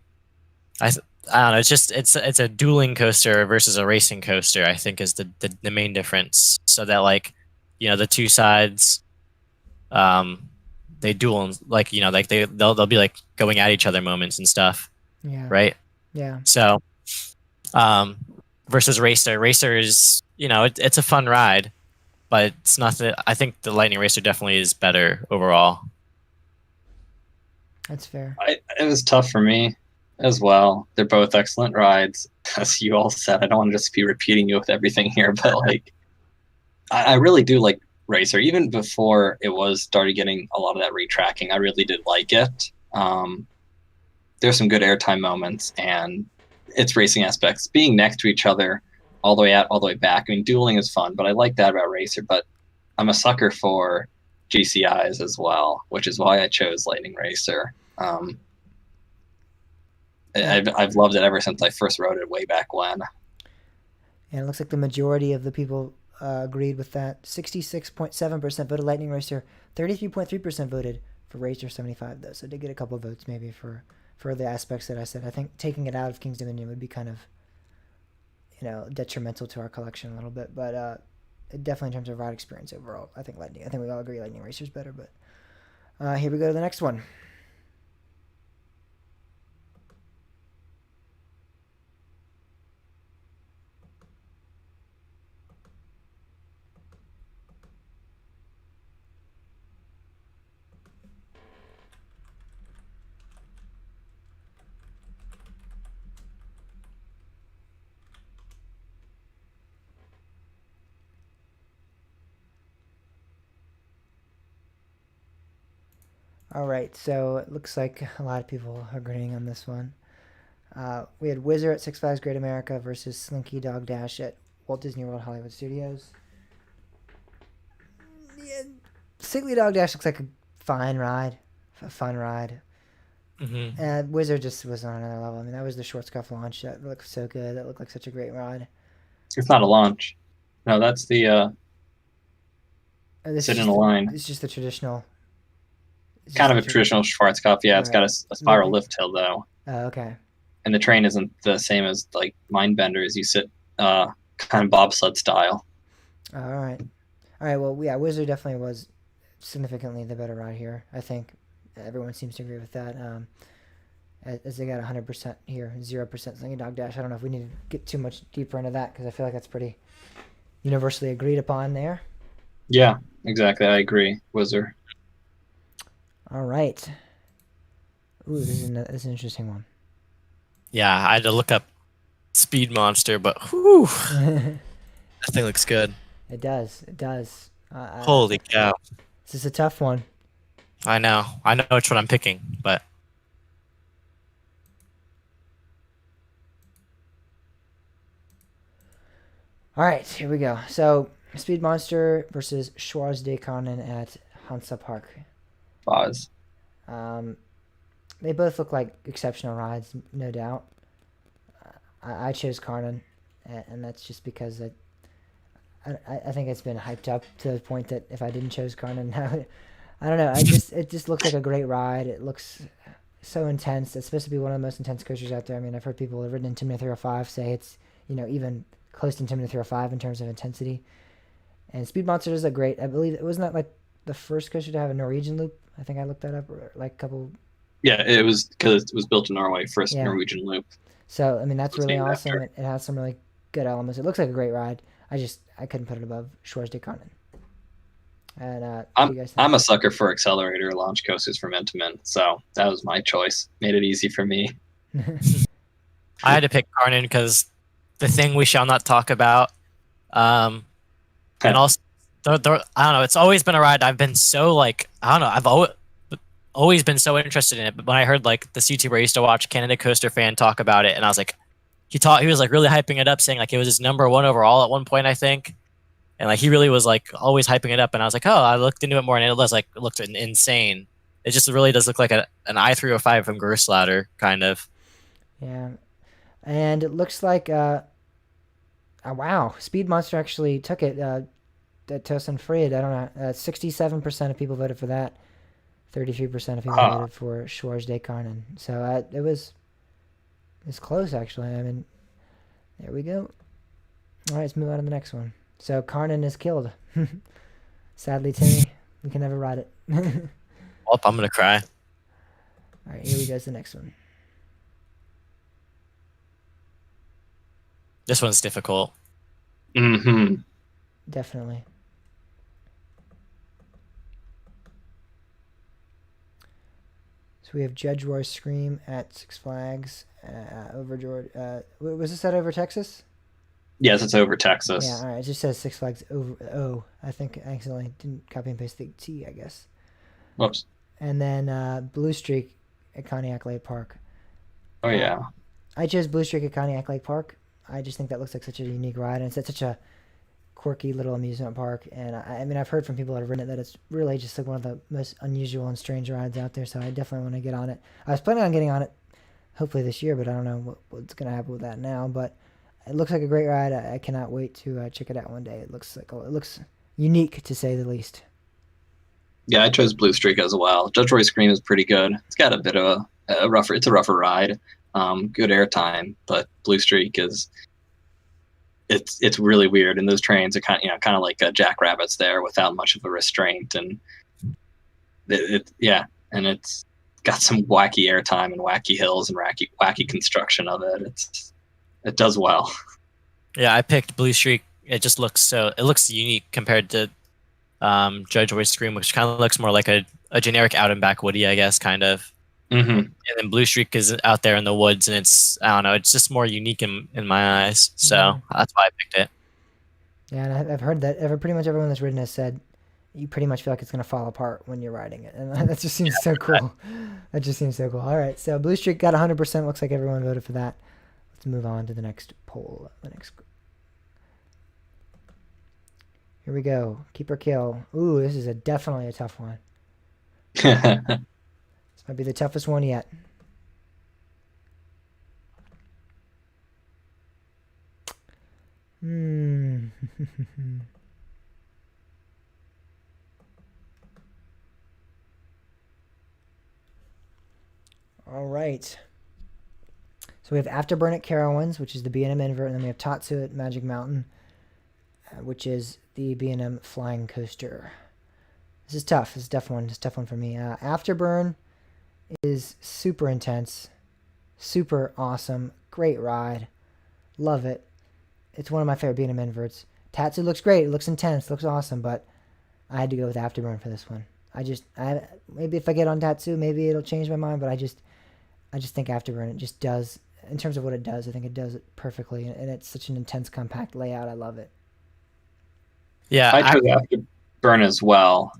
don't know. It's a dueling coaster versus a racing coaster. I think is the main difference. So that like, the two sides, they duel and like like they'll be like going at each other moments and stuff. Yeah. Right. Yeah. So, versus Racer. Racer is it's a fun ride, but it's not that. I think the Lightning Racer definitely is better overall. That's fair. It was tough for me as well. They're both excellent rides, as you all said. I don't want to just be repeating you with everything here, but like, I really do like Racer. Even before it was started getting a lot of that retracking, I really did like it. There's some good airtime moments, and its racing aspects, being next to each other, all the way out, all the way back. I mean, dueling is fun, but I like that about Racer. But I'm a sucker for GCIs as well, which is why I chose Lightning Racer. I've loved it ever since I first rode it way back when. And it looks like the majority of the people agreed with that. 66.7% voted Lightning Racer. 33.3% voted for Racer 75, though. So it did get a couple of votes maybe for the aspects that I said. I think taking it out of King's Dominion would be kind of, detrimental to our collection a little bit. But definitely in terms of ride experience overall, I think we all agree Lightning Racer's better. But here we go to the next one. All right, so it looks like a lot of people are agreeing on this one. We had Whizzer at Six Flags Great America versus Slinky Dog Dash at Walt Disney World Hollywood Studios. Yeah, Slinky Dog Dash looks like a fine ride, a fun ride. Mm-hmm. And Whizzer just was on another level. I mean, that was the Schwarzkopf launch. That looked so good. That looked like such a great ride. It's not a launch. No, that's the sit in a line. It's just the traditional. Kind of a traditional Schwarzkopf. Yeah, it's got a spiral Maybe. lift hill though. Oh, okay. And the train isn't the same as like Mindbenders. You sit kind of bobsled style. All right. Well, yeah, Whizzer definitely was significantly the better ride here. I think everyone seems to agree with that. As they got 100% here, 0% Slinky Dog Dash. I don't know if we need to get too much deeper into that because I feel like that's pretty universally agreed upon there. Yeah, exactly. I agree. Whizzer. All right. Ooh, this is an interesting one. Yeah, I had to look up Speed Monster, but whew, that thing looks good. It does. It does. Holy cow! This is a tough one. I know which one I'm picking, but All right, here we go. So, Speed Monster versus Schwarz de Carnen at Hansa Park. Boz. They both look like exceptional rides, no doubt. I chose Carnen, and that's just because I think it's been hyped up to the point that if I didn't choose Carnen, I don't know. It just looks like a great ride. It looks so intense. It's supposed to be one of the most intense coasters out there. I mean, I've heard people who have ridden Itinerary 305 say it's even close to Itinerary 305 in terms of intensity. And Speed Monster is a great. I believe it wasn't that like the first coaster to have a Norwegian loop. I think I looked that up, or like a couple. Yeah, it was because it was built in Norway, first Yeah. Norwegian loop. So I mean that's It's really named awesome. after. It has some really good elements. It looks like a great ride. I couldn't put it above Schwarz de Carnen. And what do you guys think? I'm a sucker for accelerator launch coasters from Intamin, so that was my choice. Made it easy for me. I had to pick Carnon because the thing we shall not talk about. And also, I don't know. It's always been a ride. I've been so like I don't know. I've always been so interested in it. But when I heard like this YouTuber I used to watch, Canada Coaster Fan, talk about it, and I was like, he was like really hyping it up, saying like it was his #1 overall at one point, I think. And like he really was like always hyping it up, and I was like, oh, I looked into it more, and it looked insane. It just really does look like an I-305 from Gerstlauter, kind of. Yeah, and it looks like wow, Speed Monster actually took it. Tosin Fried, I don't know. 67% of people voted for that. 33% of people voted for Schwarz Descarnin. So it's close actually. I mean, there we go. All right, let's move on to the next one. So Karnan is killed. Sadly, Timmy, we can never ride it. Oh, I'm gonna cry. All right, here we go. It's the next one. This one's difficult. Mm-hmm. Definitely. So we have Judge Roy's Scream at Six Flags over George. Was this at over Texas? Yes, it's over Texas. Yeah, all right. It just says Six Flags over. Oh, I think I accidentally didn't copy and paste the T, I guess. Whoops. And then Blue Streak at Conneaut Lake Park. Oh yeah. I chose Blue Streak at Conneaut Lake Park. I just think that looks like such a unique ride, and it's at such a quirky little amusement park. And I mean, I've heard from people that have ridden it that it's really just like one of the most unusual and strange rides out there. So I definitely want to get on it. I was planning on getting on it hopefully this year, but I don't know what's going to happen with that now. But it looks like a great ride. I cannot wait to check it out one day. It looks unique to say the least. Yeah, I chose Blue Streak as well. Judge Roy Scream is pretty good. It's got a bit of a rougher. It's a rougher ride. Good airtime, but Blue Streak is. It's really weird, and those trains are kind of like jackrabbits there without much of a restraint, and and it's got some wacky airtime and wacky hills and wacky construction of it. It does well. Yeah, I picked Blue Streak. It just looks it looks unique compared to Judge Roy Scream, which kind of looks more like a generic out and back Woody, I guess, kind of. Mm-hmm. And then Blue Streak is out there in the woods, and I don't know, it's just more unique in my eyes. So that's why I picked it. Yeah, and I've heard that pretty much everyone that's ridden has said you pretty much feel like it's going to fall apart when you're riding it. And that just seems so cool. That just seems so cool. All right, so Blue Streak got 100%. Looks like everyone voted for that. Let's move on to the next poll. Here we go. Keep or kill. Ooh, this is definitely a tough one. This might be the toughest one yet. All right. So we have Afterburn at Carowinds, which is the B&M invert, and then we have Tatsu at Magic Mountain, which is the B&M flying coaster. This is tough. This is a tough one. It's a tough one for me. Afterburn is super intense, super awesome, great ride, love it. It's one of my favorite B&M inverts. Tatsu looks great. It looks intense. Looks awesome, but I had to go with Afterburn for this one. Maybe if I get on Tatsu, maybe it'll change my mind, but I just think Afterburn, it just does, in terms of what it does, I think it does it perfectly, and it's such an intense, compact layout. I love it. Yeah, I chose Afterburn as well,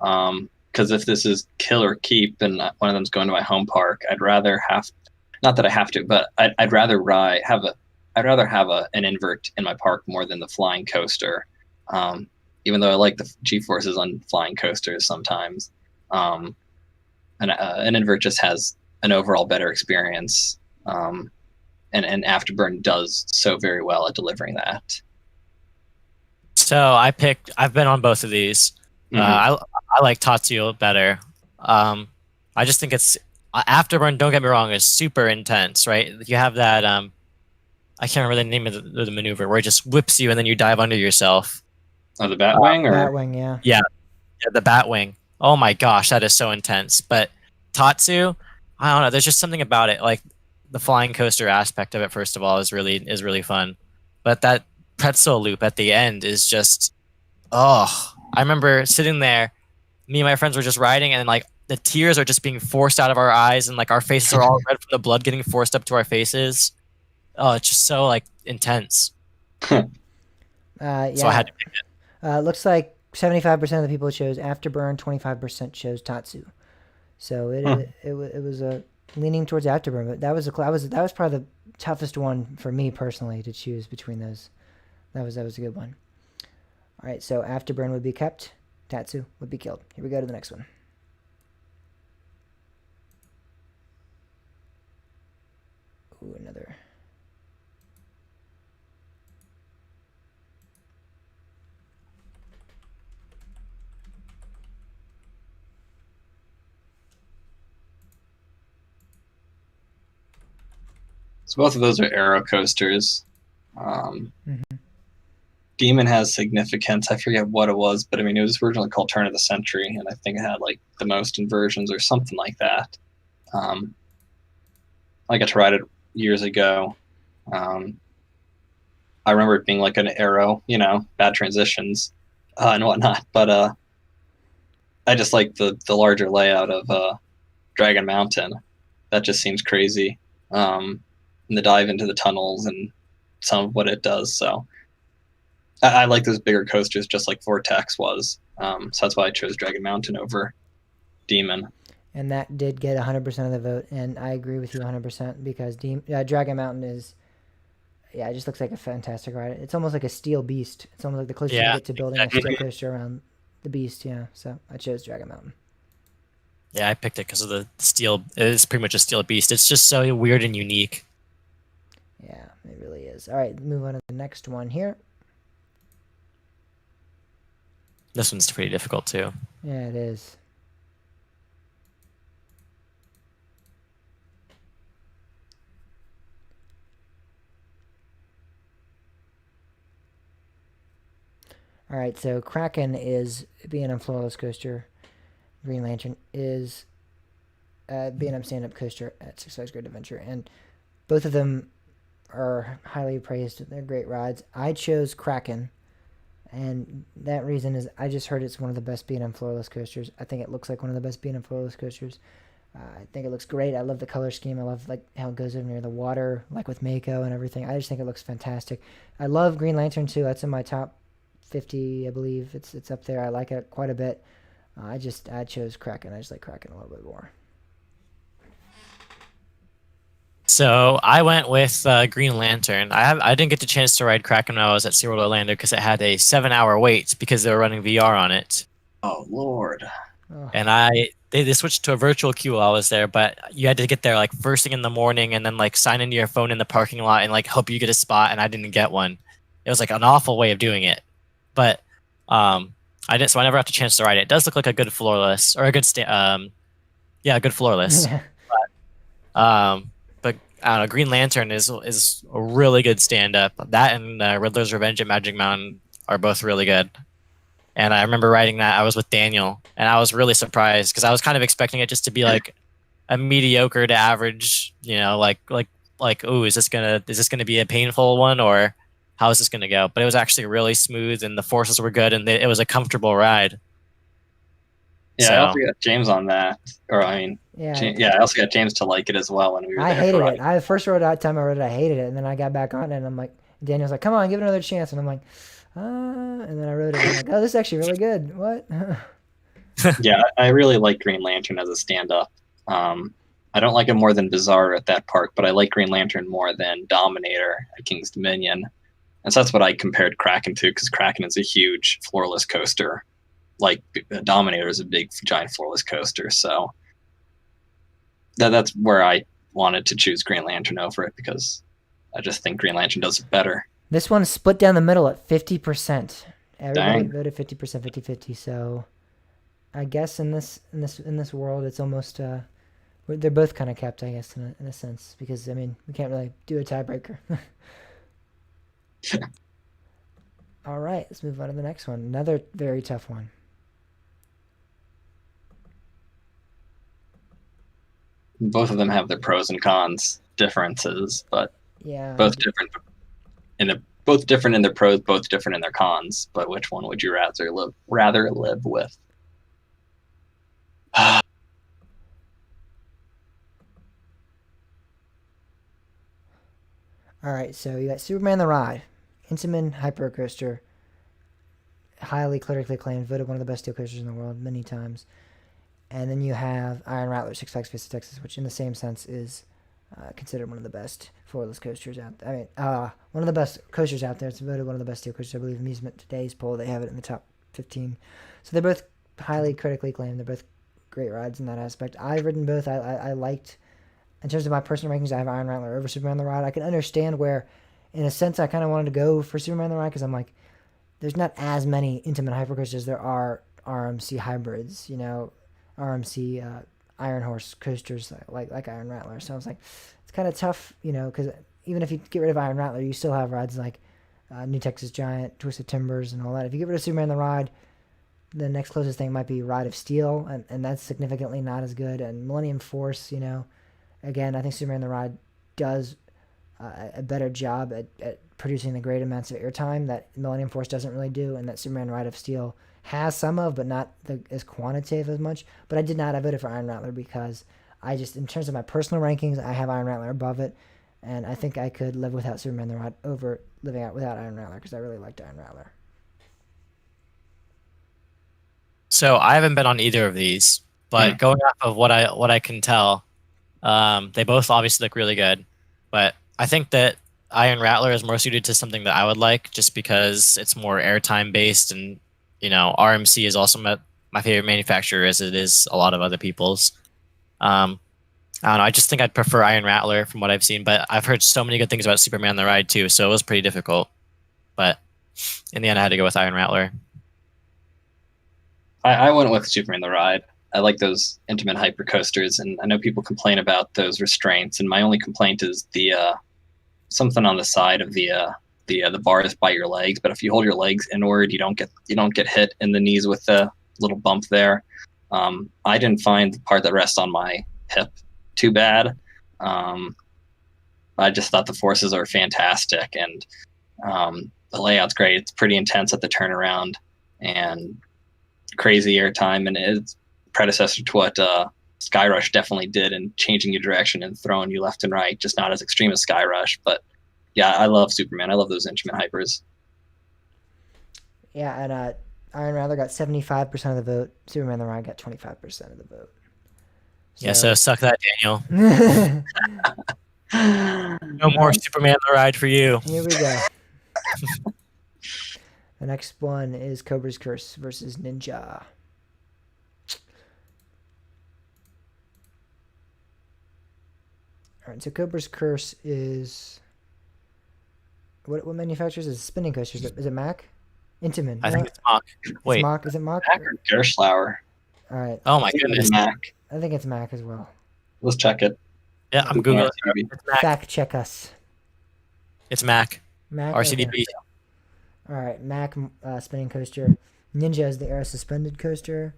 because if this is kill or keep, and one of them's going to my home park, I'd rather have, not that I have to, but I'd rather have an invert in my park more than the flying coaster. Even though I like the G-forces on flying coasters sometimes, an invert just has an overall better experience, and Afterburn does so very well at delivering that. So I've been on both of these. Mm-hmm. I like Tatsu better. I just think it's Afterburn. Don't get me wrong, is super intense, right? You have that I can't remember the name of the maneuver where it just whips you and then you dive under yourself. Oh, the Batwing, or Batwing, yeah. Yeah, the Batwing. Oh my gosh, that is so intense. But Tatsu, I don't know. There's just something about it, like the flying coaster aspect of it. First of all, is really fun. But that pretzel loop at the end is just, oh! I remember sitting there. Me and my friends were just riding, and like the tears are just being forced out of our eyes, and like our faces are all red from the blood getting forced up to our faces. Oh, it's just so like intense. Yeah. So I had to pick it. Looks like 75% of the people chose Afterburn, 25% chose Tatsu. So Hmm. it was a leaning towards Afterburn, but that was probably the toughest one for me personally to choose between those. That was a good one. All right, so Afterburn would be kept, Tatsu would be killed. Here we go to the next one. Ooh, another. So both of those are aero coasters. Mm-hmm. Demon has significance. I forget what it was, but I mean, it was originally called Turn of the Century, and I think it had like the most inversions or something like that. Um, I got to ride it years ago. Um, I remember it being like an arrow, bad transitions and whatnot. But I just like the larger layout of Dragon Mountain. That just seems crazy. And the dive into the tunnels and some of what it does. So I like those bigger coasters, just like Vortex was. So that's why I chose Dragon Mountain over Demon. And that did get 100% of the vote, and I agree with you 100% because Dragon Mountain is, yeah, it just looks like a fantastic ride. It's almost like a steel beast. It's almost like the closest you Yeah, get to building a steel exactly. coaster around the beast. Yeah, so I chose Dragon Mountain. Yeah, I picked it because of the steel. It's pretty much a steel beast. It's just so weird and unique. Yeah, it really is. All right, move on to the next one here. This one's pretty difficult too. Yeah, it is. All right, so Kraken is B&M Floorless Coaster. Green Lantern is B&M Stand-Up Coaster at Six Flags Great Adventure, and both of them are highly praised. They're great rides. I chose Kraken, and that reason is I just heard it's one of the best B&M Floorless Coasters. I think it looks like one of the best B&M Floorless Coasters. I think it looks great. I love the color scheme. I love like how it goes over near the water, like with Mako and everything. I just think it looks fantastic. I love Green Lantern too. That's in my top 50, I believe. It's up there. I like it quite a bit. I chose Kraken. I just like Kraken a little bit more. So I went with Green Lantern. I didn't get the chance to ride Kraken when I was at SeaWorld Orlando because it had a 7-hour wait because they were running VR on it. Oh Lord. Oh, And they switched to a virtual queue while I was there, but you had to get there like first thing in the morning and then like sign into your phone in the parking lot and like hope you get a spot. And I didn't get one. It was like an awful way of doing it, but I didn't. So I never got the chance to ride it. It does look like a good floorless or a good yeah, a good floorless. But I don't know. Green Lantern is a really good stand up. That and Riddler's Revenge at Magic Mountain are both really good. And I remember writing that. I was with Daniel, and I was really surprised because I was kind of expecting it just to be like a mediocre to average, like oh, is this gonna be a painful one or how is this gonna go? But it was actually really smooth, and the forces were good, and it was a comfortable ride. Yeah, I also So got James on that. Or I mean, yeah. I also got James to like it as well when we were I there for hated it. riding. I first rode out time I rode it, I hated it, and then I got back on it, and I'm like, Daniel's like, come on, give it another chance, and I'm like, and then I rode it, and I'm like, oh, this is actually really good. What? Yeah, I really like Green Lantern as a stand-up. I don't like it more than Bizarre at that park, but I like Green Lantern more than Dominator at King's Dominion. And so that's what I compared Kraken to, because Kraken is a huge floorless coaster. Like Dominator is a big, giant floorless coaster. So that's where I wanted to choose Green Lantern over it, because I just think Green Lantern does it better. This one's split down the middle at 50%. Everybody Dang. voted 50%, 50-50. So I guess in this world, it's almost they're both kind of kept, I guess, in a sense, because I mean we can't really do a tiebreaker. All right, let's move on to the next one. Another very tough one. Both of them have their pros and cons differences, but Yeah, both different both different in their pros, both different in their cons. But which one would you rather live with? all right. So you got Superman the Ride, Intamin Hypercoaster, highly critically acclaimed, voted one of the best steel coasters in the world many times. And then you have Iron Rattler Six Flags Face of Texas, which in the same sense is considered one of the best floorless coasters out there. I mean, one of the best coasters out there. It's voted one of the best steel coasters. I believe Amusement Today's poll, they have it in the top 15. So they're both highly critically acclaimed. They're both great rides in that aspect. I've ridden both. I liked, in terms of my personal rankings, I have Iron Rattler over Superman the Ride. I can understand where, in a sense, I kind of wanted to go for Superman the Ride because I'm like, there's not as many intimate hypercoasters as there are RMC hybrids, RMC Iron Horse coasters like Iron Rattler. So I was like, it's kind of tough, because even if you get rid of Iron Rattler, you still have rides like New Texas Giant, Twisted Timbers, and all that. If you get rid of Superman the Ride, the next closest thing might be Ride of Steel, and that's significantly not as good. And Millennium Force, again, I think Superman the Ride does a better job at producing the great amounts of airtime that Millennium Force doesn't really do, and that Superman Ride of Steel has some of, but not as quantitative as much. But I voted for Iron Rattler because I just, in terms of my personal rankings, I have Iron Rattler above it, and I think I could live without Superman the Ride over living out without Iron Rattler because I really liked Iron Rattler. So I haven't been on either of these, but going off of what I can tell, they both obviously look really good. But I think that Iron Rattler is more suited to something that I would like, just because it's more airtime based, and RMC is also my favorite manufacturer, as it is a lot of other people's. I don't know. I just think I'd prefer Iron Rattler from what I've seen, but I've heard so many good things about Superman the Ride too, so it was pretty difficult. But in the end, I had to go with Iron Rattler. I went with Superman the Ride. I like those intimate hyper coasters, and I know people complain about those restraints. And my only complaint is the something on the side of the bars by your legs. But if you hold your legs inward, you don't get hit in the knees with the little bump there. I didn't find the part that rests on my hip too bad. I just thought the forces are fantastic, and the layout's great. It's pretty intense at the turnaround, and crazy airtime, and it's predecessor to what Skyrush definitely did in changing your direction and throwing you left and right. Just not as extreme as Skyrush, but yeah, I love Superman. I love those instrument hypers. Yeah, and Iron Rattler got 75% of the vote. Superman the Ride got 25% of the vote. Yeah, so suck that, Daniel. No more Superman the Ride for you. Here we go. The next one is Cobra's Curse versus Ninja. All right, so Cobra's Curse is what manufacturers is it? Spinning coasters? Is it Mack? Intamin. I think it's Mach. Wait, it's Mach. Is it Mach? Mack or Gerslauer? All right. Oh my goodness. Mack. I think it's Mack as well. Let's check it. Yeah, I'm googling. RCDB. It's Mac. Fact check us. It's Mac. Mack. RCDB. Okay. All right, Mack spinning coaster. Ninja is the air suspended coaster,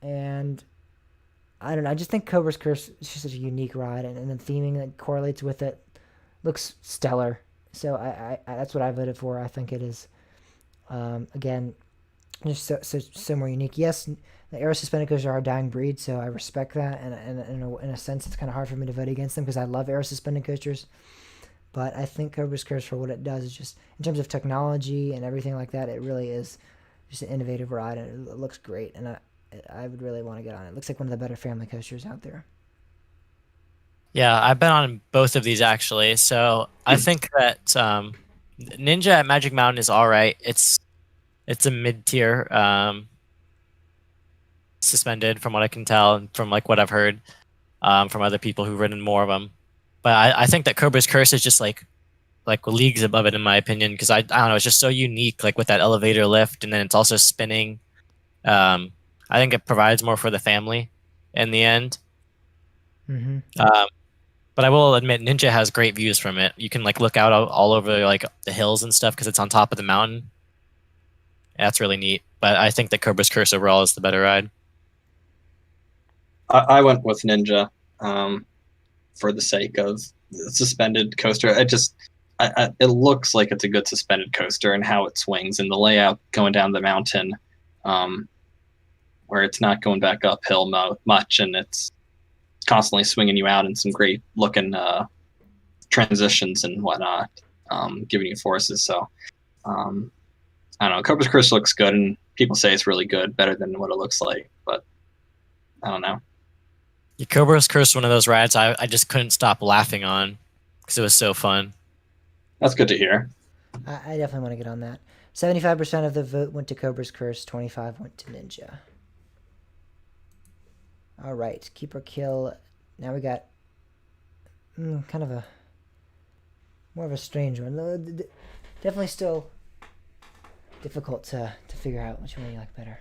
and I don't know. I just think Cobra's Curse is just such a unique ride, and the theming that correlates with it looks stellar. So I that's what I voted for. I think it is, again, just so more unique. Yes, the air suspended coasters are a dying breed, so I respect that, and in a sense, it's kind of hard for me to vote against them because I love air suspended coasters. But I think Cobra's Curse, for what it does, is just, in terms of technology and everything like that, it really is just an innovative ride, and it looks great, and I would really want to get on it. It looks like one of the better family coasters out there. Yeah, I've been on both of these actually. So I think that Ninja at Magic Mountain is all right. It's a mid-tier suspended, from what I can tell, and from like what I've heard from other people who've ridden more of them. But I think that Cobra's Curse is just like leagues above it in my opinion, because I don't know, it's just so unique, like with that elevator lift, and then it's also spinning. I think it provides more for the family in the end. Mm-hmm. But I will admit, Ninja has great views from it. You can like look out all over like the hills and stuff because it's on top of the mountain. Yeah, that's really neat. But I think that Cobra's Curse overall is the better ride. I went with Ninja for the sake of the suspended coaster. It looks like it's a good suspended coaster, and how it swings and the layout going down the mountain, where it's not going back uphill much, and it's constantly swinging you out in some great looking transitions and whatnot, giving you forces. So I don't know. Cobra's Curse looks good, and people say it's really good, better than what it looks like. But I don't know. Yeah, Cobra's Curse is one of those rides I just couldn't stop laughing on because it was so fun. That's good to hear. I definitely want to get on that. 75% of the vote went to Cobra's Curse. 25 went to Ninja. All right, keep or kill. Now we got kind of a more of a strange one. Definitely still difficult to figure out which one you like better.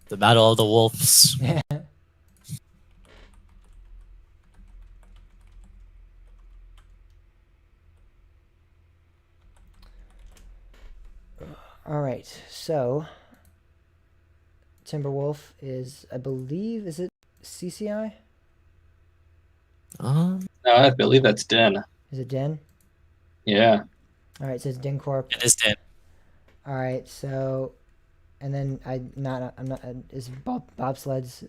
The Battle of the Wolves. Yeah. All right, so Timberwolf is, I believe, is it CCI? Um, No, I believe that's Den. Is it Den? Yeah. All right, so it's DenCorp. it is dead. All right, so, and then I'm not. Is bobsleds?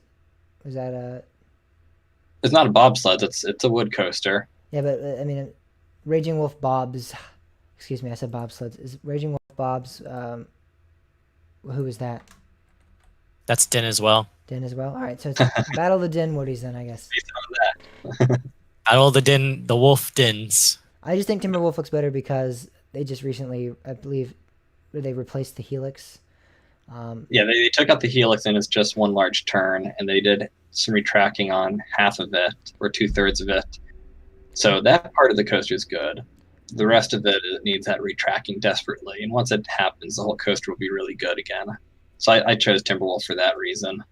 Was that a? It's not a bobsled. It's a wood coaster. Yeah, but I mean, Raging Wolf Bob's. Excuse me, I said bobsleds. Is Raging Wolf Bob's? Who is that? That's Den as well. Den as well. All right, so it's Battle of the Den Woodies then, I guess. Battle of the Wolf Dens. I just think Timberwolf looks better because they just recently, I believe, they replaced the Helix. Yeah, they took out the helix and it's just one large turn, and they did some retracking on half of it or 2/3 of it. So that part of the coaster is good. The rest of it needs that retracking desperately, and once it happens, the whole coaster will be really good again. So I chose Timberwolf for that reason.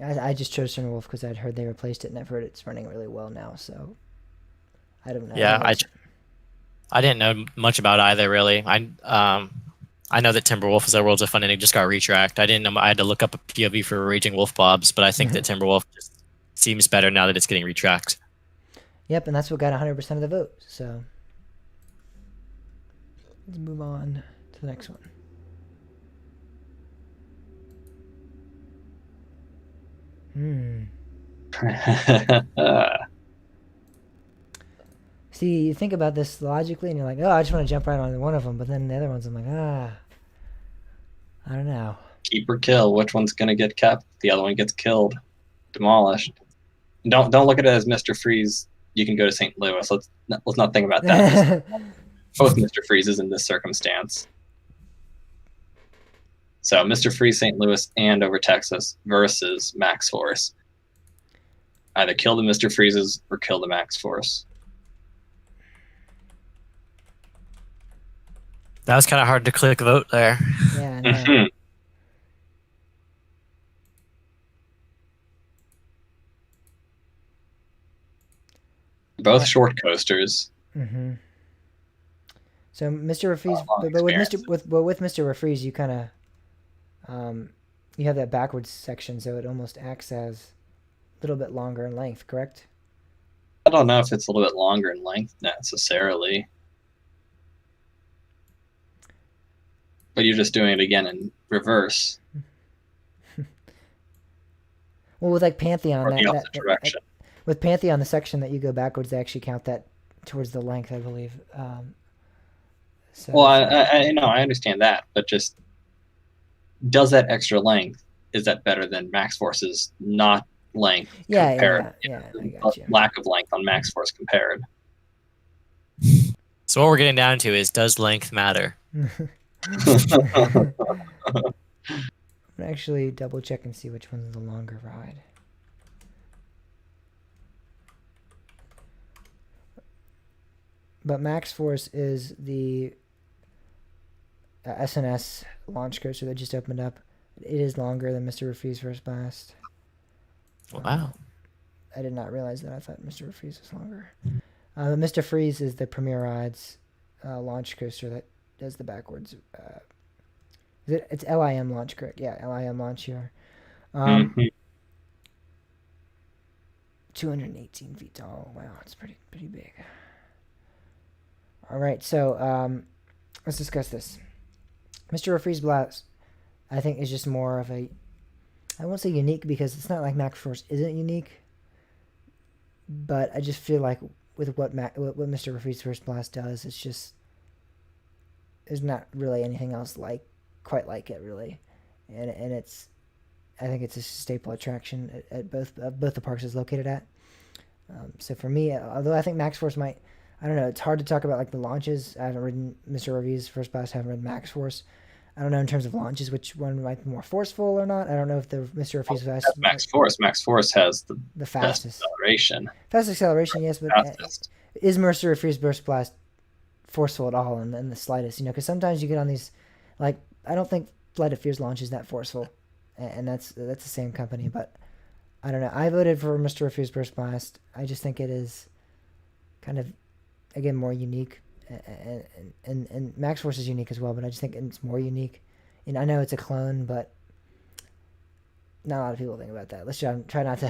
I just chose Timberwolf because I'd heard they replaced it and I've heard it's running really well now. So I don't know. Yeah, I didn't know much about either really. I know that Timberwolf is a Worlds of Fun and it just got retracked. I didn't know I had to look up a POV for Raging Wolf Bobs, but I think that Timberwolf just seems better now that it's getting retracked. Yep, and that's what got 100% of the vote. So let's move on to the next one. See, you think about this logically, and you're like, oh, I just want to jump right on one of them. But then the other ones, I'm like, I don't know. Keep or kill. Which one's gonna get kept? The other one gets killed, demolished. Don't look at it as Mr. Freeze. You can go to St. Louis. Let's not think about that. Both Mr. Freezes in this circumstance. So Mr. Freeze St. Louis and over Texas versus Max Force. Either kill the Mr. Freezes or kill the Max Force. That was kind of hard to click vote there. Yeah, I know. Both short coasters. Mm-hmm. So Mr. Refreeze, long but with experience. with Mr. Refreeze, you kind of you have that backwards section, so it almost acts as a little bit longer in length, correct? I don't know if it's a little bit longer in length necessarily. But you're just doing it again in reverse. Well, with like Pantheon, Or the opposite direction. with Pantheon, the section that you go backwards, they actually count that towards the length, I believe. So Well, I know, I understand that, but just does that extra length, is that better than Max Force's not length compared? Yeah, I got you. Lack of length on Max Force compared. So what we're getting down to is, does length matter? I'm gonna actually double check and see which one's the longer ride. But Max Force is the SNS launch coaster that just opened up. It is longer than Mr. Refreeze First Blast. Wow. I did not realize that. I thought Mr. Freeze was longer. Mr. Freeze is the Premier Rides launch coaster that does the backwards. It's LIM launch, correct? Yeah, LIM launch here. 218 feet tall. Wow, it's pretty big. All right, so let's discuss this. Mr. Freeze Blast, I think, is just more of a, I won't say unique because it's not like Max Force isn't unique, but I just feel like with what Mr. Freeze First Blast does, there's not really anything else quite like it really, and I think it's a staple attraction at both the parks it's located at. So for me, although I think Max Force might, I don't know, it's hard to talk about like the launches. I haven't ridden Mr. Review's First Blast, I haven't ridden Max Force. I don't know in terms of launches which one might be more forceful or not. I don't know if the Mr. Review's That's Max Force. Max Force has the the best fastest. acceleration. Fast acceleration, yes, but Fastest. is Mercer Freeze Burst Blast forceful at all in the slightest? You know, because sometimes you get on these, like, I don't think Flight of Fears launch is that forceful, and that's the same company, but I don't know. I voted for Mr. Freeze Burst Blast. I just think it is kind of, again, more unique, and Max Force is unique as well, but I just think it's more unique. And I know it's a clone, but not a lot of people think about that. Let's try not to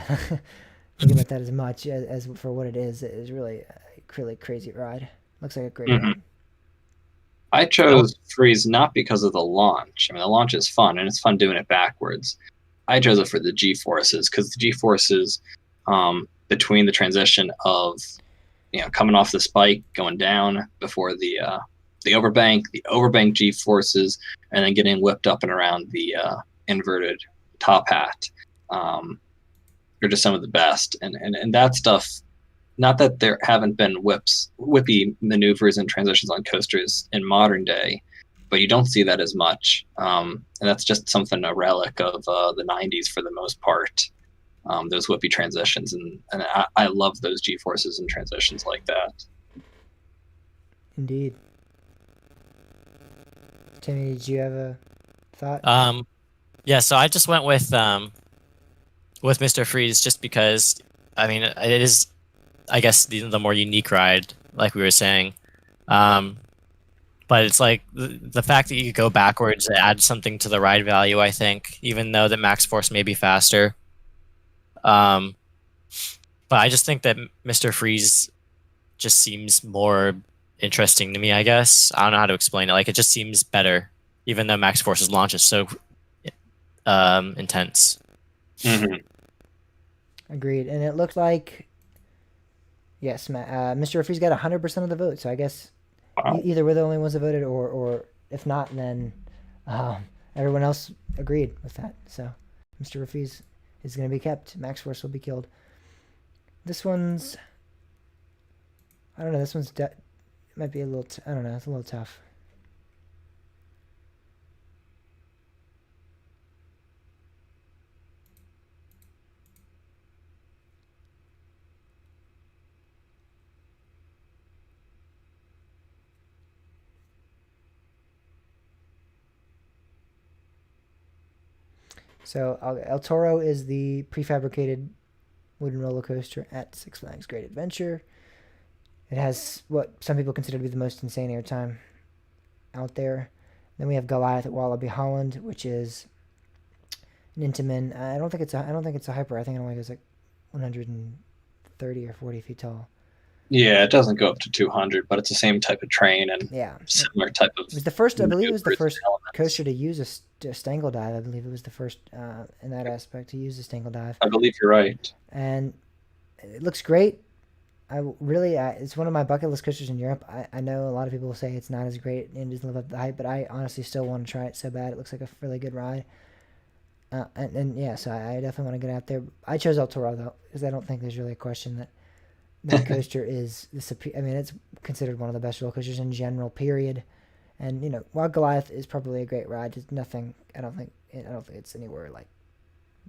think about that as much as for what it is. It is really a really crazy ride. Looks like a great ride. I chose Freeze not because of the launch. I mean, the launch is fun, and it's fun doing it backwards. I chose it for the G-forces, because the G-forces, between the transition of, coming off the spike, going down before the overbank G-forces, and then getting whipped up and around the inverted top hat, are just some of the best. And that stuff, not that there haven't been whippy maneuvers and transitions on coasters in modern day, but you don't see that as much. And that's just something, a relic of the 90s for the most part, those whippy transitions. And I love those G-forces and transitions like that. Indeed. Timmy, did you have a thought? Yeah, so I just went with Mr. Freeze just because, I mean, it is, I guess, the more unique ride, like we were saying. But it's like the fact that you could go backwards adds something to the ride value, I think, even though that Max Force may be faster. But I just think that Mr. Freeze just seems more interesting to me, I guess. I don't know how to explain it. Like, it just seems better, even though Max Force's launch is so intense. Mm-hmm. Agreed. And it looked like, yes, Mr. Freeze got 100% of the vote, so I guess either we're the only ones that voted, or if not, then everyone else agreed with that. So Mr. Refuse is going to be kept. Max Force will be killed. This one's, I don't know. This one's might be a little. I don't know. It's a little tough. So El Toro is the prefabricated wooden roller coaster at Six Flags Great Adventure. It has what some people consider to be the most insane airtime out there. Then we have Goliath at Wallaby Holland, which is an Intamin. I don't think it's a hyper. I think it only goes like 130 or 40 feet tall. Yeah, it doesn't go up to 200, but it's the same type of train and similar type of. It was the first. I believe it was the first coaster to use a stangle dive. I believe it was the first in that aspect to use a stangle dive. I believe you're right. And it looks great. It's one of my bucket list coasters in Europe. I know a lot of people will say it's not as great and doesn't live up to the hype, but I honestly still want to try it so bad. It looks like a really good ride. And yeah, so I definitely want to get out there. I chose El Toro though, because I don't think there's really a question that coaster is I mean, it's considered one of the best roller coasters in general, period. And while Goliath is probably a great ride, it's nothing. I don't think it's anywhere like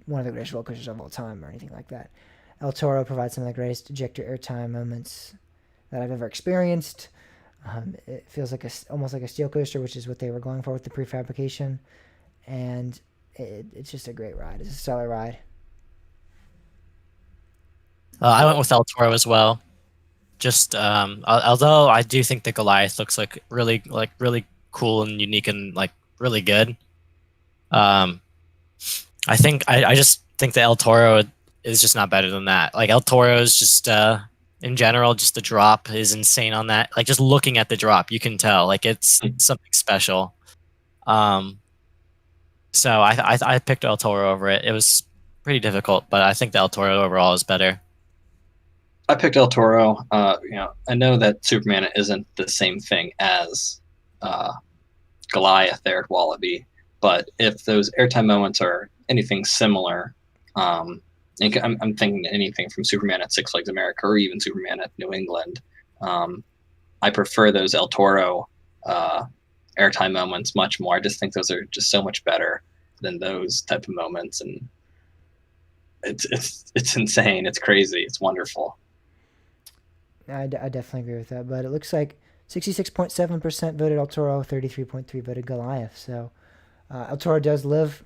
one of the greatest roller coasters of all time or anything like that. El Toro provides some of the greatest ejector airtime moments that I've ever experienced. It feels like almost like a steel coaster, which is what they were going for with the prefabrication, and it's just a great ride. It's a stellar ride. I went with El Toro as well. Just although I do think the Goliath looks like really cool and unique and like really good. I think I just think the El Toro is just not better than that. Like El Toro is just in general, just the drop is insane on that. Like just looking at the drop, you can tell like it's something special. So I picked El Toro over it. It was pretty difficult, but I think the El Toro overall is better. I picked El Toro. I know that Superman isn't the same thing as Goliath there at Wallaby. But if those airtime moments are anything similar, I'm thinking anything from Superman at Six Flags America or even Superman at New England, I prefer those El Toro airtime moments much more. I just think those are just so much better than those type of moments, and it's insane. It's crazy. It's wonderful. I definitely agree with that. But it looks like 66.7% voted El Toro, 33.3 voted Goliath. So El Toro does live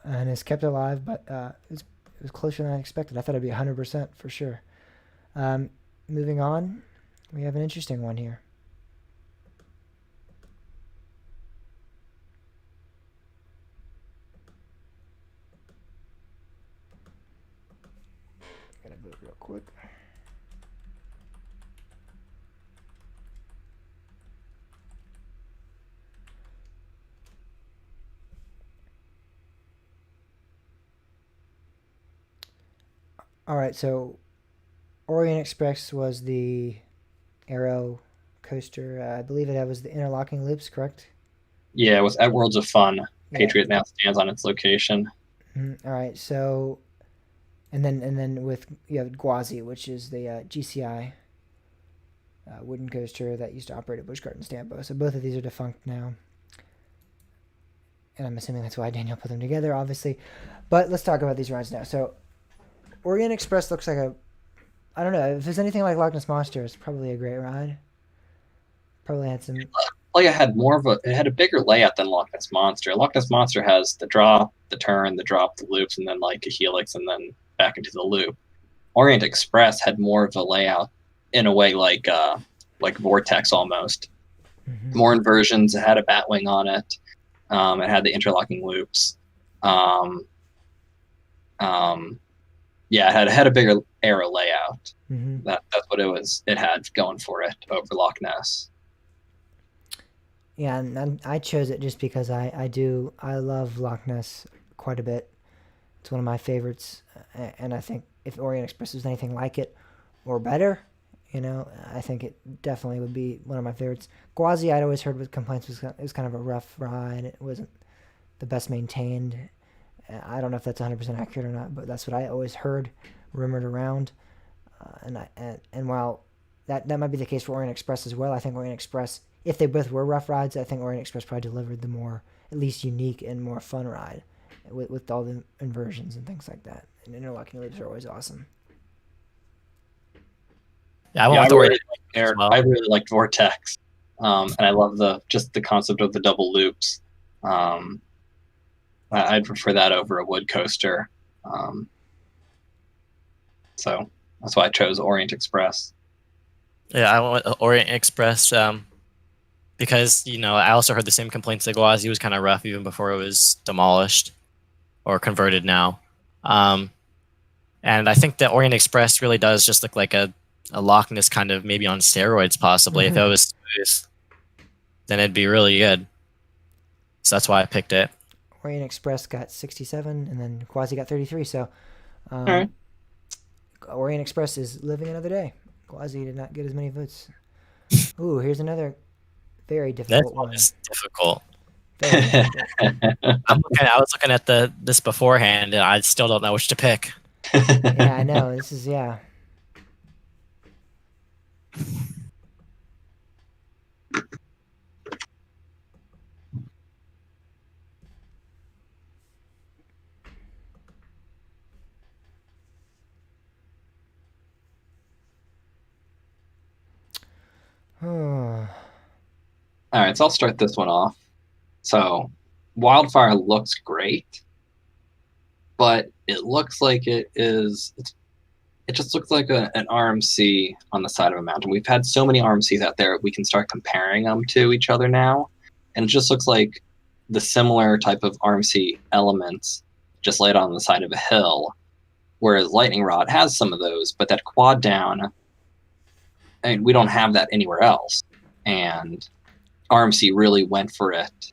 and is kept alive, but it was closer than I expected. I thought it'd be 100% for sure. Moving on, we have an interesting one here. Gotta vote real quick. All right, so Orient Express was the Arrow coaster. I believe it was the interlocking loops, correct? Yeah, with at Worlds of Fun, Yeah. Patriot now stands on its location. All right, so and then with you have Gwazi, which is the GCI wooden coaster that used to operate at Busch Gardens Stampo. So both of these are defunct now, and I'm assuming that's why Daniel put them together, obviously. But let's talk about these rides now. So Orient Express looks like I don't know, if it's anything like Loch Ness Monster, it's probably a great ride. Probably had some. Like it had a bigger layout than Loch Ness Monster. Loch Ness Monster has the drop, the turn, the drop, the loops, and then like a helix, and then back into the loop. Orient Express had more of a layout in a way like Vortex almost. Mm-hmm. More inversions. It had a Batwing on it. It had the interlocking loops. Yeah, it had a bigger arrow layout. Mm-hmm. That's what it was. It had going for it over Loch Ness. Yeah, and I chose it just because I love Loch Ness quite a bit. It's one of my favorites, and I think if Orient Express was anything like it or better, I think it definitely would be one of my favorites. Gwazi, I'd always heard with complaints it was kind of a rough ride. It wasn't the best maintained. I don't know if that's 100% accurate or not, but that's what I always heard, rumored around. And while that might be the case for Orient Express as well, I think Orient Express, if they both were rough rides, I think Orient Express probably delivered the more, at least unique and more fun ride with all the inversions and things like that. And interlocking loops are always awesome. Yeah, I really liked Vortex, and I love the concept of the double loops. I'd prefer that over a wood coaster. So that's why I chose Orient Express. Yeah, I went with Orient Express because I also heard the same complaints that Gwazi was kind of rough even before it was demolished or converted now. And I think that Orient Express really does just look like a Loch Ness kind of maybe on steroids possibly. Mm-hmm. If it was smooth, then it'd be really good. So that's why I picked it. Orient Express got 67, and then Gwazi got 33. So, right. Orient Express is living another day. Gwazi did not get as many votes. Ooh, here's another very difficult This one one. is difficult. Very difficult. I was looking at this beforehand, and I still don't know which to pick. Yeah, I know. This is All right, so I'll start this one off. So, Wildfire looks great, but it looks like it just looks like an RMC on the side of a mountain. We've had so many RMCs out there, we can start comparing them to each other now, and it just looks like the similar type of RMC elements just laid on the side of a hill, whereas Lightning Rod has some of those, but that quad down, we don't have that anywhere else. And RMC really went for it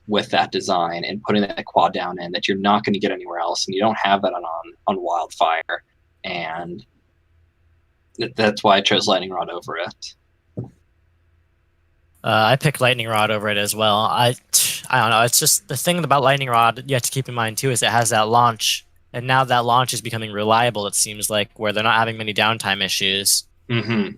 with that design and putting that quad down in that you're not going to get anywhere else, and you don't have that on Wildfire, and that's why I chose Lightning Rod over it. I picked Lightning Rod over it as well. I don't know. It's just the thing about Lightning Rod you have to keep in mind too is it has that launch, and now that launch is becoming reliable. It seems like where they're not having many downtime issues, Mm-hmm.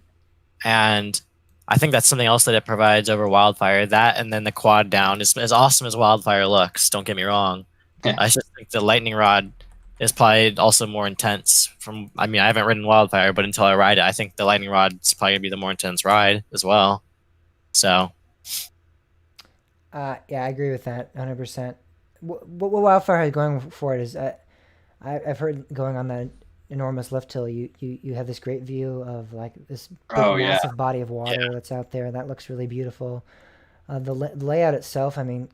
and I think that's something else that it provides over Wildfire. That and then the quad down is as awesome as Wildfire looks. Don't get me wrong. Yeah. I just think the Lightning Rod is probably also more intense. I mean, I haven't ridden Wildfire, but until I ride it, I think the Lightning Rod is probably gonna be the more intense ride as well. So Yeah, I agree with that 100%. What Wildfire is going for it is, I've heard going on that enormous lift hill, you have this great view of like this big Oh, yeah. massive body of water that's out there. That looks really beautiful. The layout itself, I mean,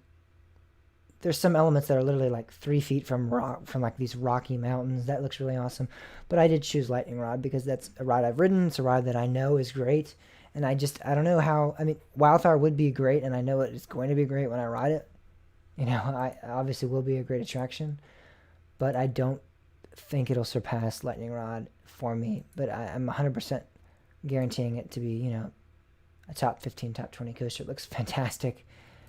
there's some elements that are literally like 3 feet from like these rocky mountains. That looks really awesome. But I did choose Lightning Rod because that's a ride I've ridden. It's a ride that I know is great. And I don't know how, I mean, Wildfire would be great, and I know it's going to be great when I ride it. You know, I obviously will be a great attraction, but I don't think it'll surpass Lightning Rod for me. But I'm 100% guaranteeing it to be, you know, a top 15, top 20 coaster. It looks fantastic.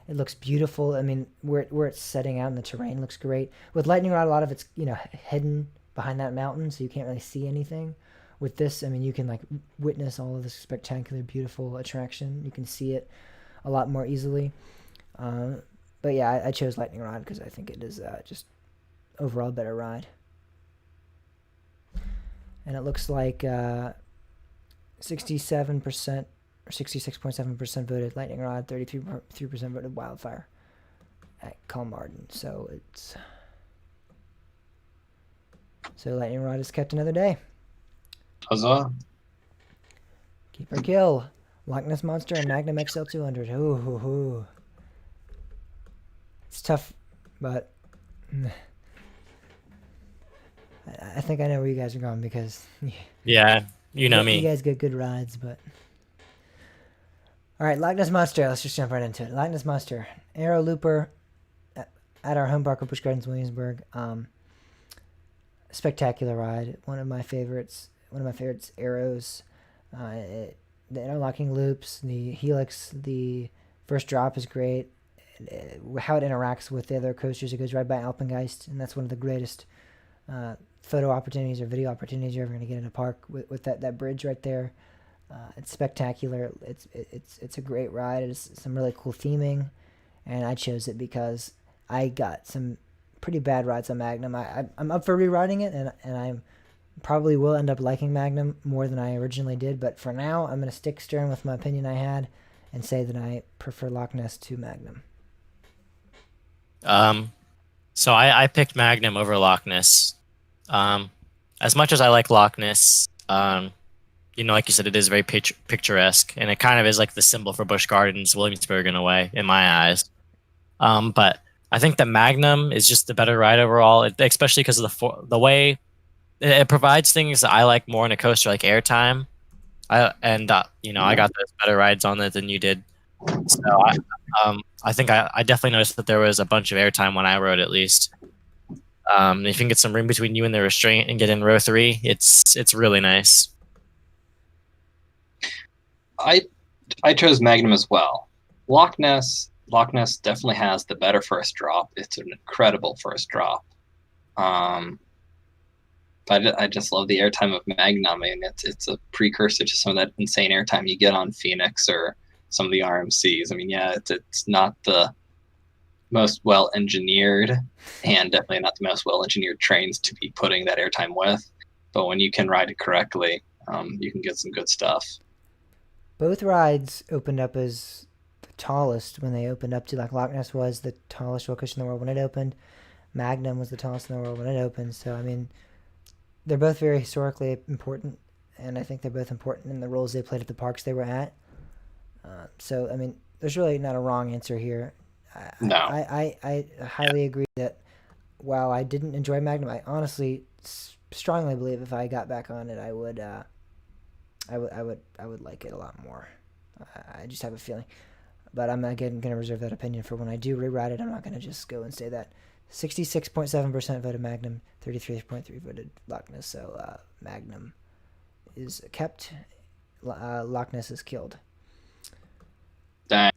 It looks beautiful. I mean, where it's setting out in the terrain looks great. With Lightning Rod, a lot of it's, you know, hidden behind that mountain, so you can't really see anything. With this, I mean, you can like witness all of this spectacular, beautiful attraction. You can see it a lot more easily. But yeah, I chose Lightning Rod because I think it is just overall better ride. And it looks like 67% or 66.7% voted Lightning Rod, 33% voted Wildfire at Colmarden. So Lightning Rod has kept another day. Huzzah. Keep or kill. Loch Ness Monster and Magnum XL 200. Ooh. It's tough, but I think I know where you guys are going because yeah, you know you me. guys get good rides, but all right, Loch Ness Monster. Let's just jump right into it. Loch Ness Monster, Arrow Looper at our home park of Busch Gardens, Williamsburg. Spectacular ride. One of my favorites. Arrows. The interlocking loops, the helix, the first drop is great. How it interacts with the other coasters, it goes right by Alpengeist, and that's one of the greatest photo opportunities or video opportunities you're ever going to get in a park with that bridge right there. It's spectacular. It's a great ride. It's some really cool theming, and I chose it because I got some pretty bad rides on Magnum. I'm up for rewriting it, and I probably will end up liking Magnum more than I originally did. But for now, I'm going to stick stern with my opinion I had and say that I prefer Loch Ness to Magnum. So I picked Magnum over Loch Ness. As much as I like Loch Ness, you know, like you said, it is very picturesque, and it kind of is like the symbol for Busch Gardens, Williamsburg in a way, in my eyes. But I think that Magnum is just the better ride overall, especially because of the way it provides things that I like more in a coaster, like airtime. You know, I got those better rides on it than you did. So I think I definitely noticed that there was a bunch of airtime when I rode, at least. If you can get some room between you and the restraint and get in row 3, it's really nice. I chose Magnum as well. Loch Ness definitely has the better first drop. It's an incredible first drop. I just love the airtime of Magnum. I mean, it's a precursor to some of that insane airtime you get on Phoenix or some of the RMCs. I mean, yeah, it's not the most well engineered, and definitely not the most well engineered trains to be putting that airtime with. But when you can ride it correctly, you can get some good stuff. Both rides opened up as the tallest when they opened up to, like Loch Ness was the tallest roller coaster in the world when it opened. Magnum was the tallest in the world when it opened. So, I mean, they're both very historically important, and I think they're both important in the roles they played at the parks they were at. So, I mean, there's really not a wrong answer here. No. I highly agree that while I didn't enjoy Magnum, I honestly strongly believe if I got back on it, I would like it a lot more. I just have a feeling, but I'm again going to reserve that opinion for when I do rewrite it. I'm not going to just go and say that. 66.7% voted Magnum, 33.3% voted Loch Ness. So Magnum is kept. Loch Ness is killed. Dang.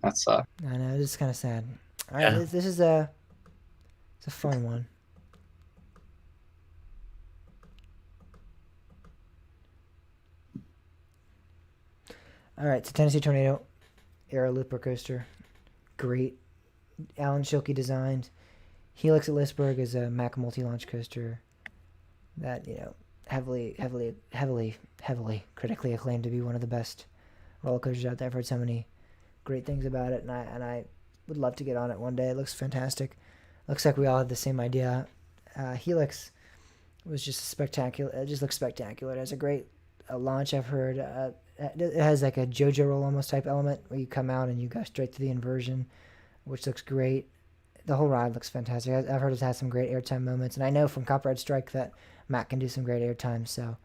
That's I know, this is kind of sad. All right, Yeah. this is it's a fun one. All right, so Tennessee Tornado Aero Looper coaster, great. Alan Schilke designed. Helix at Lisburg is a Mack multi-launch coaster that heavily critically acclaimed to be one of the best roller coasters out there. I've heard so many great things about it, and I would love to get on it one day. It looks fantastic. Looks like we all had the same idea. Helix was just spectacular. It just looks spectacular. It has a great launch. I've heard it has like a JoJo roll almost type element where you come out and you go straight to the inversion, which looks great. The whole ride looks fantastic. I've heard it has some great airtime moments, and I know from Copperhead Strike that Matt can do some great airtime. So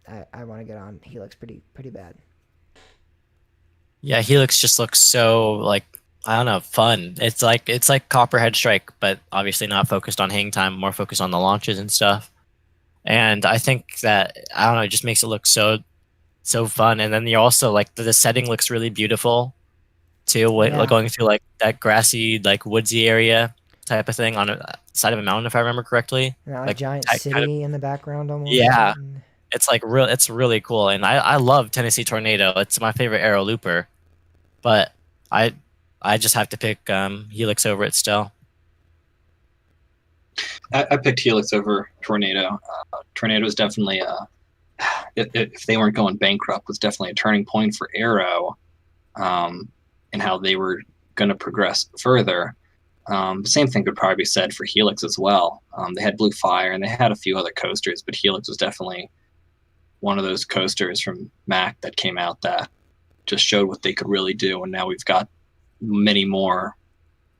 I want to get on Helix pretty bad. Yeah, Helix just looks so like I don't know, fun. It's like Copperhead Strike, but obviously not focused on hang time, more focused on the launches and stuff. And I think that I don't know, it just makes it look so fun. And then you also like the setting looks really beautiful too. Like Yeah. going through like that grassy, like woodsy area type of thing on a side of a mountain, if I remember correctly. And a Like giant kind of, city in the background almost. yeah, And it's like real. It's really cool, and I love Tennessee Tornado. It's my favorite aero looper, but I I just have to pick Helix over it still. I picked Helix over Tornado. Tornado is definitely if they weren't going bankrupt, was definitely a turning point for Arrow, and how they were going to progress further. The same thing could probably be said for Helix as well. They had Blue Fire and they had a few other coasters, but Helix was definitely one of those coasters from Mack that came out that just showed what they could really do. And now we've got many more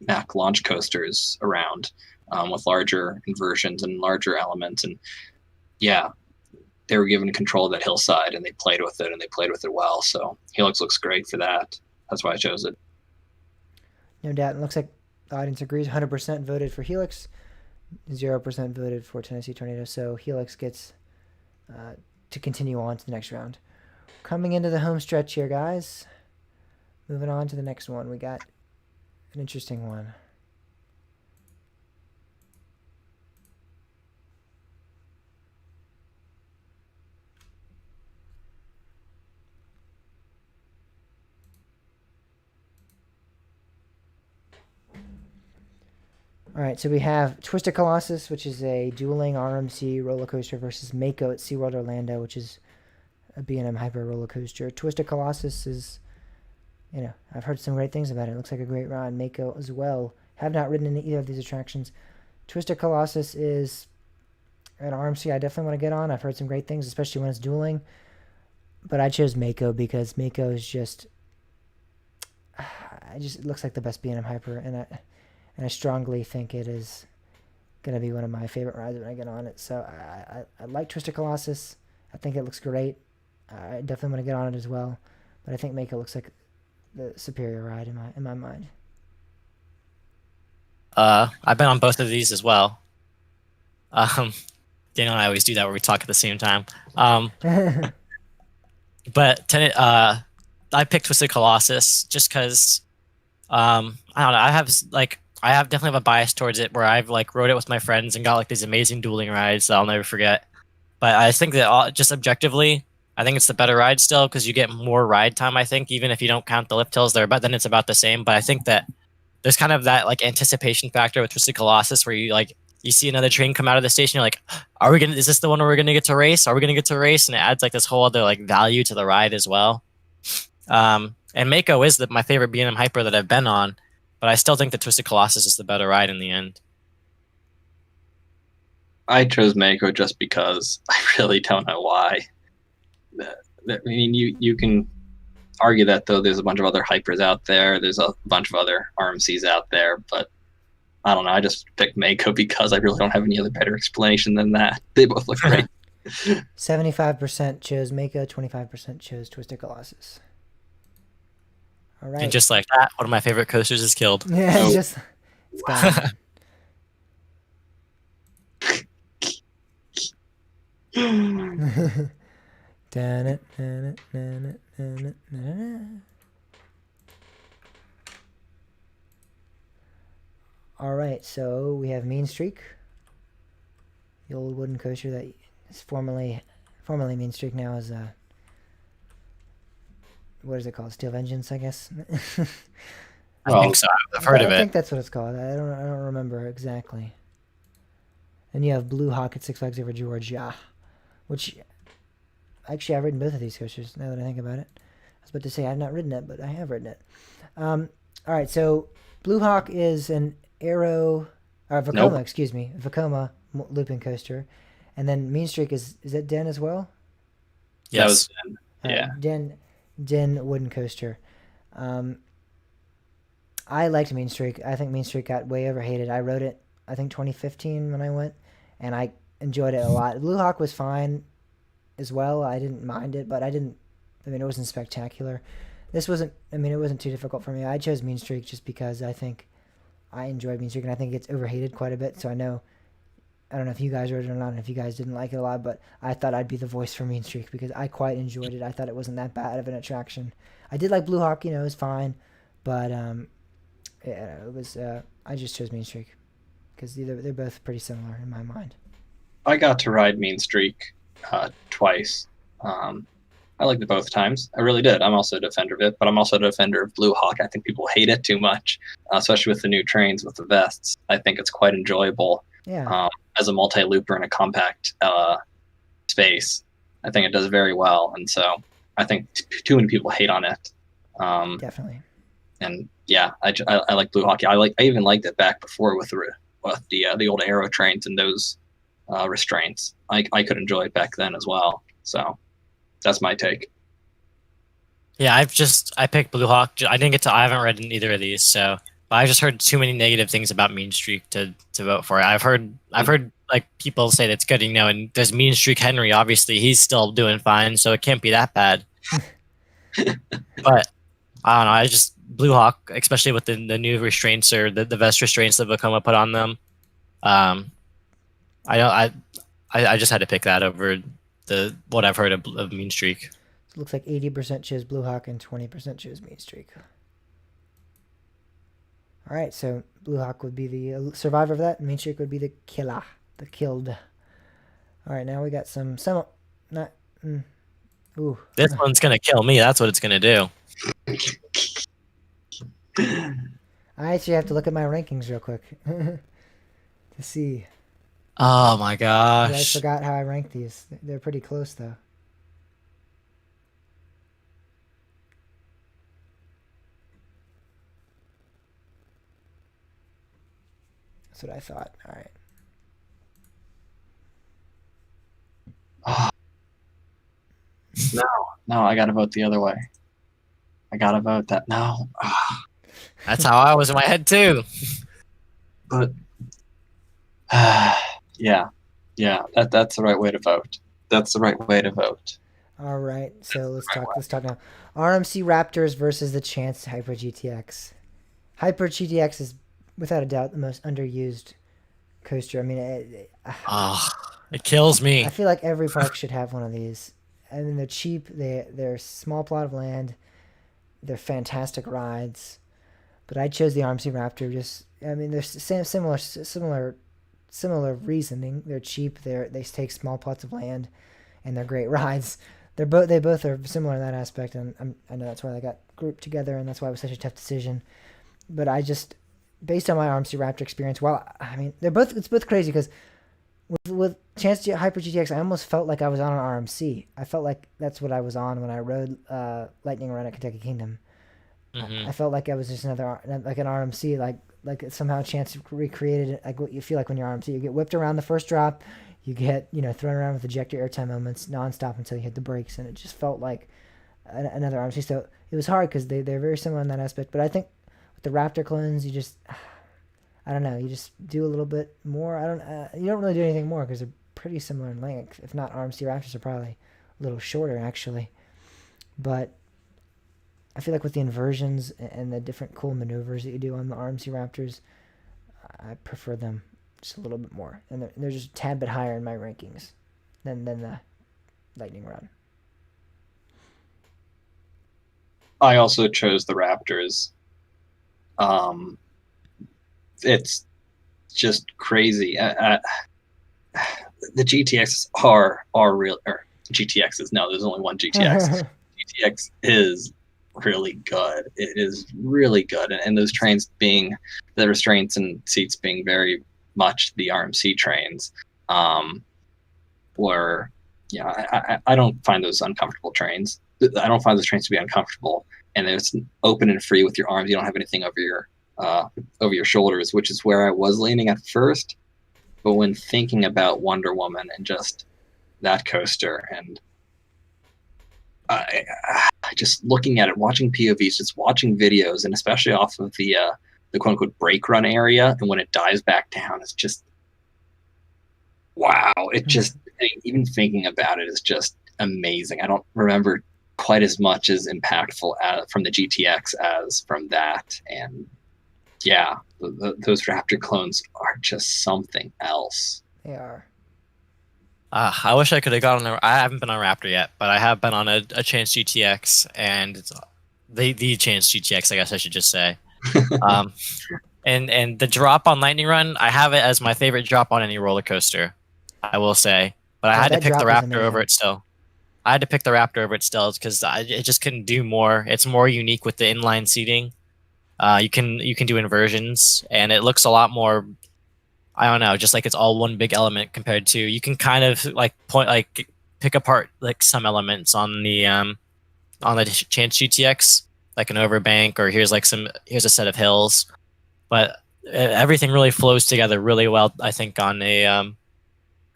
Mack launch coasters around with larger inversions and larger elements. And yeah, they were given control of that hillside and they played with it and they played with it well. So Helix looks great for that. That's why I chose it. no doubt. It looks like the audience agrees. 100% voted for Helix. 0% voted for Tennessee Tornado. So Helix gets to continue on to the next round. Coming into the home stretch here, guys. Moving on to the next one. We got an interesting one. All right, so we have Twisted Colossus, which is a dueling RMC roller coaster, versus Mako at SeaWorld Orlando, which is a B&M Hyper roller coaster. Twisted Colossus is, I've heard some great things about it. It looks like a great ride. Mako as well. Have not ridden in either of these attractions. Twisted Colossus is an RMC I definitely want to get on. I've heard some great things, especially when it's dueling. But I chose Mako because Mako is just, it looks like the best B&M Hyper, and I strongly think it is going to be one of my favorite rides when I get on it. So I like Twisted Colossus. I think it looks great. I definitely want to get on it as well. But I think Mako looks like the superior ride in my mind. I've been on both of these as well. Daniel and I always do that where we talk at the same time. But I picked Twisted Colossus just because I don't know. I definitely have a bias towards it where I've like rode it with my friends and got like these amazing dueling rides that I'll never forget. But I think that just objectively, I think it's the better ride still because you get more ride time. I think even if you don't count the lift hills, then it's about the same. But I think that there's kind of that like anticipation factor with Twisted Colossus where you see another train come out of the station, you're like, is this the one where we're gonna get to race? Are we gonna get to race? And it adds like this whole other like value to the ride as well. And Mako is my favorite B&M Hyper that I've been on, but I still think the Twisted Colossus is the better ride in the end. I chose Mako just because I really don't know why. I mean, you can argue that though there's a bunch of other hypers out there. There's a bunch of other RMCs out there, but I don't know. I just picked Mako because I really don't have any other better explanation than that. They both look great. 75% chose Mako, 25% chose Twisted Colossus. All right. And just like that, one of my favorite coasters is killed. Yeah, Oh. it's gone. All right, so we have Mean Streak, the old wooden coaster that is formerly Mean Streak, now is what is it called? Steel Vengeance, I guess. I Well, think so. I've heard of I it. think that's what it's called. I don't remember exactly. And you have Blue Hawk at Six Flags Over Georgia, which actually I've ridden both of these coasters. Now that I think about it, I was about to say I've not ridden it, but I have ridden it. All right, so Blue Hawk is an Aero, or Vekoma, Nope. excuse me, Vekoma looping coaster, and then Mean Streak is that Den as well? That Yes. was yeah. Den wooden coaster. I liked Mean Streak. I think Mean Streak got way overhated. I rode it, I think 2015 when I went, and I enjoyed it a lot. Blue Hawk was fine as well. I didn't mind it, but I mean, it wasn't spectacular. This wasn't. I mean, it wasn't too difficult for me. I chose Mean Streak just because I think I enjoyed Mean Streak, and I think it's overhated quite a bit. So I don't know if you guys rode it or not, and if you guys didn't like it a lot, but I thought I'd be the voice for Mean Streak because I quite enjoyed it. I thought it wasn't that bad of an attraction. I did like Blue Hawk, it was fine, but yeah, it was. I just chose Mean Streak because they're both pretty similar in my mind. I got to ride Mean Streak twice. I liked it both times. I really did. I'm also a defender of it, but I'm also a defender of Blue Hawk. I think people hate it too much, especially with the new trains with the vests. I think it's quite enjoyable Yeah, as a multi-looper in a compact space. I think it does very well, and so I think too many people hate on it. definitely. And yeah, I like Blue Hawk. I even liked it back before with the old Aero trains and those restraints. I could enjoy it back then as well. So that's my take. Yeah, I picked Blue Hawk. I haven't read either of these, so but I just heard too many negative things about Mean Streak to vote for it. I've heard like people say that's good, and there's Mean Streak Henry. Obviously, he's still doing fine, so it can't be that bad. But I don't know. I just Blue Hawk, especially with the new restraints or the vest restraints that Vekoma put on them. I don't. I just had to pick that over what I've heard of Mean Streak. It looks like 80% chose Blue Hawk and 20% chose Mean Streak. All right, so Blue Hawk would be the survivor of that, and Mean Streak would be the killer, the killed. All right, now we got some not. Ooh, This one's gonna kill me. That's what it's gonna do. I actually have to look at my rankings real quick to see. Oh my 'Cause I gosh. forgot how I ranked these. They're pretty close though. That's what I thought. All right. No, I gotta vote the other way. I gotta vote that. No. That's how I was in my head too. But yeah, that's the right way to vote. That's the right way to vote. All right. So let's talk now. RMC Raptors versus the Chance Hyper GTX. Hyper GTX is without a doubt the most underused coaster. I mean, Oh, it kills me. I feel like every park should have one of these. I mean, they're cheap. They're small plot of land. They're fantastic rides. But I chose the RMC Raptor. I mean, they're similar reasoning. They're cheap. They take small plots of land, and they're great rides. They both are similar in that aspect, and I know that's why they got grouped together, and that's why it was such a tough decision. But I just, based on my RMC Raptor experience, well, I mean, it's both crazy because with Chance Hyper GTX, I almost felt like I was on an RMC. I felt like that's what I was on when I rode Lightning Run at Kentucky Kingdom. Mm-hmm. I felt like I was just another like an RMC, like somehow Chance recreated it, like what you feel like when you're RMC. You get whipped around the first drop, you get thrown around with ejector airtime moments nonstop until you hit the brakes, and it just felt like another RMC. So it was hard because they're very similar in that aspect. But I think with the Raptor clones, you just I don't know, you just do a little bit more. You don't really do anything more because they're pretty similar in length. If not, RMC Raptors are probably a little shorter actually, but I feel like with the inversions and the different cool maneuvers that you do on the RMC Raptors, I prefer them just a little bit more, and they're just a tad bit higher in my rankings than the Lightning Run. I also chose the Raptors. It's just crazy. The GTXs are real, or GTXs. No, there's only one GTX. GTX is really good. It is really good, and those trains being the restraints and seats being very much the RMC trains, were I don't find those uncomfortable trains. I don't find those trains to be uncomfortable, and it's open and free with your arms. You don't have anything over your shoulders, which is where I was leaning at first. But when thinking about Wonder Woman and just that coaster, and just looking at it, watching POVs, just watching videos, and especially off of the quote unquote brake run area, and when it dives back down, it's just wow. It just even thinking about it is just amazing. I don't remember quite as much as impactful from the GTX as from that, and yeah, those Raptor clones are just something else. They are. I wish I could have gotten. I haven't been on Raptor yet, but I have been on a Chance GTX, and it's the Chance GTX, I guess I should just say. And the drop on Lightning Run, I have it as my favorite drop on any roller coaster, I will say. But I had to pick the Raptor over it still. I had to pick the Raptor over it still because it just couldn't do more. It's more unique with the inline seating. You can do inversions, and it looks a lot more. I don't know, just like it's all one big element compared to you can kind of like pick apart like some elements on the Chance GTX, like an overbank, or here's a set of hills, but everything really flows together really well. I think on a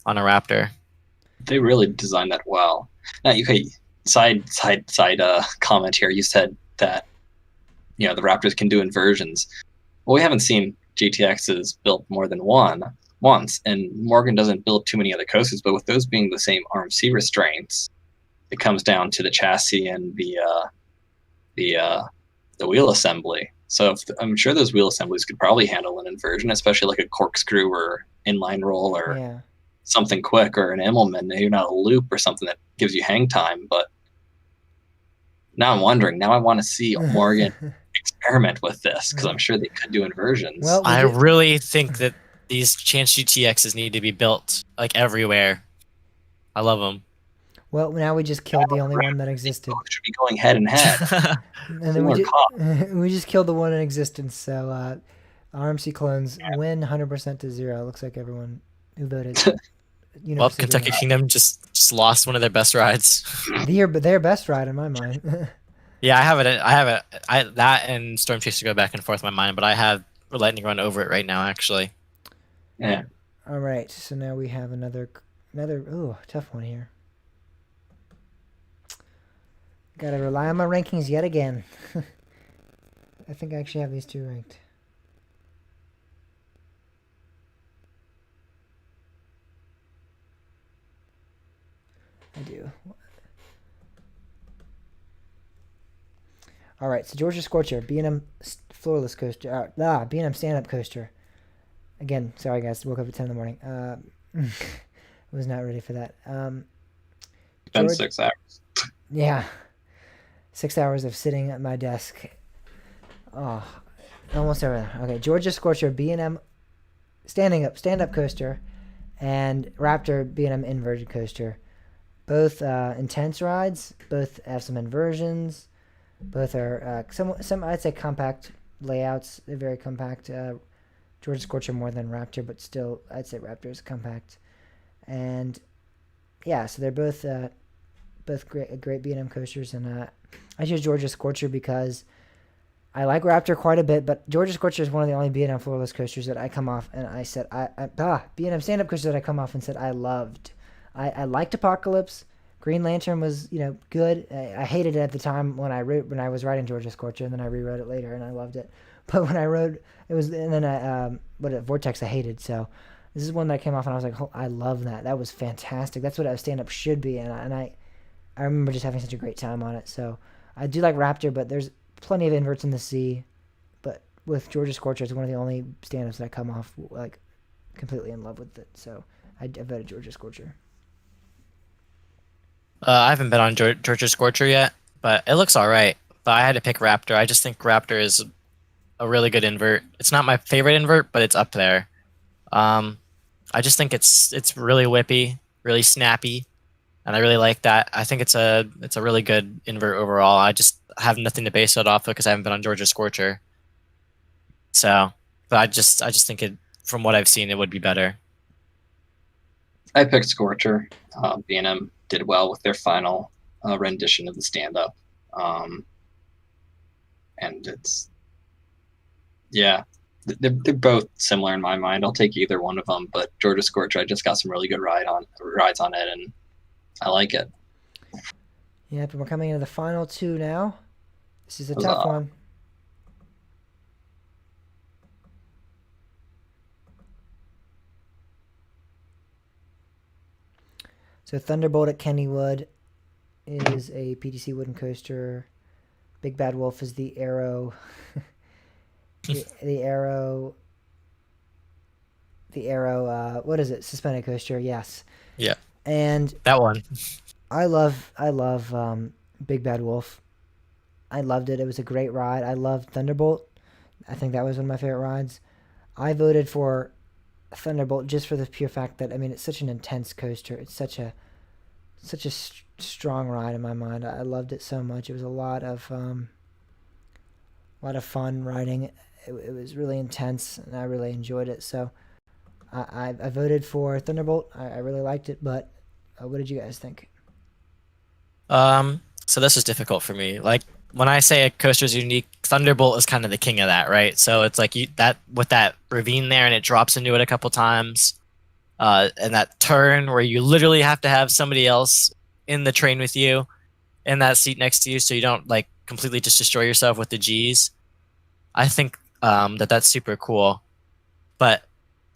Raptor. They really designed that well. Now, okay, side comment here. You said that the Raptors can do inversions. Well, we haven't seen GTXs built more than once, and Morgan doesn't build too many other coasters. But with those being the same RMC restraints, it comes down to the chassis and the wheel assembly. So I'm sure those wheel assemblies could probably handle an inversion, especially like a corkscrew or inline roll or something quick, or an Immelman, maybe not a loop or something that gives you hang time. But now I'm wondering. Now I want to see Morgan experiment with this, because I'm sure they could do inversions. Well, I really think that these Chance GTXs need to be built like everywhere. I love them. Well, now we just killed the only one that existed. Should be going head and head. And then we just killed the one in existence. So RMC clones win 100% to 0. Looks like everyone who voted. Well, Kentucky Kingdom just lost one of their best rides. Their best ride in my mind. Yeah, I have it. That and Storm Chaser go back and forth in my mind, but I have Lightning Run over it right now, actually. Yeah. All right, so now we have another tough one here. Gotta rely on my rankings yet again. I think I actually have these two ranked. I do. All right, so Georgia Scorcher, B&M floorless coaster. B&M stand-up coaster. Again, sorry guys, woke up at 10 in the morning. Was not ready for that. Been 6 hours. Yeah. 6 hours of sitting at my desk. Oh, almost over there. Okay, Georgia Scorcher, B&M stand-up coaster, and Raptor B&M inverted coaster. Both intense rides. Both have some inversions. Both are some I'd say compact layouts. They're very compact. Georgia Scorcher more than Raptor, but still I'd say Raptor is compact. And yeah, so they're both great B&M coasters, and I choose Georgia Scorcher because I like Raptor quite a bit, but Georgia Scorcher is one of the only B&M floorless coasters that I come off and I said B&M stand-up coaster that I come off and said I loved. I liked Apocalypse. Green Lantern was, good. I hated it at the time when I was writing Georgia Scorcher, and then I rewrote it later, and I loved it. But when I wrote it was, and then Vortex I hated. So this is one that came off, and I was like, oh, I love that. That was fantastic. That's what a stand-up should be, and I remember just having such a great time on it. So I do like Raptor, but there's plenty of inverts in the sea. But with Georgia Scorcher, it's one of the only stand-ups that I come off like completely in love with it. So I voted Georgia Scorcher. I haven't been on Georgia Scorcher yet, but it looks all right. But I had to pick Raptor. I just think Raptor is a really good invert. It's not my favorite invert, but it's up there. I just think it's really whippy, really snappy, and I really like that. I think it's a really good invert overall. I just have nothing to base it off of because I haven't been on Georgia Scorcher. So, but I just think it from what I've seen, it would be better. I picked Scorcher. B&M did well with their final rendition of the stand-up, and it's yeah, they're both similar in my mind. I'll take either one of them, but Georgia Scorcher, I just got some really good rides on it, and I like it. Yep, and we're coming into the final two now. This is a It was, tough one. So Thunderbolt at Kennywood is a PTC wooden coaster. Big Bad Wolf is the Arrow. the Arrow. The Arrow. What is it? Suspended coaster. Yes. Yeah, And that one. I love Big Bad Wolf. I loved it. It was a great ride. I loved Thunderbolt. I think that was one of my favorite rides. I voted for Thunderbolt just for the pure fact that it's such an intense coaster. It's such a strong ride in my mind. I loved it so much. It was a lot of fun riding. It was really intense, and I really enjoyed it. So I voted for Thunderbolt. I really liked it, but what did you guys think? So this is difficult for me. Like when I say a coaster is unique, Thunderbolt is kind of the king of that, right? So it's like that with that ravine there, and it drops into it a couple times, and that turn where you literally have to have somebody else in the train with you, in that seat next to you, so you don't like completely just destroy yourself with the G's. I think that's super cool, but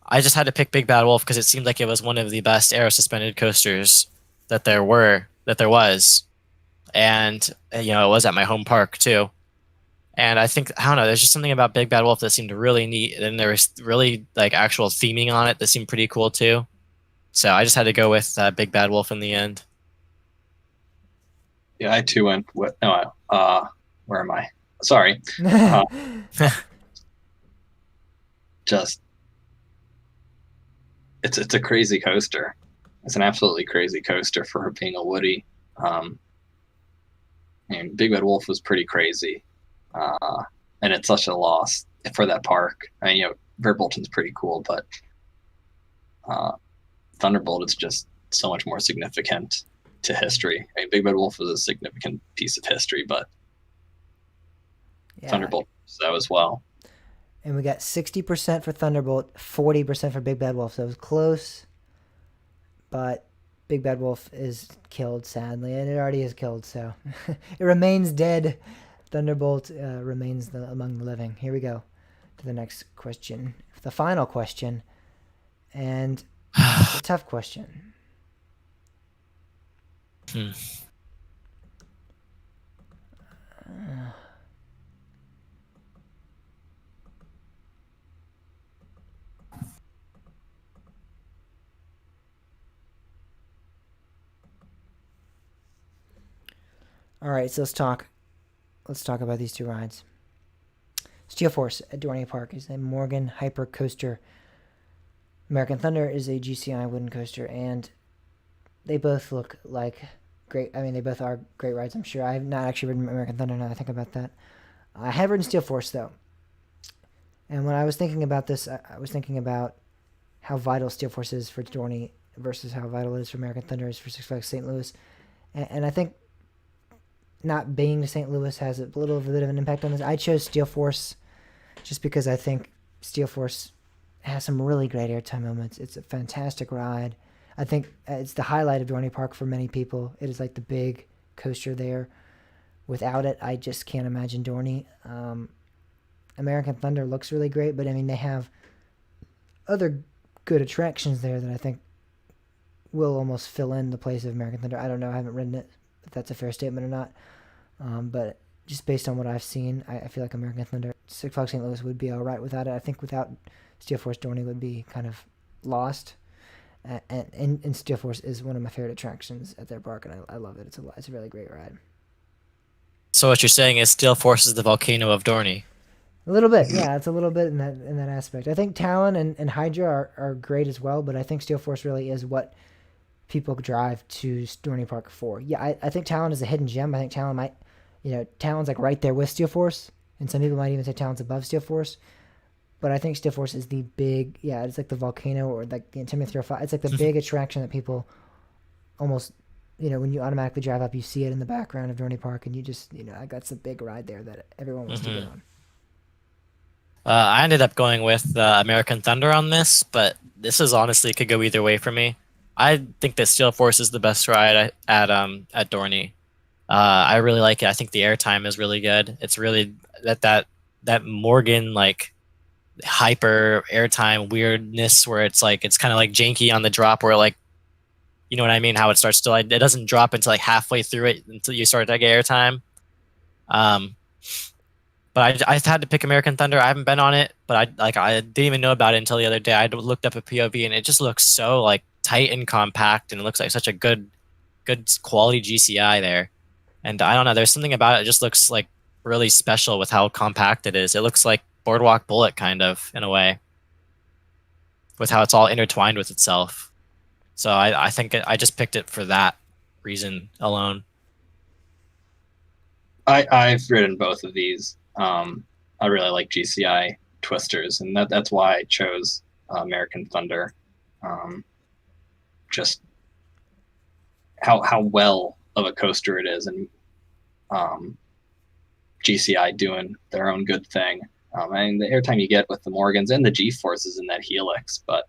I just had to pick Big Bad Wolf because it seemed like it was one of the best aero suspended coasters that there was, and it was at my home park too. And I think I don't know, there's just something about Big Bad Wolf that seemed really neat, and there was really like actual theming on it that seemed pretty cool too. So I just had to go with Big Bad Wolf in the end. Yeah, I too went with no. Where am I? Sorry. Just it's a crazy coaster. It's an absolutely crazy coaster for being a Woody. And Big Bad Wolf was pretty crazy, and it's such a loss for that park. Verbolten's pretty cool, but Thunderbolt is just so much more significant to history. Big Bad Wolf was a significant piece of history, but Yeah. Thunderbolt so as well. And we got 60% for Thunderbolt, 40% for Big Bad Wolf. So it was close, but Big Bad Wolf is killed, sadly, and it already is killed, so it remains dead. Thunderbolt remains among the living. Here we go to the next question, the final question, and it's a tough question. All right, so let's talk about these two rides. Steel Force at Dorney Park is a Morgan Hyper Coaster. American Thunder is a GCI wooden coaster, and they both look like great. They both are great rides, I'm sure. I have not actually ridden American Thunder now that I think about that. I have ridden Steel Force, though. And when I was thinking about this, I was thinking about how vital Steel Force is for Dorney versus how vital it is for American Thunder is for Six Flags St. Louis. And I think not being to St. Louis has a little bit of an impact on this. I chose Steel Force just because I think Steel Force has some really great airtime moments. It's a fantastic ride. I think it's the highlight of Dorney Park for many people. It is like the big coaster there. Without it, I just can't imagine Dorney. American Thunder looks really great, but they have other good attractions there that I think will almost fill in the place of American Thunder. I don't know. I haven't ridden it, if that's a fair statement or not. But just based on what I've seen, I feel like American Thunder, Six Flags St. Louis would be all right without it. I think without Steel Force, Dorney would be kind of lost. And Steel Force is one of my favorite attractions at their park, and I love it. It's a really great ride. So what you're saying is Steel Force is the volcano of Dorney. A little bit, yeah. It's a little bit in that aspect. I think Talon and Hydra are great as well, but I think Steel Force really is what people drive to Stony Park for. Yeah, I think Talon is a hidden gem. I think Talon might, Talon's like right there with Steel Force, and some people might even say Talon's above Steel Force. But I think Steel Force is the big, yeah, it's like the volcano or like the Intimidator 305. It's like the big attraction that people almost, when you automatically drive up, you see it in the background of Dorney Park, and you just, like that's a big ride there that everyone wants to get on. I ended up going with American Thunder on this, but this is honestly could go either way for me. I think that Steel Force is the best ride at Dorney. I really like it. I think the airtime is really good. It's really that Morgan like hyper airtime weirdness where it's kind of like janky on the drop where like you know what I mean, how it starts to like it doesn't drop until like halfway through it until you start to get airtime. But I had to pick American Thunder. I haven't been on it, but I didn't even know about it until the other day. I looked up a POV and it just looks so like tight and compact, and it looks like such a good quality GCI there. And I don't know, there's something about it. It just looks like really special with how compact it is. It looks like Boardwalk Bullet kind of in a way, with how it's all intertwined with itself. So I think I just picked it for that reason alone. I've ridden both of these. I really like GCI twisters, and that's why I chose American Thunder. Just how well of a coaster it is, and GCI doing their own good thing. I mean, the airtime you get with the Morgans and the G-forces in that Helix, but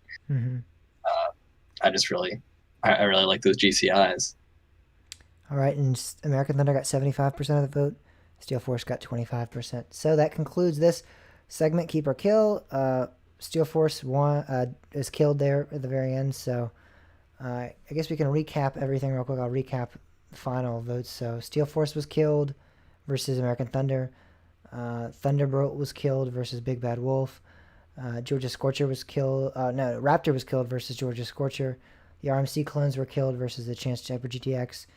I really like those GCIs. All right, and American Thunder got 75% of the vote. Steel Force got 25%. So that concludes this segment, Keep or Kill. Steel Force is killed there at the very end. So I guess we can recap everything real quick. I'll recap the final votes. So Steel Force was killed versus American Thunder. Thunderbolt was killed versus Big Bad Wolf. Georgia Scorcher was killed. Raptor was killed versus Georgia Scorcher. The RMC clones were killed versus the Chance Jumper GTX.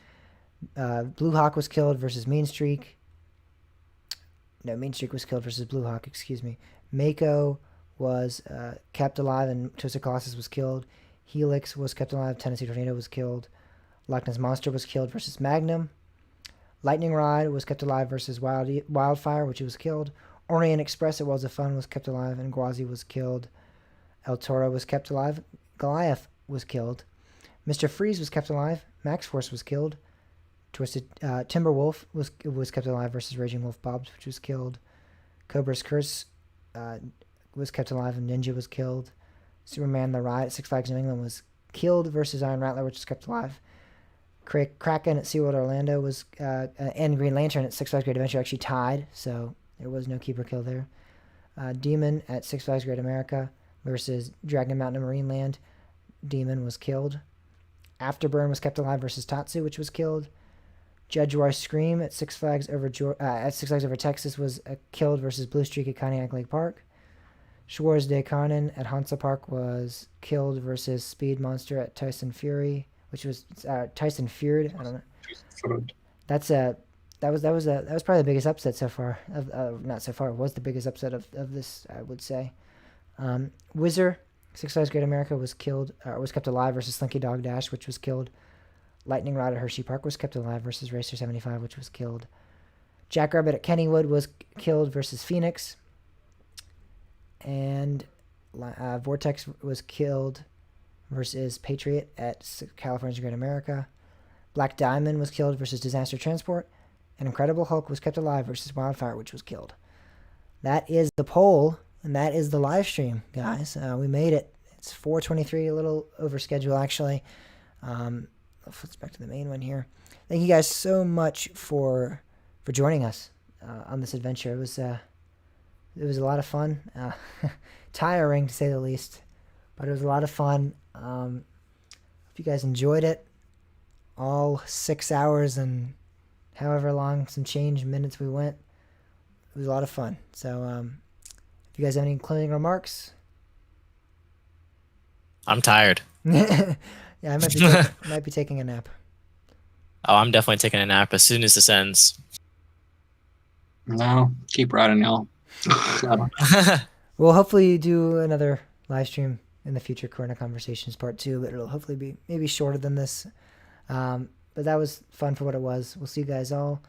Blue Hawk was killed versus Mean Streak. No, Mean Streak was killed versus Blue Hawk, excuse me. Mako was kept alive and Twisted Colossus was killed. Helix was kept alive. Tennessee Tornado was killed. Loch Ness Monster was killed versus Magnum. Lightning Ride was kept alive versus Wildfire, which was killed. Orient Express at Worlds of Fun was kept alive and Gwazi was killed. El Toro was kept alive. Goliath was killed. Mr. Freeze was kept alive. Max Force was killed. Twisted Timberwolf was kept alive versus Raging Wolf Bobs, which was killed. Cobra's Curse was kept alive and Ninja was killed. Superman the Ride at Six Flags New England was killed versus Iron Rattler, which was kept alive. Kraken at SeaWorld Orlando was and Green Lantern at Six Flags Great Adventure actually tied, so there was no keeper kill there. Demon at Six Flags Great America versus Dragon Mountain and Marineland. Demon was killed. Afterburn was kept alive versus Tatsu, which was killed. Judge Roy Scream at Six Flags Over Texas was killed versus Blue Streak at Conneaut Lake Park. Schwarz de Carnen at Hansa Park was killed versus Speed Monster at Tyson Fury, which was Tyson Fury. I don't know. That was probably the biggest upset so far. Not so far. It was the biggest upset of this, I would say. Whizzer, Six Flags Great America was killed, was kept alive versus Slinky Dog Dash, which was killed. Lightning Rod at Hershey Park was kept alive versus Racer 75, which was killed. Jackrabbit at Kennywood was killed versus Phoenix. And Vortex was killed versus Patriot at California's Great America. Black Diamond was killed versus Disaster Transport. And Incredible Hulk was kept alive versus Wildfire, which was killed. That is the poll, and that is the live stream, guys. We made it. It's 4:23, a little over schedule, actually. Let's back to the main one here. Thank you guys so much for joining us on this adventure. It was a lot of fun, tiring to say the least, but it was a lot of fun. Hope you guys enjoyed it. All 6 hours and however long, some change minutes we went. It was a lot of fun. So, if you guys have any closing remarks, I'm tired. Yeah, I might be taking a nap. Oh, I'm definitely taking a nap as soon as this ends. No, keep riding, y'all. I don't know. We'll hopefully do another live stream in the future, Corona Conversations Part 2, but it'll hopefully be maybe shorter than this. But that was fun for what it was. We'll see you guys all